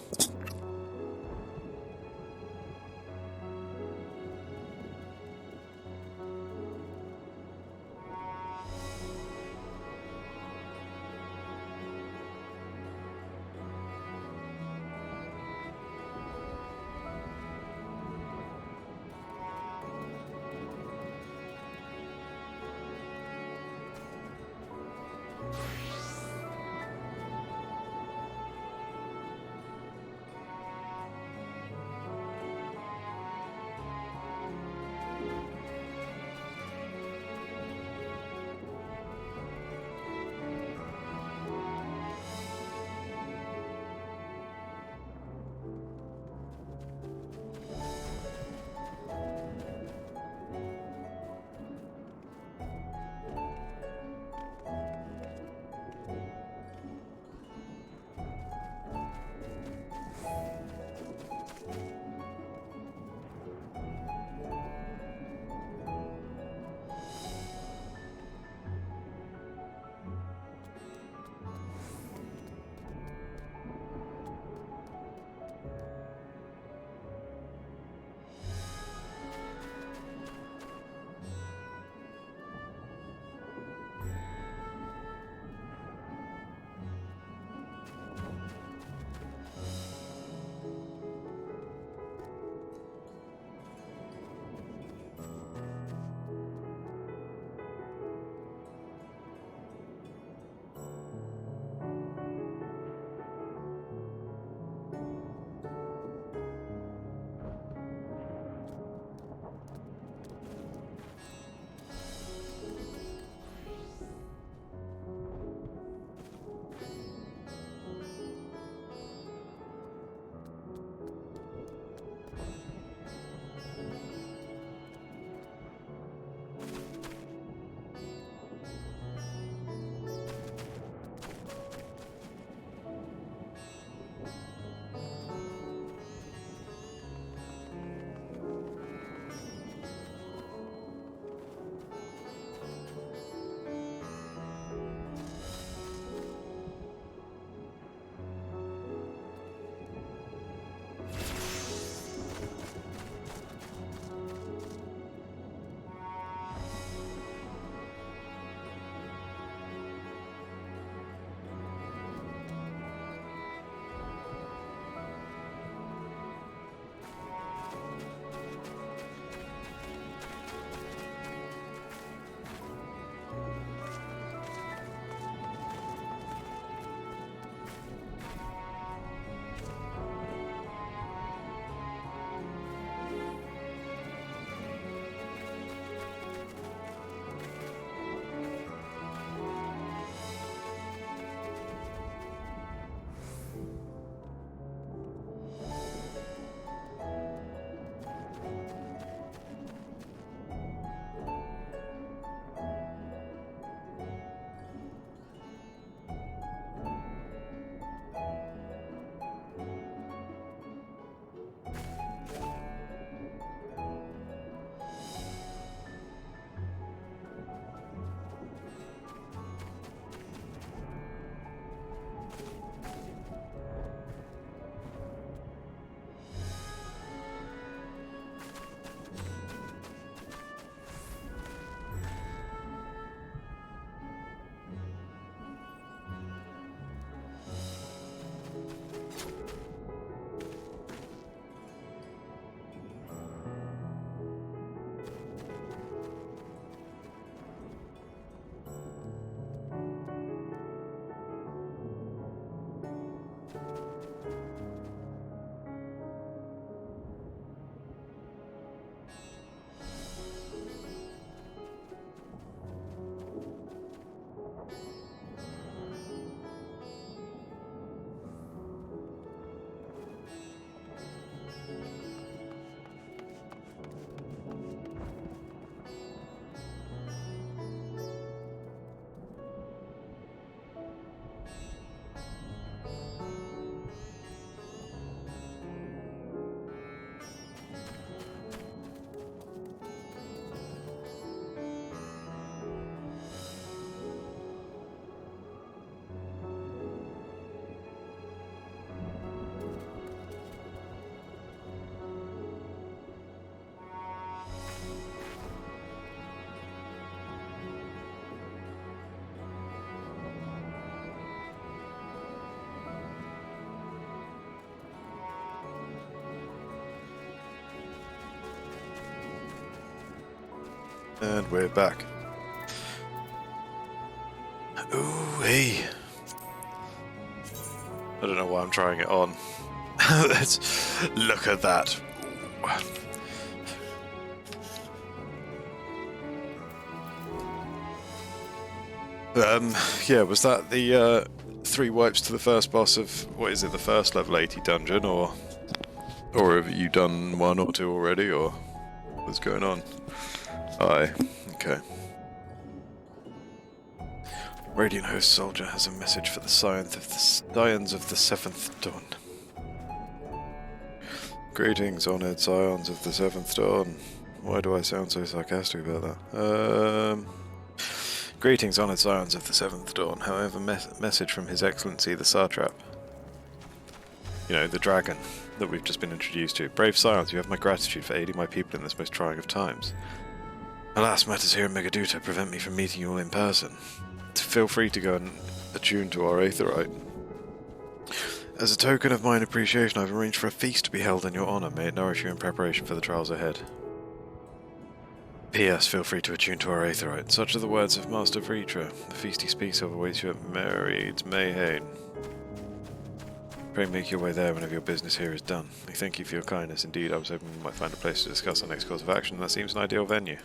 And we're back. Ooh, hey. I don't know why I'm trying it on. Let's look at that. Yeah, was that the 3 wipes to the first boss of, what is it, the first level 80 dungeon, or have you done 1 or 2 already, or what's going on? Aye, okay. Radiant Host Soldier has a message for the Scions of the 7th Dawn. Greetings, honoured Scions of the 7th Dawn. Why do I sound so sarcastic about that? Greetings, honoured Scions of the 7th Dawn. However, message from His Excellency the Satrap. You know, the dragon that we've just been introduced to. Brave Scions, you have my gratitude for aiding my people in this most trying of times. Alas, matters here in Megaduta prevent me from meeting you all in person. Feel free to go and attune to our Aetherite. As a token of mine appreciation, I've arranged for a feast to be held in your honour. May it nourish you in preparation for the trials ahead. P.S. Feel free to attune to our Aetherite. Such are the words of Master Vritra. The feast he speaks of awaits you at Mareed's Mayhane. Pray make your way there whenever your business here is done. I thank you for your kindness. Indeed, I was hoping we might find a place to discuss our next course of action. That seems an ideal venue.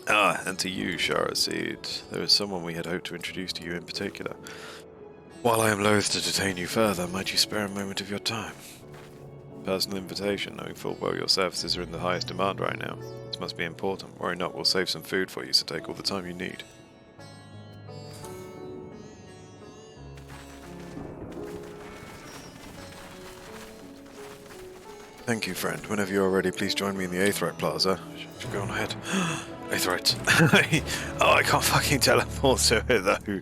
Ah, and to you, Shara Seed. There is someone we had hoped to introduce to you in particular. While I am loath to detain you further, might you spare a moment of your time? Personal invitation, knowing full well your services are in the highest demand right now. This must be important. Worry not, we'll save some food for you, so take all the time you need. Thank you, friend. Whenever you're ready, please join me in the Aetherite Plaza. Should go on ahead. Aetherite. Oh, I can't fucking teleport to it, though.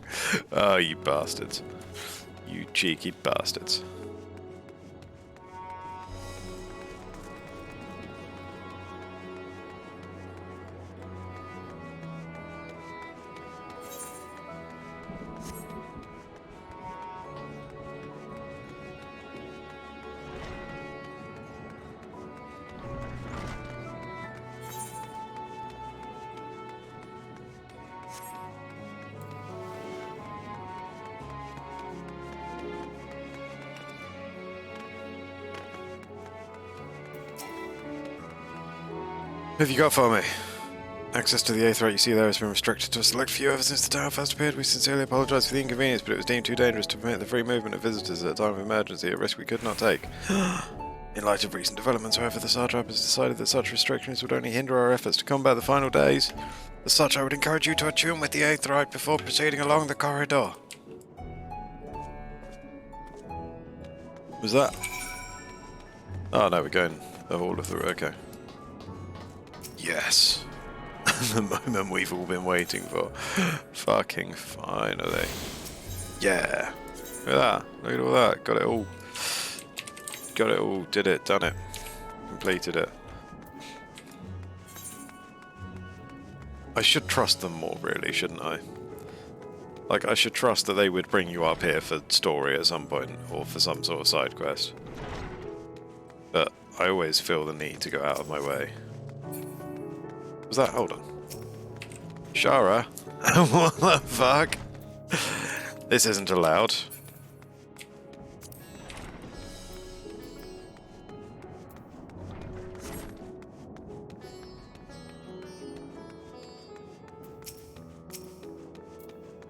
Oh, you bastards. You cheeky bastards. What have you got for me? Access to the Aetherite you see there has been restricted to a select few ever since the tower first appeared. We sincerely apologise for the inconvenience, but it was deemed too dangerous to permit the free movement of visitors at a time of emergency, a risk we could not take. In light of recent developments, however, the Satrap has decided that such restrictions would only hinder our efforts to combat the final days. As such, I would encourage you to attune with the Aetherite before proceeding along the corridor. Was that? Oh no, we're going the Hall of the... okay. Yes. The moment we've all been waiting for. Fucking finally. Yeah. Look at that. Look at all that. Got it all. Got it all. Did it. Done it. Completed it. I should trust them more, really, shouldn't I? Like, I should trust that they would bring you up here for story at some point, or for some sort of side quest. But I always feel the need to go out of my way. Was that? Hold on. Shara? What the fuck? This isn't allowed.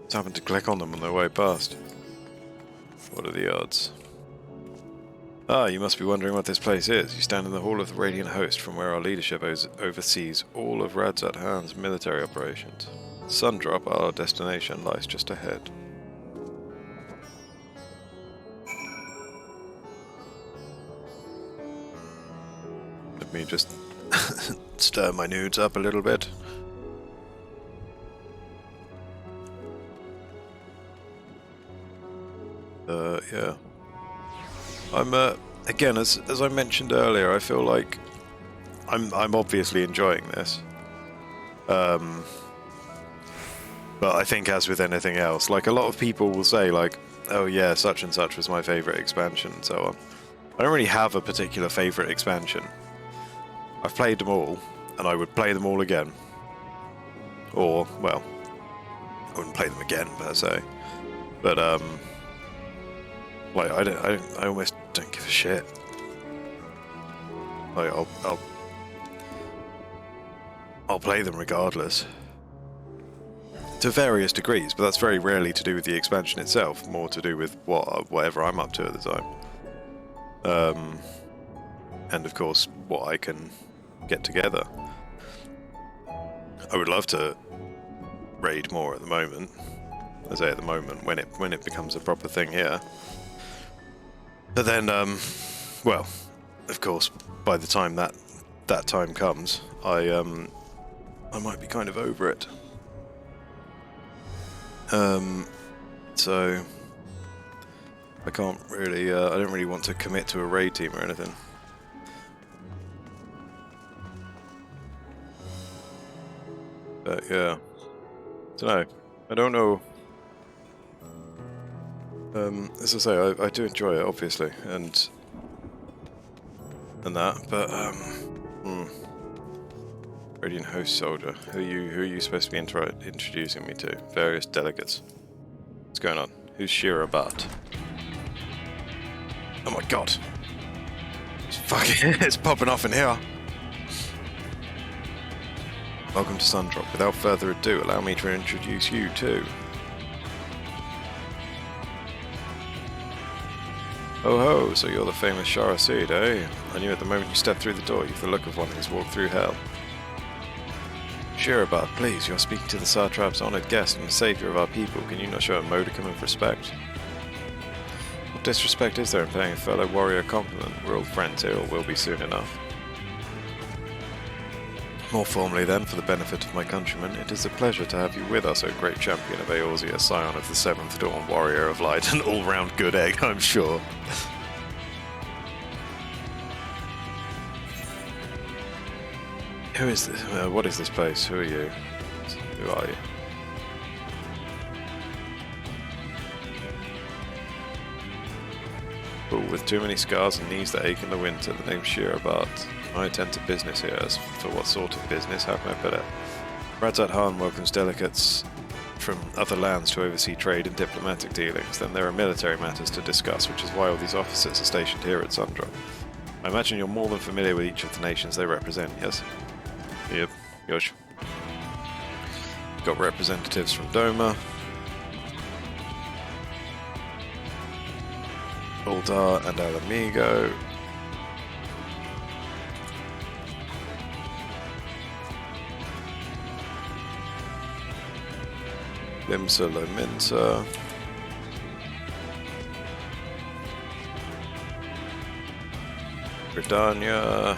Just happened to click on them on their way past. What are the odds? Ah, you must be wondering what this place is. You stand in the Hall of the Radiant Host, from where our leadership oversees all of Radzat Han's military operations. Sundrop, our destination, lies just ahead. Let me just stir my nudes up a little bit. Yeah. I'm again, as I mentioned earlier, I feel like I'm obviously enjoying this. But I think, as with anything else, like, a lot of people will say, like, oh yeah, such and such was my favourite expansion and so on. I don't really have a particular favourite expansion. I've played them all. and I would play them all again. Or, well, I wouldn't play them again per se, but like I almost don't give a shit. Like I'll play them regardless, to various degrees, but that's very rarely to do with the expansion itself, more to do with whatever I'm up to at the time. And of course, what I can get together. I would love to raid more at the moment. I say at the moment, when it becomes a proper thing here. But then, well, of course, by the time that time comes, I might be kind of over it. So I can't really, I don't really want to commit to a raid team or anything. But yeah, I don't know. As I say, I do enjoy it, obviously, and that. But Radiant Host Soldier, who are you supposed to be introducing me to? Various delegates. What's going on? Who's Shira Bat? Oh my god! It's fucking, it's popping off in here. Welcome to Sundrop. Without further ado, allow me to introduce you too. Oh ho, so you're the famous Shara Seed, eh? I knew at the moment you stepped through the door you've the look of one who's walked through hell. Shirabat, please, you're speaking to the Satrap's honoured guest and the saviour of our people. Can you not show a modicum of respect? What disrespect is there in paying a fellow warrior a compliment? We're old friends here, or will be soon enough. More formally then, for the benefit of my countrymen, it is a pleasure to have you with us, O great champion of Eorzea, scion of the Seventh Dawn, warrior of light, and all-round good egg, I'm sure. Who is this? What is this place? Who are you? Who are you? Fool with too many scars and knees that ache in the winter, the name's Shirabat. I attend to business here. As for what sort of business, how can I put it? Radzat Han welcomes delegates from other lands to oversee trade and diplomatic dealings. Then there are military matters to discuss, which is why all these officers are stationed here at Sundrop. I imagine you're more than familiar with each of the nations they represent, yes? Yep, yosh. Got representatives from Doma, Uldar and Alamigo. Limsa Lominsa. Bridania.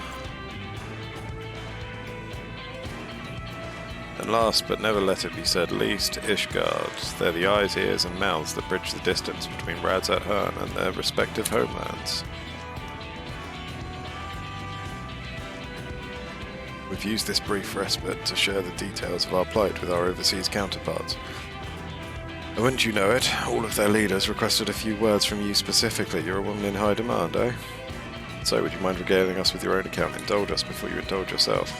And last but never let it be said least, Ishgard. They're the eyes, ears and mouths that bridge the distance between Radzat Han and their respective homelands. We've used this brief respite to share the details of our plight with our overseas counterparts. And wouldn't you know it, all of their leaders requested a few words from you specifically. You're a woman in high demand, eh? So would you mind regaling us with your own account? Indulge us before you indulge yourself.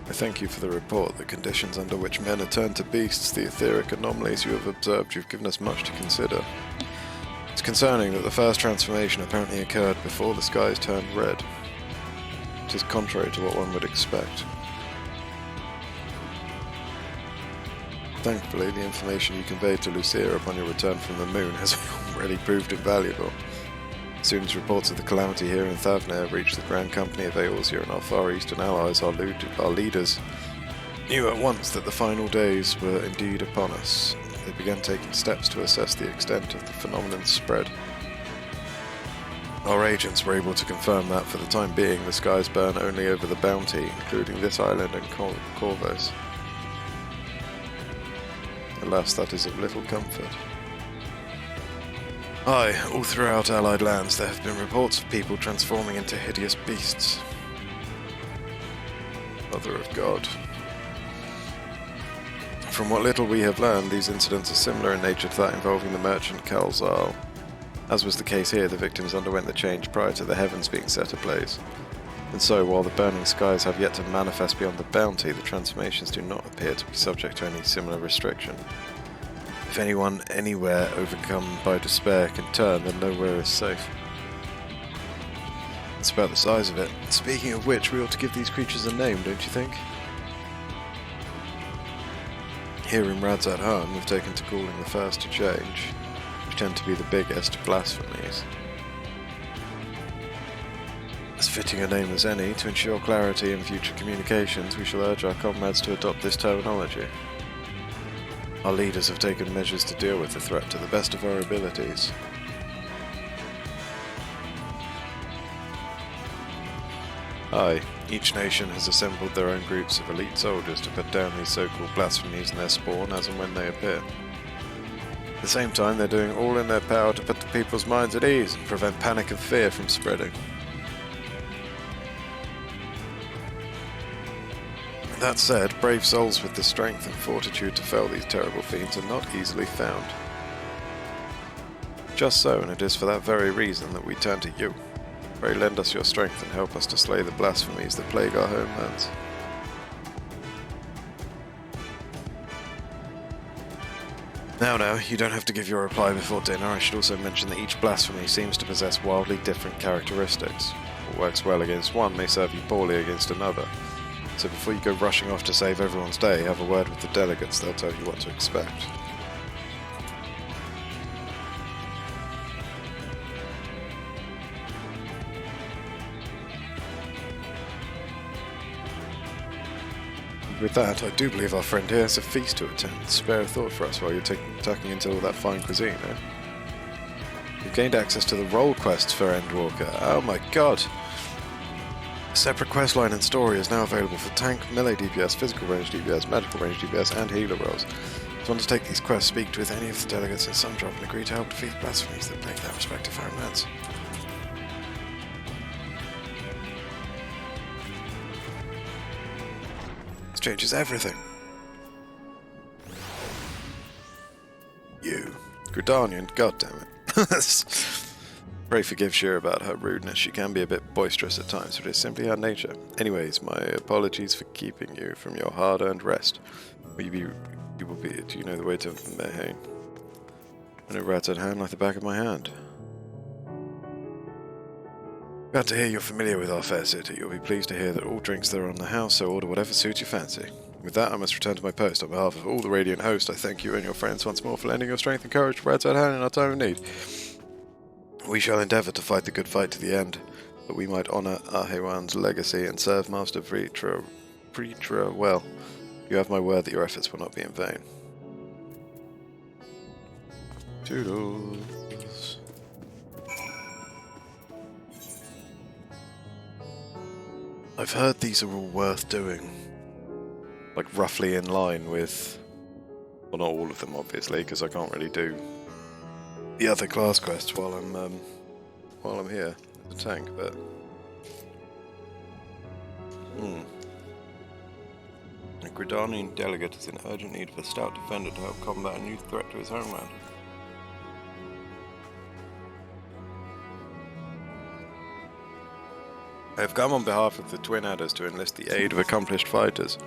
I thank you for the report. The conditions under which men are turned to beasts, the etheric anomalies you have observed, you've given us much to consider. It's concerning that the first transformation apparently occurred before the skies turned red. It is contrary to what one would expect. Thankfully, the information you conveyed to Lucia upon your return from the moon has already proved invaluable. As soon as reports of the calamity here in Thavnair reached the Grand Company of Eorzea and our Far Eastern allies, our leaders knew at once that the final days were indeed upon us. They began taking steps to assess the extent of the phenomenon's spread. Our agents were able to confirm that, for the time being, the skies burn only over the Bounty, including this island and Corvus. Alas, that is of little comfort. Aye, all throughout Allied lands there have been reports of people transforming into hideous beasts. Mother of God. From what little we have learned, these incidents are similar in nature to that involving the merchant Kalzal. As was the case here, the victims underwent the change prior to the heavens being set ablaze. And so, while the burning skies have yet to manifest beyond the bounty, the transformations do not appear to be subject to any similar restriction. If anyone anywhere overcome by despair can turn, then nowhere is safe. That's about the size of it. Speaking of which, we ought to give these creatures a name, don't you think? Here in Radzat Han, we've taken to calling the first to change, which tend to be the biggest, blasphemies. As fitting a name as any, to ensure clarity in future communications, we shall urge our comrades to adopt this terminology. Our leaders have taken measures to deal with the threat to the best of our abilities. Aye, each nation has assembled their own groups of elite soldiers to put down these so-called blasphemies and their spawn as and when they appear. At the same time, they're doing all in their power to put the people's minds at ease and prevent panic and fear from spreading. That said, brave souls with the strength and fortitude to fell these terrible fiends are not easily found. Just so, and it is for that very reason that we turn to you. Pray lend us your strength and help us to slay the blasphemies that plague our homelands. Now, you don't have to give your reply before dinner. I should also mention that each blasphemy seems to possess wildly different characteristics. What works well against one may serve you poorly against another. So before you go rushing off to save everyone's day, have a word with the delegates, they'll tell you what to expect. With that, I do believe our friend here has a feast to attend. Spare a thought for us while you're tucking into all that fine cuisine, eh? You've gained access to the role quests for Endwalker. Oh my god! A separate questline and story is now available for tank, melee DPS, physical range DPS, magical range DPS, and healer roles. If you want to take these quests, speak with any of the delegates in some drop and agree to help defeat the blasphemies that plague their respective homelands. This changes everything. You. Gridanian, goddammit. Pray forgive Shara about her rudeness. She can be a bit boisterous at times, but it's simply her nature. Anyways, my apologies for keeping you from your hard-earned rest. Do you know the way to Mehane? I know Radzat Han like the back of my hand. Glad to hear you're familiar with our fair city. You'll be pleased to hear that all drinks there are on the house, so order whatever suits your fancy. With that, I must return to my post. On behalf of all the Radiant host, I thank you and your friends once more for lending your strength and courage to Radzat Han in our time of need. We shall endeavour to fight the good fight to the end, that we might honour Ahewan's legacy and serve Master Pretra well. You have my word that your efforts will not be in vain. Toodles. I've heard these are all worth doing. Like, roughly in line with... well, not all of them, obviously, because I can't really do the other class quests while I'm here as a tank, but... A Gridanian delegate is in urgent need of a stout defender to help combat a new threat to his homeland. I have come on behalf of the Twin Adders to enlist the aid of accomplished fighters.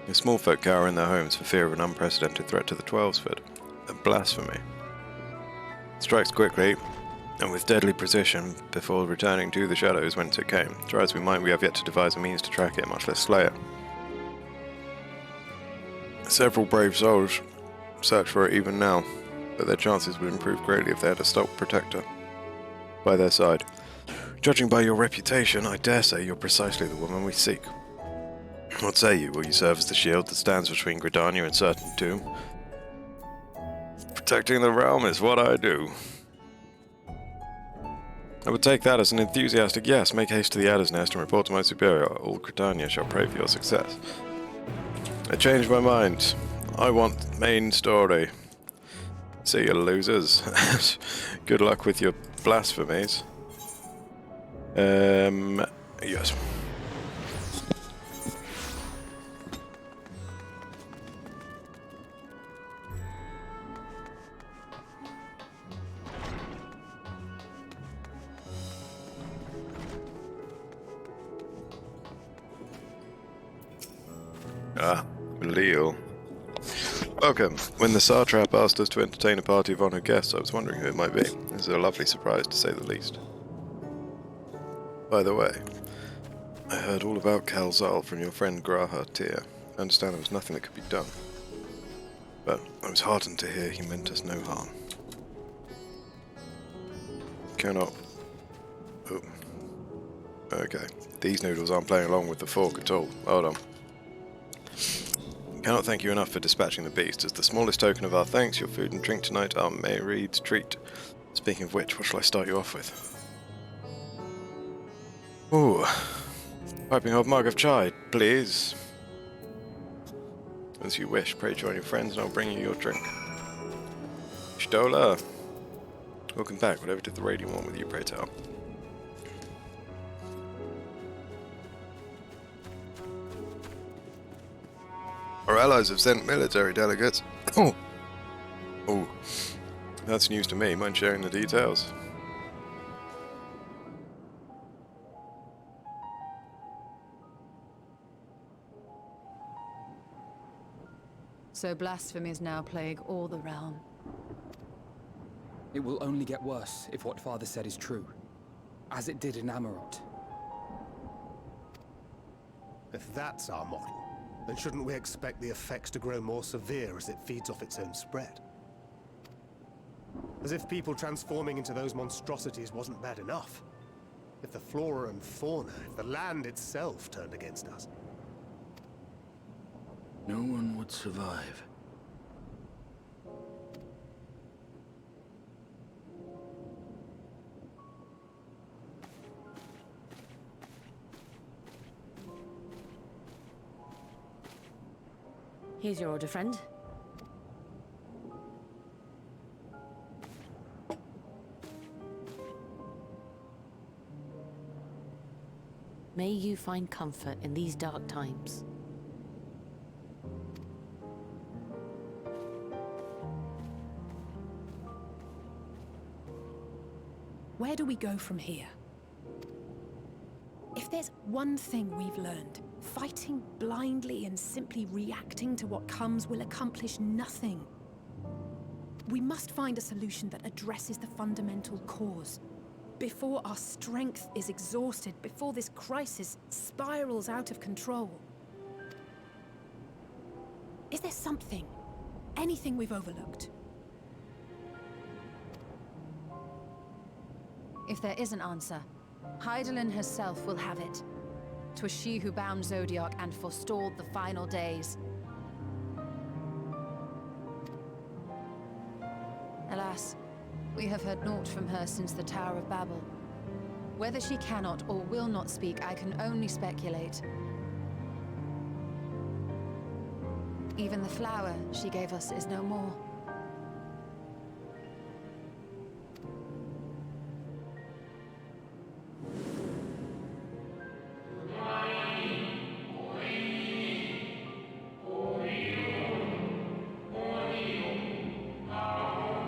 The small folk cower in their homes for fear of an unprecedented threat to the 12th a blasphemy. It strikes quickly, and with deadly precision, before returning to the shadows whence it came. Try as we might, we have yet to devise a means to track it, much less slay it. Several brave souls search for it even now, but their chances would improve greatly if they had a stout protector by their side. Judging by your reputation, I dare say you're precisely the woman we seek. What say you? Will you serve as the shield that stands between Gridania and certain doom? Protecting the realm is what I do. I would take that as an enthusiastic yes. Make haste to the Adder's Nest and report to my superior. All Gridania shall pray for your success. I changed my mind. I want main story. See you, losers. Good luck with your blasphemies. Yes. Ah, Leal. Welcome. When the Satrap asked us to entertain a party of honoured guests, I was wondering who it might be. This is a lovely surprise, to say the least. By the way, I heard all about Kalzal from your friend Graha Tyr. I understand there was nothing that could be done. But I was heartened to hear he meant us no harm. Cannot... Oh. Okay. These noodles aren't playing along with the fork at all. Hold on. Cannot thank you enough for dispatching the beast. As the smallest token of our thanks, your food and drink tonight are May Reed's treat. Speaking of which, what shall I start you off with? Ooh. Piping hot mug of chai, please. As you wish, pray join your friends and I'll bring you your drink. Shdola! Welcome back, whatever did the radio want with you, pray tell. Our allies have sent military delegates. Oh! Oh. That's news to me, mind sharing the details? So blasphemies now plague all the realm. It will only get worse if what Father said is true, as it did in Amarot. If that's our model, then shouldn't we expect the effects to grow more severe as it feeds off its own spread? As if people transforming into those monstrosities wasn't bad enough. If the flora and fauna, if the land itself turned against us. No one would survive. Here's your order, friend. May you find comfort in these dark times. Where do we go from here? If there's one thing we've learned, fighting blindly and simply reacting to what comes will accomplish nothing. We must find a solution that addresses the fundamental cause. Before our strength is exhausted, before this crisis spirals out of control. Is there something, anything we've overlooked? If there is an answer, Hydaelyn herself will have it. 'Twas she who bound Zodiac and forestalled the final days. Alas, we have heard naught from her since the Tower of Babel. Whether she cannot or will not speak, I can only speculate. Even the flower she gave us is no more.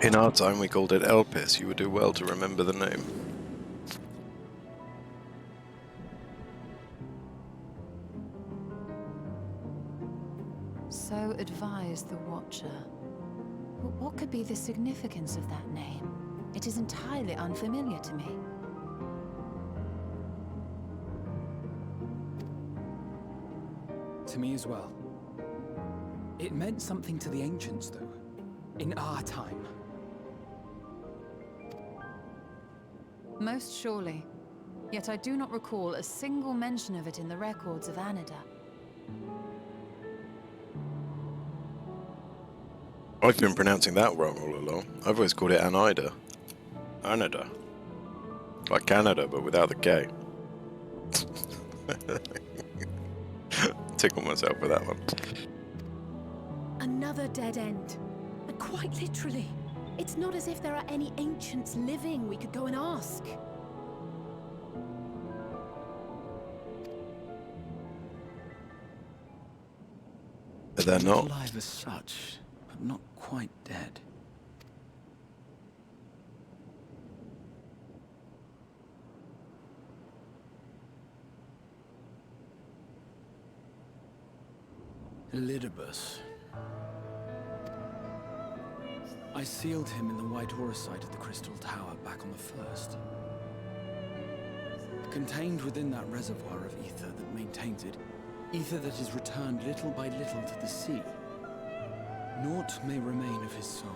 In our time we called it Elpis. You would do well to remember the name. So advised the Watcher. But what could be the significance of that name? It is entirely unfamiliar to me. To me as well. It meant something to the ancients, though. In our time. Most surely. Yet I do not recall a single mention of it in the records of Anida. I've been pronouncing that wrong all along. I've always called it Anida. Anida. Like Canada, but without the K. Tickle myself with that one. Another dead end. And quite literally. It's not as if there are any ancients living we could go and ask. But they're not. Alive as such, but not quite dead. Elidibus. I sealed him in the White Auracite of the Crystal Tower back on the first. Contained within that reservoir of ether that maintains it, ether that is returned little by little to the sea, naught may remain of his soul.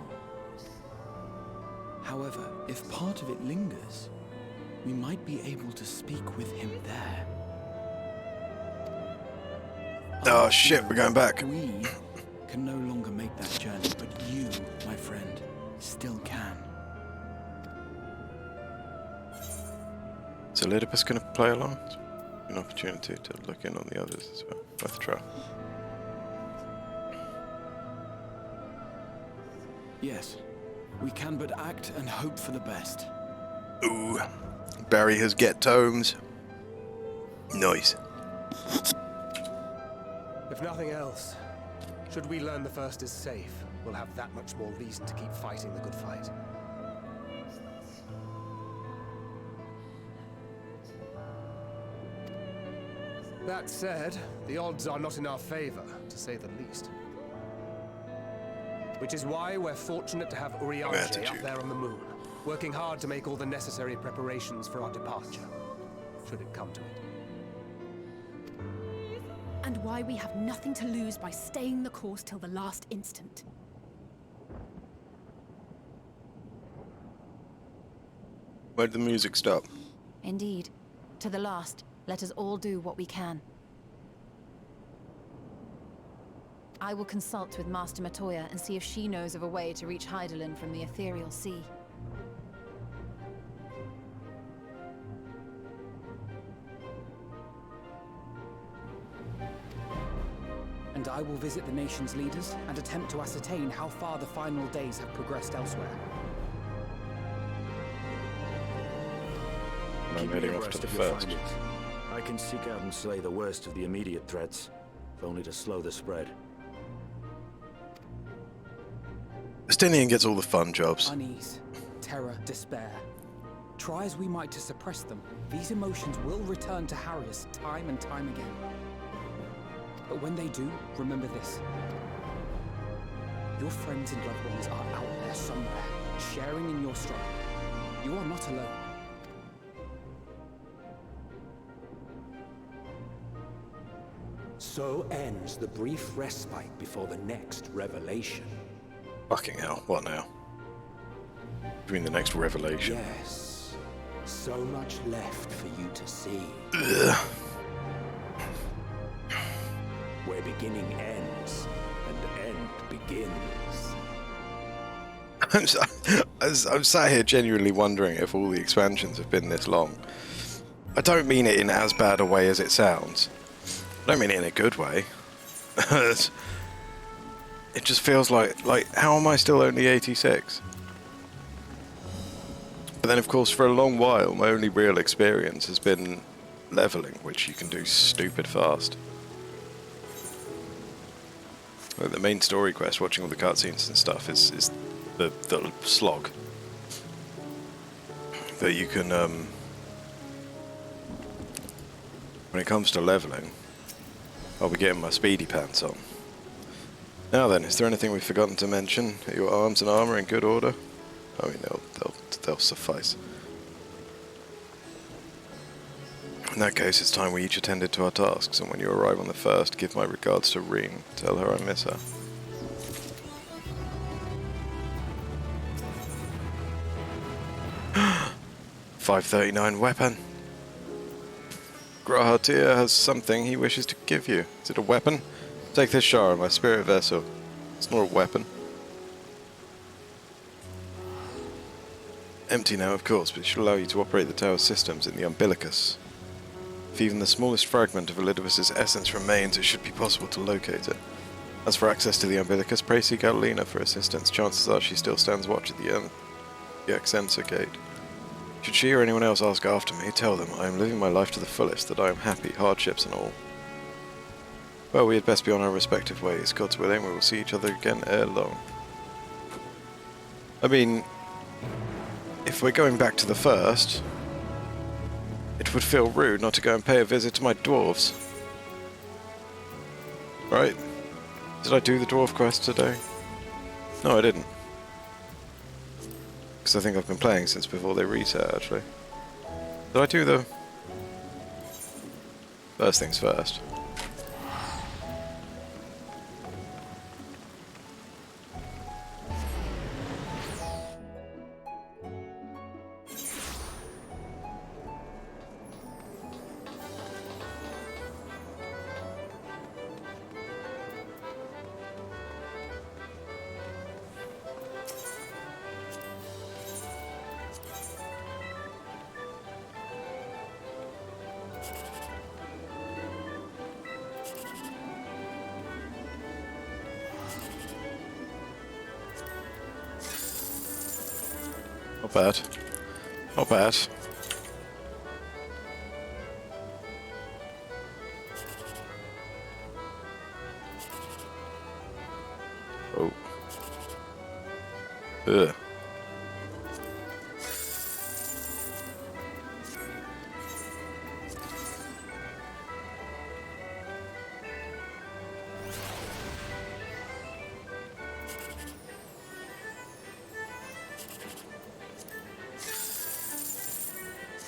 However, if part of it lingers, we might be able to speak with him there. Oh shit, we're going back. We can no longer make that journey, but you, my friend, still can. Is Elidibus going to play along? An opportunity to look in on the others as well. Worth a try. Yes, we can but act and hope for the best. Ooh, Barry has get tomes. Nice. If nothing else, should we learn the first is safe, we'll have that much more reason to keep fighting the good fight. That said, the odds are not in our favor, to say the least. Which is why we're fortunate to have Urianger up there on the moon, working hard to make all the necessary preparations for our departure, should it come to it. And why we have nothing to lose by staying the course till the last instant. Where'd the music stop? Indeed. To the last, let us all do what we can. I will consult with Master Matoya and see if she knows of a way to reach Hydaelyn from the ethereal sea. And I will visit the nation's leaders and attempt to ascertain how far the final days have progressed elsewhere. I'm heading off to the first. I can seek out and slay the worst of the immediate threats, if only to slow the spread. Estinian gets all the fun jobs. Unease, terror, despair. Try as we might to suppress them, these emotions will return to harry us time and time again. But when they do, remember this. Your friends and loved ones are out there somewhere, sharing in your struggle. You are not alone. So ends the brief respite before the next revelation. Fucking hell, what now? Between the next revelation. Yes. So much left for you to see. Ugh. Where beginning ends, and end begins. I'm sat here genuinely wondering if all the expansions have been this long. I don't mean it in as bad a way as it sounds. I don't mean it in a good way. It just feels like, how am I still only 86? But then, of course, for a long while, my only real experience has been leveling, which you can do stupid fast. Like the main story quest, watching all the cutscenes and stuff, is the slog that you can, when it comes to leveling, I'll be getting my speedy pants on. Now then, is there anything we've forgotten to mention? Are your arms and armor in good order? I mean, they'll suffice. In that case, it's time we each attended to our tasks, and when you arrive on the first, give my regards to Reen. Tell her I miss her. .539 weapon. Grahatir has something he wishes to give you. Is it a weapon? Take this, Shara, my spirit vessel. It's not a weapon. Empty now, of course, but it should allow you to operate the tower's systems in the umbilicus. If even the smallest fragment of Elidibus' essence remains, it should be possible to locate it. As for access to the umbilicus, pray seek out Lena for assistance. Chances are she still stands watch at the Exensor gate. Should she or anyone else ask after me, tell them I am living my life to the fullest, that I am happy, hardships and all. Well, we had best be on our respective ways. God's willing, we will see each other again ere long. I mean, if we're going back to the first, it would feel rude not to go and pay a visit to my dwarves. Right? Did I do the dwarf quest today? No, I didn't. Because I think I've been playing since before they reset, actually. Did I do the... First things first. Not bad. Not bad. Oh. Ugh.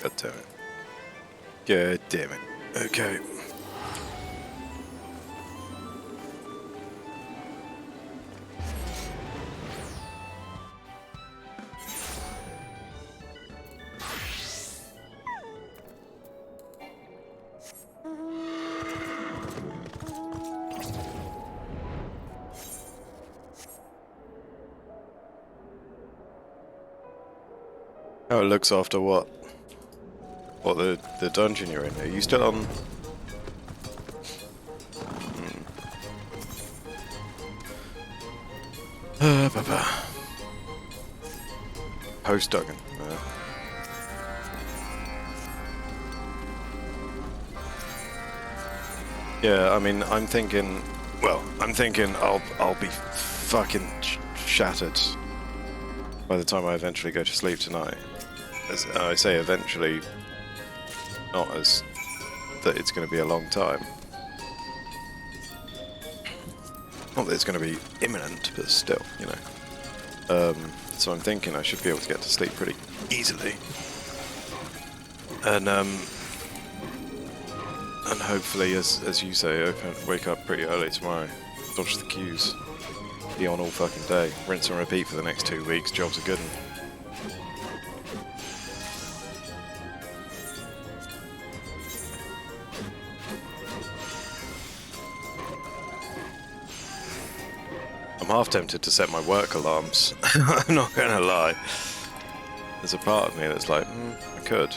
God damn it. God damn it. Okay. How it looks after what? What, the dungeon you're in? Are you still on? Post Duggan. Yeah, I mean, I'm thinking. Well, I'm thinking I'll be fucking shattered by the time I eventually go to sleep tonight. As I say, eventually, not as that it's going to be a long time. Not that it's going to be imminent, but still, you know. So I'm thinking I should be able to get to sleep pretty easily, and hopefully, as you say, wake up pretty early tomorrow, dodge the queues, be on all fucking day, rinse and repeat for the next 2 weeks. Job's a good one. I'm half tempted to set my work alarms. I'm not gonna lie. There's a part of me that's like, I could.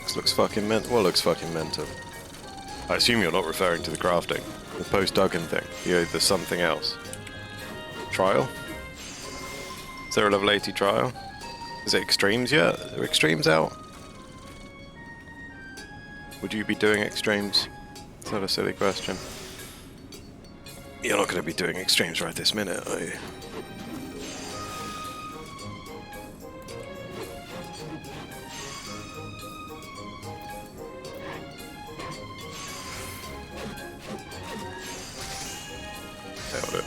This looks fucking mental. What looks fucking mental? I assume you're not referring to the crafting, the post-Duggan thing, the something else. Trial? Is there a level 80 trial? Is it extremes yet? Are extremes out? Would you be doing extremes? Is that a silly question? You're not going to be doing extremes right this minute, are you? Nailed it.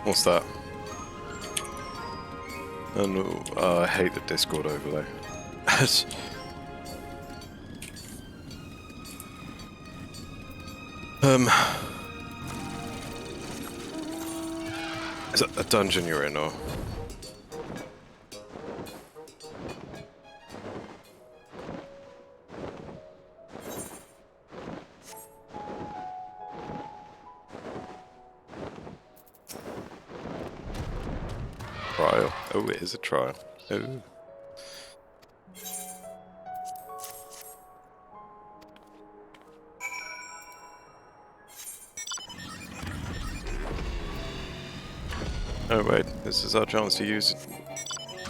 What's that? Oh no, I hate the Discord overlay. Is that a dungeon you're in, or? Oh, it is a trial. Oh. Oh wait, this is our chance to use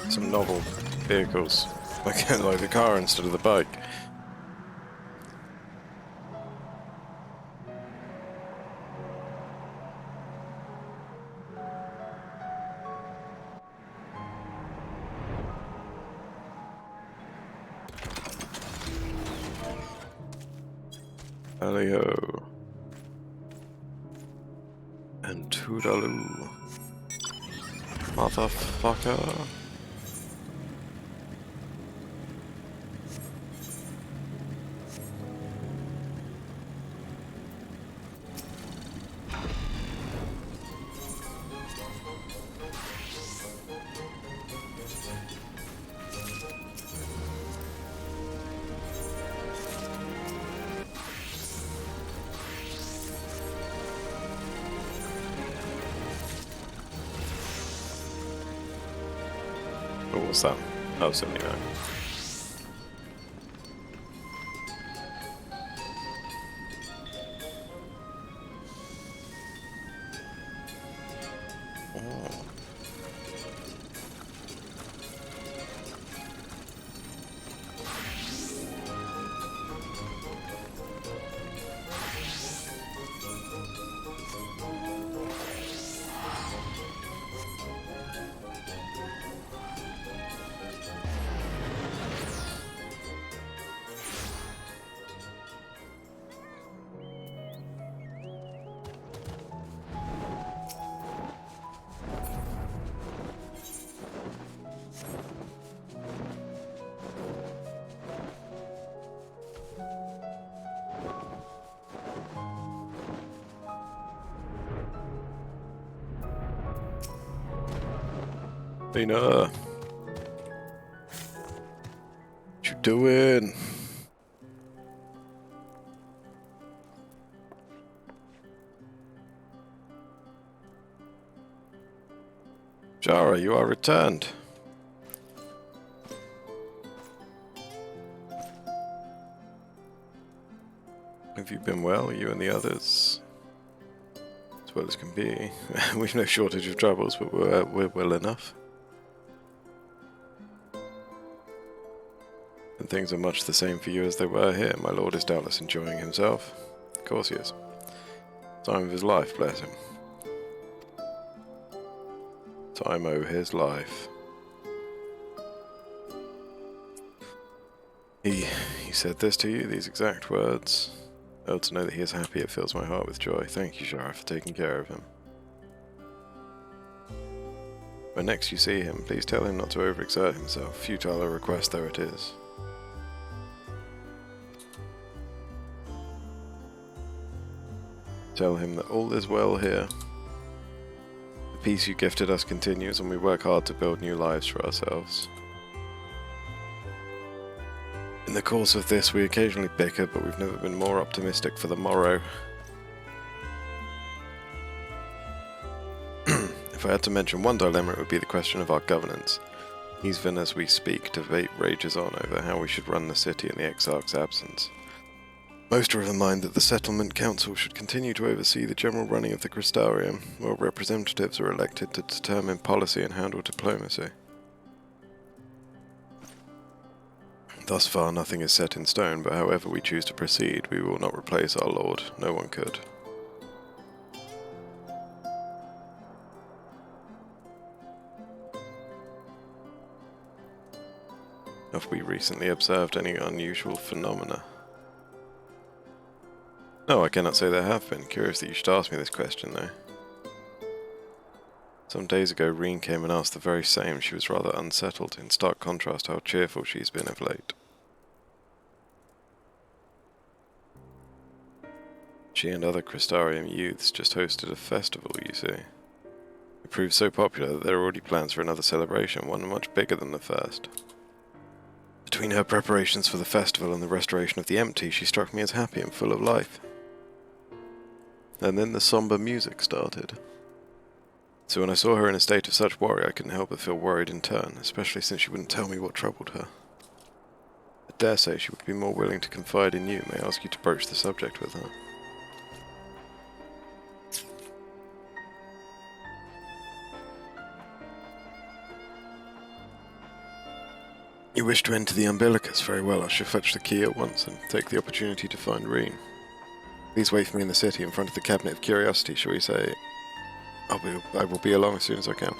some novel vehicles. Like the car instead of the bike. Alio. And Toodaloo. Motherfucker. What was that? Oh, 79. Oh. Lena, what you doing? Shara, you are returned. Have you been well, you and the others? As well as can be. We've no shortage of troubles, but we're well enough. And things are much the same for you as they were here. My lord is doubtless enjoying himself. Of course he is. Time of his life, bless him. Time o' his life. He said this to you, these exact words. Oh, to know that he is happy, it fills my heart with joy. Thank you, Shara, for taking care of him. When next you see him, please tell him not to overexert himself. Futile a request though it is. Tell him that all is well here. The peace you gifted us continues, and we work hard to build new lives for ourselves. In the course of this, we occasionally bicker, but we've never been more optimistic for the morrow. If I had to mention one dilemma, it would be the question of our governance. Even as we speak, debate rages on over how we should run the city in the Exarch's absence. Most are of the mind that the Settlement Council should continue to oversee the general running of the Crystarium, while representatives are elected to determine policy and handle diplomacy. Thus far, nothing is set in stone, but however we choose to proceed, we will not replace our lord. No one could. Have we recently observed any unusual phenomena? No, I cannot say there have been. Curious that you should ask me this question, though. Some days ago, Reen came and asked the very same. She was rather unsettled, in stark contrast to how cheerful she's been of late. She and other Crystarium youths just hosted a festival, you see. It proved so popular that there are already plans for another celebration, one much bigger than the first. Between her preparations for the festival and the restoration of the empty, she struck me as happy and full of life. And then the somber music started. So when I saw her in a state of such worry, I couldn't help but feel worried in turn, especially since she wouldn't tell me what troubled her. I dare say she would be more willing to confide in you. May I ask you to broach the subject with her? You wish to enter the umbilicus? Very well, I shall fetch the key at once and take the opportunity to find Reen. Please wait for me in the city in front of the Cabinet of Curiosity, shall we say? I will be along as soon as I can.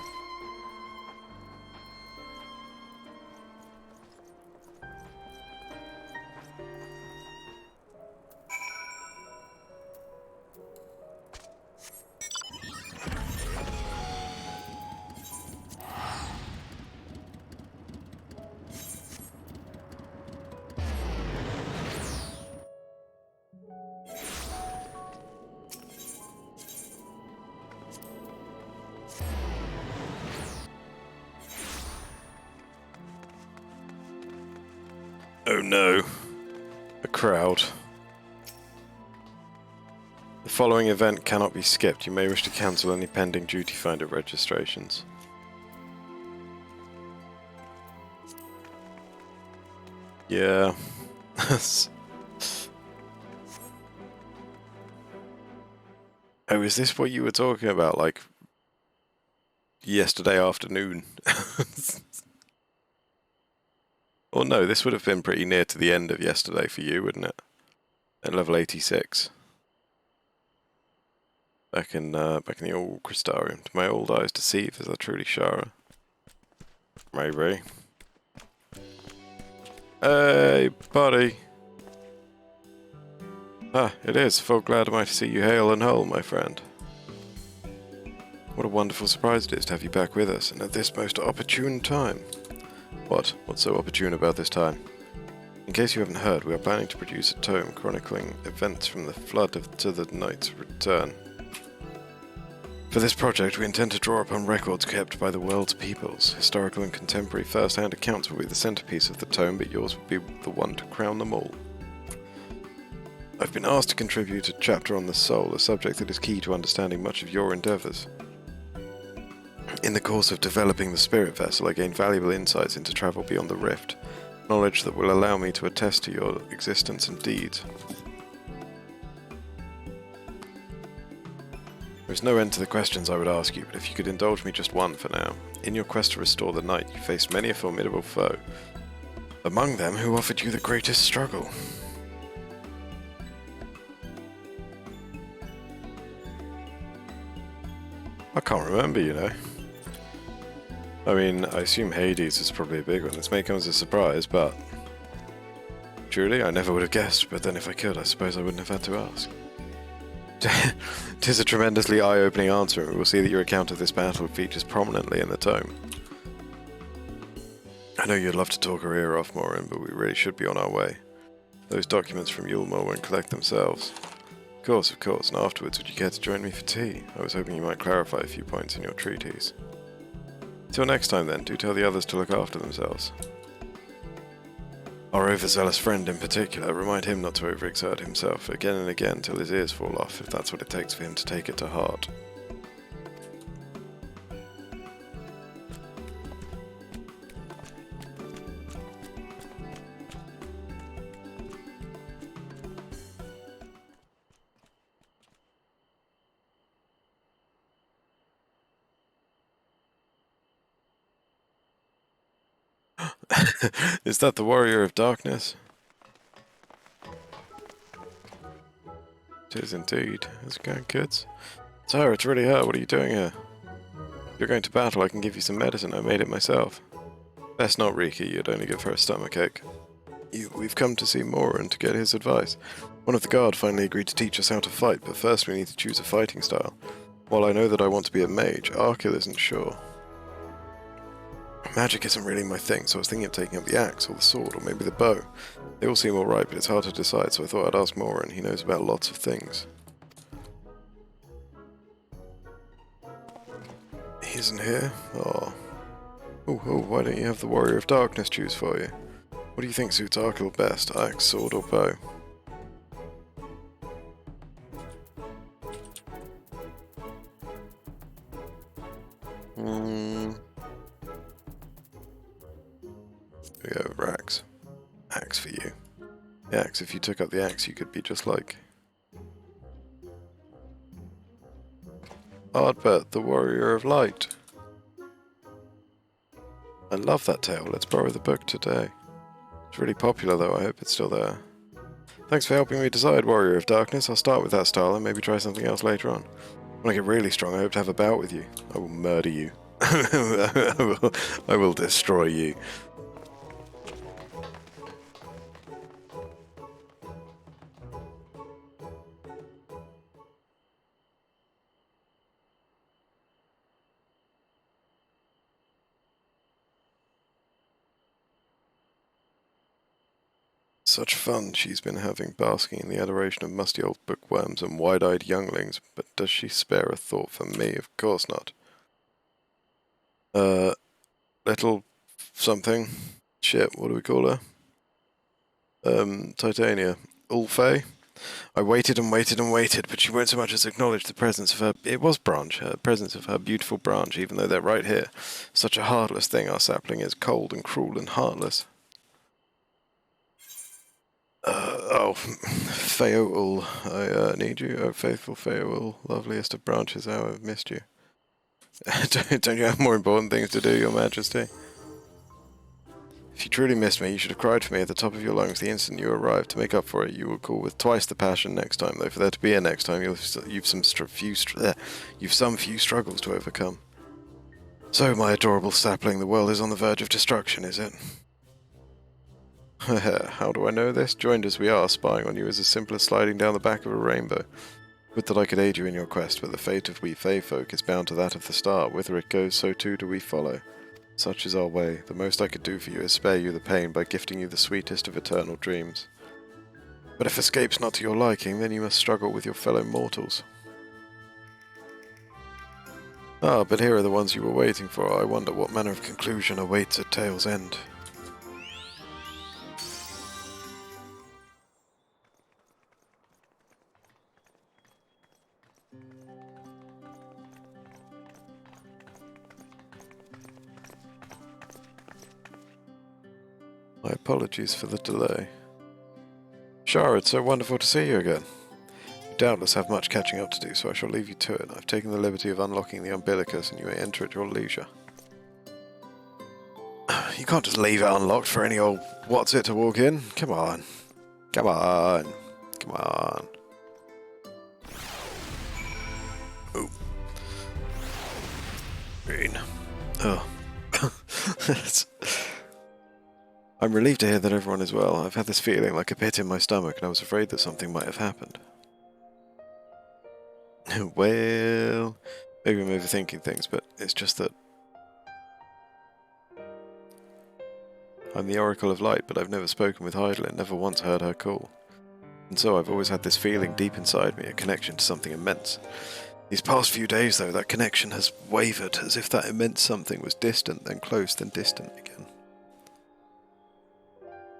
Oh no. A crowd. The following event cannot be skipped. You may wish to cancel any pending duty finder registrations. Yeah. Oh, is this what you were talking about, like, yesterday afternoon? Or no, this would have been pretty near to the end of yesterday for you, wouldn't it? At level 86. Back in the old Crystarium. Do my old eyes deceive? Is that truly Shara? Maybe. Hey, buddy. Ah, it is. Full glad am I to see you hale and whole, my friend. What a wonderful surprise it is to have you back with us, and at this most opportune time. What? What's so opportune about this time? In case you haven't heard, we are planning to produce a tome chronicling events from the flood to the knight's return. For this project, we intend to draw upon records kept by the world's peoples. Historical and contemporary first-hand accounts will be the centerpiece of the tome, but yours will be the one to crown them all. I've been asked to contribute a chapter on the soul, a subject that is key to understanding much of your endeavors. In the course of developing the spirit vessel, I gained valuable insights into travel beyond the rift, knowledge that will allow me to attest to your existence and deeds. There is no end to the questions I would ask you, but if you could indulge me just one for now. In your quest to restore the night, you faced many a formidable foe. Among them, who offered you the greatest struggle? I can't remember, you know. I mean, I assume Hades is probably a big one. This may come as a surprise, but... Truly, I never would have guessed, but then if I could, I suppose I wouldn't have had to ask. 'Tis a tremendously eye-opening answer, and we will see that your account of this battle features prominently in the tome. I know you'd love to talk our ear off, Morin, but we really should be on our way. Those documents from Yulmore won't collect themselves. Of course, and afterwards would you care to join me for tea? I was hoping you might clarify a few points in your treatise. Till next time then, do tell the others to look after themselves. Our overzealous friend in particular, remind him not to overexert himself again and again till his ears fall off, if that's what it takes for him to take it to heart. Is that the Warrior of Darkness? It is indeed. How's it going, kids? Sarah, it's really her. What are you doing here? If you're going to battle, I can give you some medicine. I made it myself. Best not, Riki. You'd only give her a stomachache. We've come to see Morin to get his advice. One of the guard finally agreed to teach us how to fight, but first we need to choose a fighting style. While I know that I want to be a mage, Arkil isn't sure. Magic isn't really my thing, so I was thinking of taking up the axe, or the sword, or maybe the bow. They all seem alright, but it's hard to decide, so I thought I'd ask Morin. He knows about lots of things. He isn't here? Oh, why don't you have the Warrior of Darkness choose for you? What do you think suits Arkil best, axe, sword, or bow? Here we go, Rax. Axe for you. The axe, if you took up the axe, you could be just like Ardbert, the Warrior of Light. I love that tale. Let's borrow the book today. It's really popular though, I hope it's still there. Thanks for helping me decide, Warrior of Darkness. I'll start with that style and maybe try something else later on. When I get really strong, I hope to have a bout with you. I will murder you. I will destroy you. Such fun she's been having basking in the adoration of musty old bookworms and wide-eyed younglings, but does she spare a thought for me? Of course not. Little something. Shit, what do we call her? Titania. Ulfay? I waited and waited and waited, but she won't so much as acknowledge the presence of her... It was branch, her presence of her beautiful branch, even though they're right here. Such a heartless thing our sapling is, cold and cruel and heartless. Feoul, I need you, oh faithful Feoul, loveliest of branches, how I've missed you. Don't you have more important things to do, your majesty? If you truly missed me, you should have cried for me at the top of your lungs the instant you arrived. To make up for it, you will call with twice the passion next time, though for there to be a next time, you've some few struggles to overcome. So, my adorable sapling, the world is on the verge of destruction, is it? How do I know this? Joined as we are, spying on you is as simple as sliding down the back of a rainbow. Would that I could aid you in your quest, but the fate of we Fey folk is bound to that of the star. Whither it goes, so too do we follow. Such is our way. The most I could do for you is spare you the pain by gifting you the sweetest of eternal dreams. But if escape's not to your liking, then you must struggle with your fellow mortals. Ah, but here are the ones you were waiting for. I wonder what manner of conclusion awaits at tale's end. My apologies for the delay. Shara, it's so wonderful to see you again. You doubtless have much catching up to do, so I shall leave you to it. I've taken the liberty of unlocking the umbilicus, and you may enter at your leisure. You can't just leave it unlocked for any old what's-it to walk in. Come on. Come on. Come on. Ooh. Green. Oh. I'm relieved to hear that everyone is well. I've had this feeling like a pit in my stomach, and I was afraid that something might have happened. Well, maybe I'm overthinking things, but it's just that I'm the Oracle of Light, but I've never spoken with Hydaelyn, never once heard her call. And so I've always had this feeling deep inside me, a connection to something immense. These past few days, though, that connection has wavered, as if that immense something was distant, then close, then distant again.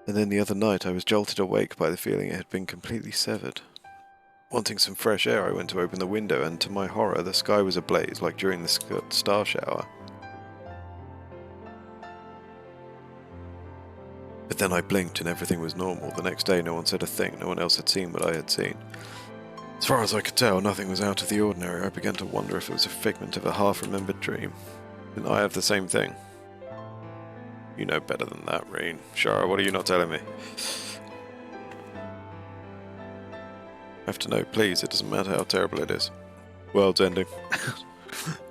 And then the other night I was jolted awake by the feeling it had been completely severed. Wanting some fresh air, I went to open the window, and to my horror, the sky was ablaze like during the star shower. But then I blinked and everything was normal. The next day no one said a thing, no one else had seen what I had seen. As far as I could tell, nothing was out of the ordinary. I began to wonder if it was a figment of a half-remembered dream. Didn't I have the same thing? You know better than that, Reen. Shara, what are you not telling me? I have to know, please. It doesn't matter how terrible it is. World's ending.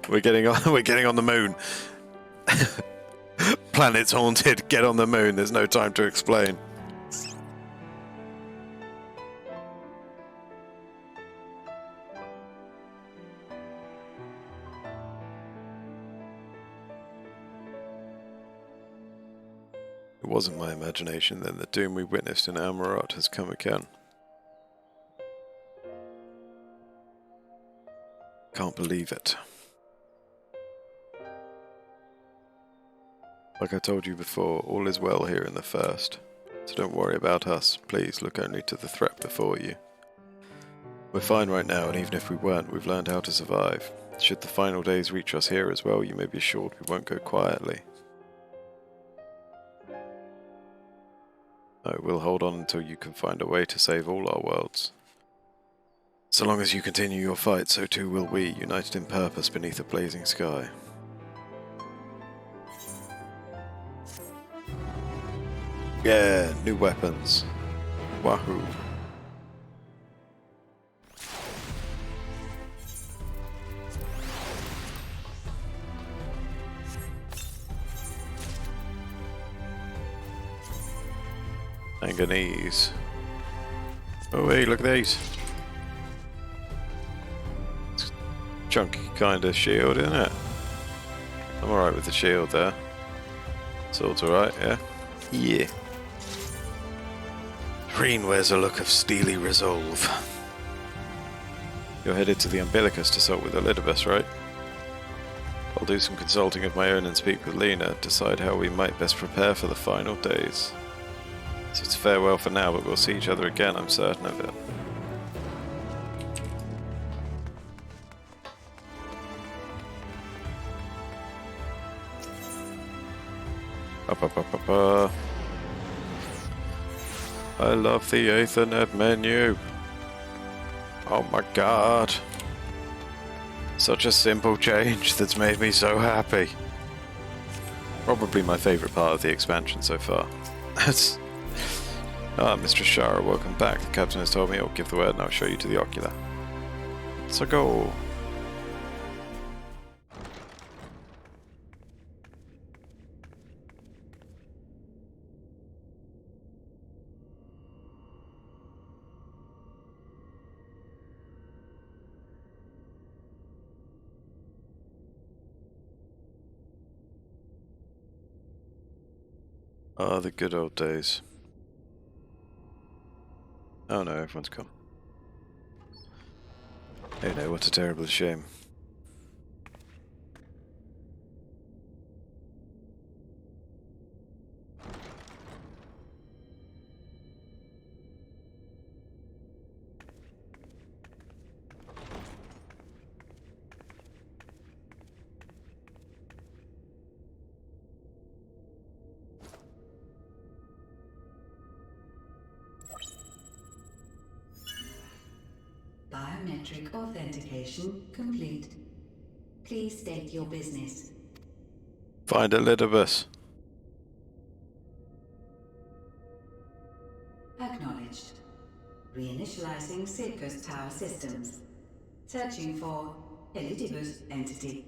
We're getting on the moon. Planet's haunted. Get on the moon. There's no time to explain. It wasn't my imagination then. The doom we witnessed in Amarat has come again. Can't believe it. Like I told you before, all is well here in the First. So don't worry about us. Please look only to the threat before you. We're fine right now, and even if we weren't, we've learned how to survive. Should the final days reach us here as well, you may be assured we won't go quietly. I will hold on until you can find a way to save all our worlds. So long as you continue your fight, so too will we, united in purpose beneath a blazing sky. Yeah, new weapons. Wahoo. Manganese. Oh hey, look at these. It's chunky kind of shield, isn't it? I'm alright with the shield there. Sword's alright, yeah? Yeah. Green wears a look of steely resolve. You're headed to the Umbilicus to consult with Elidibus, right? I'll do some consulting of my own and speak with Lena, decide how we might best prepare for the final days. So it's farewell for now, but we'll see each other again, I'm certain of it. I love the Ethernet menu. Oh my god. Such a simple change that's made me so happy. Probably my favourite part of the expansion so far. That's... Ah, Mr. Shara, welcome back. The captain has told me I'll give the word and I'll show you to the ocular. So go. Ah, the good old days. Oh no, everyone's come. Oh no, what a terrible shame. Biometric authentication complete. Please state your business. Find Elidibus. Acknowledged. Reinitializing Circus Tower systems. Searching for Elidibus entity.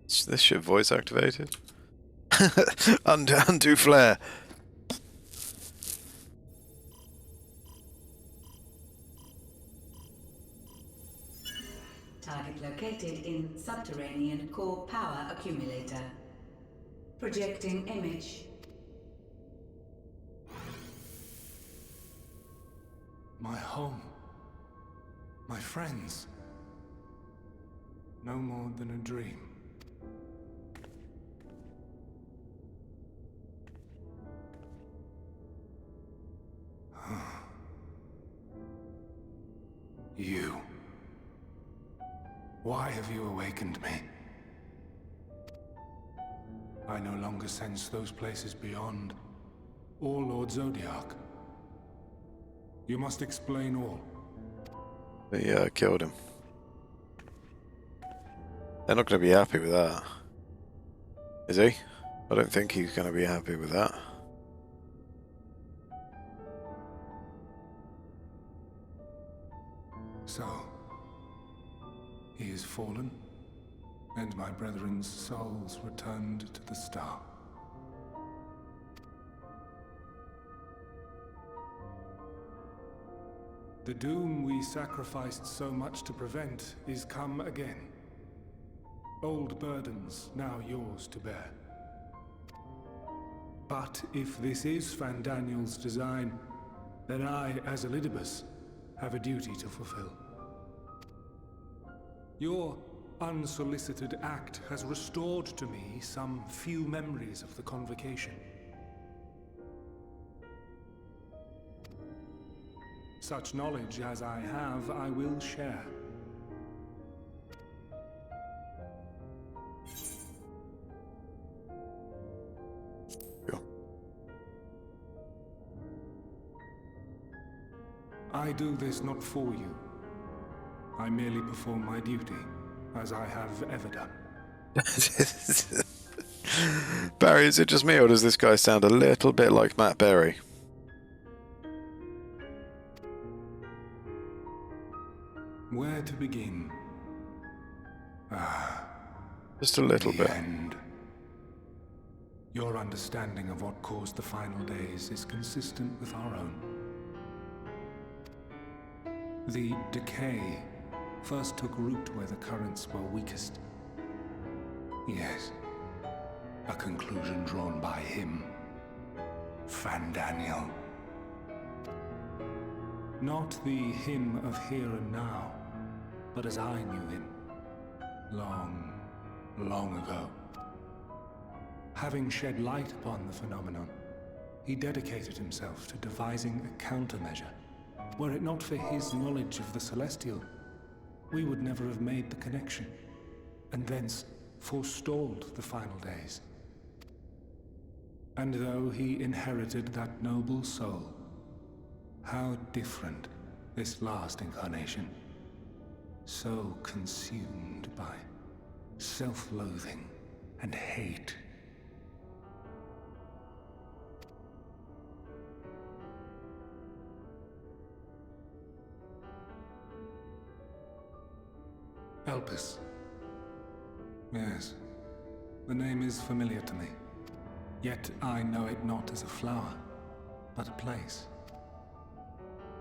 Is this shit voice activated? Undo flare. Target located in subterranean core power accumulator. Projecting image. My home. My friends. No more than a dream. You. Why have you awakened me? I no longer sense those places beyond, or Lord Zodiac. You must explain all. Yeah, I killed him. They're not going to be happy with that. Is he? I don't think he's going to be happy with that. So, he is fallen, and my brethren's souls returned to the star. The doom we sacrificed so much to prevent is come again. Old burdens now yours to bear. But if this is Fandaniel's design, then I, as Elidibus, have a duty to fulfill. Your unsolicited act has restored to me some few memories of the convocation. Such knowledge as I have, I will share. I do this not for you. I merely perform my duty, as I have ever done. Barry, is it just me, or does this guy sound a little bit like Matt Berry? Where to begin? Just a little the bit. End. Your understanding of what caused the final days is consistent with our own. The decay first took root where the currents were weakest. Yes, a conclusion drawn by him, Fandaniel. Not the him of here and now, but as I knew him, long, long ago. Having shed light upon the phenomenon, he dedicated himself to devising a countermeasure. Were it not for his knowledge of the Celestial, we would never have made the connection, and thence forestalled the final days. And though he inherited that noble soul, how different this last incarnation, so consumed by self-loathing and hate. Elpis. Yes, the name is familiar to me. Yet I know it not as a flower, but a place.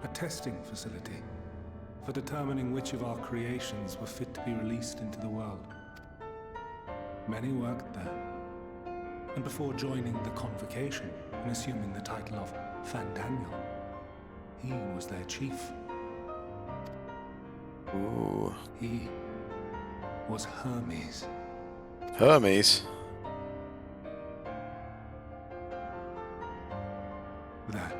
A testing facility for determining which of our creations were fit to be released into the world. Many worked there, and before joining the Convocation and assuming the title of Fandaniel, he was their chief. Ooh. He was Hermes. Hermes? That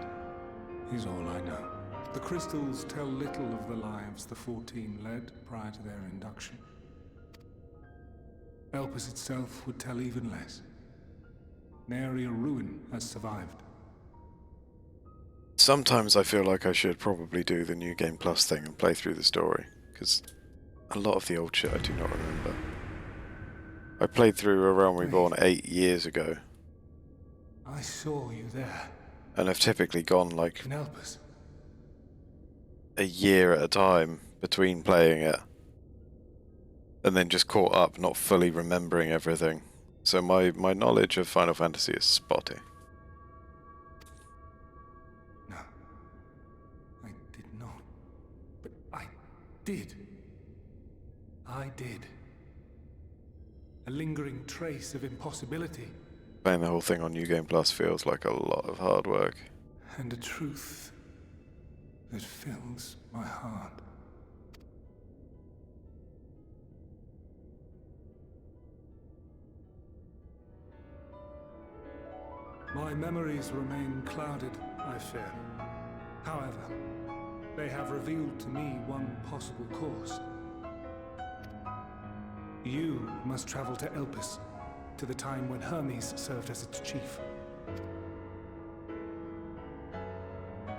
is all I know. The crystals tell little of the lives the 14 led prior to their induction. Elpis itself would tell even less. Nary a ruin has survived. Sometimes I feel like I should probably do the New Game Plus thing and play through the story, because a lot of the old shit I do not remember. I played through A Realm Reborn 8 years ago. I saw you there. And I've typically gone like In Elpis. a year at a time between playing it. And then just caught up, not fully remembering everything. So my knowledge of Final Fantasy is spotty. No. I did not. But I did. I did. A lingering trace of impossibility. Playing the whole thing on New Game Plus feels like a lot of hard work. And a truth that fills my heart. My memories remain clouded, I fear. However, they have revealed to me one possible course. You must travel to Elpis, to the time when Hermes served as its chief.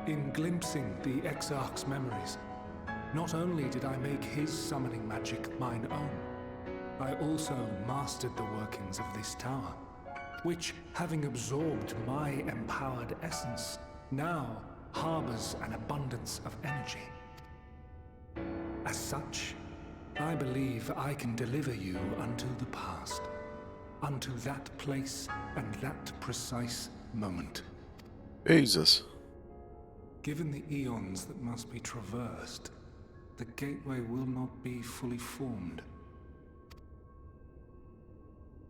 In glimpsing the Exarch's memories, not only did I make his summoning magic mine own, I also mastered the workings of this tower, which, having absorbed my empowered essence, now harbors an abundance of energy. As such, I believe I can deliver you unto the past, unto that place and that precise moment. Jesus. Given the eons that must be traversed, the gateway will not be fully formed.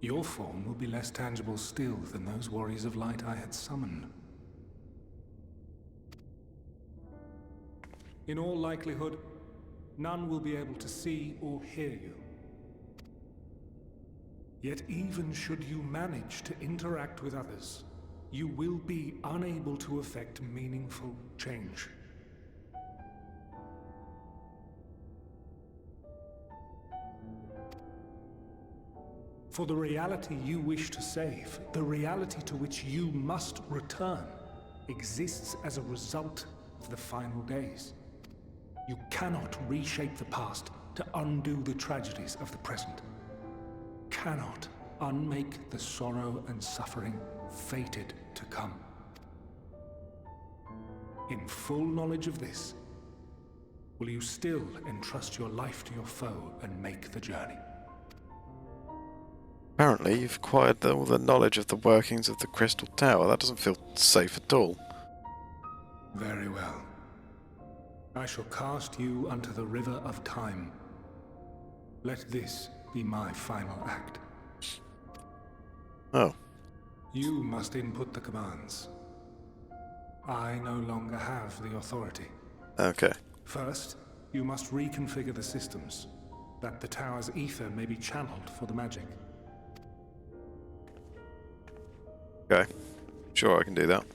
Your form will be less tangible still than those warriors of light I had summoned. In all likelihood, none will be able to see or hear you. Yet even should you manage to interact with others, you will be unable to effect meaningful change. For the reality you wish to save, the reality to which you must return, exists as a result of the final days. You cannot reshape the past to undo the tragedies of the present. Cannot unmake the sorrow and suffering fated to come. In full knowledge of this, will you still entrust your life to your foe and make the journey? Apparently, you've acquired all the knowledge of the workings of the Crystal Tower. That doesn't feel safe at all. Very well. I shall cast you unto the river of time. Let this be my final act. Oh. You must input the commands. I no longer have the authority. Okay. First, you must reconfigure the systems, that the tower's ether may be channeled for the magic. Okay. Sure, I can do that.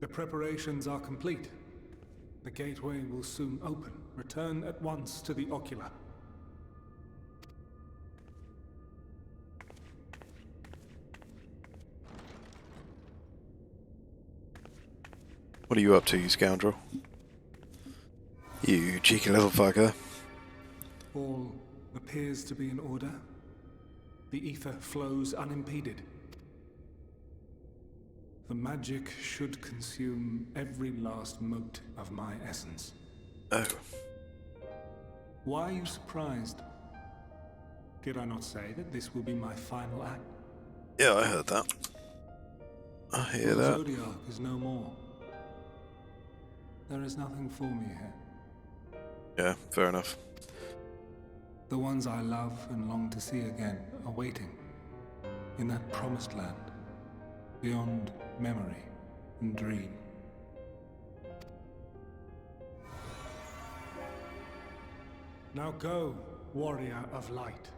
The preparations are complete. The gateway will soon open. Return at once to the Ocular. What are you up to, you scoundrel? You cheeky little fucker. All appears to be in order. The ether flows unimpeded. The magic should consume every last mote of my essence. Oh. Why are you surprised? Did I not say that this will be my final act? Yeah, I heard that. I hear The that. Zodiac is no more. There is nothing for me here. Yeah, fair enough. The ones I love and long to see again are waiting. In that promised land. Beyond memory and dream. Now go, warrior of light.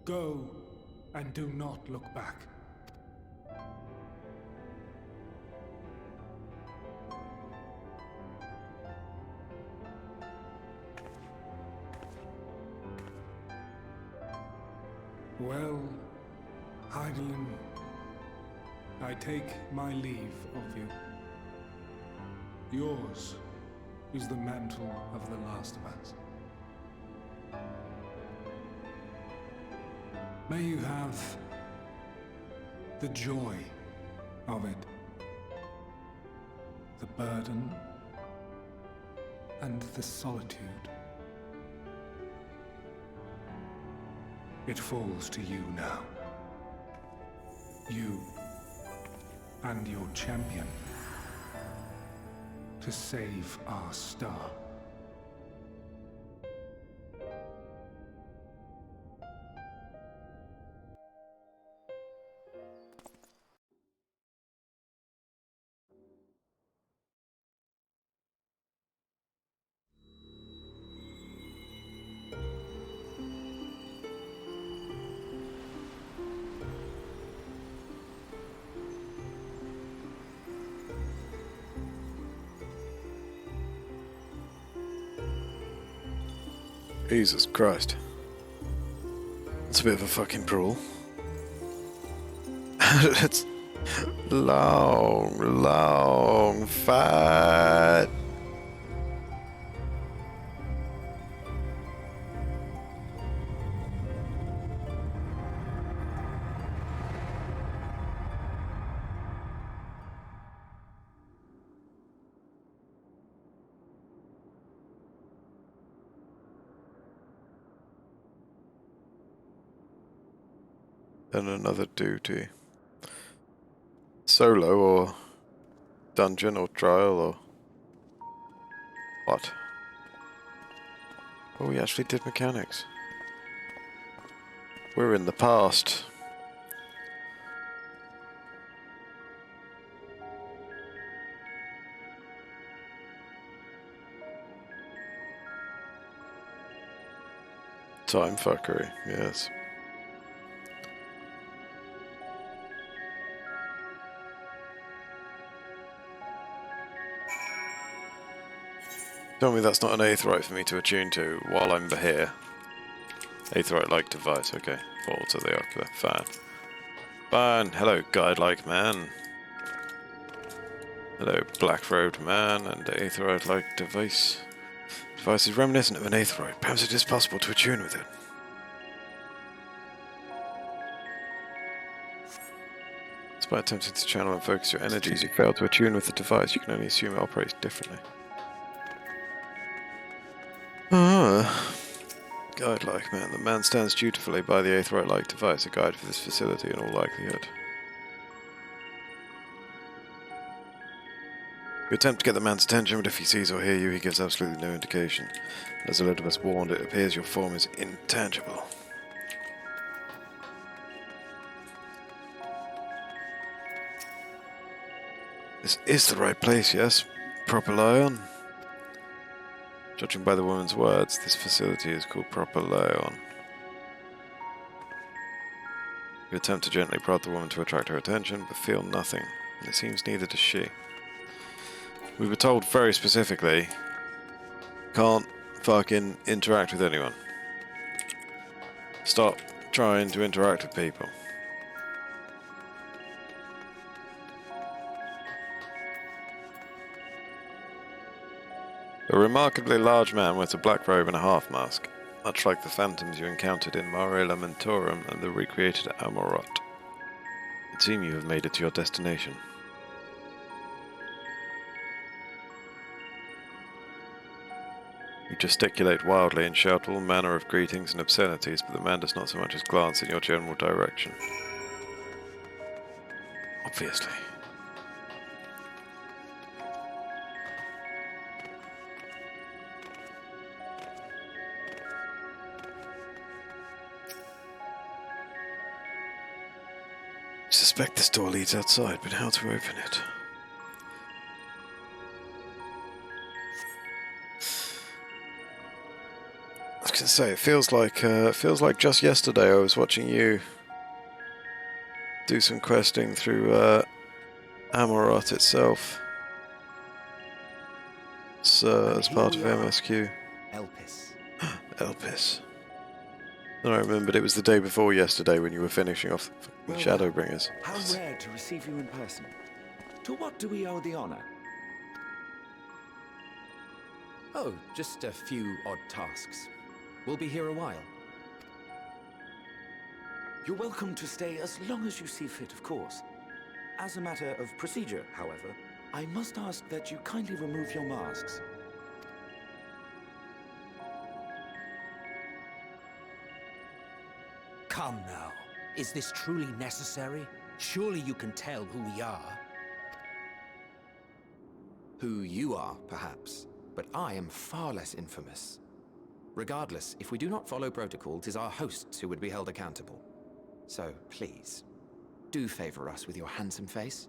Go, and do not look back. Well, Heidelin, I take my leave of you. Yours is the mantle of the last of us. May you have the joy of it, the burden, and the solitude. It falls to you now. You and your champion to save our star. Jesus Christ. It's a bit of a fucking brawl. It's long fight. And another duty. Solo or dungeon or trial or what? Oh, we actually did mechanics. We're in the past. Time fuckery, yes. Tell me that's not an aetheryte for me to attune to while I'm here. Aetheryte-like device, okay. Fall to the upper fan. Fine. Hello, guide-like man. Hello, black-robed man and aetheryte-like device. The device is reminiscent of an aetheryte. Perhaps it is possible to attune with it. Despite attempting to channel and focus your energies, you fail to attune with the device. You can only assume it operates differently. Guide-like man. The man stands dutifully by the aetheryte-like device, a guide for this facility in all likelihood. You attempt to get the man's attention, but if he sees or hears you, he gives absolutely no indication. As Elizabeth warned, it appears your form is intangible. This is the right place, yes? Proper Lion? Judging by the woman's words, this facility is called Proper Lion. You attempt to gently prod the woman to attract her attention, but feel nothing, and it seems neither does she. We were told very specifically, can't fucking interact with anyone. Stop trying to interact with people. A remarkably large man wears a black robe and a half-mask, much like the phantoms you encountered in Mare Lamentorum and the recreated Amorot. It seems you have made it to your destination. You gesticulate wildly and shout all manner of greetings and obscenities, but the man does not so much as glance in your general direction. Obviously. I suspect this door leads outside, but how to open it? I was gonna say, it feels like just yesterday I was watching you do some questing through Amorot itself. As part of MSQ. Elpis. Elpis. And I remembered it was the day before yesterday when you were finishing off the Shadowbringers. How rare to receive you in person. To what do we owe the honor? Oh, just a few odd tasks. We'll be here a while. You're welcome to stay as long as you see fit, of course. As a matter of procedure, however, I must ask that you kindly remove your masks. Come now. Is this truly necessary? Surely you can tell who we are. Who you are, perhaps. But I am far less infamous. Regardless, if we do not follow protocol, 'tis our hosts who would be held accountable. So, please, do favor us with your handsome face.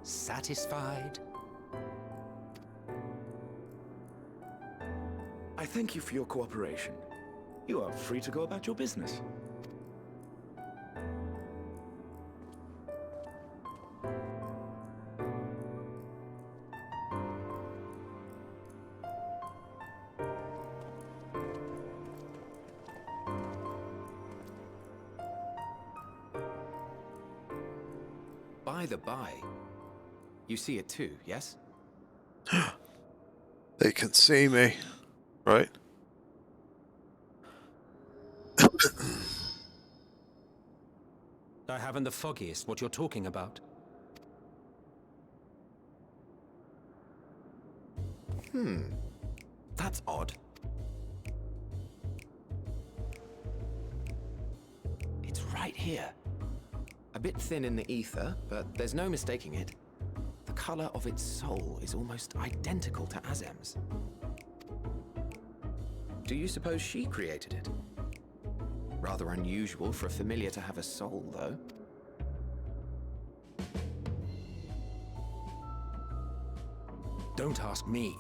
Satisfied? I thank you for your cooperation. You are free to go about your business. By the by, you see it too, yes? They can see me, right? I haven't the foggiest what you're talking about. That's odd. It's right here. I bit thin in the ether, but there's no mistaking it. The color of its soul is almost identical to Azem's. Do you suppose she created it? Rather unusual for a familiar to have a soul, though. Don't ask me.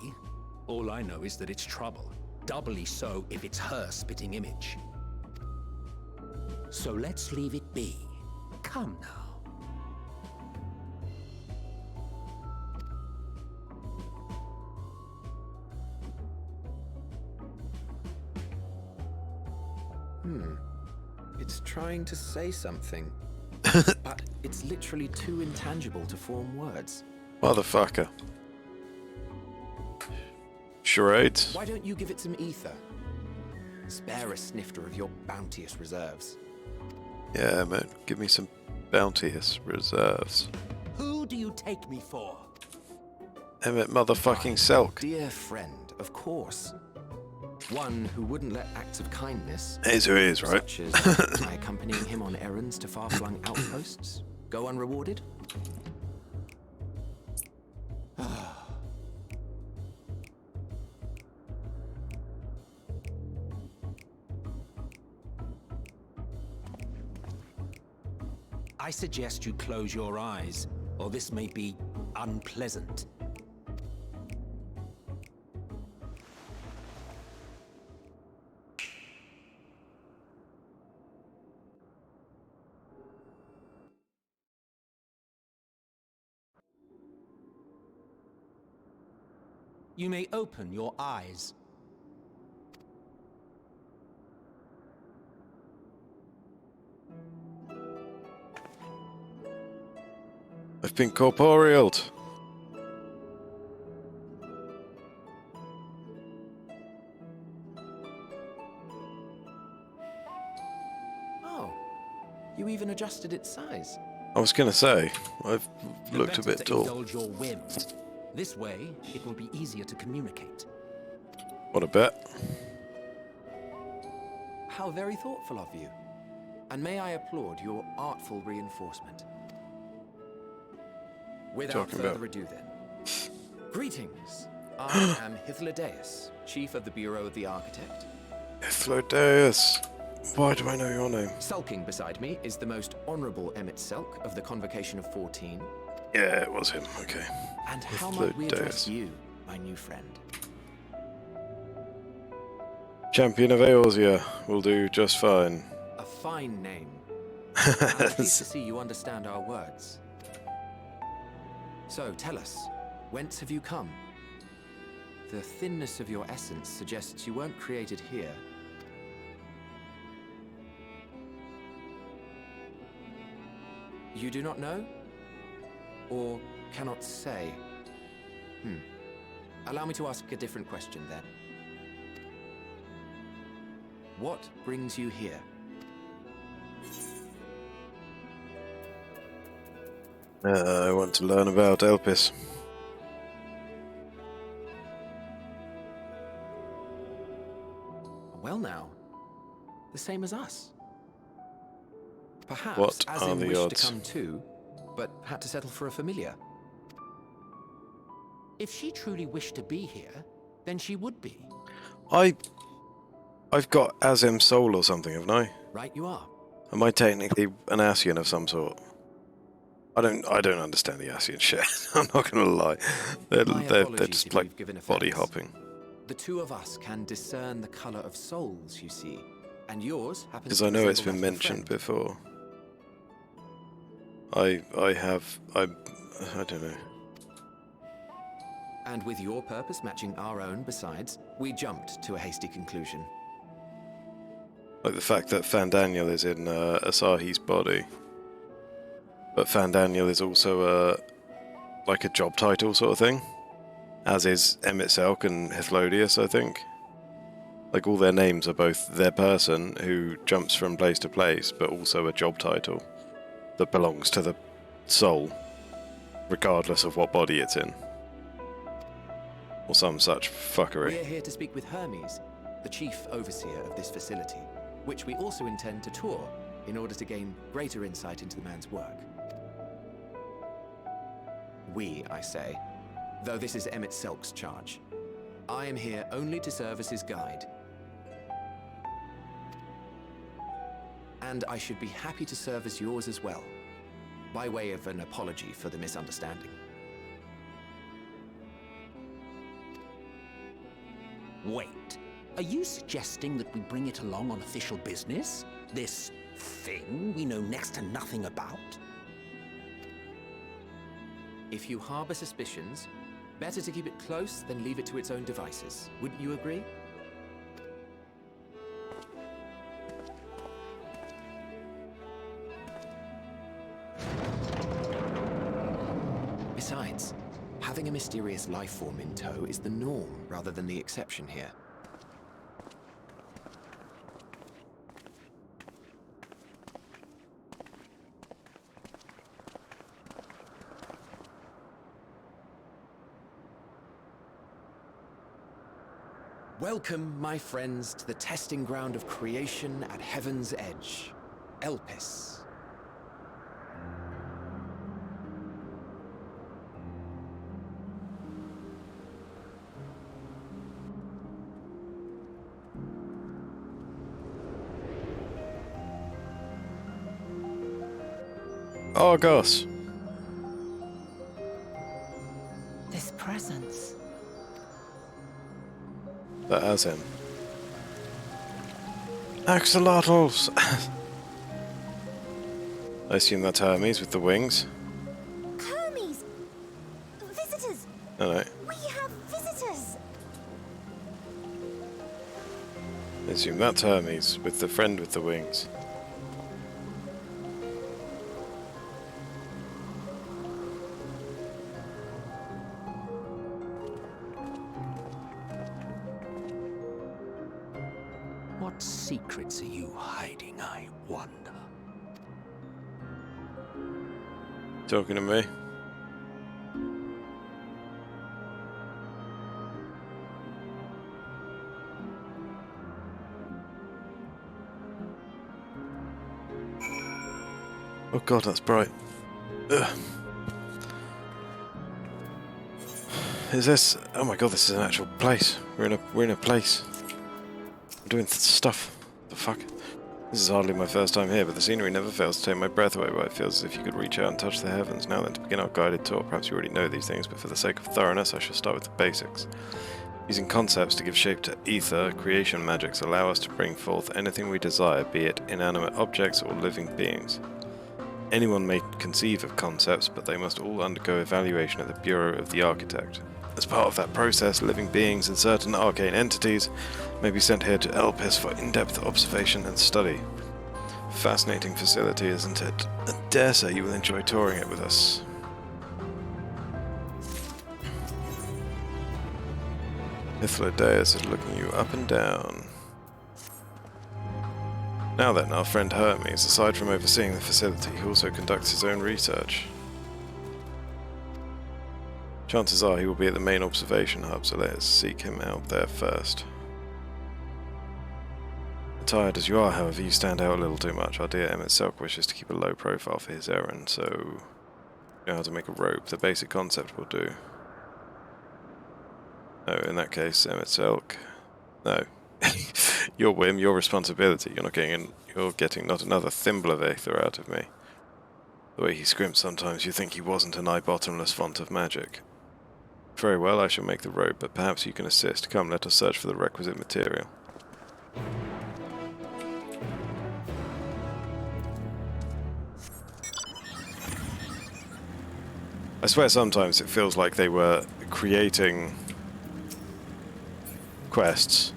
All I know is that it's trouble. Doubly so if it's her spitting image. So let's leave it be. Come now. It's trying to say something, but it's literally too intangible to form words. Motherfucker. Charades. Why don't you give it some ether? Spare a snifter of your bounteous reserves. Yeah, man. Give me some bounteous reserves. Who do you take me for? Emmet motherfucking Selk. Dear friend, of course. One who wouldn't let acts of kindness, It is who he is, right? such as my accompanying him on errands to far-flung outposts, go unrewarded. I suggest you close your eyes, or this may be unpleasant. You may open your eyes. I've been corporealed. Oh, you even adjusted its size. I was gonna say, I've The looked a better bit to tall. indulge your whims. This way, it will be easier to communicate. What a bet. How very thoughtful of you. And may I applaud your artful reinforcement. Without Talking further about- ado then. Greetings. I am Hythlodaeus, Chief of the Bureau of the Architect. Hythlodaeus. Why do I know your name? Sulking beside me is the most honourable Emmett Selk of the Convocation of 14. Yeah, it was him. Okay. And how might we address Hythlodaeus. you, my new friend? Champion of Eorzea will do just fine. A fine name. I'm pleased to see you understand our words. So, tell us, whence have you come? The thinness of your essence suggests you weren't created here. You do not know? Or cannot say? Allow me to ask a different question then. What brings you here? I want to learn about Elpis. Well now, the same as us. Perhaps What as are in the wished odds? to come too, but had to settle for a familiar. If she truly wished to be here, then she would be. I've got Azem's soul or something, haven't I? Right you are. Am I technically an Ascian of some sort? I don't understand the Ascian shit. I'm not gonna lie. They're apologies just if like you've given body offense. hopping. The two of us can discern the color of souls, you see. And yours happens Because to I know it's resemble been that of a mentioned friend. before. I don't know. And with your purpose matching our own besides, we jumped to a hasty conclusion. Like the fact that Fandaniel is in Asahi's body. But Fandaniel is also like a job title sort of thing. As is Emmett Selk and Hythlodaeus, I think. Like all their names are both their person who jumps from place to place, but also a job title that belongs to the soul, regardless of what body it's in. Or some such fuckery. We're here to speak with Hermes, the chief overseer of this facility, which we also intend to tour, in order to gain greater insight into the man's work. We, I say, though this is Emmett Selk's charge. I am here only to serve as his guide. And I should be happy to serve as yours as well, by way of an apology for the misunderstanding. Wait, are you suggesting that we bring it along on official business? This thing we know next to nothing about? If you harbor suspicions, better to keep it close than leave it to its own devices. Wouldn't you agree? Besides, having a mysterious life form in tow is the norm rather than the exception here. Welcome, my friends, to the testing ground of creation at Heaven's Edge, Elpis. Argos! This presence. That has him. Axolotls! I assume that's Hermes with the wings. Hermes! Visitors! No, no. We have visitors! I assume that's Hermes with the friend with the wings. What secrets are you hiding, I wonder? Talking to me? Oh god, that's bright. Ugh. Is this? Oh my god, this is an actual place. We're in a place. I'm doing stuff. The fuck? This is hardly my first time here, but the scenery never fails to take my breath away. But it feels as if you could reach out and touch the heavens. Now then, to begin our guided tour, perhaps you already know these things, but for the sake of thoroughness, I shall start with the basics. Using concepts to give shape to ether, creation magics allow us to bring forth anything we desire, be it inanimate objects or living beings. Anyone may conceive of concepts, but they must all undergo evaluation at the Bureau of the Architect. As part of that process, living beings and certain arcane entities may be sent here to Elpis for in-depth observation and study. Fascinating facility, isn't it? I dare say you will enjoy touring it with us. Mithlodeus is looking you up and down. Now then, our friend Hermes, aside from overseeing the facility, he also conducts his own research. Chances are he will be at the main observation hub, so let us seek him out there first. Tired as you are, however, you stand out a little too much. Our dear Emmett Selk wishes to keep a low profile for his errand, so you know how to make a rope. The basic concept will do. No, in that case, Emmett Selk. No. Your whim, your responsibility. You're getting not another thimble of aether out of me. The way he scrimps sometimes, you think he wasn't a nigh bottomless font of magic. Very well, I shall make the rope, but perhaps you can assist. Come, let us search for the requisite material. I swear sometimes it feels like they were creating quests,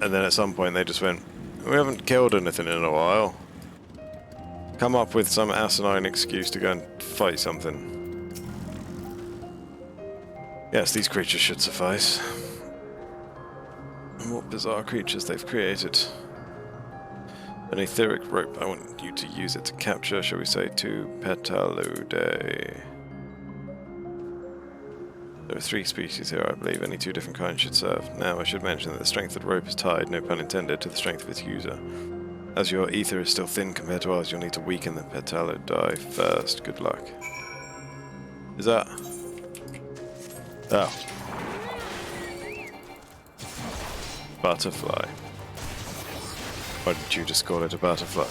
and then at some point they just went, we haven't killed anything in a while. Come up with some asinine excuse to go and fight something. Yes, these creatures should suffice. And what bizarre creatures they've created. An etheric rope. I want you to use it to capture, shall we say, 2 Petalude. There are 3 species here, I believe. Any 2 different kinds should serve. Now, I should mention that the strength of the rope is tied, no pun intended, to the strength of its user. As your ether is still thin compared to ours, you'll need to weaken the PLD first. Good luck. Is that... Oh. Butterfly. Why did you just call it a butterfly?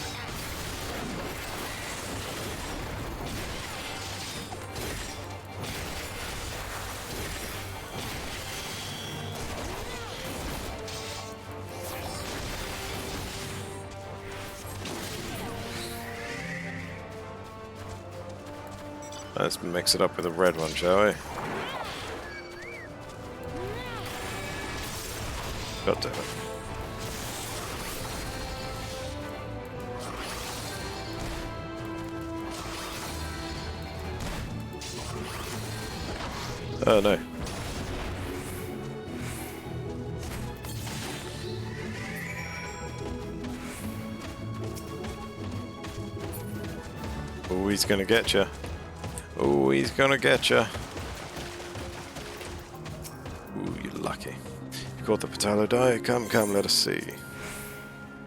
Let's mix it up with a red one, shall we? God damn it. Oh no. Oh, he's gonna get you. Oh, he's gonna get you. Ooh, you're lucky. You caught the PLD. Come, let us see.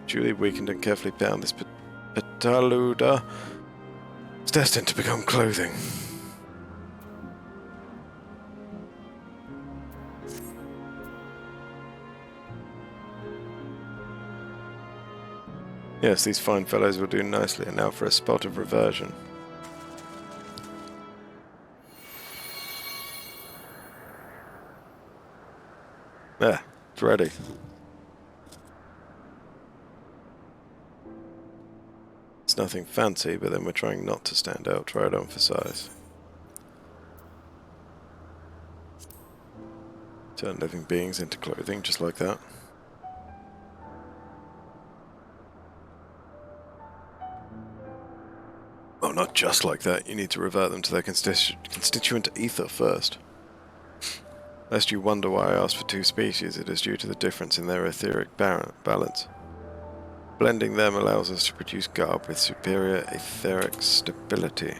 Duly weakened and carefully bound, this PLD is destined to become clothing. Yes, these fine fellows will do nicely, and now for a spot of reversion. There, it's ready. It's nothing fancy, but then we're trying not to stand out, try it on for size. Turn living beings into clothing, just like that. Oh, not just like that. You need to revert them to their constituent ether first. Lest you wonder why I asked for two species, it is due to the difference in their etheric balance. Blending them allows us to produce garb with superior etheric stability.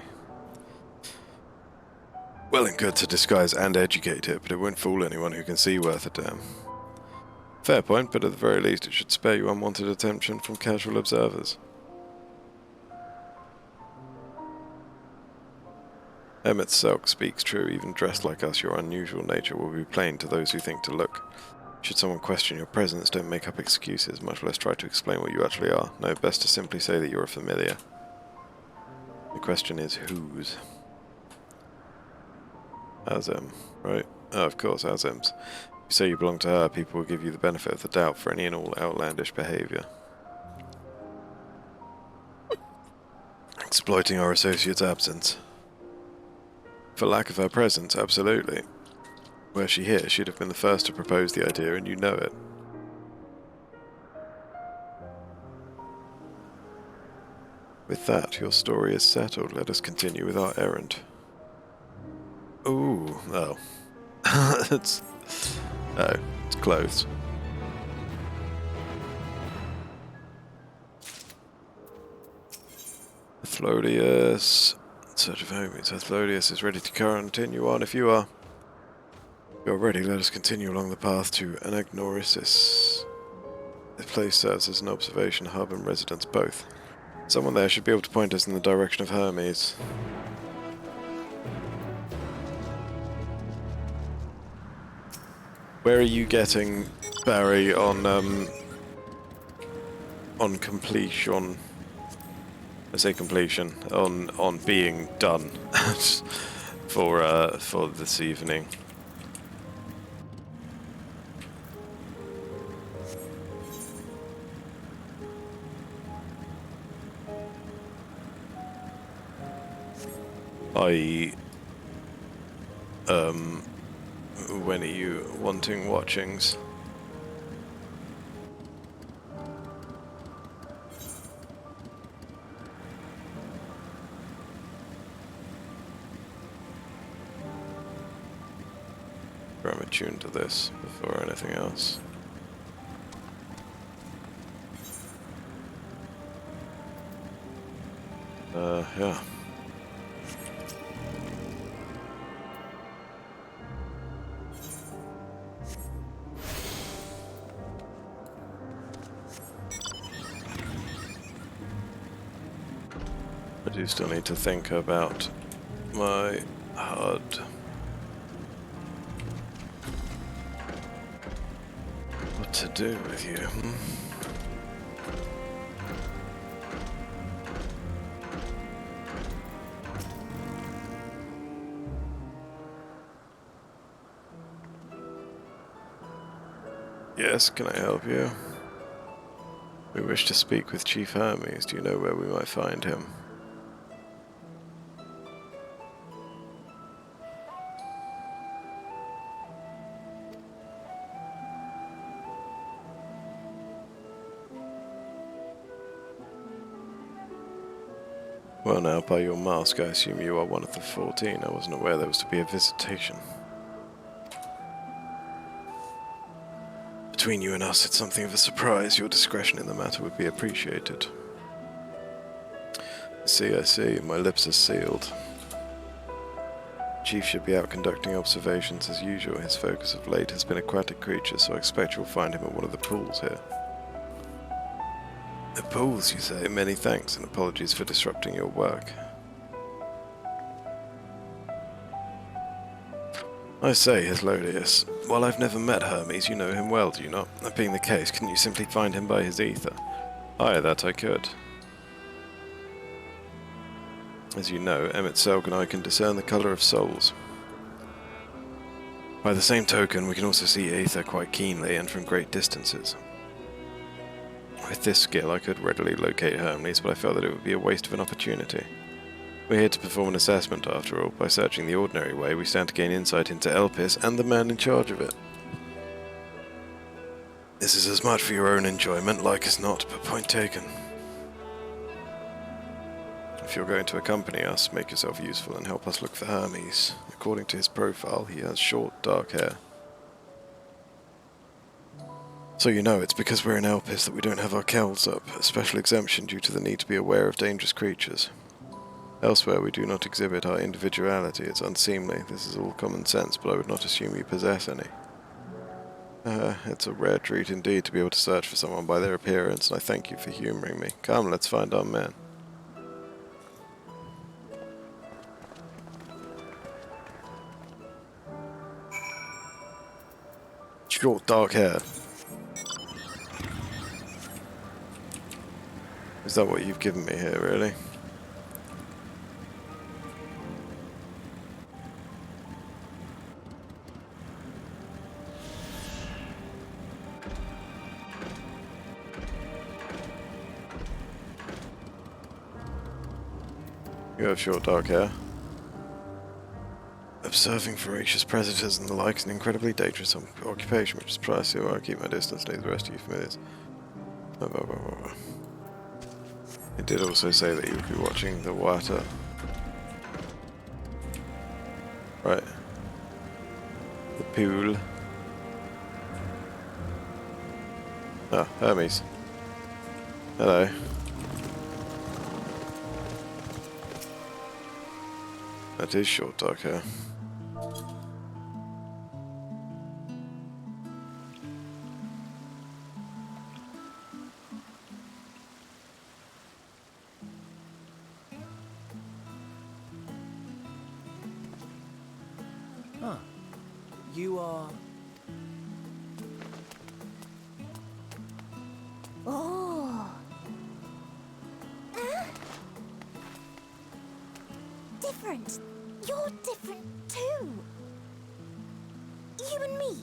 Well and good to disguise and educate it, but it won't fool anyone who can see worth a damn. Fair point, but at the very least it should spare you unwanted attention from casual observers. Emmett Selk speaks true. Even dressed like us, your unusual nature will be plain to those who think to look. Should someone question your presence, don't make up excuses, much less try to explain what you actually are. No, best to simply say that you're a familiar. The question is, whose? Azem, right? Oh, of course, Azem's. If you say you belong to her, people will give you the benefit of the doubt for any and all outlandish behavior. Exploiting our associate's absence. For lack of her presence, absolutely. Were she here, she'd have been the first to propose the idea, and you know it. With that, your story is settled. Let us continue with our errand. Ooh, oh. it's clothes. Athlodius. Search of homies. Athlodius is ready to continue on if you are. If you're ready, let us continue along the path to Anagnorisis. This place serves as an observation hub and residence both. Someone there should be able to point us in the direction of Hermes. Where are you getting, Barry, on completion? I say completion, on being done for this evening. I.e., when are you wanting watchings? I'm attuned to this before anything else. Yeah. I do still need to think about my HUD. What to do with you, Yes, can I help you? We wish to speak with Chief Hermes. Do you know where we might find him? Well now, by your mask, I assume you are one of the 14. I wasn't aware there was to be a visitation. Between you and us, it's something of a surprise. Your discretion in the matter would be appreciated. I see. My lips are sealed. Chief should be out conducting observations as usual. His focus of late has been aquatic creatures, so I expect you'll find him at one of the pools here. The pools, you say? Many thanks, and apologies for disrupting your work. I say, Hyslodius, while I've never met Hermes, you know him well, do you not? That being the case, couldn't you simply find him by his ether? Aye, that I could. As you know, Emmett Selk and I can discern the colour of souls. By the same token, we can also see ether quite keenly and from great distances. With this skill, I could readily locate Hermes, but I felt that it would be a waste of an opportunity. We're here to perform an assessment, after all. By searching the ordinary way, we stand to gain insight into Elpis and the man in charge of it. This is as much for your own enjoyment, like as not, but point taken. If you're going to accompany us, make yourself useful and help us look for Hermes. According to his profile, he has short, dark hair. So you know, it's because we're in Elpis that we don't have our cowls up, a special exemption due to the need to be aware of dangerous creatures. Elsewhere, we do not exhibit our individuality. It's unseemly. This is all common sense, but I would not assume you possess any. It's a rare treat indeed to be able to search for someone by their appearance, and I thank you for humouring me. Come, let's find our man. Short, dark hair. Is that what you've given me here, really? You have short dark hair. Observing voracious predators and the like is an incredibly dangerous occupation, which is precisely why I keep my distance, leave the rest of you familiars. It did also say that you would be watching the water. Right. The pool. Ah, Hermes. Hello. That is short dark hair. Huh. You are... Oh. Different. You're different too. You and me.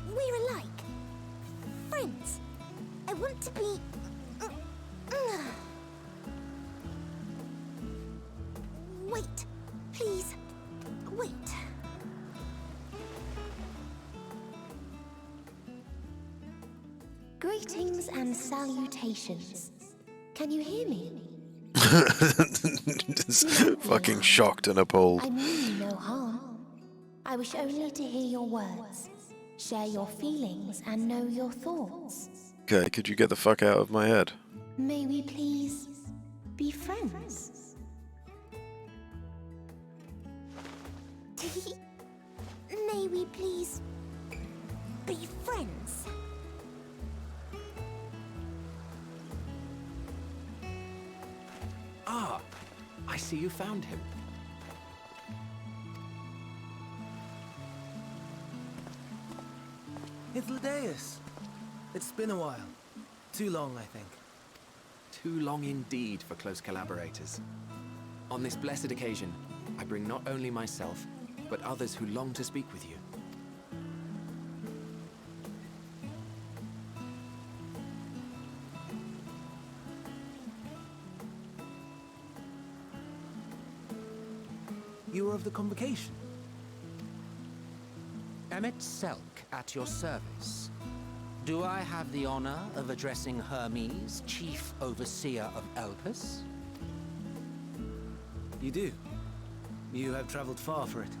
We're alike. Friends. I want to be... Wait. Please. Wait. Greetings and salutations. Can you hear me? Just fucking shocked and appalled. I mean you no harm. I wish only to hear your words, share your feelings, and know your thoughts. Okay, could you get the fuck out of my head? May we please be friends? May we please be friends? I see you found him. Hythlodaeus. It's been a while. Too long, I think. Too long indeed for close collaborators. On this blessed occasion, I bring not only myself, but others who long to speak with you. You were of the convocation? Emmett Selk at your service. Do I have the honor of addressing Hermes, Chief Overseer of Elpis? You do. You have traveled far for it.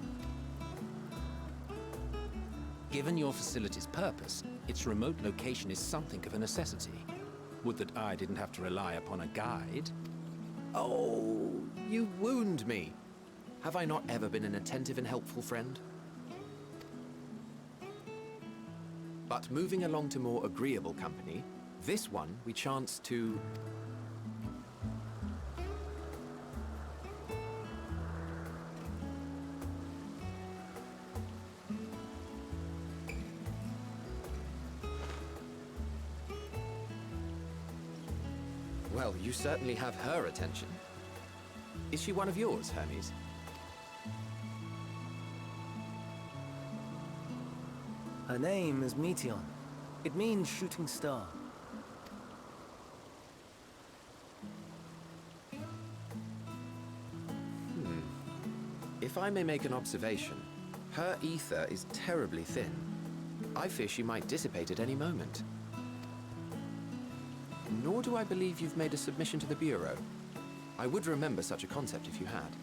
Given your facility's purpose, its remote location is something of a necessity. Would that I didn't have to rely upon a guide. Oh, you wound me. Have I not ever been an attentive and helpful friend? But moving along to more agreeable company, this one we chance to... Well, you certainly have her attention. Is she one of yours, Hermes? Her name is Meteon. It means shooting star. If I may make an observation, her ether is terribly thin. I fear she might dissipate at any moment. Nor do I believe you've made a submission to the Bureau. I would remember such a concept if you had.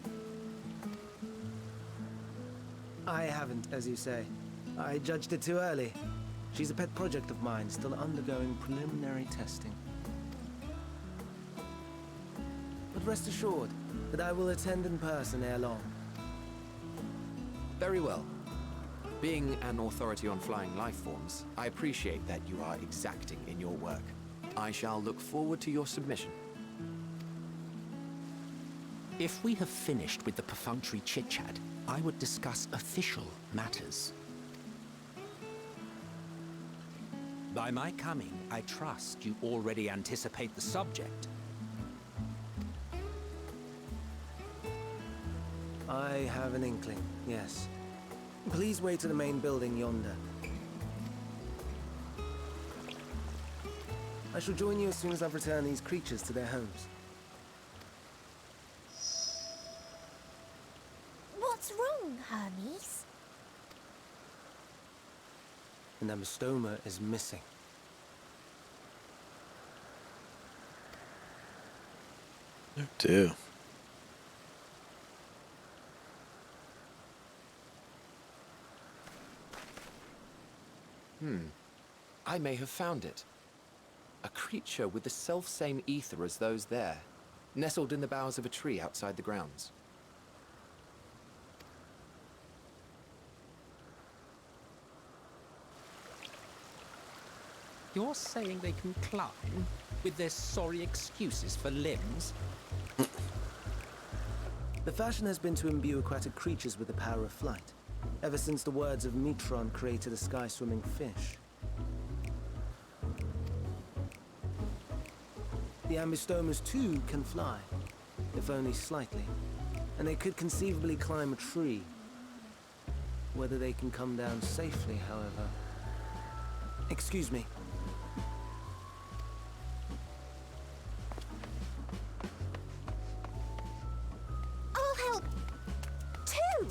I haven't, as you say. I judged it too early. She's a pet project of mine, still undergoing preliminary testing. But rest assured that I will attend in person ere long. Very well. Being an authority on flying life forms, I appreciate that you are exacting in your work. I shall look forward to your submission. If we have finished with the perfunctory chit-chat, I would discuss official matters. By my coming, I trust you already anticipate the subject. I have an inkling, yes. Please wait to the main building yonder. I shall join you as soon as I've returned these creatures to their homes. What's wrong, Hermes? And the Amistoma is missing. Oh dear. I may have found it. A creature with the self-same ether as those there, nestled in the boughs of a tree outside the grounds. You're saying they can climb with their sorry excuses for limbs? The fashion has been to imbue aquatic creatures with the power of flight, ever since the words of Metron created a sky-swimming fish. The Ambistomas too can fly, if only slightly, and they could conceivably climb a tree. Whether they can come down safely, however... Excuse me. I'll help, too!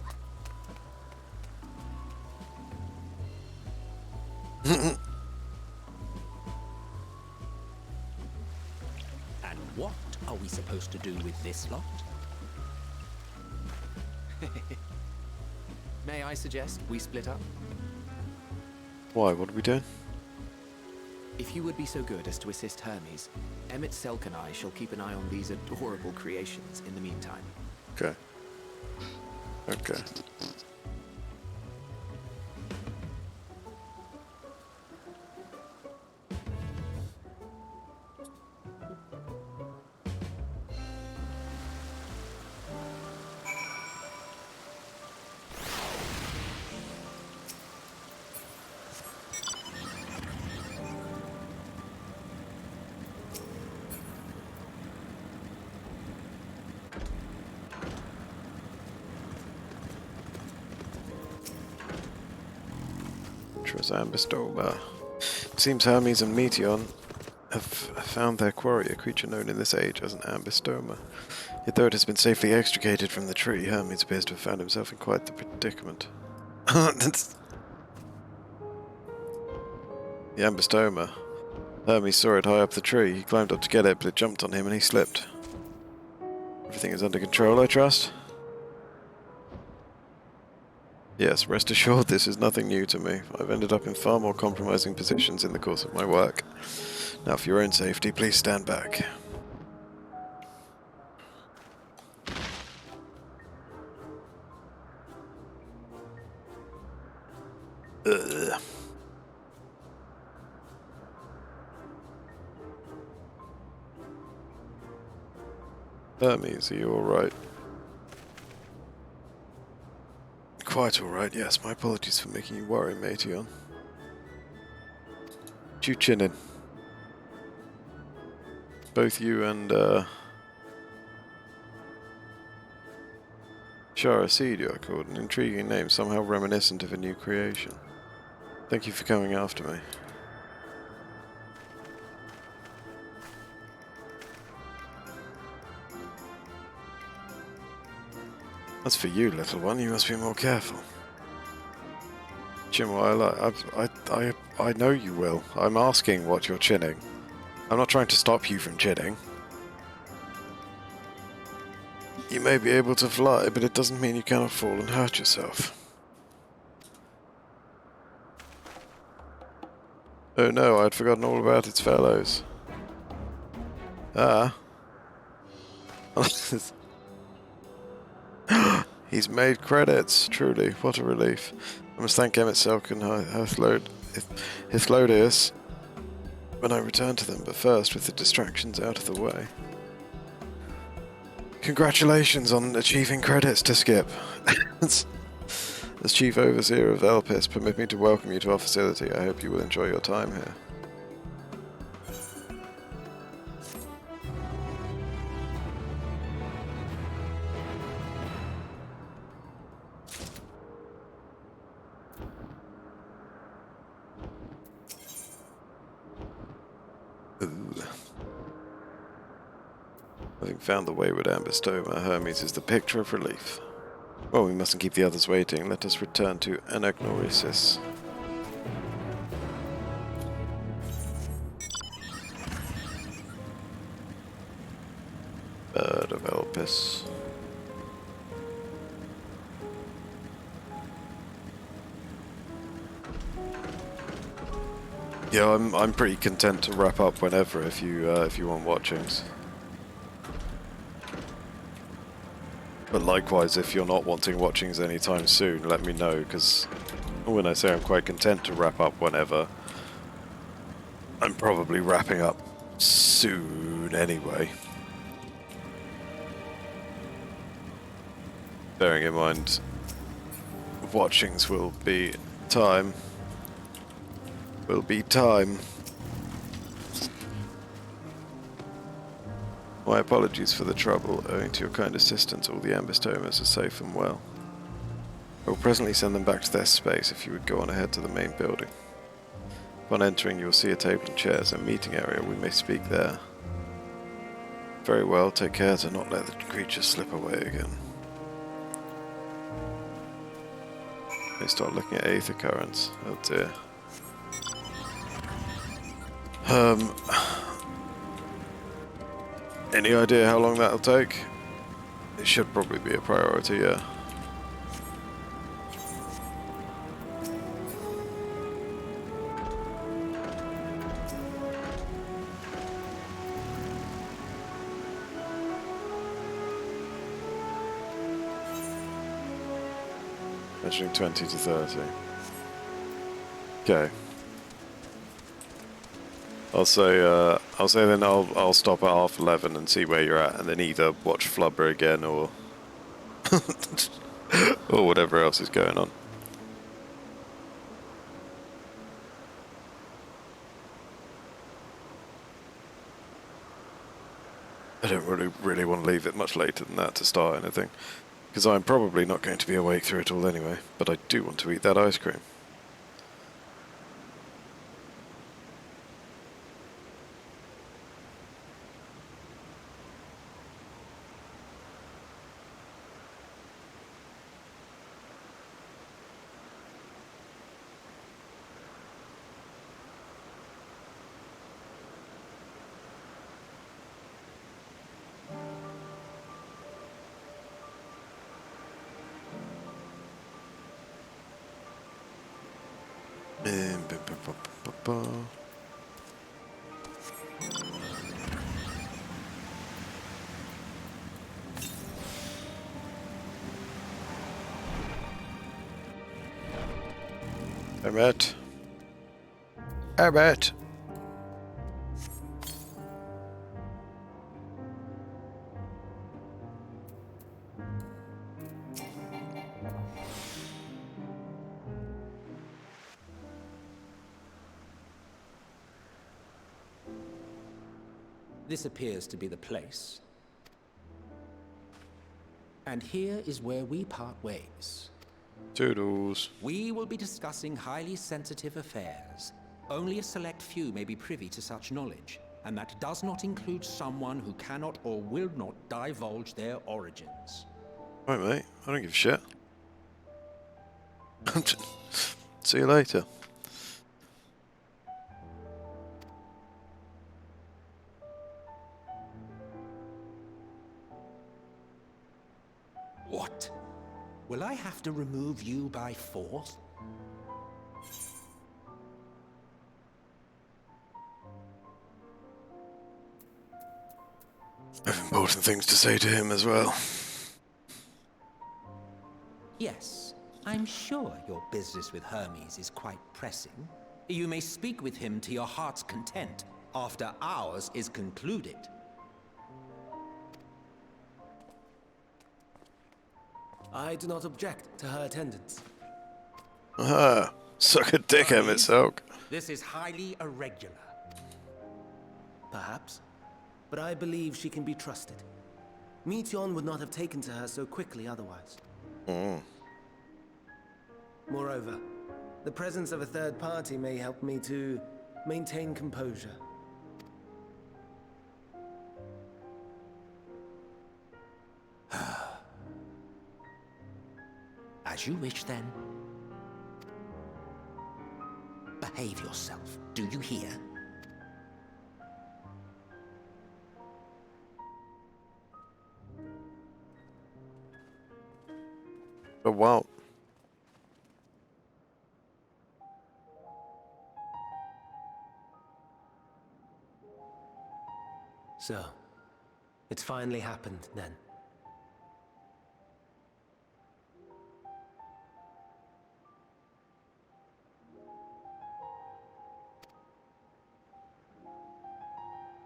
And what are we supposed to do with this lot? May I suggest we split up? Why? What are we doing? If you would be so good as to assist Hermes, Emmett Selk and I shall keep an eye on these adorable creations in the meantime. Okay. Okay. adventurers, Ambistoma. It seems Hermes and Meteon have found their quarry, a creature known in this age as an Ambistoma. Yet though it has been safely extricated from the tree, Hermes appears to have found himself in quite the predicament. The Ambistoma. Hermes saw it high up the tree. He climbed up to get it, but it jumped on him and he slipped. Everything is under control, I trust? Yes, rest assured this is nothing new to me. I've ended up in far more compromising positions in the course of my work. Now for your own safety, please stand back. Ugh. Hermes, are you alright? Quite alright, yes. My apologies for making you worry, Meteon. You chin in. Both you and, Shara Seed, you are called. An intriguing name, somehow reminiscent of a new creation. Thank you for coming after me. As for you, little one, you must be more careful. Chin while I know you will. I'm asking what you're chinning. I'm not trying to stop you from chinning. You may be able to fly, but it doesn't mean you cannot fall and hurt yourself. Oh no, I'd forgotten all about its fellows. Ah. He's made credits, truly. What a relief. I must thank Emmett Selk and Hythlodius when I return to them, but first, with the distractions out of the way. Congratulations on achieving credits to Skip. As Chief Overseer of Elpis, permit me to welcome you to our facility. I hope you will enjoy your time here. Having found the wayward Ambistoma, Hermes is the picture of relief. Well, we mustn't keep the others waiting. Let us return to Anagnorisis. Bird of Elpis. Yeah, I'm pretty content to wrap up whenever if you want watchings. But likewise, if you're not wanting watchings anytime soon, let me know, because when I say I'm quite content to wrap up whenever, I'm probably wrapping up soon anyway. Bearing in mind, watchings will be time. My apologies for the trouble. Owing to your kind assistance, all the Ambistomas are safe and well. I will presently send them back to their space if you would go on ahead to the main building. Upon entering, you will see a table and chairs, a meeting area. We may speak there. Very well, take care to not let the creature slip away again. They start looking at aether currents. Oh dear. Any idea how long that'll take? It should probably be a priority, yeah. Measuring 20 to 30. Okay. I'll say then I'll stop at 11:30 and see where you're at, and then either watch Flubber again or or whatever else is going on. I don't really want to leave it much later than that to start anything, because I'm probably not going to be awake through it all anyway, but I do want to eat that ice cream. Emmett. Emmett. This appears to be the place. And here is where we part ways. Toodles. We will be discussing highly sensitive affairs. Only a select few may be privy to such knowledge, and that does not include someone who cannot or will not divulge their origins. Right, mate. I don't give a shit. See you later. What? Will I have to remove you by force? I have important things to say to him as well. Yes, I'm sure your business with Hermes is quite pressing. You may speak with him to your heart's content after ours is concluded. I do not object to her attendance. Aha! Suck a dick, Emmett Silk. This is highly irregular. Perhaps. But I believe she can be trusted. Meteon would not have taken to her so quickly otherwise. Moreover, the presence of a third party may help me to maintain composure. As you wish, then. Behave yourself, do you hear? Oh, wow. So, it's finally happened, then.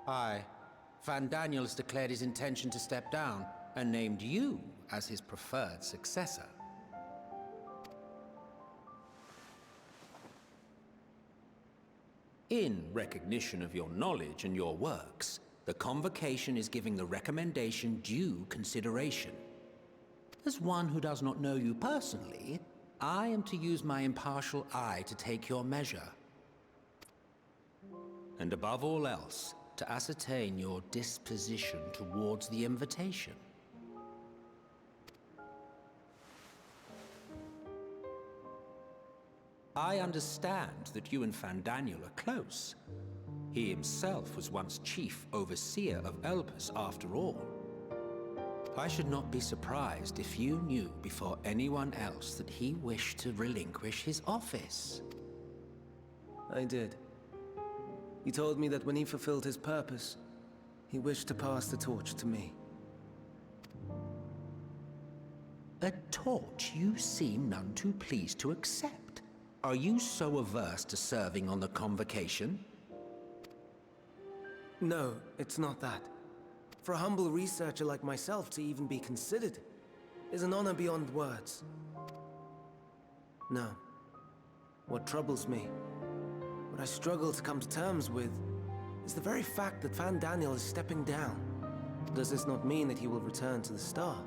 Aye. Van Daniels declared his intention to step down and named you as his preferred successor. In recognition of your knowledge and your works, the Convocation is giving the recommendation due consideration. As one who does not know you personally, I am to use my impartial eye to take your measure. And above all else, to ascertain your disposition towards the invitation. I understand that you and Van Daniel are close. He himself was once chief overseer of Elpis after all. I should not be surprised if you knew before anyone else that he wished to relinquish his office. I did. He told me that when he fulfilled his purpose, he wished to pass the torch to me. A torch you seem none too pleased to accept. Are you so averse to serving on the Convocation? No, it's not that. For a humble researcher like myself to even be considered is an honor beyond words. No. What troubles me, what I struggle to come to terms with, is the very fact that Van Daniel is stepping down. Does this not mean that he will return to the Star?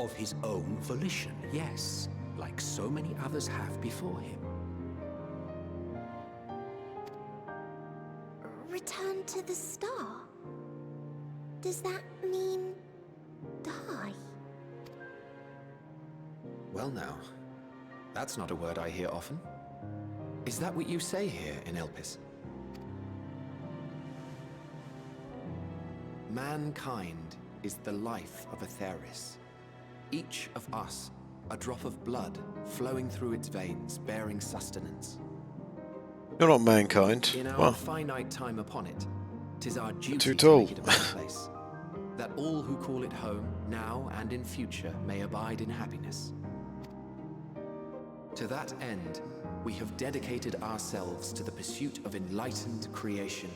Of his own volition, yes, like so many others have before him. Return to the Star? Does that mean die? Well now, that's not a word I hear often. Is that what you say here in Elpis? Mankind is the life of Aetheris. Each of us, a drop of blood flowing through its veins, bearing sustenance. You're not mankind. In our Well, finite time upon it, 'tis our too duty to tall. make it a better place, that all who call it home, now and in future, may abide in happiness. To that end, we have dedicated ourselves to the pursuit of enlightened creation.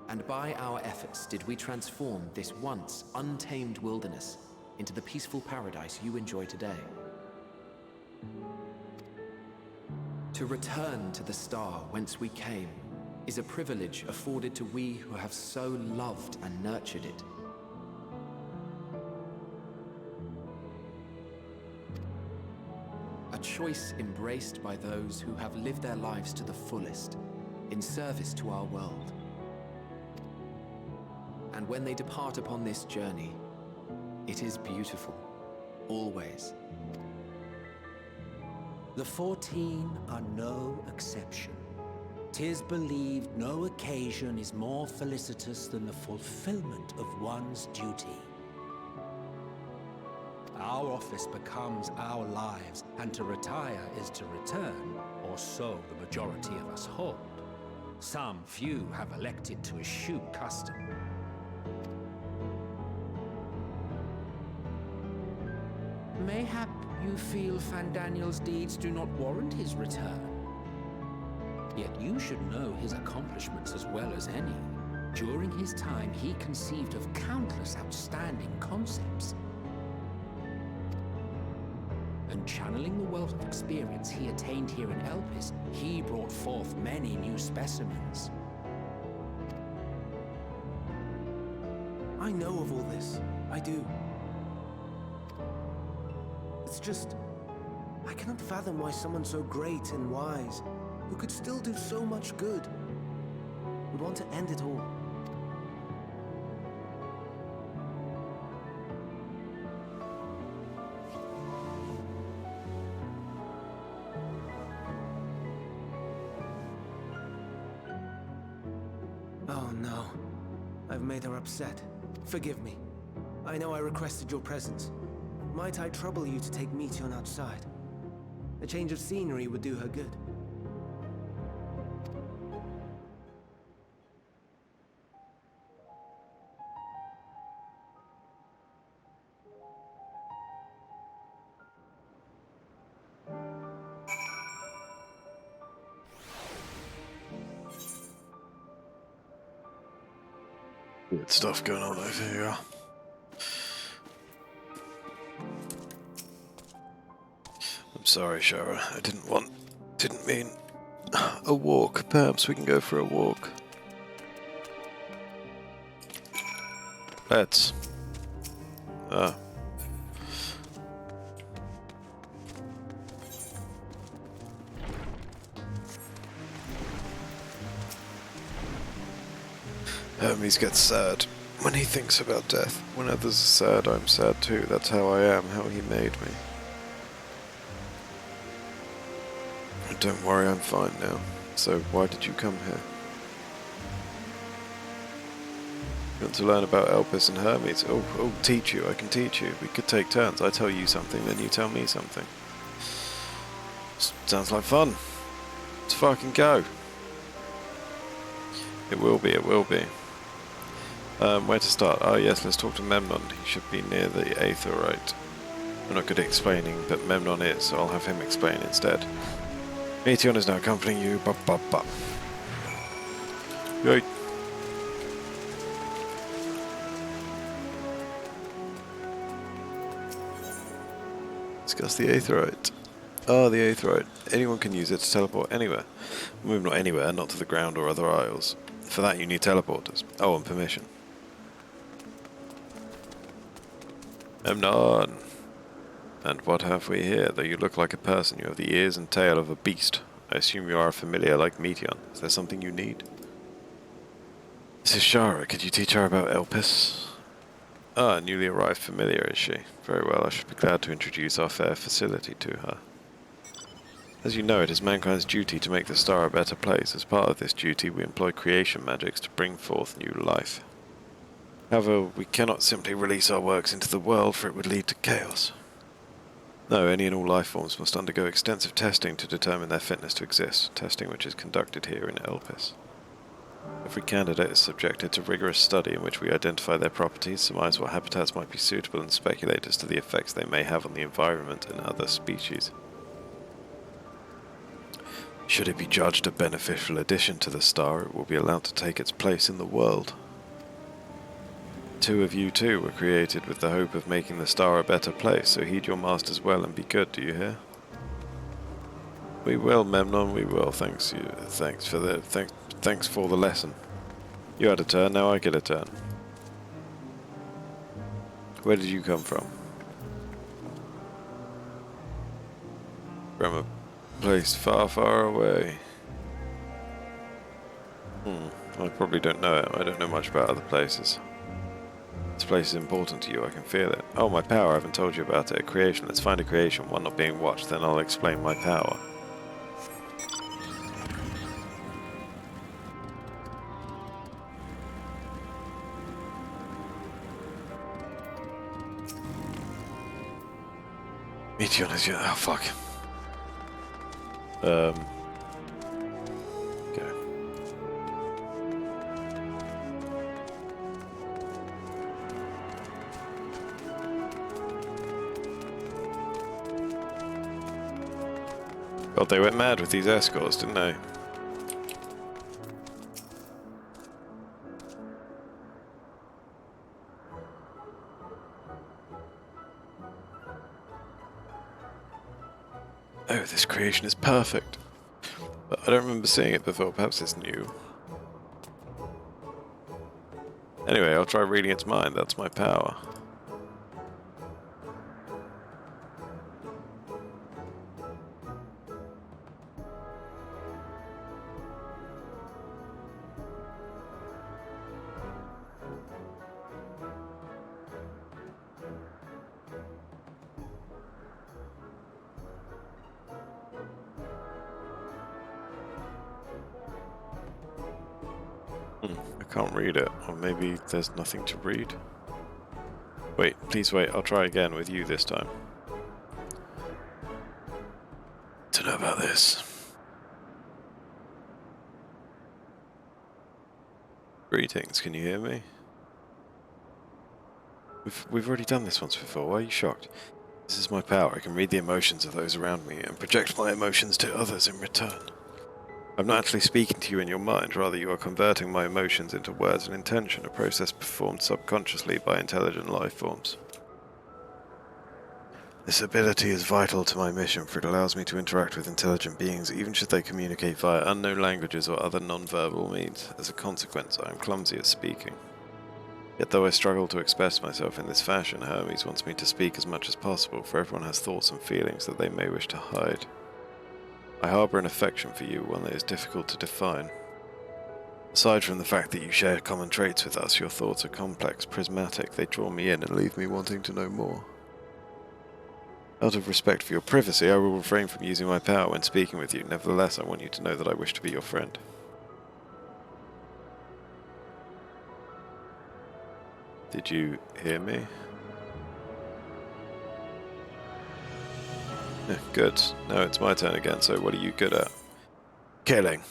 And by our efforts did we transform this once untamed wilderness into the peaceful paradise you enjoy today. To return to the star whence we came is a privilege afforded to we who have so loved and nurtured it. A choice embraced by those who have lived their lives to the fullest, in service to our world. And when they depart upon this journey, it is beautiful, always. The 14 are no exception. 'Tis believed no occasion is more felicitous than the fulfillment of one's duty. Our office becomes our lives, and to retire is to return, or so the majority of us hold. Some few have elected to eschew custom. Mayhap you feel Fandaniel's deeds do not warrant his return. Yet you should know his accomplishments as well as any. During his time, he conceived of countless outstanding concepts. And channeling the wealth of experience he attained here in Elpis, he brought forth many new specimens. I know of all this. I do. It's just, I cannot fathom why someone so great and wise, who could still do so much good, would want to end it all. Oh no. I've made her upset. Forgive me. I know I requested your presence. Might I trouble you to take Meteon outside? A change of scenery would do her good. Weird stuff going on over here. I'm sorry, Shara. I didn't mean a walk. Perhaps we can go for a walk. Let's. Hermes gets sad when he thinks about death. When others are sad, I'm sad too. That's how I am, how he made me. Don't worry, I'm fine now. So why did you come here? You want to learn about Elpis and Hermes? Oh, teach you. I can teach you. We could take turns. I tell you something, then you tell me something. Sounds like fun. Let's fucking go. It will be, it will be. Where to start? Oh yes, let's talk to Memnon. He should be near the Aetherite. I'm not good at explaining, but Memnon is, so I'll have him explain instead. Meteon is now accompanying you. Yay. Discuss the Aetherite. Ah, the Aetherite. Anyone can use it to teleport anywhere. Move not anywhere, not to the ground or other isles. For that you need teleporters. Oh, and permission. Memnon. And what have we here? Though you look like a person, you have the ears and tail of a beast. I assume you are a familiar like Meteon. Is there something you need? This is Shara. Could you teach her about Elpis? Ah, a newly arrived familiar, is she? Very well, I should be glad to introduce our fair facility to her. As you know, it is mankind's duty to make the star a better place. As part of this duty, we employ creation magics to bring forth new life. However, we cannot simply release our works into the world, for it would lead to chaos. No, any and all life forms must undergo extensive testing to determine their fitness to exist, testing which is conducted here in Elpis. Every candidate is subjected to rigorous study in which we identify their properties, surmise what habitats might be suitable, and speculate as to the effects they may have on the environment and other species. Should it be judged a beneficial addition to the star, it will be allowed to take its place in the world. 2 of you too were created with the hope of making the star a better place, so heed your masters well and be good, do you hear? We will, Memnon, we will. Thanks for the lesson. You had a turn, now I get a turn. Where did you come from? From a place far, far away. I probably don't know it. I don't know much about other places. This place is important to you, I can feel it. Oh, my power, I haven't told you about it. A creation, let's find a creation, one not being watched, then I'll explain my power. Meteorology, oh fuck. Okay. God, they went mad with these escorts, didn't they? Oh, this creation is perfect. But I don't remember seeing it before, perhaps it's new. Anyway, I'll try reading its mind, that's my power. I can't read it, or maybe there's nothing to read. Wait, please wait, I'll try again with you this time. Don't know about this. Greetings, can you hear me? We've already done this once before, why are you shocked? This is my power, I can read the emotions of those around me and project my emotions to others in return. I'm not actually speaking to you in your mind, rather you are converting my emotions into words and intention, a process performed subconsciously by intelligent life forms. This ability is vital to my mission, for it allows me to interact with intelligent beings, even should they communicate via unknown languages or other non-verbal means. As a consequence, I am clumsy at speaking. Yet though I struggle to express myself in this fashion, Hermes wants me to speak as much as possible, for everyone has thoughts and feelings that they may wish to hide. I harbour an affection for you, one that is difficult to define. Aside from the fact that you share common traits with us, your thoughts are complex, prismatic, they draw me in and leave me wanting to know more. Out of respect for your privacy, I will refrain from using my power when speaking with you, nevertheless I want you to know that I wish to be your friend. Did you hear me? Good. Now it's my turn again, so what are you good at? Killing.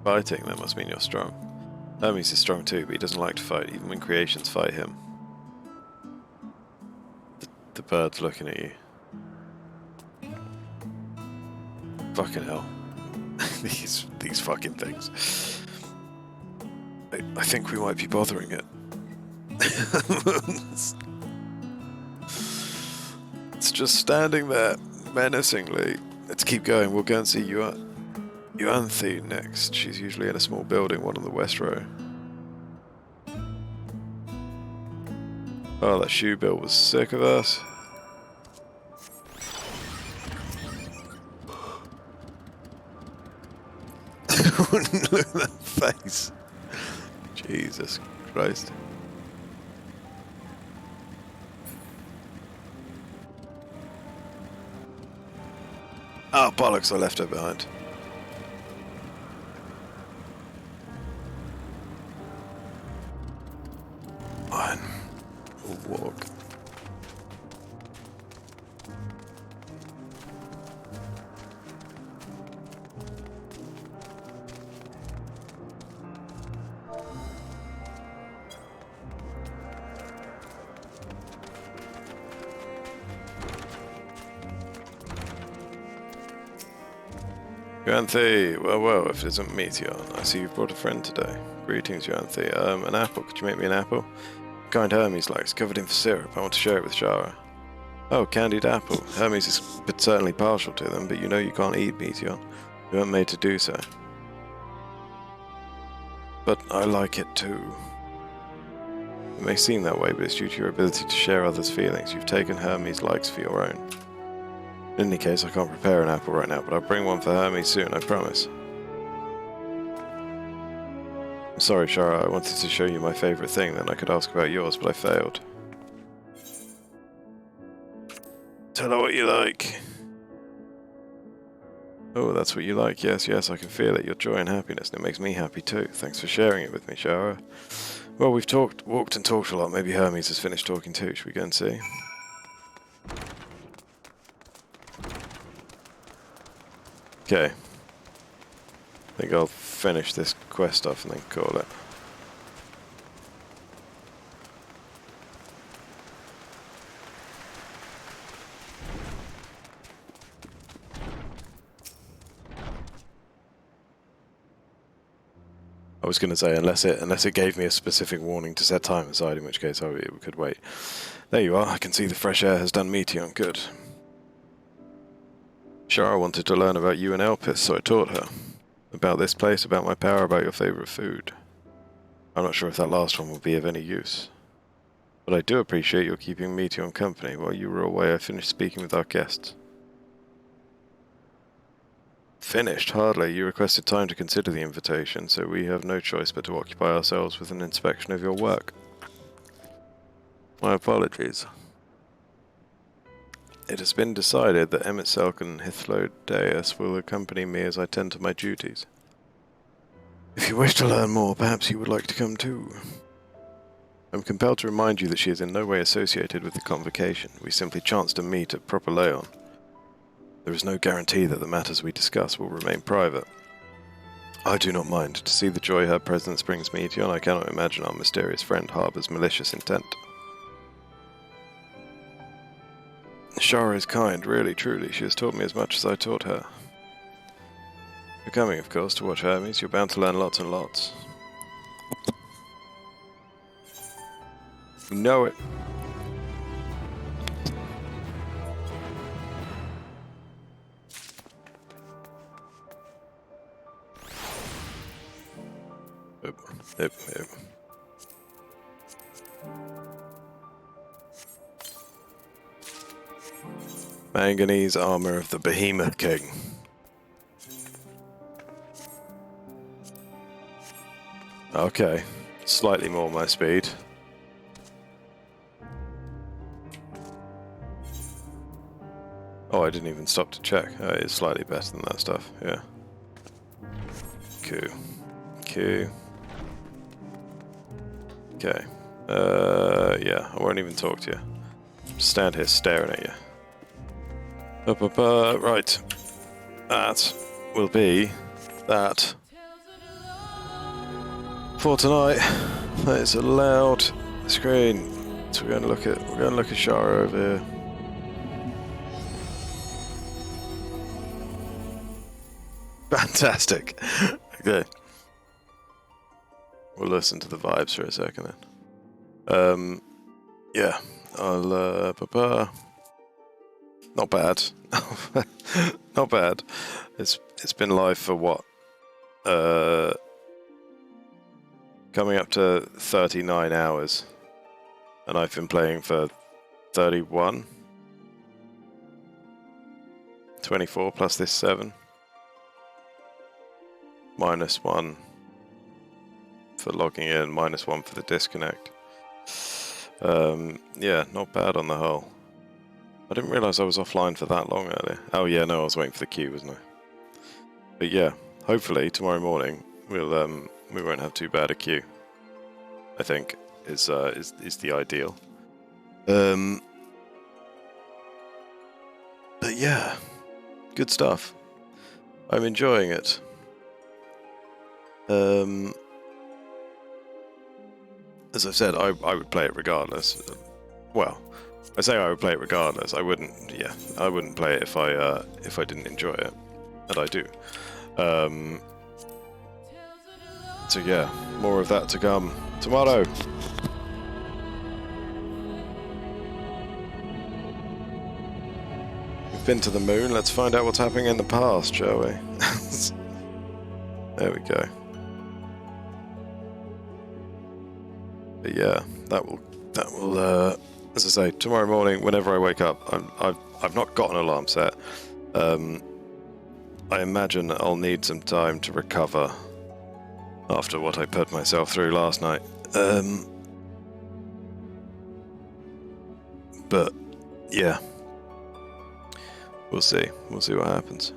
Fighting, that must mean you're strong. Hermes is strong too, but he doesn't like to fight, even when creations fight him. The bird's looking at you. Fucking hell. these fucking things. I think we might be bothering it. It's just standing there, menacingly. Let's keep going, we'll go and see Yuanthe next. She's usually in a small building, one on the west row. Oh, that shoe bill was sick of us. Look at that face. Jesus Christ. Oh, bollocks, I left her behind. Fine. We'll walk. Yuanthe, well, if it isn't Meteor, I see you've brought a friend today. Greetings, Yuanthe. An apple, could you make me an apple? Kind Hermes likes, covered in syrup. I want to share it with Shara. Oh, candied apple. Hermes is certainly partial to them, but you know you can't eat Meteor. You weren't made to do so. But I like it too. It may seem that way, but it's due to your ability to share others' feelings. You've taken Hermes' likes for your own. In any case, I can't prepare an apple right now, but I'll bring one for Hermes soon, I promise. I'm sorry, Shara, I wanted to show you my favourite thing, then I could ask about yours, but I failed. Tell her what you like. Oh, that's what you like. Yes, yes, I can feel it. Your joy and happiness, and it makes me happy too. Thanks for sharing it with me, Shara. Well, we've walked and talked a lot. Maybe Hermes has finished talking too. Should we go and see? Okay. I think I'll finish this quest off and then call it. I was going to say, unless it gave me a specific warning to set time aside, in which case we could wait. There you are. I can see the fresh air has done Meteor good. Shara wanted to learn about you and Elpis, so I taught her. About this place, about my power, about your favourite food. I'm not sure if that last one will be of any use. But I do appreciate your keeping Meteor company. While you were away, I finished speaking with our guests. Finished? Hardly. You requested time to consider the invitation, so we have no choice but to occupy ourselves with an inspection of your work. My apologies. It has been decided that Emmett Selk and Hithlodeus will accompany me as I tend to my duties. If you wish to learn more, perhaps you would like to come too. I'm compelled to remind you that she is in no way associated with the convocation. We simply chanced to meet at Propylaeon. There is no guarantee that the matters we discuss will remain private. I do not mind. To see the joy her presence brings me to, and I cannot imagine our mysterious friend harbours malicious intent. Shara is kind, really, truly. She has taught me as much as I taught her. You're coming, of course, to watch Hermes. You're bound to learn lots and lots. You know it. Yep. Manganese armor of the Behemoth King. Okay, slightly more my speed. Oh, I didn't even stop to check. It's slightly better than that stuff, yeah. Q. Okay. Yeah, I won't even talk to you. Just stand here staring at you. Right. That will be that for tonight. That is a loud screen. So we're going to look at Shara over here. Fantastic. Okay. We'll listen to the vibes for a second then. Yeah. I'll not bad. Not bad. It's been live for what? Coming up to 39 hours. And I've been playing for 31. 24 plus this 7. -1 for logging in, -1 for the disconnect. Yeah, not bad on the whole. I didn't realise I was offline for that long earlier. Oh yeah, no, I was waiting for the queue, wasn't I? But yeah, hopefully tomorrow morning we won't have too bad a queue. I think is the ideal. But yeah, good stuff. I'm enjoying it. As I've said, I would play it regardless. Well, I say I would play it regardless. I wouldn't play it if I didn't enjoy it, and I do. So yeah, more of that to come tomorrow. We've been to the moon. Let's find out what's happening in the past, shall we? There we go. But yeah, that will. As I say, tomorrow morning, whenever I wake up, I've not got an alarm set. I imagine I'll need some time to recover after what I put myself through last night. But yeah, we'll see. We'll see what happens.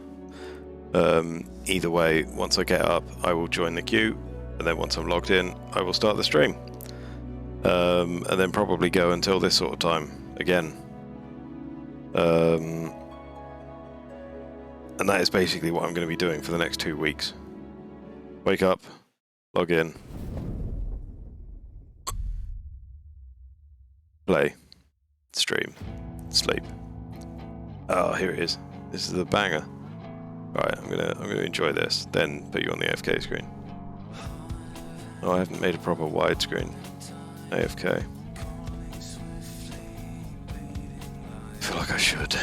Either way, once I get up, I will join the queue, and then once I'm logged in, I will start the stream. And then probably go until this sort of time again. And that is basically what I'm going to be doing for the next 2 weeks. Wake up, log in, play, stream, sleep. Oh, here it is. This is the banger. Right, I'm gonna enjoy this, then put you on the AFK screen. Oh, I haven't made a proper widescreen. AFK. I feel like I should.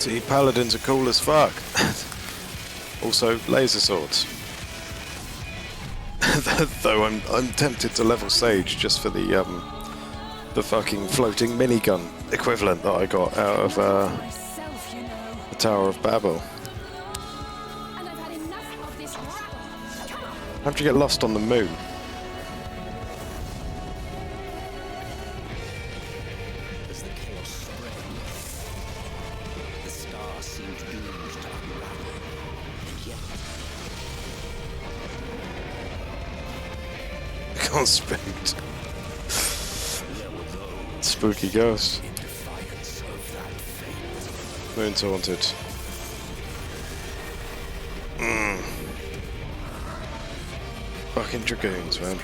See, paladins are cool as fuck. Also, laser swords. Though I'm tempted to level Sage just for the fucking floating minigun equivalent that I got out of the Tower of Babel. How'd you get lost on the moon? Spooked. Spooky ghost. Moon's haunted. Fucking dragoons, man.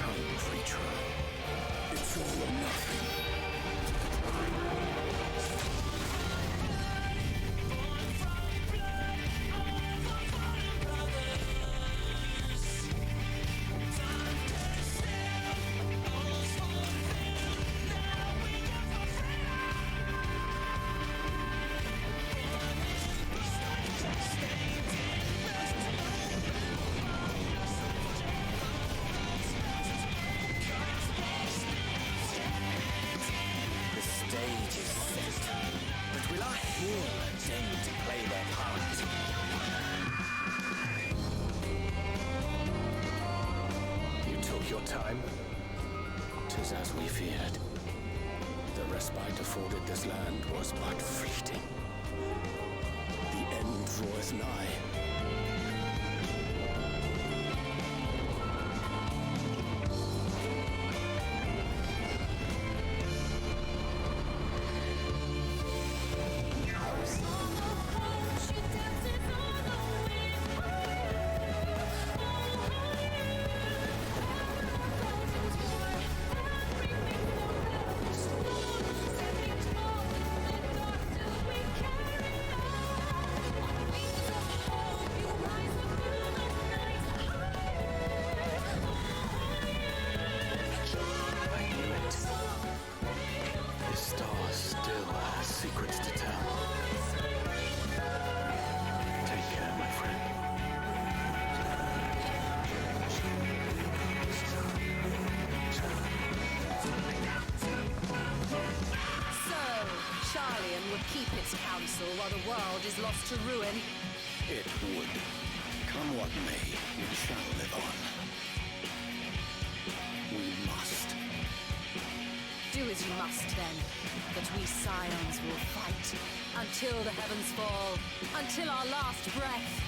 Your time, 'tis as we feared. The respite afforded this land was but fleeting. The end draweth nigh. the world is lost to ruin. It would. Come what may, we shall live on. We must. Do as you must then, but we Scions will fight until the heavens fall, until our last breath.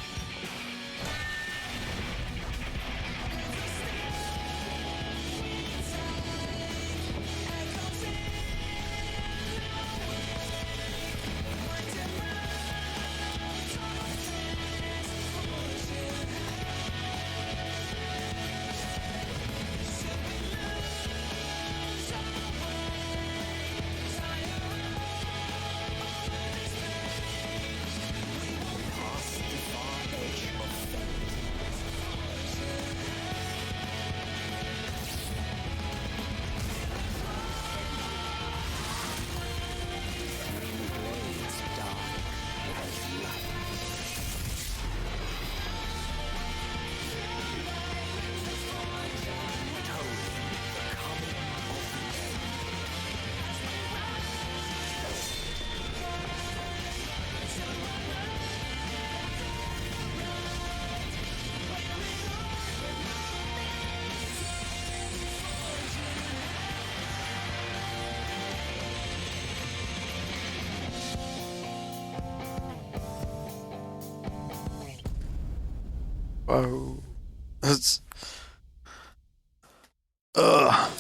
Whoa. That's... Oh,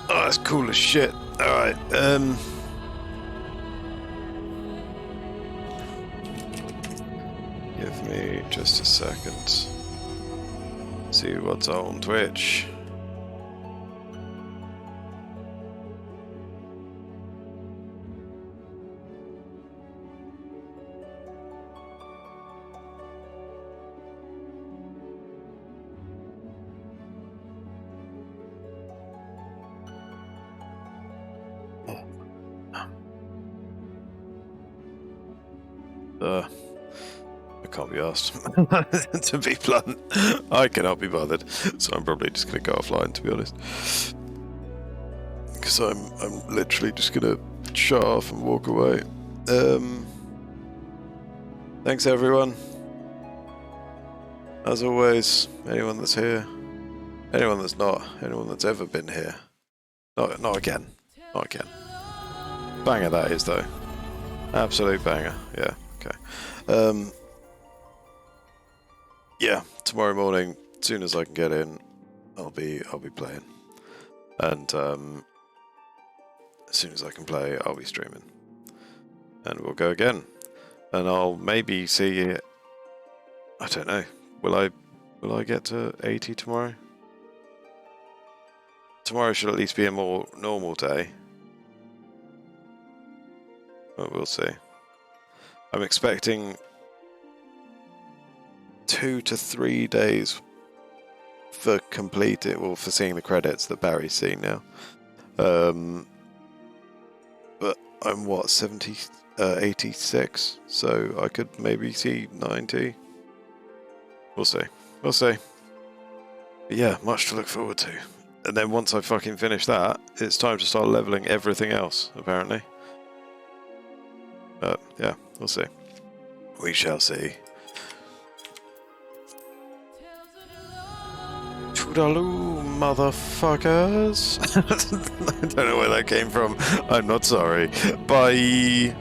that's cool as shit. Alright, give me just a second. See what's on Twitch. I can't be asked. To be blunt, I cannot be bothered, so I'm probably just going to go offline, to be honest. Because I'm literally just going to shut off and walk away. Thanks everyone. As always, anyone that's here, anyone that's not, anyone that's ever been here. Not again. Not again. Banger that is though. Absolute banger. Yeah. Okay. Yeah. Tomorrow morning, as soon as I can get in, I'll be playing, and as soon as I can play, I'll be streaming, and we'll go again, and I'll maybe see. I don't know. Will I get to 80 tomorrow? Tomorrow should at least be a more normal day. But we'll see. I'm expecting 2 to 3 days for completing, well, for seeing the credits that Barry's seen now. But I'm what, 86, so I could maybe see 90. We'll see. We'll see. But yeah, much to look forward to. And then once I fucking finish that, it's time to start leveling everything else, apparently. But yeah, we'll see. We shall see. Toodaloo, motherfuckers. I don't know where that came from. I'm not sorry. Bye.